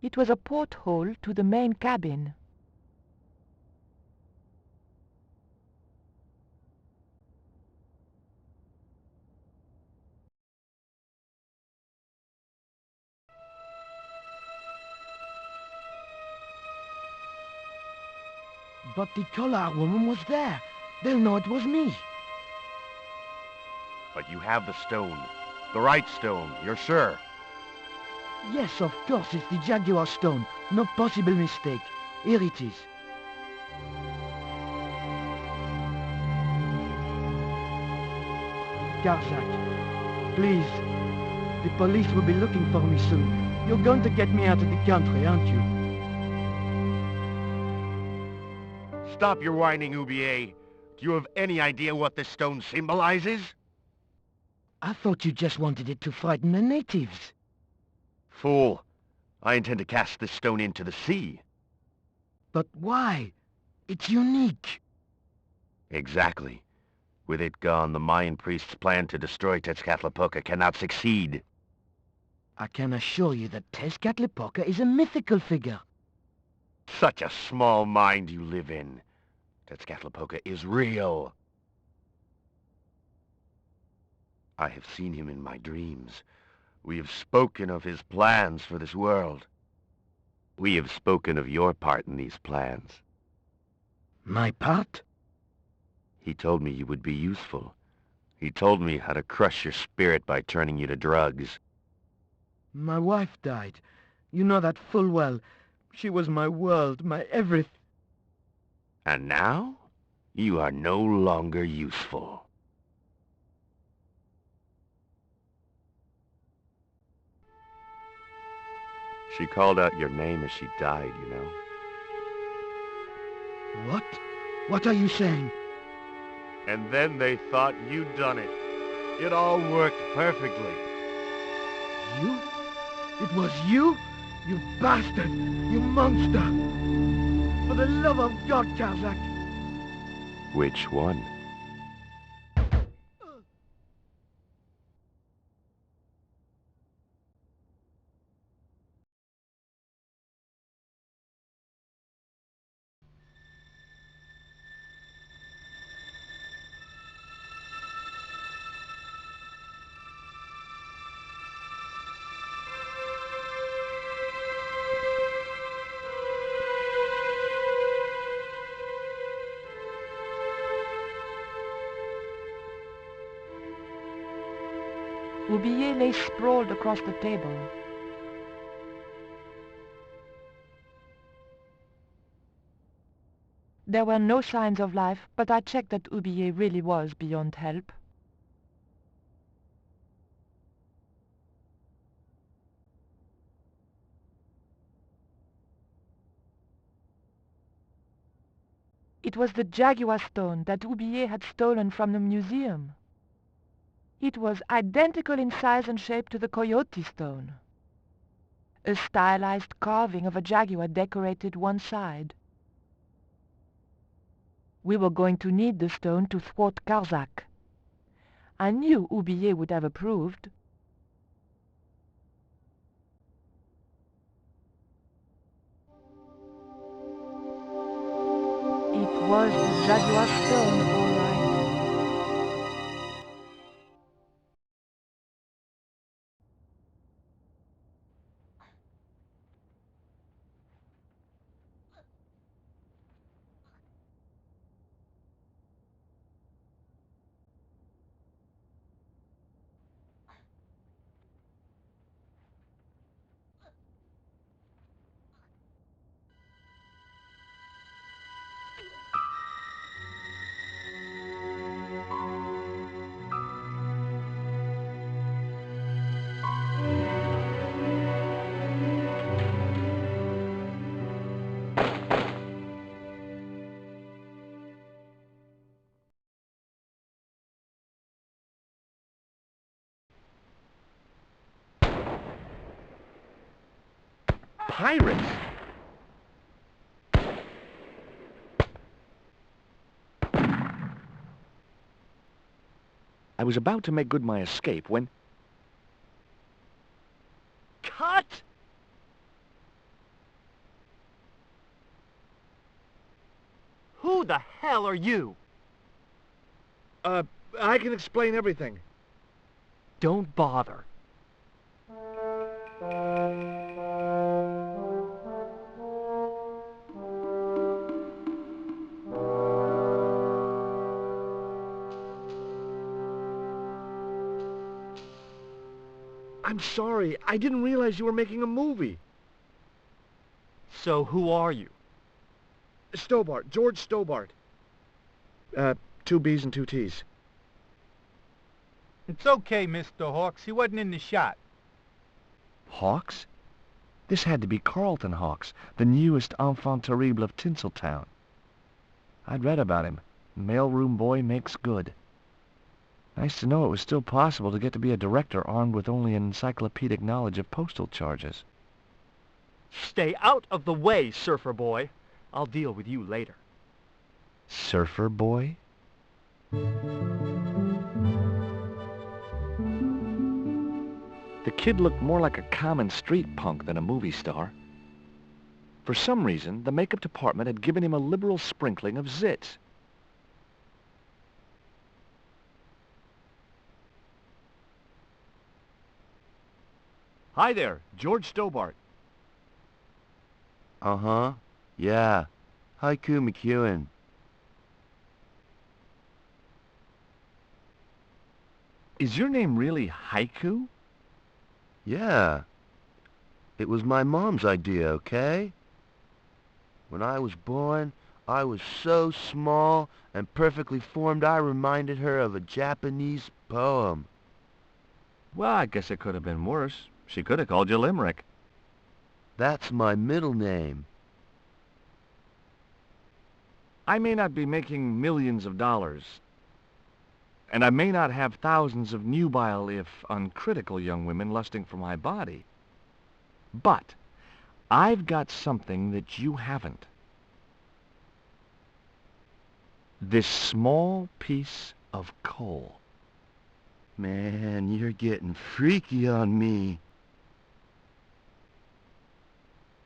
It was a porthole to the main cabin. But the collar woman was there. They'll know it was me. But you have the stone. The right stone, you're sure? Yes, of course, it's the Jaguar Stone. No possible mistake. Here it is. Karzak, please. The police will be looking for me soon. You're going to get me out of the country, aren't you? Stop your whining, Oublier. Do you have any idea what this stone symbolizes? I thought you just wanted it to frighten the natives. Fool. I intend to cast this stone into the sea. But why? It's unique. Exactly. With it gone, the Mayan priest's plan to destroy Tezcatlipoca cannot succeed. I can assure you that Tezcatlipoca is a mythical figure. Such a small mind you live in. Tezcatlipoca is real. I have seen him in my dreams. We have spoken of his plans for this world. We have spoken of your part in these plans. My part? He told me you would be useful. He told me how to crush your spirit by turning you to drugs. My wife died. You know that full well. She was my world, my everything. And now, you are no longer useful. She called out your name as she died, you know. What? What are you saying? And then they thought you'd done it. It all worked perfectly. You? It was you? You bastard! You monster! For the love of God, Karzak! Which one? Oublier lay sprawled across the table. There were no signs of life, but I checked that Oublier really was beyond help. It was the Jaguar Stone that Oublier had stolen from the museum. It was identical in size and shape to the Coyote Stone. A stylized carving of a jaguar decorated one side. We were going to need the stone to thwart Karzak. I knew Oublier would have approved. It was the Jaguar Stone, all right. Pirates? I was about to make good my escape when... Cut! Who the hell are you? I can explain everything. Don't bother. I'm sorry. I didn't realize you were making a movie. So who are you? Stobart. George Stobart. 2 B's and 2 T's. It's okay, Mr. Hawks. He wasn't in the shot. Hawks? This had to be Carlton Hawks, the newest enfant terrible of Tinseltown. I'd read about him. Mailroom boy makes good. Nice to know it was still possible to get to be a director armed with only an encyclopedic knowledge of postal charges. Stay out of the way, surfer boy. I'll deal with you later. Surfer boy? The kid looked more like a common street punk than a movie star. For some reason, the makeup department had given him a liberal sprinkling of zits. Hi there, George Stobart. Uh-huh. Yeah. Haiku McEwen. Is your name really Haiku? Yeah. It was my mom's idea, okay? When I was born, I was so small and perfectly formed I reminded her of a Japanese poem. Well, I guess it could have been worse. She could have called you Limerick. That's my middle name. I may not be making millions of dollars, and I may not have thousands of nubile, if uncritical, young women lusting for my body. But I've got something that you haven't. This small piece of coal. Man, you're getting freaky on me.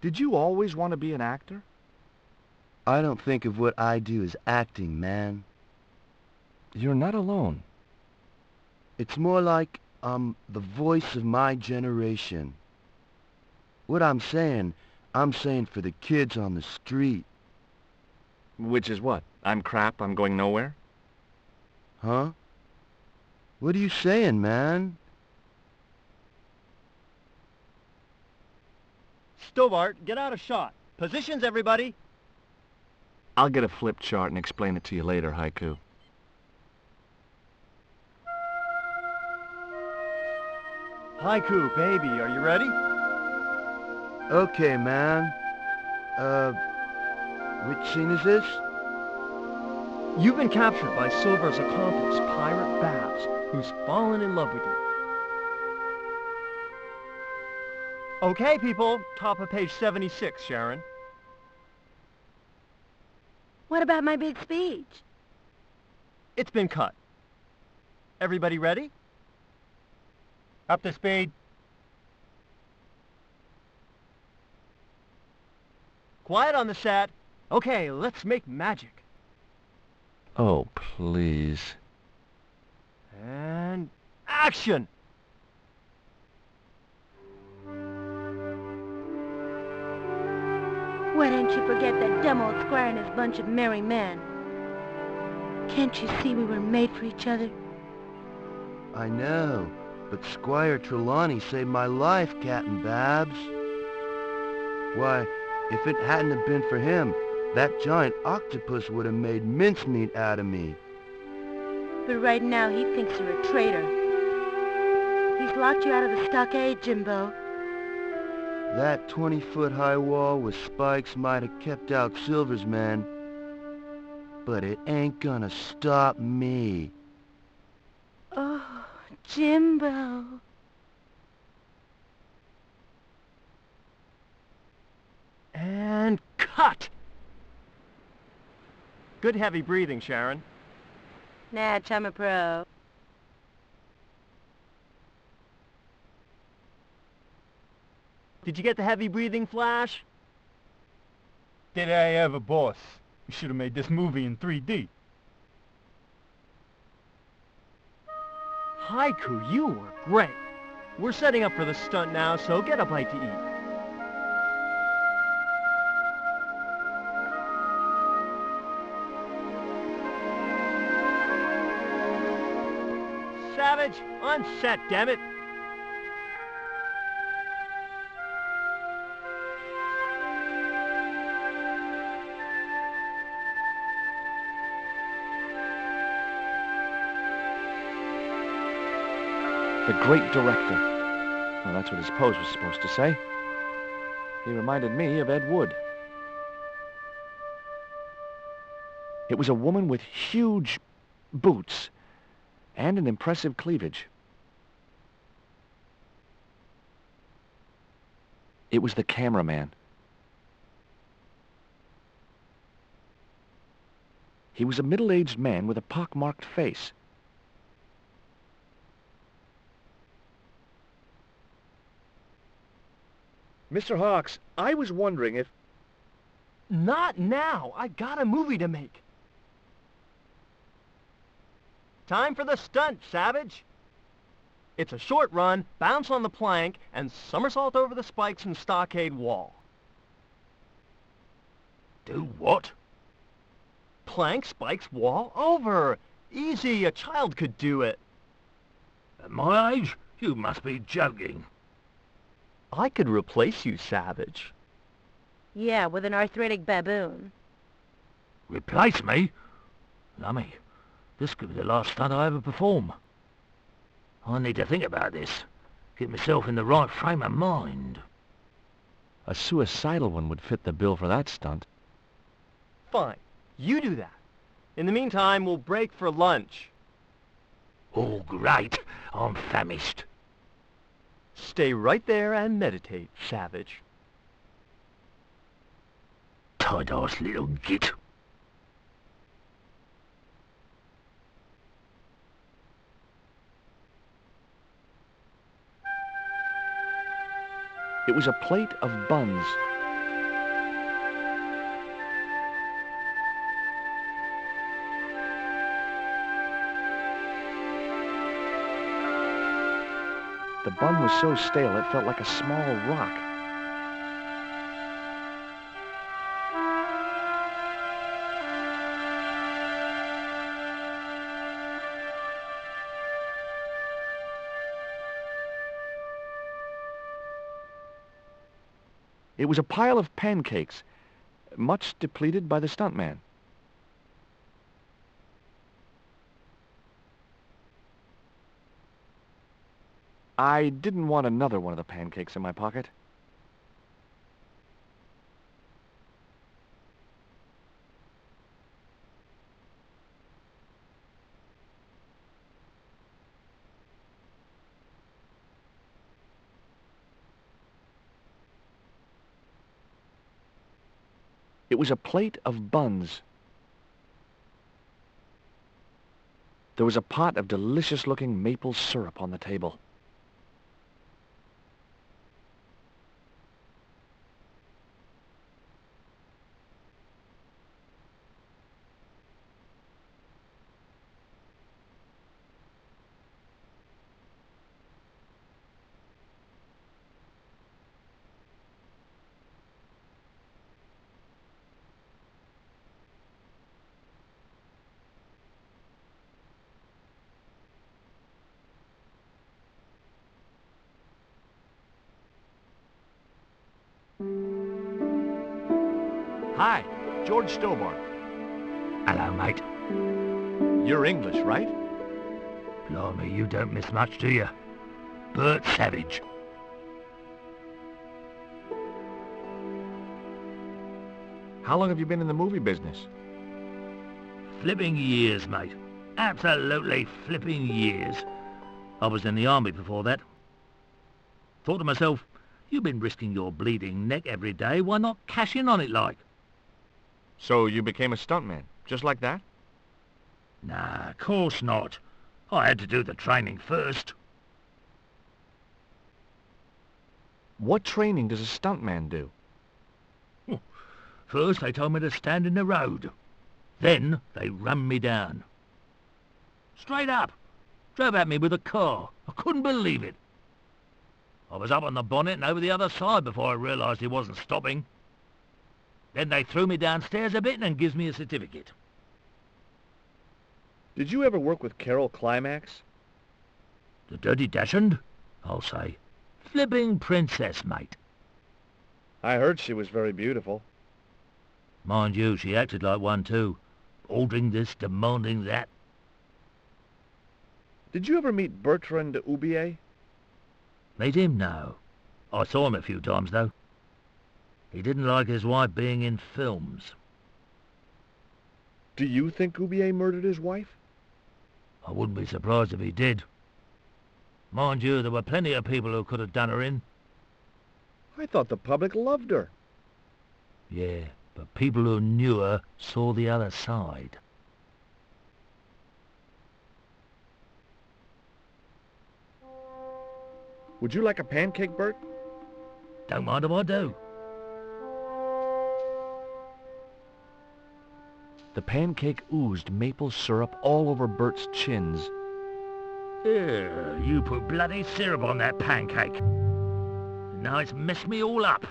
Did you always want to be an actor? I don't think of what I do as acting, man. You're not alone. It's more like I'm the voice of my generation. What I'm saying for the kids on the street. Which is what? I'm crap, I'm going nowhere? Huh? What are you saying, man? Stobart, get out of shot. Positions, everybody. I'll get a flip chart and explain it to you later, Haiku. Haiku, baby, are you ready? Okay, man. Which scene is this? You've been captured by Silver's accomplice, Pirate Babs, who's fallen in love with you. Okay, people, top of page 76, Sharon. What about my big speech? It's been cut. Everybody ready? Up to speed. Quiet on the set. Okay, let's make magic. Oh, please. And action! Why don't you forget that dumb old squire and his bunch of merry men? Can't you see we were made for each other? I know, but Squire Trelawney saved my life, Captain Babs. Why, if it hadn't have been for him, that giant octopus would have made mincemeat out of me. But right now he thinks you're a traitor. He's locked you out of the stockade, Jimbo. That 20-foot high wall with spikes might have kept out Silver's men, but it ain't gonna stop me. Oh, Jimbo. And cut! Good heavy breathing, Sharon. Natch, I'm a pro. Did you get the heavy breathing, Flash? Did I ever, boss? We should have made this movie in 3D. Haiku, you were great. We're setting up for the stunt now, so get a bite to eat. Savage, on set, damn it. The great director. Well, that's what his pose was supposed to say. He reminded me of Ed Wood. It was a woman with huge boots and an impressive cleavage. It was the cameraman. He was a middle-aged man with a pock-marked face. Mr. Hawks, I was wondering if... Not now! I got a movie to make. Time for the stunt, Savage! It's a short run, bounce on the plank, and somersault over the spikes and stockade wall. Do what? Plank, spikes, wall, over! Easy, a child could do it. At my age? You must be joking. I could replace you, Savage. Yeah, with an arthritic baboon. Replace me? Lummy, this could be the last stunt I ever perform. I need to think about this. Get myself in the right frame of mind. A suicidal one would fit the bill for that stunt. Fine. You do that. In the meantime, we'll break for lunch. Oh, great. I'm famished. Stay right there and meditate, Savage. Tight-ass little git. It was a plate of buns. The bun was so stale it felt like a small rock. It was a pile of pancakes, much depleted by the stuntman. I didn't want another one of the pancakes in my pocket. It was a plate of buns. There was a pot of delicious-looking maple syrup on the table. Hi, George Stobart. Hello, mate. You're English, right? Blimey, you don't miss much, do you? Bert Savage. How long have you been in the movie business? Flipping years, mate. Absolutely flipping years. I was in the army before that. Thought to myself, you've been risking your bleeding neck every day, why not cash in on it like? So you became a stuntman, just like that? Nah, of course not. I had to do the training first. What training does a stuntman do? First they told me to stand in the road. Then they run me down. Straight up. Drove at me with a car. I couldn't believe it. I was up on the bonnet and over the other side before I realised he wasn't stopping. Then they threw me downstairs a bit and gives me a certificate. Did you ever work with Carol Climax? The Dirty Dachshund? I'll say. Flipping princess, mate. I heard she was very beautiful. Mind you, she acted like one too. Ordering this, demanding that. Did you ever meet Bertrand Oubier? Meet him? No. I saw him a few times, though. He didn't like his wife being in films. Do you think Oubier murdered his wife? I wouldn't be surprised if he did. Mind you, there were plenty of people who could have done her in. I thought the public loved her. Yeah, but people who knew her saw the other side. Would you like a pancake, Bert? Don't mind if I do. The pancake oozed maple syrup all over Bert's chins. You put bloody syrup on that pancake. Now it's messed me all up.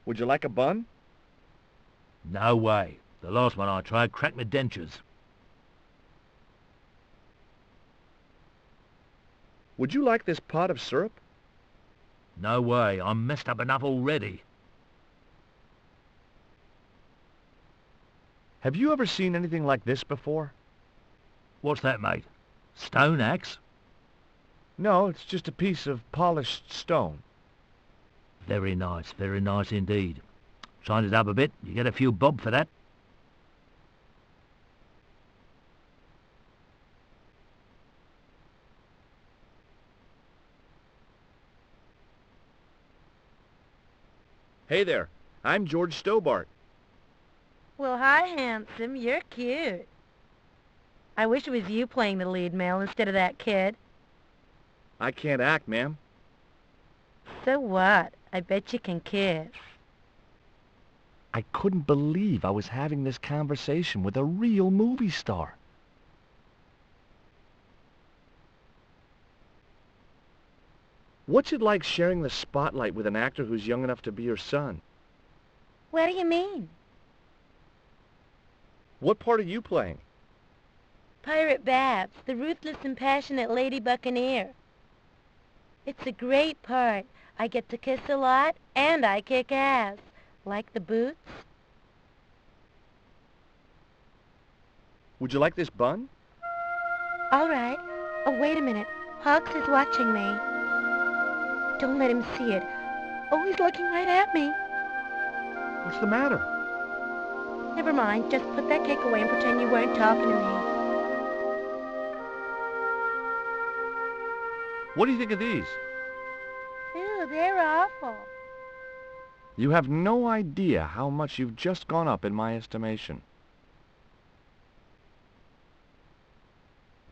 Would you like a bun? No way. The last one I tried cracked my dentures. Would you like this pot of syrup? No way. I'm messed up enough already. Have you ever seen anything like this before? What's that, mate? Stone axe? No, it's just a piece of polished stone. Very nice indeed. Shine it up a bit, you get a few bob for that. Hey there, I'm George Stobart. Well, hi, handsome. You're cute. I wish it was you playing the lead male instead of that kid. I can't act, ma'am. So what? I bet you can kiss. I couldn't believe I was having this conversation with a real movie star. What's it like sharing the spotlight with an actor who's young enough to be your son? What do you mean? What part are you playing? Pirate Babs, the ruthless and passionate lady buccaneer. It's a great part. I get to kiss a lot, and I kick ass. Like the boots? Would you like this bun? All right. Oh, wait a minute. Hawks is watching me. Don't let him see it. Oh, he's looking right at me. What's the matter? Never mind. Just put that cake away and pretend you weren't talking to me. What do you think of these? Ew, they're awful. You have no idea how much you've just gone up in my estimation.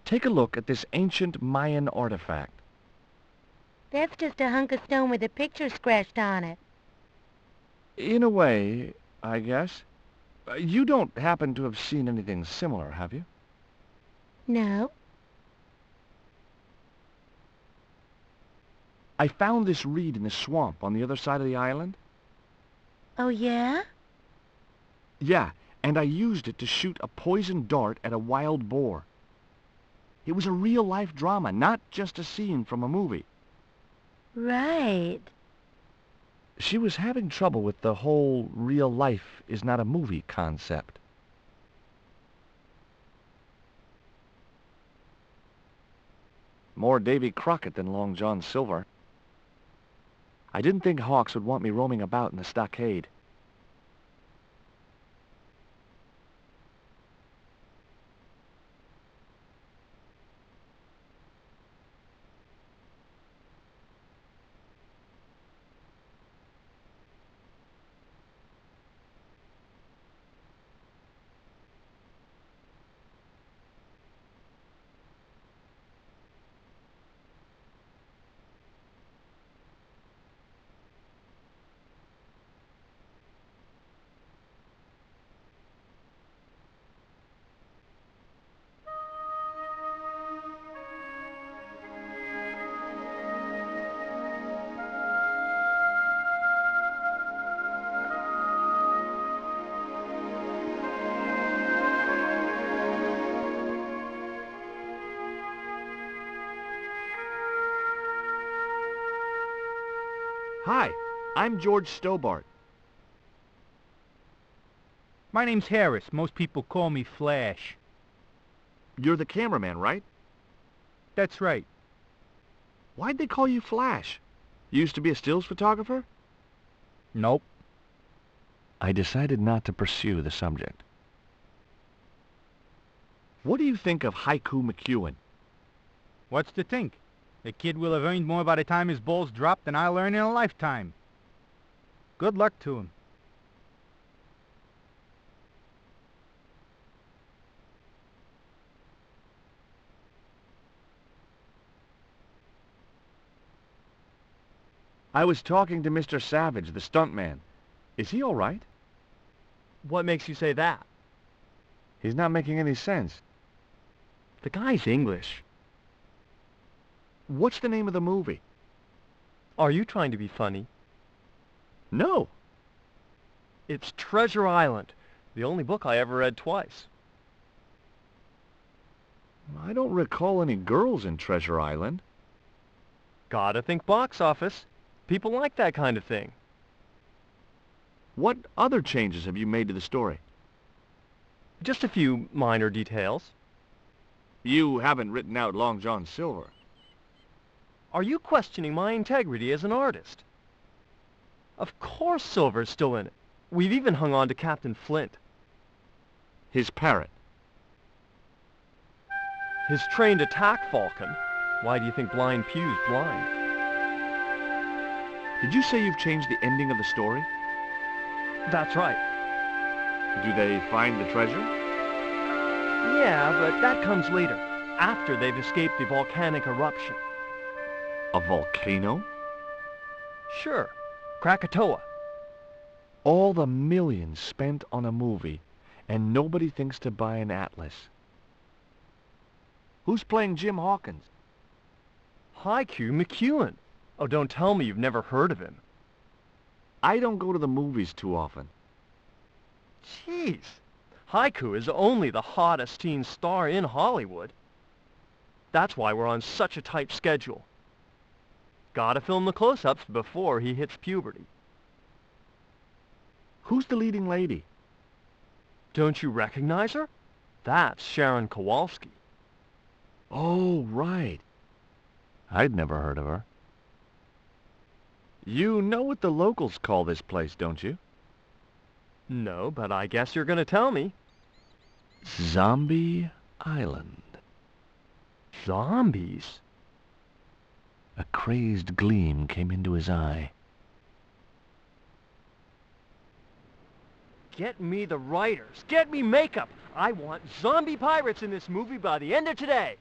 Take a look at this ancient Mayan artifact. That's just a hunk of stone with a picture scratched on it. In a way, I guess. You don't happen to have seen anything similar, have you? No. I found this reed in the swamp on the other side of the island. Oh, yeah? Yeah, and I used it to shoot a poisoned dart at a wild boar. It was a real-life drama, not just a scene from a movie. Right. She was having trouble with the whole real life is not a movie concept. More Davy Crockett than Long John Silver. I didn't think Hawks would want me roaming about in the stockade. Hi, I'm George Stobart. My name's Harris. Most people call me Flash. You're the cameraman, right? That's right. Why'd they call you Flash? You used to be a stills photographer? Nope. I decided not to pursue the subject. What do you think of Haiku McEwen? What's to think? The kid will have earned more by the time his balls drop than I'll earn in a lifetime. Good luck to him. I was talking to Mr. Savage, the stuntman. Is he all right? What makes you say that? He's not making any sense. The guy's English. What's the name of the movie? Are you trying to be funny? No. It's Treasure Island, the only book I ever read twice. I don't recall any girls in Treasure Island. Gotta think box office. People like that kind of thing. What other changes have you made to the story? Just a few minor details. You haven't written out Long John Silver. Are you questioning my integrity as an artist? Of course Silver's still in it. We've even hung on to Captain Flint. His parrot. His trained attack falcon. Why do you think Blind Pew's blind? Did you say you've changed the ending of the story? That's right. Do they find the treasure? Yeah, but that comes later, after they've escaped the volcanic eruption. A volcano? Sure. Krakatoa. All the millions spent on a movie, and nobody thinks to buy an atlas. Who's playing Jim Hawkins? Haiku McEwen. Oh, don't tell me you've never heard of him. I don't go to the movies too often. Jeez. Haiku is only the hottest teen star in Hollywood. That's why we're on such a tight schedule. Gotta film the close-ups before he hits puberty. Who's the leading lady? Don't you recognize her? That's Sharon Kowalski. Oh, right. I'd never heard of her. You know what the locals call this place, don't you? No, but I guess you're gonna tell me. Zombie Island. Zombies? A crazed gleam came into his eye. Get me the writers. Get me makeup. I want zombie pirates in this movie by the end of today.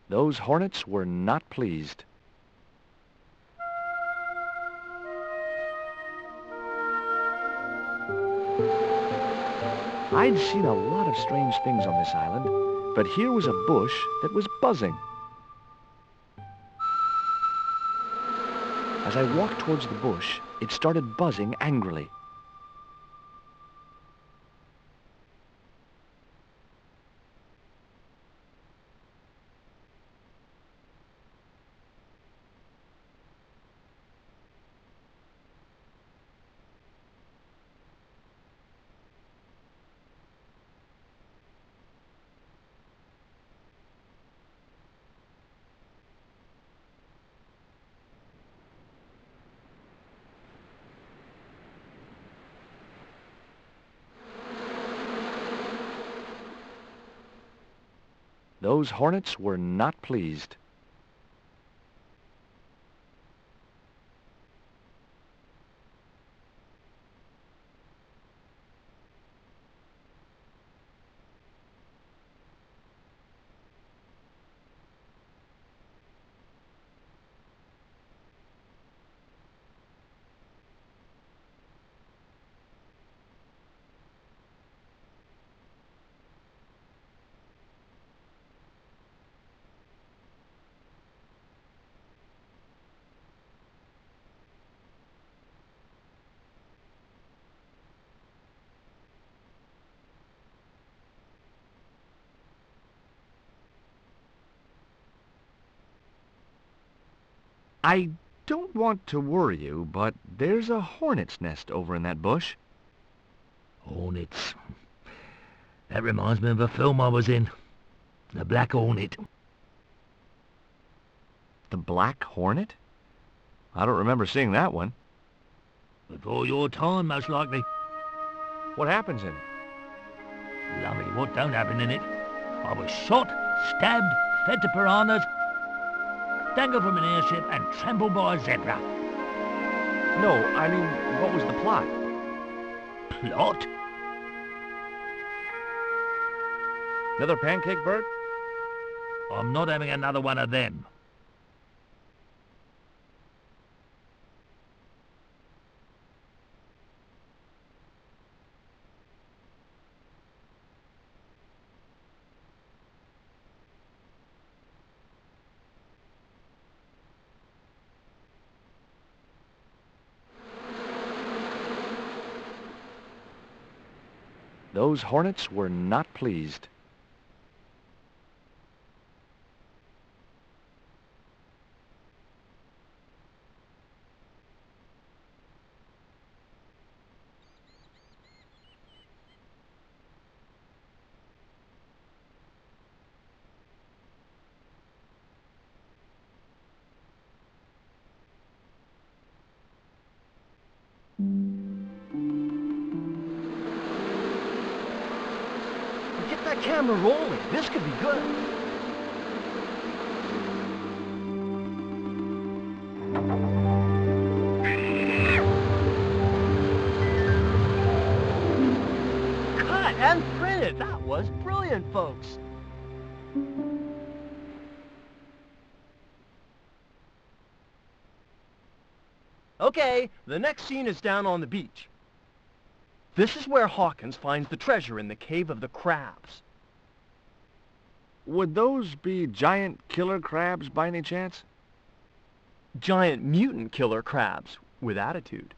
Those hornets were not pleased. I'd seen a lot of strange things on this island, but here was a bush that was buzzing. As I walked towards the bush, it started buzzing angrily. Those hornets were not pleased. I don't want to worry you, but there's a hornet's nest over in that bush. Hornets. That reminds me of a film I was in. The Black Hornet. The Black Hornet? I don't remember seeing that one. Before your time, most likely. What happens in it? Lummy, what don't happen in it? I was shot, stabbed, fed to piranhas, dangled from an airship and trampled by a zebra. No, I mean, what was the plot? Plot? Another pancake, Bert? I'm not having another one of them. Those hornets were not pleased. Get that camera rolling. This could be good. Cut and printed. That was brilliant, folks. Okay, the next scene is down on the beach. This is where Hawkins finds the treasure in the Cave of the Crabs. Would those be giant killer crabs by any chance? Giant mutant killer crabs with attitude.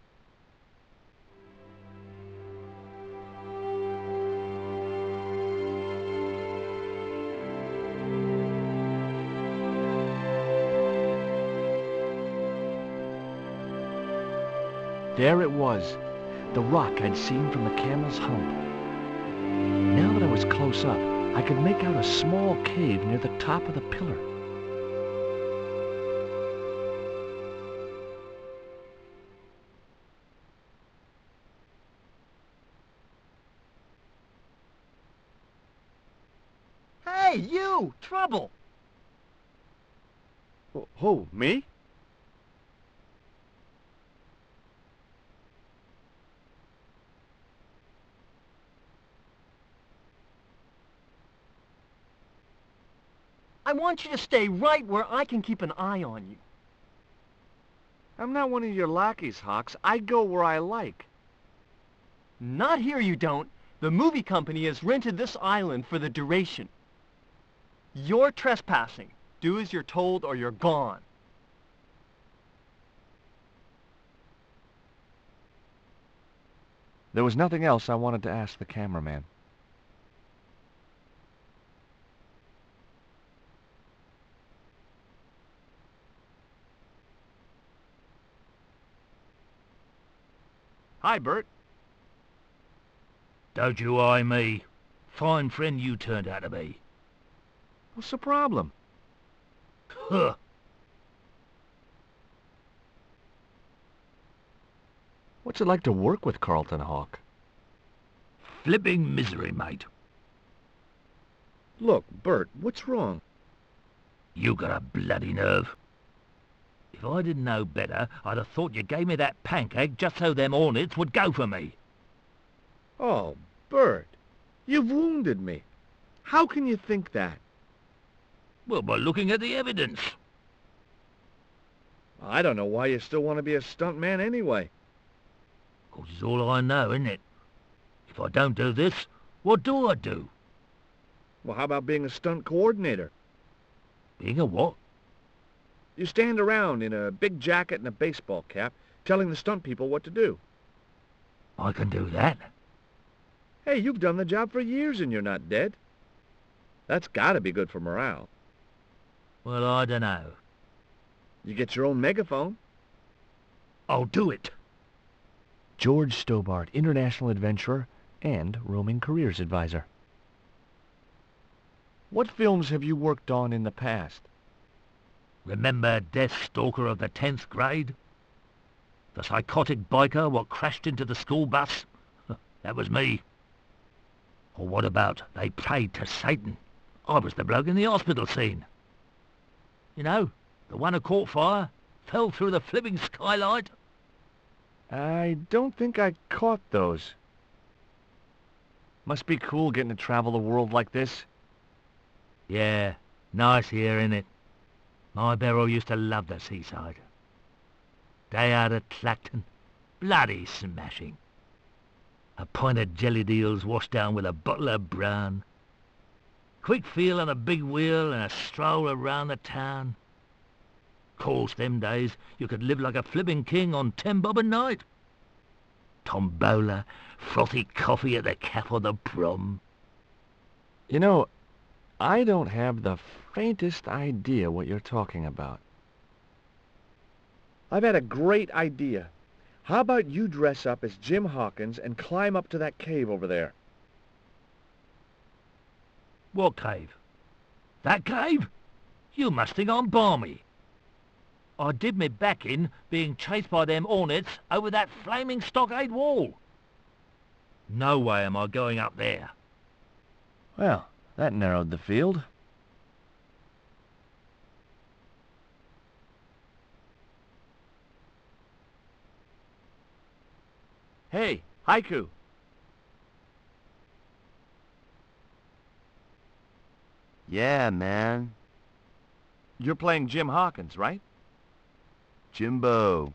There it was, the rock I'd seen from the camel's hump. Now that I was close up, I could make out a small cave near the top of the pillar. Hey, you! Trouble! Who, me? I want you to stay right where I can keep an eye on you. I'm not one of your lackeys, Hawks. I go where I like. Not here, you don't. The movie company has rented this island for the duration. You're trespassing. Do as you're told or you're gone. There was nothing else I wanted to ask the cameraman. Hi, Bert. Don't you eye me. Fine friend you turned out to be. What's the problem? Huh. What's it like to work with Carlton Hawk? Flipping misery, mate. Look, Bert, what's wrong? You got a bloody nerve. If I didn't know better, I'd have thought you gave me that pancake just so them hornets would go for me. Oh, Bert, you've wounded me. How can you think that? Well, by looking at the evidence. I don't know why you still want to be a stuntman anyway. 'Cause it's all I know, isn't it? If I don't do this, what do I do? Well, how about being a stunt coordinator? Being a what? You stand around in a big jacket and a baseball cap, telling the stunt people what to do. I can do that. Hey, you've done the job for years and you're not dead. That's gotta be good for morale. Well, I dunno. You get your own megaphone. I'll do it. George Stobart, international adventurer and roaming careers advisor. What films have you worked on in the past? Remember Death Stalker of the 10th grade? The psychotic biker what crashed into the school bus? That was me. Or what about They Prayed to Satan? I was the bloke in the hospital scene. You know, the one who caught fire, fell through the flipping skylight. I don't think I caught those. Must be cool getting to travel the world like this. Yeah, nice here, innit? My Beryl used to love the seaside. Day out at Clacton, bloody smashing. A pint of jellied eels washed down with a bottle of brown. Quick feel on a big wheel and a stroll around the town. Course, them days, you could live like a flipping king on 10 bob a night. Tombola, frothy coffee at the cap or the prom. You know, I don't have the faintest idea what you're talking about. I've had a great idea. How about you dress up as Jim Hawkins and climb up to that cave over there? What cave? That cave? You must think I'm balmy. I did me back in being chased by them hornets over that flaming stockade wall. No way am I going up there. Well, that narrowed the field. Hey, Haiku. Yeah, man. You're playing Jim Hawkins, right? Jimbo.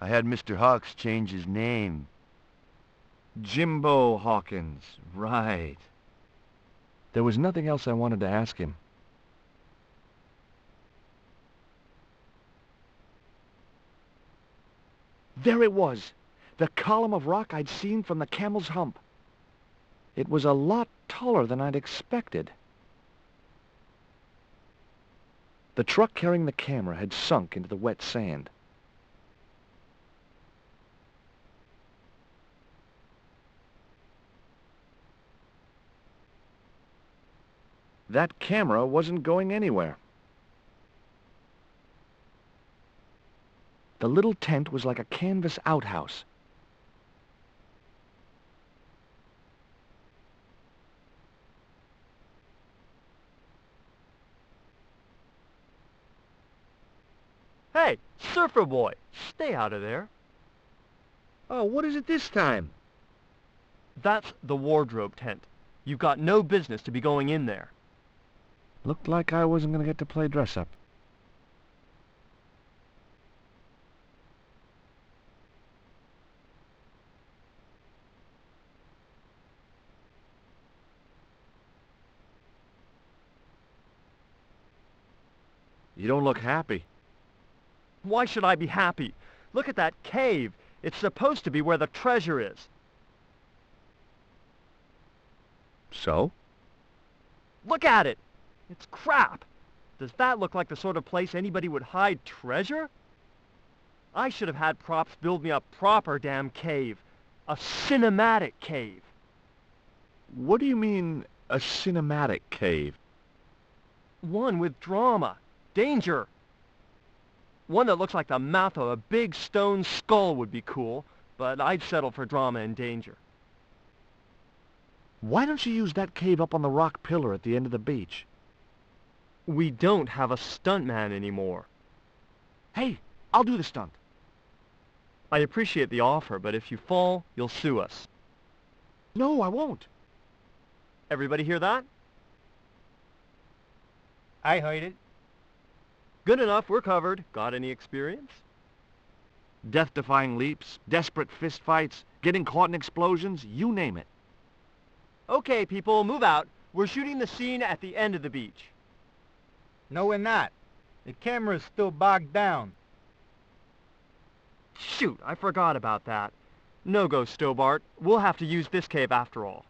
I had Mr. Hawks change his name. Jimbo Hawkins, right. There was nothing else I wanted to ask him. There it was, the column of rock I'd seen from the Camel's Hump. It was a lot taller than I'd expected. The truck carrying the camera had sunk into the wet sand. That camera wasn't going anywhere. The little tent was like a canvas outhouse. Hey, surfer boy, stay out of there. Oh, what is it this time? That's the wardrobe tent. You've got no business to be going in there. Looked like I wasn't going to get to play dress-up. You don't look happy. Why should I be happy? Look at that cave. It's supposed to be where the treasure is. So? Look at it. It's crap. Does that look like the sort of place anybody would hide treasure? I should have had props build me a proper damn cave. A cinematic cave. What do you mean, a cinematic cave? One with drama. Danger. One that looks like the mouth of a big stone skull would be cool, but I'd settle for drama and danger. Why don't you use that cave up on the rock pillar at the end of the beach? We don't have a stuntman anymore. Hey, I'll do the stunt. I appreciate the offer, but if you fall, you'll sue us. No, I won't. Everybody hear that? I heard it. Good enough, we're covered. Got any experience? Death-defying leaps, desperate fistfights, getting caught in explosions, you name it. Okay, people, move out. We're shooting the scene at the end of the beach. No, we're not. The camera's still bogged down. Shoot, I forgot about that. No go, Stobart. We'll have to use this cave after all.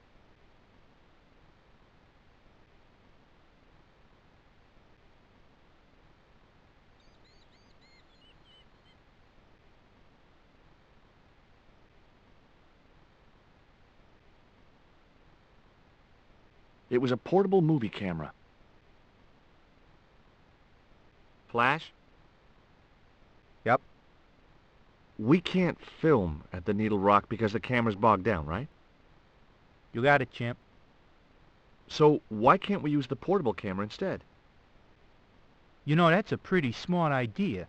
It was a portable movie camera. Flash? Yep. We can't film at the Needle Rock because the camera's bogged down, right? You got it, champ. So why can't we use the portable camera instead? You know, that's a pretty smart idea.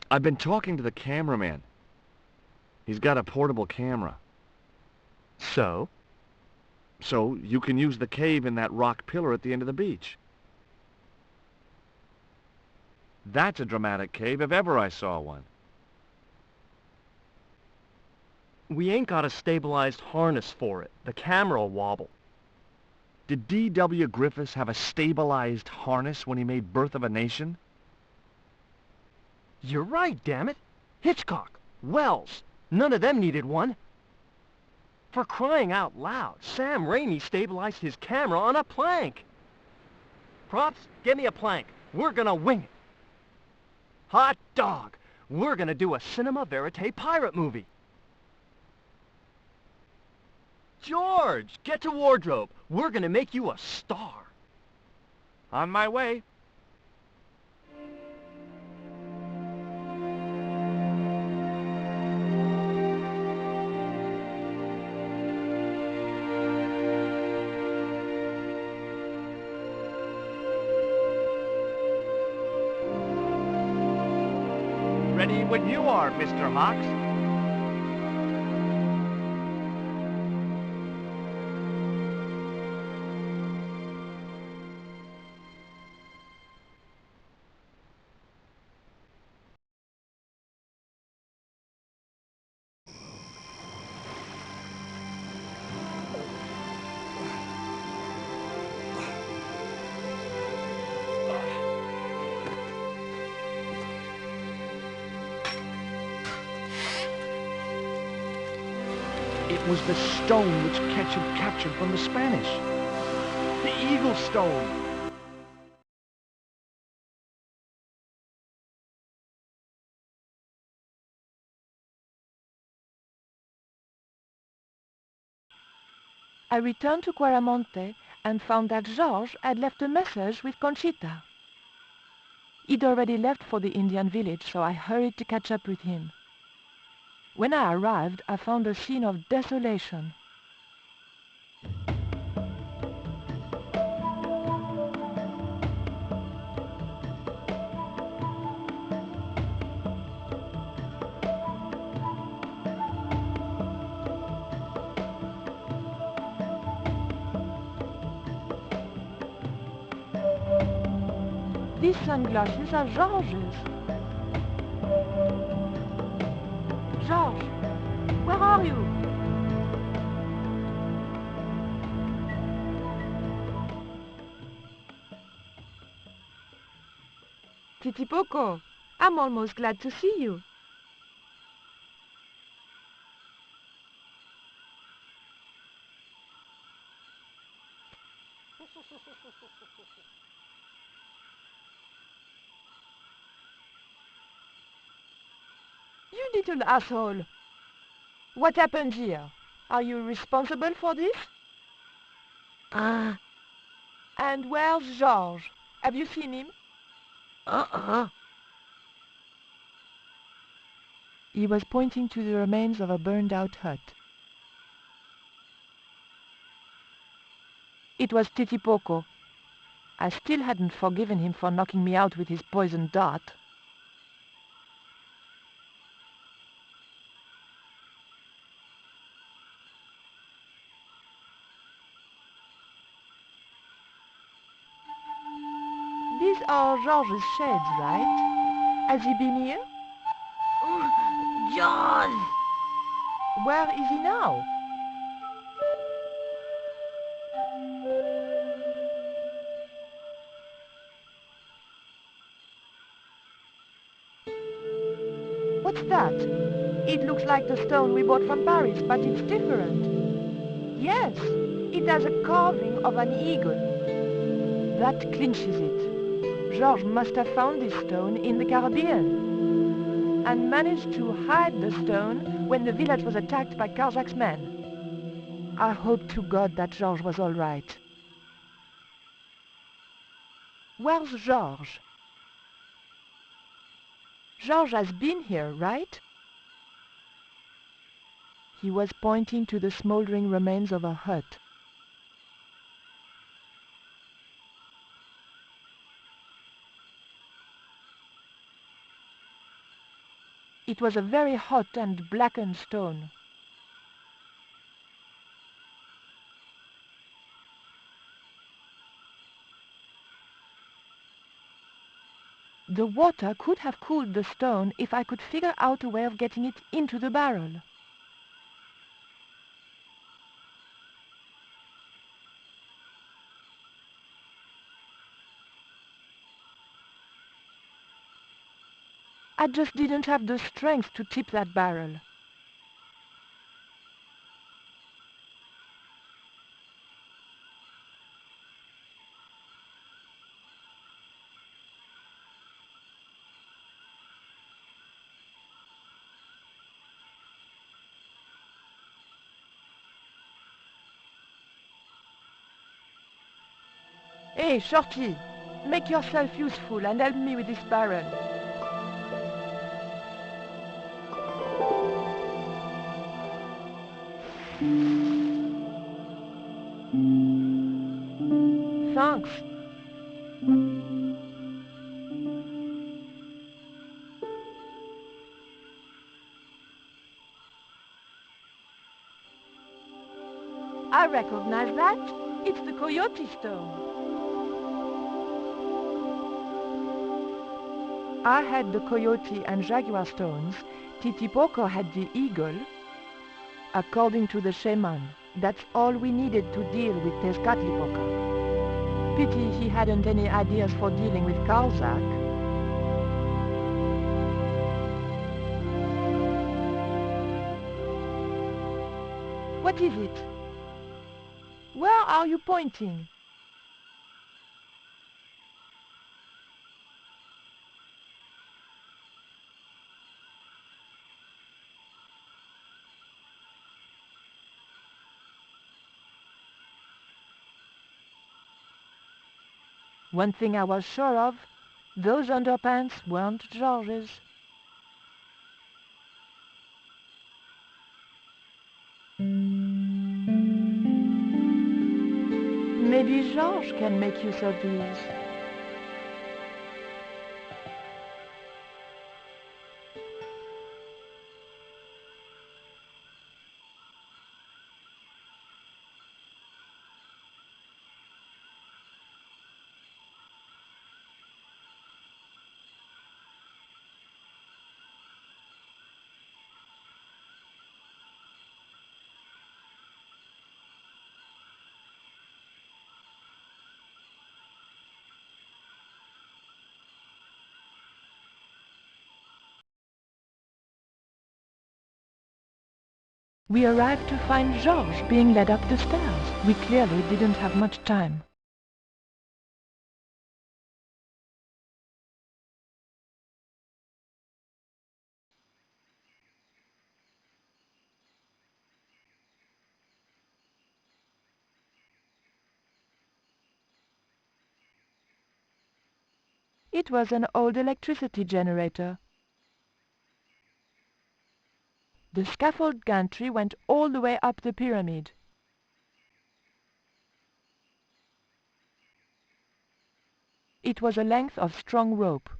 I've been talking to the cameraman. He's got a portable camera. So? So you can use the cave in that rock pillar at the end of the beach. That's a dramatic cave if ever I saw one. We ain't got a stabilized harness for it. The camera'll wobble. Did D.W. Griffiths have a stabilized harness when he made Birth of a Nation? You're right, damn it. Hitchcock, Wells, none of them needed one. For crying out loud, Sam Raimi stabilized his camera on a plank. Props, get me a plank. We're gonna wing it. Hot dog, we're gonna do a cinema verite pirate movie. George, get to wardrobe. We're gonna make you a star. On my way. Ready when you are, Mr. Hawks. It was the stone which Ketch had captured from the Spanish. The Eagle Stone. I returned to Quaramonte and found that Georges had left a message with Conchita. He'd already left for the Indian village, so I hurried to catch up with him. When I arrived, I found a scene of desolation. These sunglasses are Georges. Georges, where are you? Titipoco, I'm almost glad to see you. You little asshole. What happened here? Are you responsible for this? And where's Georges? Have you seen him? He was pointing to the remains of a burned-out hut. It was Titipoco. I still hadn't forgiven him for knocking me out with his poisoned dart. These are Georges' shades, right? Has he been here? George! Where is he now? What's that? It looks like the stone we bought from Paris, but it's different. Yes, it has a carving of an eagle. That clinches it. George must have found this stone in the Caribbean and managed to hide the stone when the village was attacked by Karzak's men. I hope to God that George was all right. Where's George? George has been here, right? He was pointing to the smoldering remains of a hut. It was a very hot and blackened stone. The water could have cooled the stone if I could figure out a way of getting it into the barrel. I just didn't have the strength to tip that barrel. Hey, Shorty, make yourself useful and help me with this barrel. Thanks. I recognize that. It's the Coyote Stone. I had the Coyote and Jaguar Stones. Titipoco had the Eagle. According to the shaman, that's all we needed to deal with Tezcatlipoca. Pity he hadn't any ideas for dealing with Karzak. What is it? Where are you pointing? One thing I was sure of, those underpants weren't George's. Maybe George can make use of these. We arrived to find George being led up the stairs. We clearly didn't have much time. It was an old electricity generator. The scaffold gantry went all the way up the pyramid. It was a length of strong rope.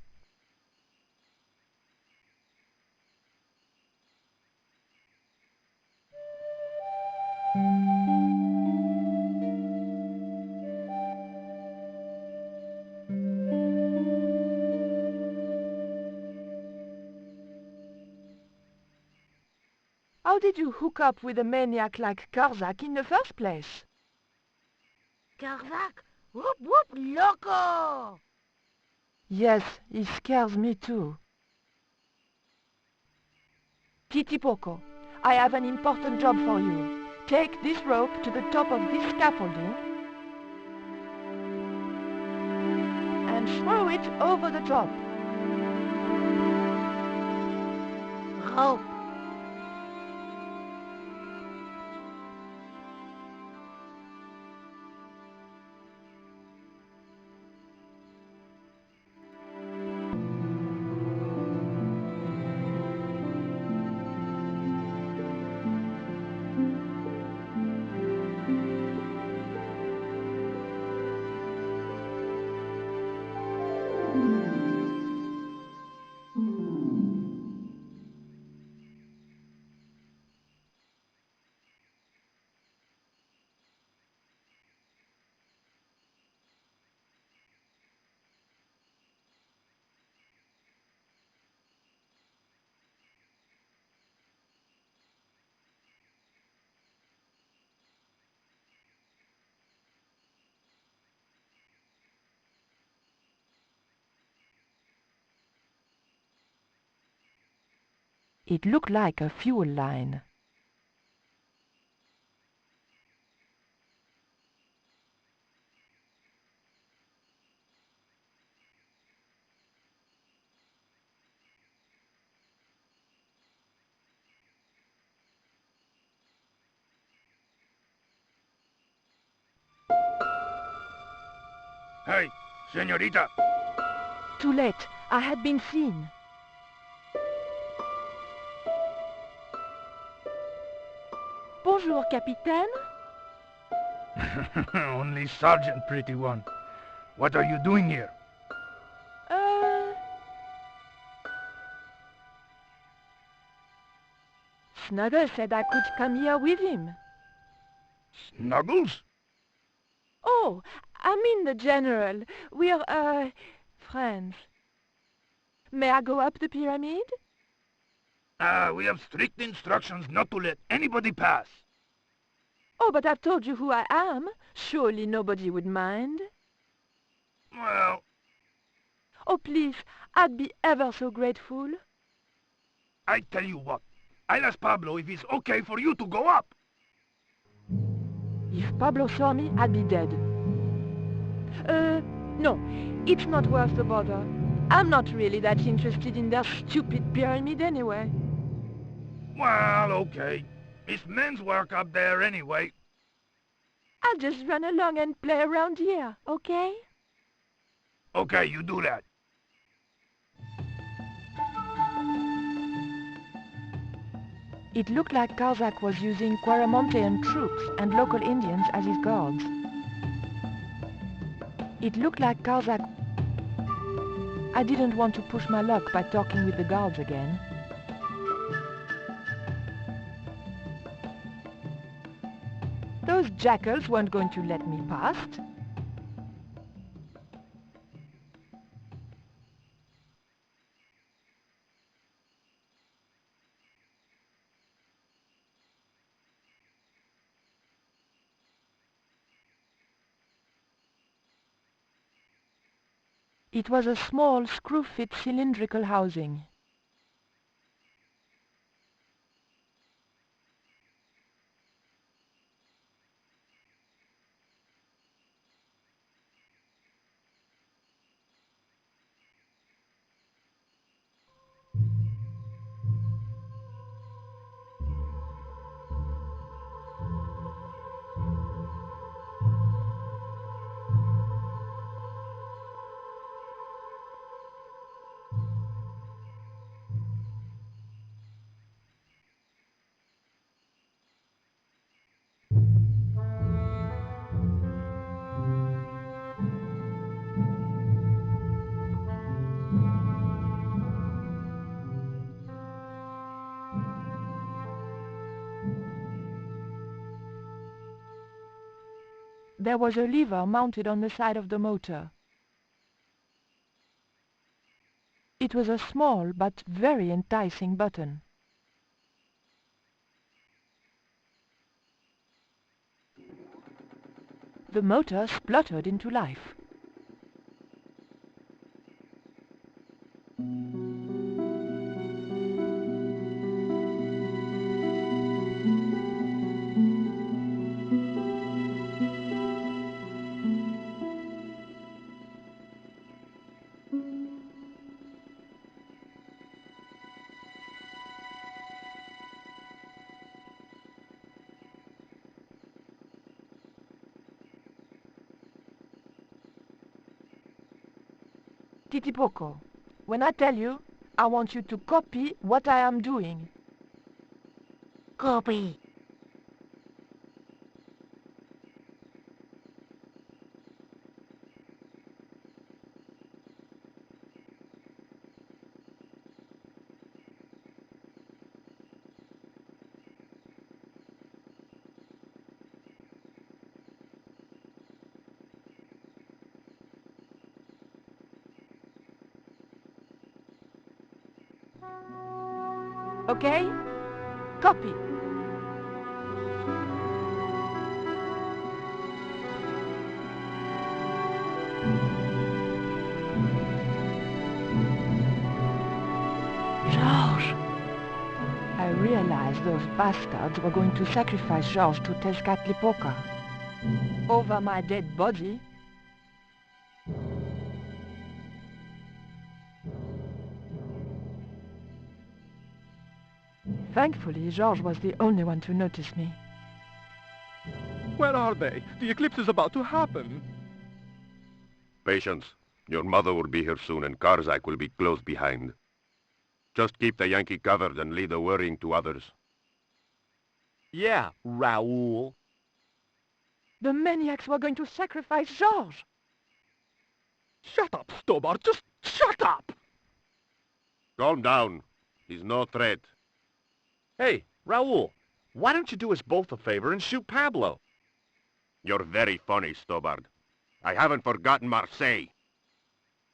How did you hook up with a maniac like Karzak in the first place? Karzak? Whoop whoop loco! Yes, he scares me too. Titipoco, I have an important job for you. Take this rope to the top of this scaffolding and and throw it over the top. Rope. It looked like a fuel line. Hey, señorita! Too late. I had been seen. Bonjour, Capitaine. Only Sergeant, pretty one. What are you doing here? Snuggles said I could come here with him. Snuggles? Oh, I mean the General. We're, friends. May I go up the pyramid? We have strict instructions not to let anybody pass. Oh, but I've told you who I am. Surely nobody would mind. Well... Oh, please, I'd be ever so grateful. I tell you what, I'll ask Pablo if it's okay for you to go up. If Pablo saw me, I'd be dead. No, it's not worth the bother. I'm not really that interested in their stupid pyramid anyway. Well, okay. It's men's work up there anyway. I'll just run along and play around here, okay? Okay, you do that. It looked like Karzak was using Quaramontean troops and local Indians as his guards. It looked like Karzak... I didn't want to push my luck by talking with the guards again. Those jackals weren't going to let me past. It was a small, screw-fit cylindrical housing. There was a lever mounted on the side of the motor. It was a small but very enticing button. The motor spluttered into life. Titipoco, when I tell you, I want you to copy what I am doing. Copy. Okay? Copy. Georges! I realized those bastards were going to sacrifice Georges to Tezcatlipoca. Over my dead body. Thankfully, Georges was the only one to notice me. Where are they? The eclipse is about to happen. Patience. Your mother will be here soon and Karzak will be close behind. Just keep the Yankee covered and leave the worrying to others. Yeah, Raoul. The maniacs were going to sacrifice Georges. Shut up, Stobart. Just shut up! Calm down. He's no threat. Hey, Raoul, why don't you do us both a favor and shoot Pablo? You're very funny, Stobart. I haven't forgotten Marseille.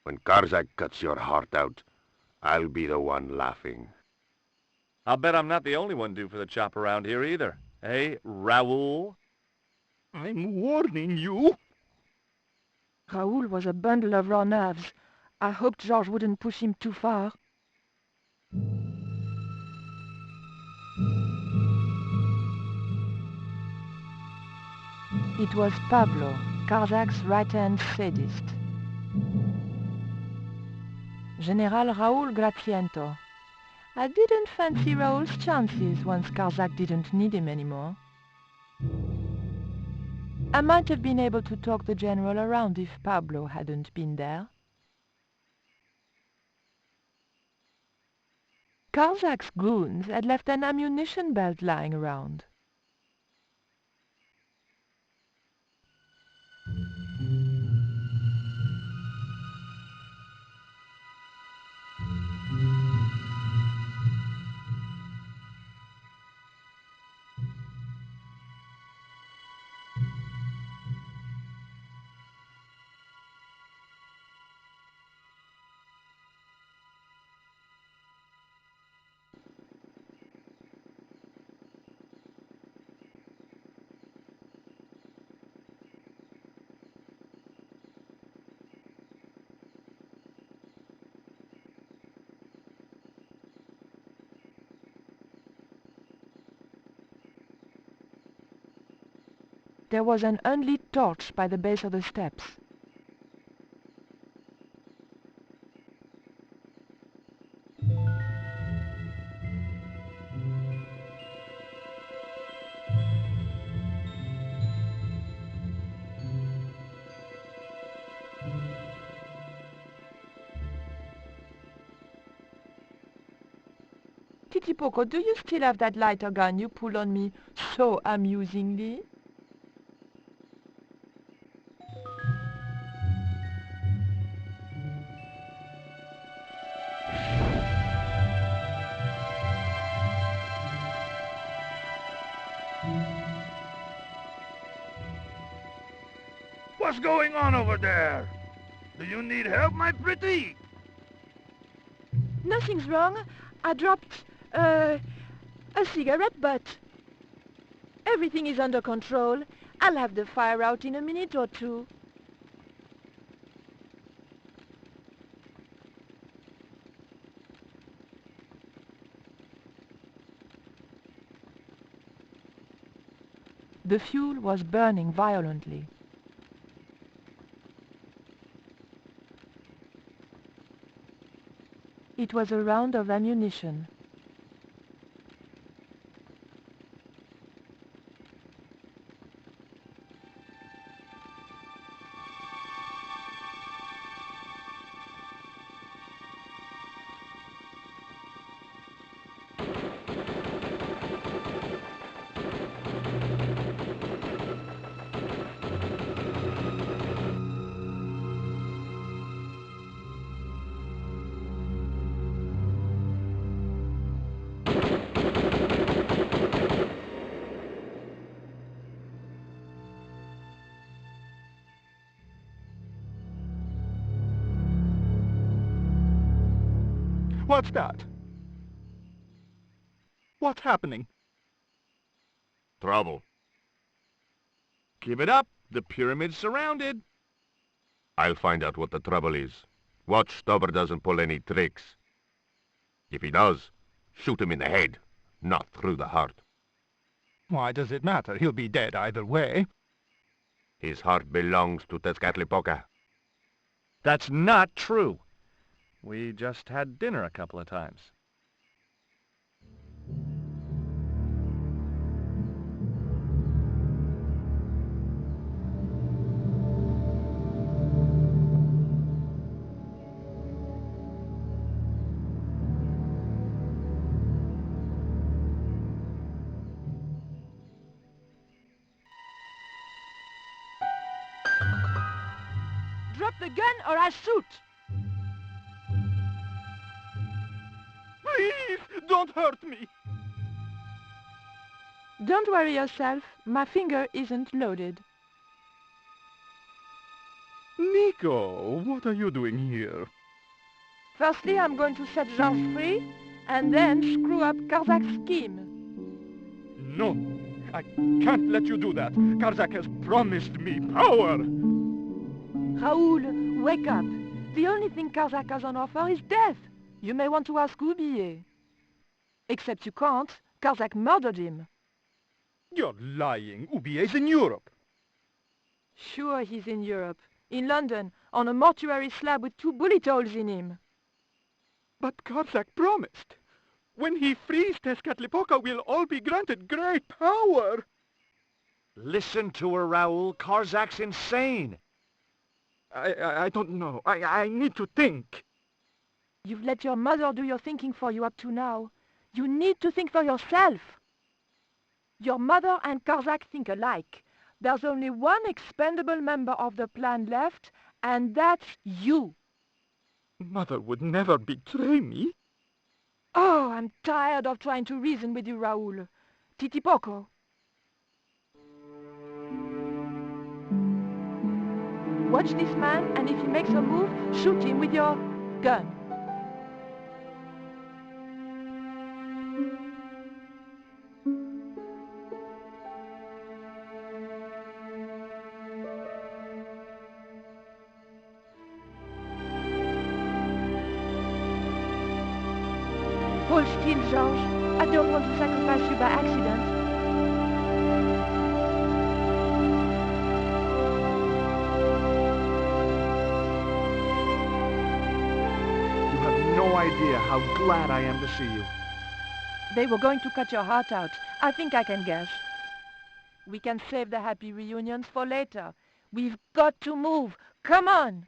When Karzak cuts your heart out, I'll be the one laughing. I'll bet I'm not the only one due for the chop around here either. Hey, Raoul? I'm warning you. Raoul was a bundle of raw nerves. I hoped Georges wouldn't push him too far. It was Pablo, Karzak's right-hand sadist. General Raoul Gratiento. I didn't fancy Raoul's chances once Karzak didn't need him anymore. I might have been able to talk the general around if Pablo hadn't been there. Karzak's goons had left an ammunition belt lying around. There was an unlit torch by the base of the steps. Titipoco, do you still have that lighter gun you pulled on me so amusingly? What's going on over there? Do you need help, my pretty? Nothing's wrong. I dropped, a cigarette butt. Everything is under control. I'll have the fire out in a minute or two. The fuel was burning violently. It was a round of ammunition. What's that? What's happening? Trouble. Keep it up. The pyramid's surrounded. I'll find out what the trouble is. Watch Stubber doesn't pull any tricks. If he does, shoot him in the head, not through the heart. Why does it matter? He'll be dead either way. His heart belongs to Tezcatlipoca. That's not true. We just had dinner a couple of times. Drop the gun or I'll shoot! Please, don't hurt me! Don't worry yourself. My finger isn't loaded. Nico, what are you doing here? Firstly, I'm going to set Georges free, and then screw up Karzak's scheme. No, I can't let you do that. Karzak has promised me power! Raoul, wake up. The only thing Karzak has on offer is death. You may want to ask Oublié. Except you can't. Karzak murdered him. You're lying. Oublié's in Europe. Sure, he's in Europe. In London, on a mortuary slab with 2 bullet holes in him. But Karzak promised. When he frees Tezcatlipoca, we'll all be granted great power. Listen to her, Raoul. Karzak's insane. I don't know. I need to think. You've let your mother do your thinking for you up to now. You need to think for yourself. Your mother and Karzak think alike. There's only one expendable member of the plan left, and that's you. Mother would never betray me. Oh, I'm tired of trying to reason with you, Raoul. Titipoco. Watch this man, and if he makes a move, shoot him with your gun. Hold still, Georges. I don't want to sacrifice you by accident. No idea how glad I am to see you. They were going to cut your heart out. I think I can guess. We can save the happy reunions for later. We've got to move. Come on!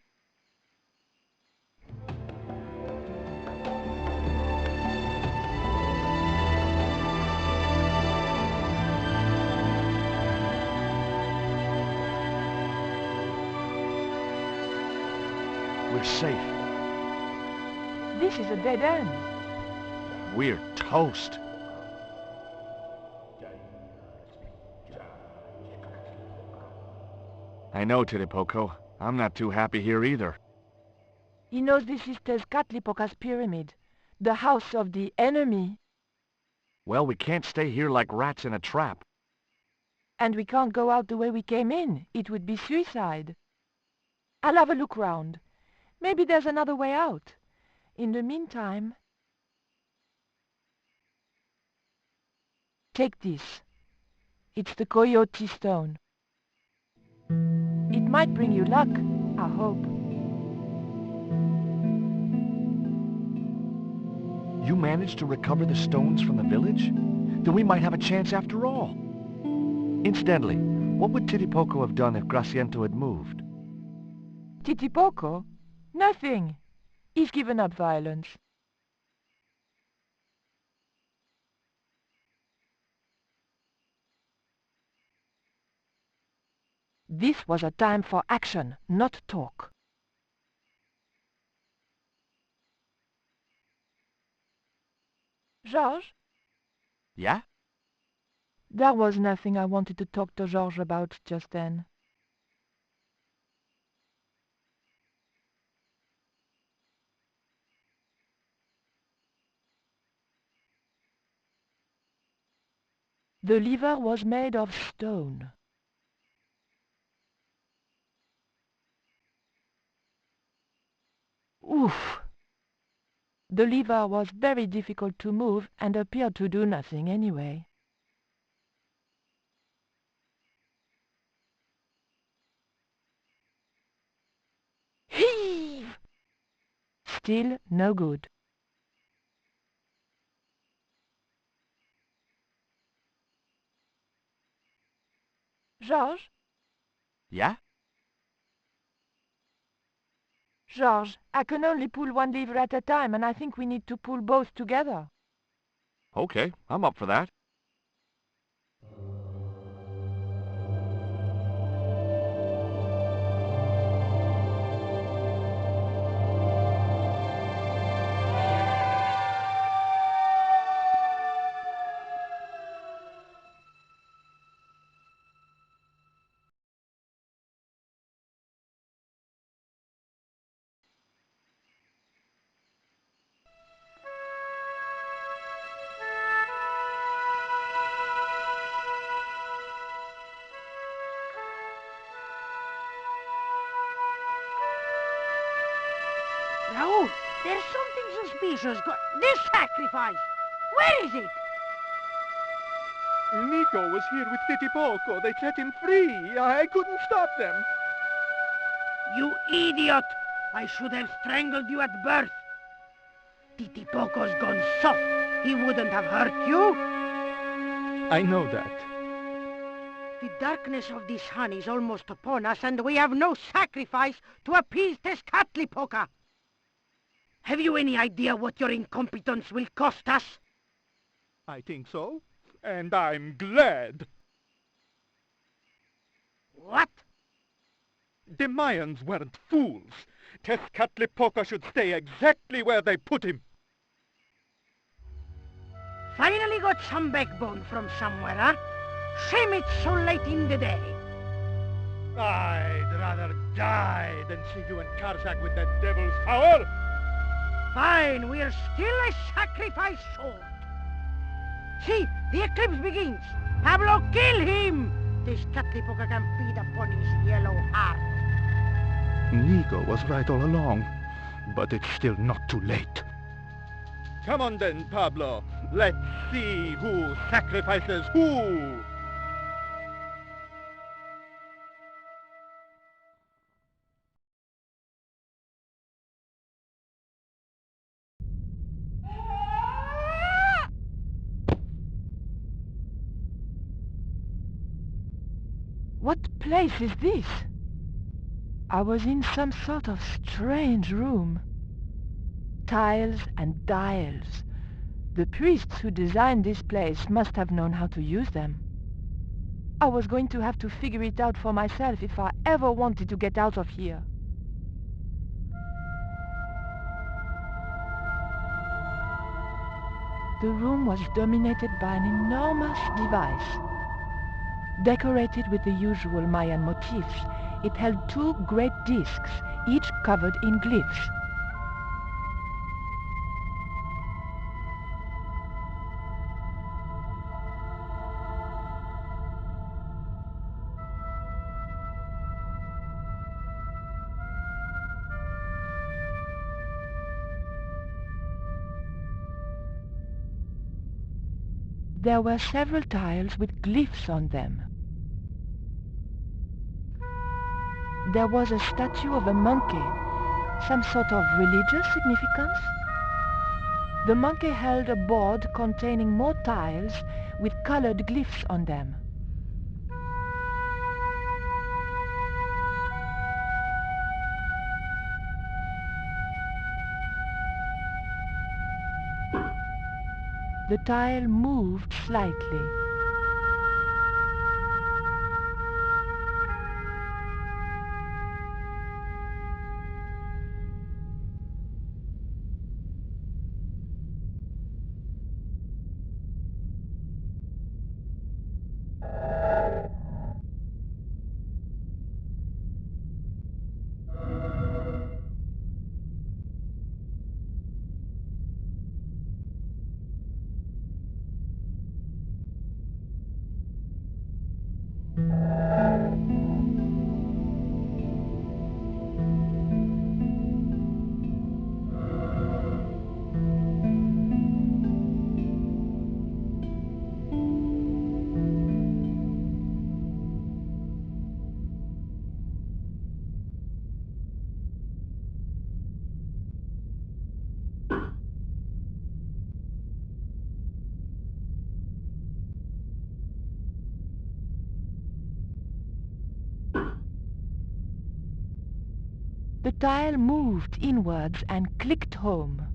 We're safe. This is a dead end. We're toast. I know, Titipoco. I'm not too happy here either. He knows this is Tezcatlipoca's pyramid, the house of the enemy. Well, we can't stay here like rats in a trap. And we can't go out the way we came in. It would be suicide. I'll have a look round. Maybe there's another way out. In the meantime... Take this. It's the Coyote Stone. It might bring you luck, I hope. You managed to recover the stones from the village? Then we might have a chance after all. Incidentally, what would Titipoco have done if Graciento had moved? Titipoco? Nothing. He's given up violence. This was a time for action, not talk. Georges? Yeah? There was nothing I wanted to talk to Georges about just then. The lever was made of stone. Oof! The lever was very difficult to move and appeared to do nothing anyway. Heave! Still no good. Georges? Yeah? Georges, I can only pull one lever at a time, and I think we need to pull both together. Okay, I'm up for that. Raoul, there's something suspicious. This sacrifice! Where is it? Nico was here with Titipoco. They set him free. I couldn't stop them. You idiot! I should have strangled you at birth. Titipoco's gone soft. He wouldn't have hurt you. I know that. The darkness of this hun is almost upon us, and we have no sacrifice to appease Tezcatlipoca. Have you any idea what your incompetence will cost us? I think so. And I'm glad. What? The Mayans weren't fools. Tezcatlipoca should stay exactly where they put him. Finally got some backbone from somewhere, huh? Shame it's so late in the day. I'd rather die than see you in Karzak with that devil's power. Fine, we're still a sacrifice short. See, the eclipse begins. Pablo, kill him! This Tezcatlipoca can feed upon his yellow heart. Nico was right all along, but it's still not too late. Come on then, Pablo. Let's see who sacrifices who. What place is this? I was in some sort of strange room. Tiles and dials. The priests who designed this place must have known how to use them. I was going to have to figure it out for myself if I ever wanted to get out of here. The room was dominated by an enormous device. Decorated with the usual Mayan motifs, it held two great discs, each covered in glyphs. There were several tiles with glyphs on them. There was a statue of a monkey, some sort of religious significance. The monkey held a board containing more tiles with colored glyphs on them. The tile moved slightly. The tile moved inwards and clicked home.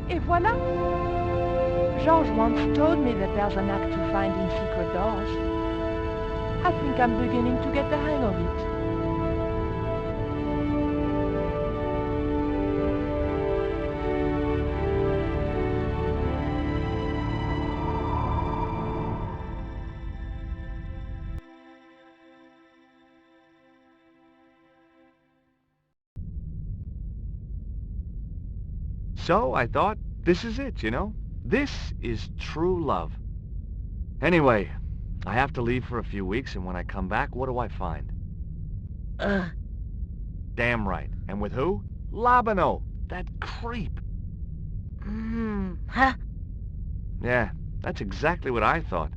Et voilà! George once told me that there's an act to finding secret doors. I think I'm beginning to get the hang of it. So I thought, this is it, you know? This is true love. Anyway, I have to leave for a few weeks, and when I come back, what do I find? Damn right. And with who? Labano, that creep. Huh? Yeah, that's exactly what I thought.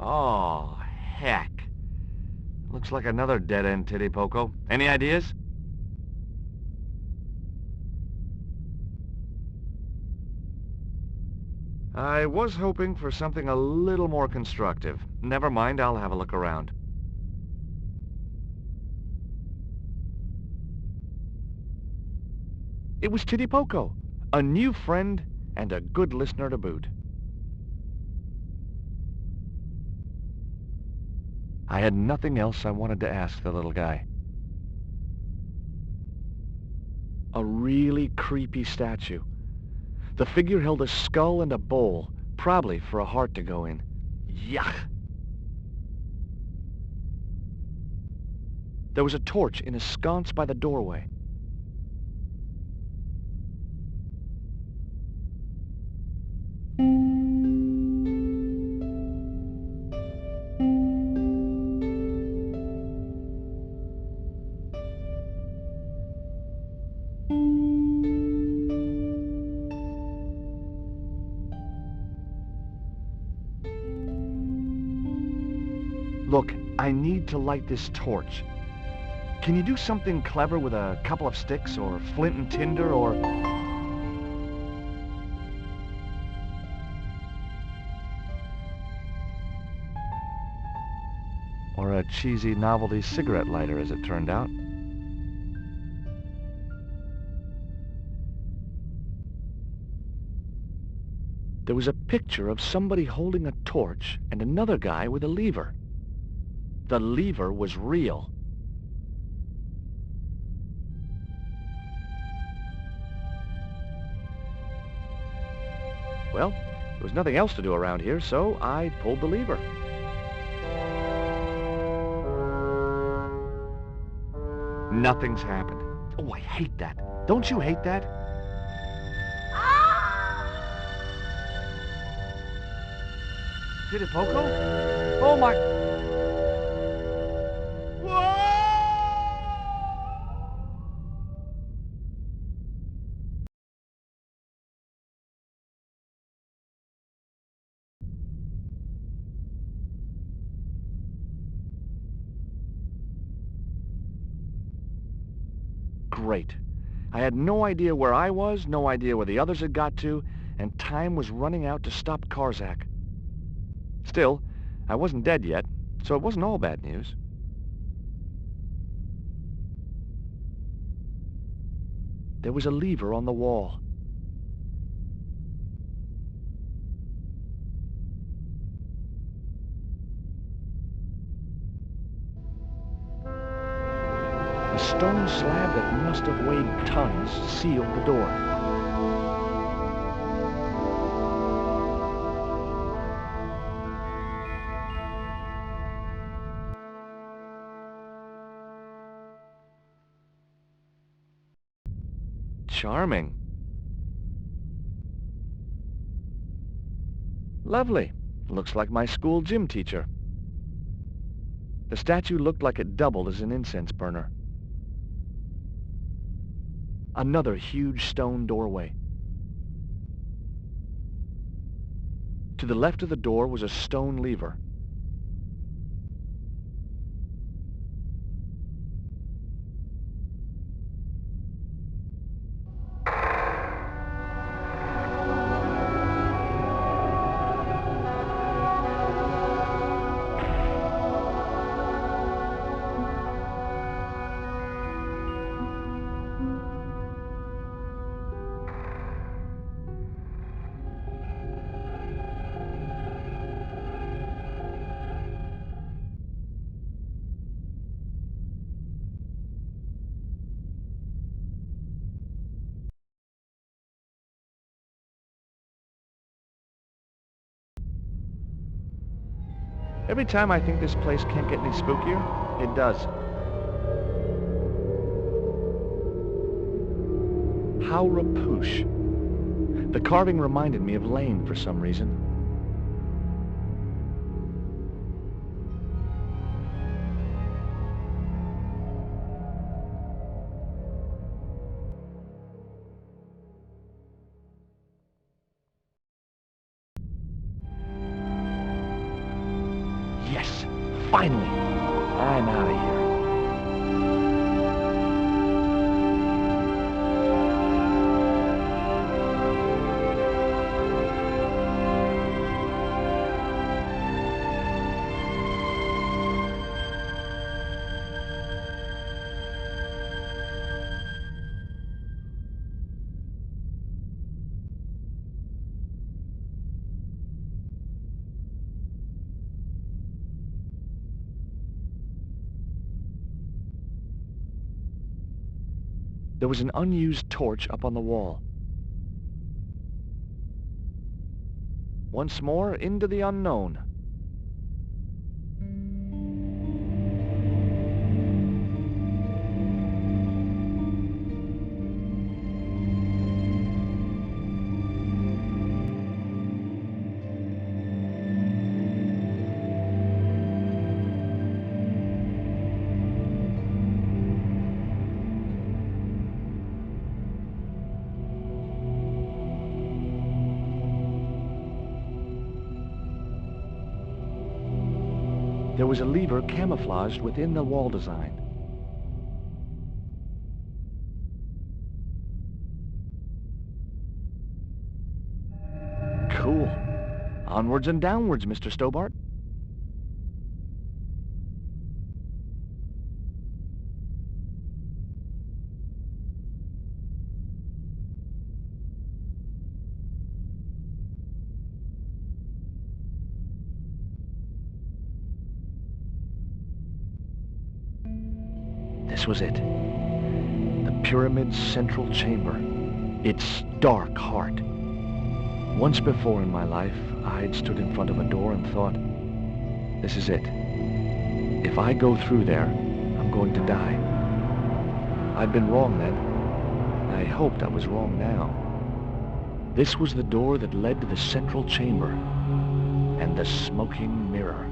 Oh, heck. Looks like another dead-end titty poco. Any ideas? I was hoping for something a little more constructive. Never mind, I'll have a look around. It was Titty Poco, a new friend and a good listener to boot. I had nothing else I wanted to ask the little guy. A really creepy statue. The figure held a skull and a bowl, probably for a heart to go in. Yuck! There was a torch in a sconce by the doorway. Look, I need to light this torch. Can you do something clever with a couple of sticks, or flint and tinder, or... Or a cheesy novelty cigarette lighter, as it turned out. There was a picture of somebody holding a torch and another guy with a lever. The lever was real. Well, there was nothing else to do around here, so I pulled the lever. Nothing's happened. Oh, I hate that. Don't you hate that? Did it, Poco? Oh, my... Great. I had no idea where I was, no idea where the others had got to, and time was running out to stop Karzak. Still, I wasn't dead yet, so it wasn't all bad news. There was a lever on the wall. A stone slab that must have weighed tons sealed the door. Charming. Lovely. Looks like my school gym teacher. The statue looked like it doubled as an incense burner. Another huge stone doorway. To the left of the door was a stone lever. Every time I think this place can't get any spookier, it does. How rapoosh. The carving reminded me of Lane for some reason. Yes! Finally! I'm out of here. There was an unused torch up on the wall. Once more, into the unknown. There was a lever camouflaged within the wall design. Cool. Onwards and downwards, Mr. Stobart. This was it. The pyramid's central chamber. Its dark heart. Once before in my life, I'd stood in front of a door and thought, this is it. If I go through there, I'm going to die. I'd been wrong then. I hoped I was wrong now. This was the door that led to the central chamber and the smoking mirror.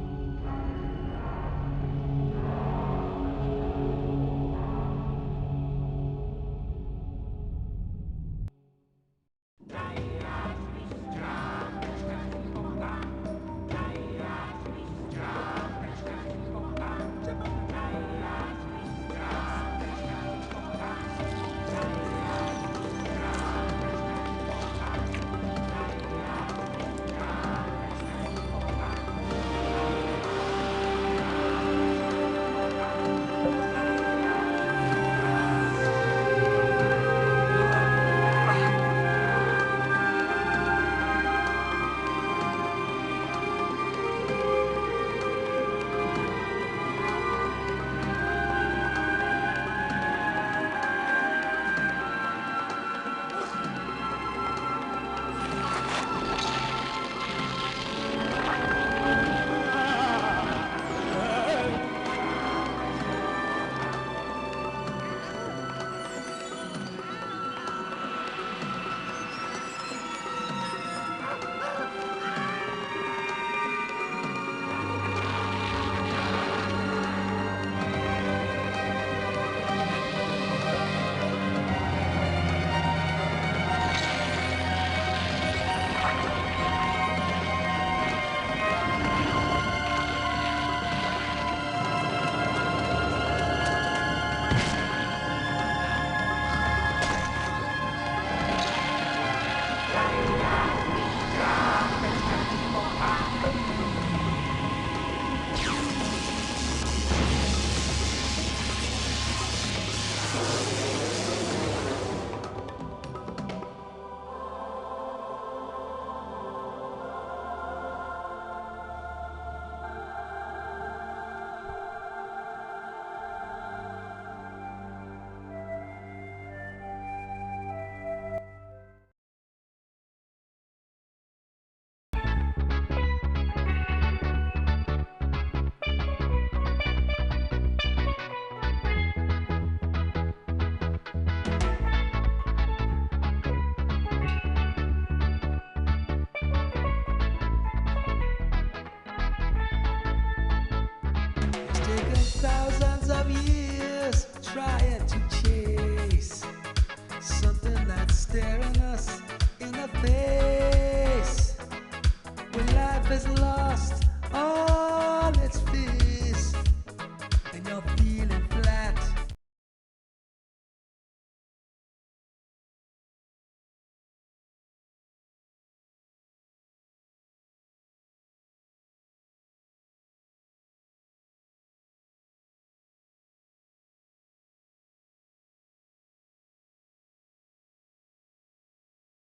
Thousands of years trying to chase something that's staring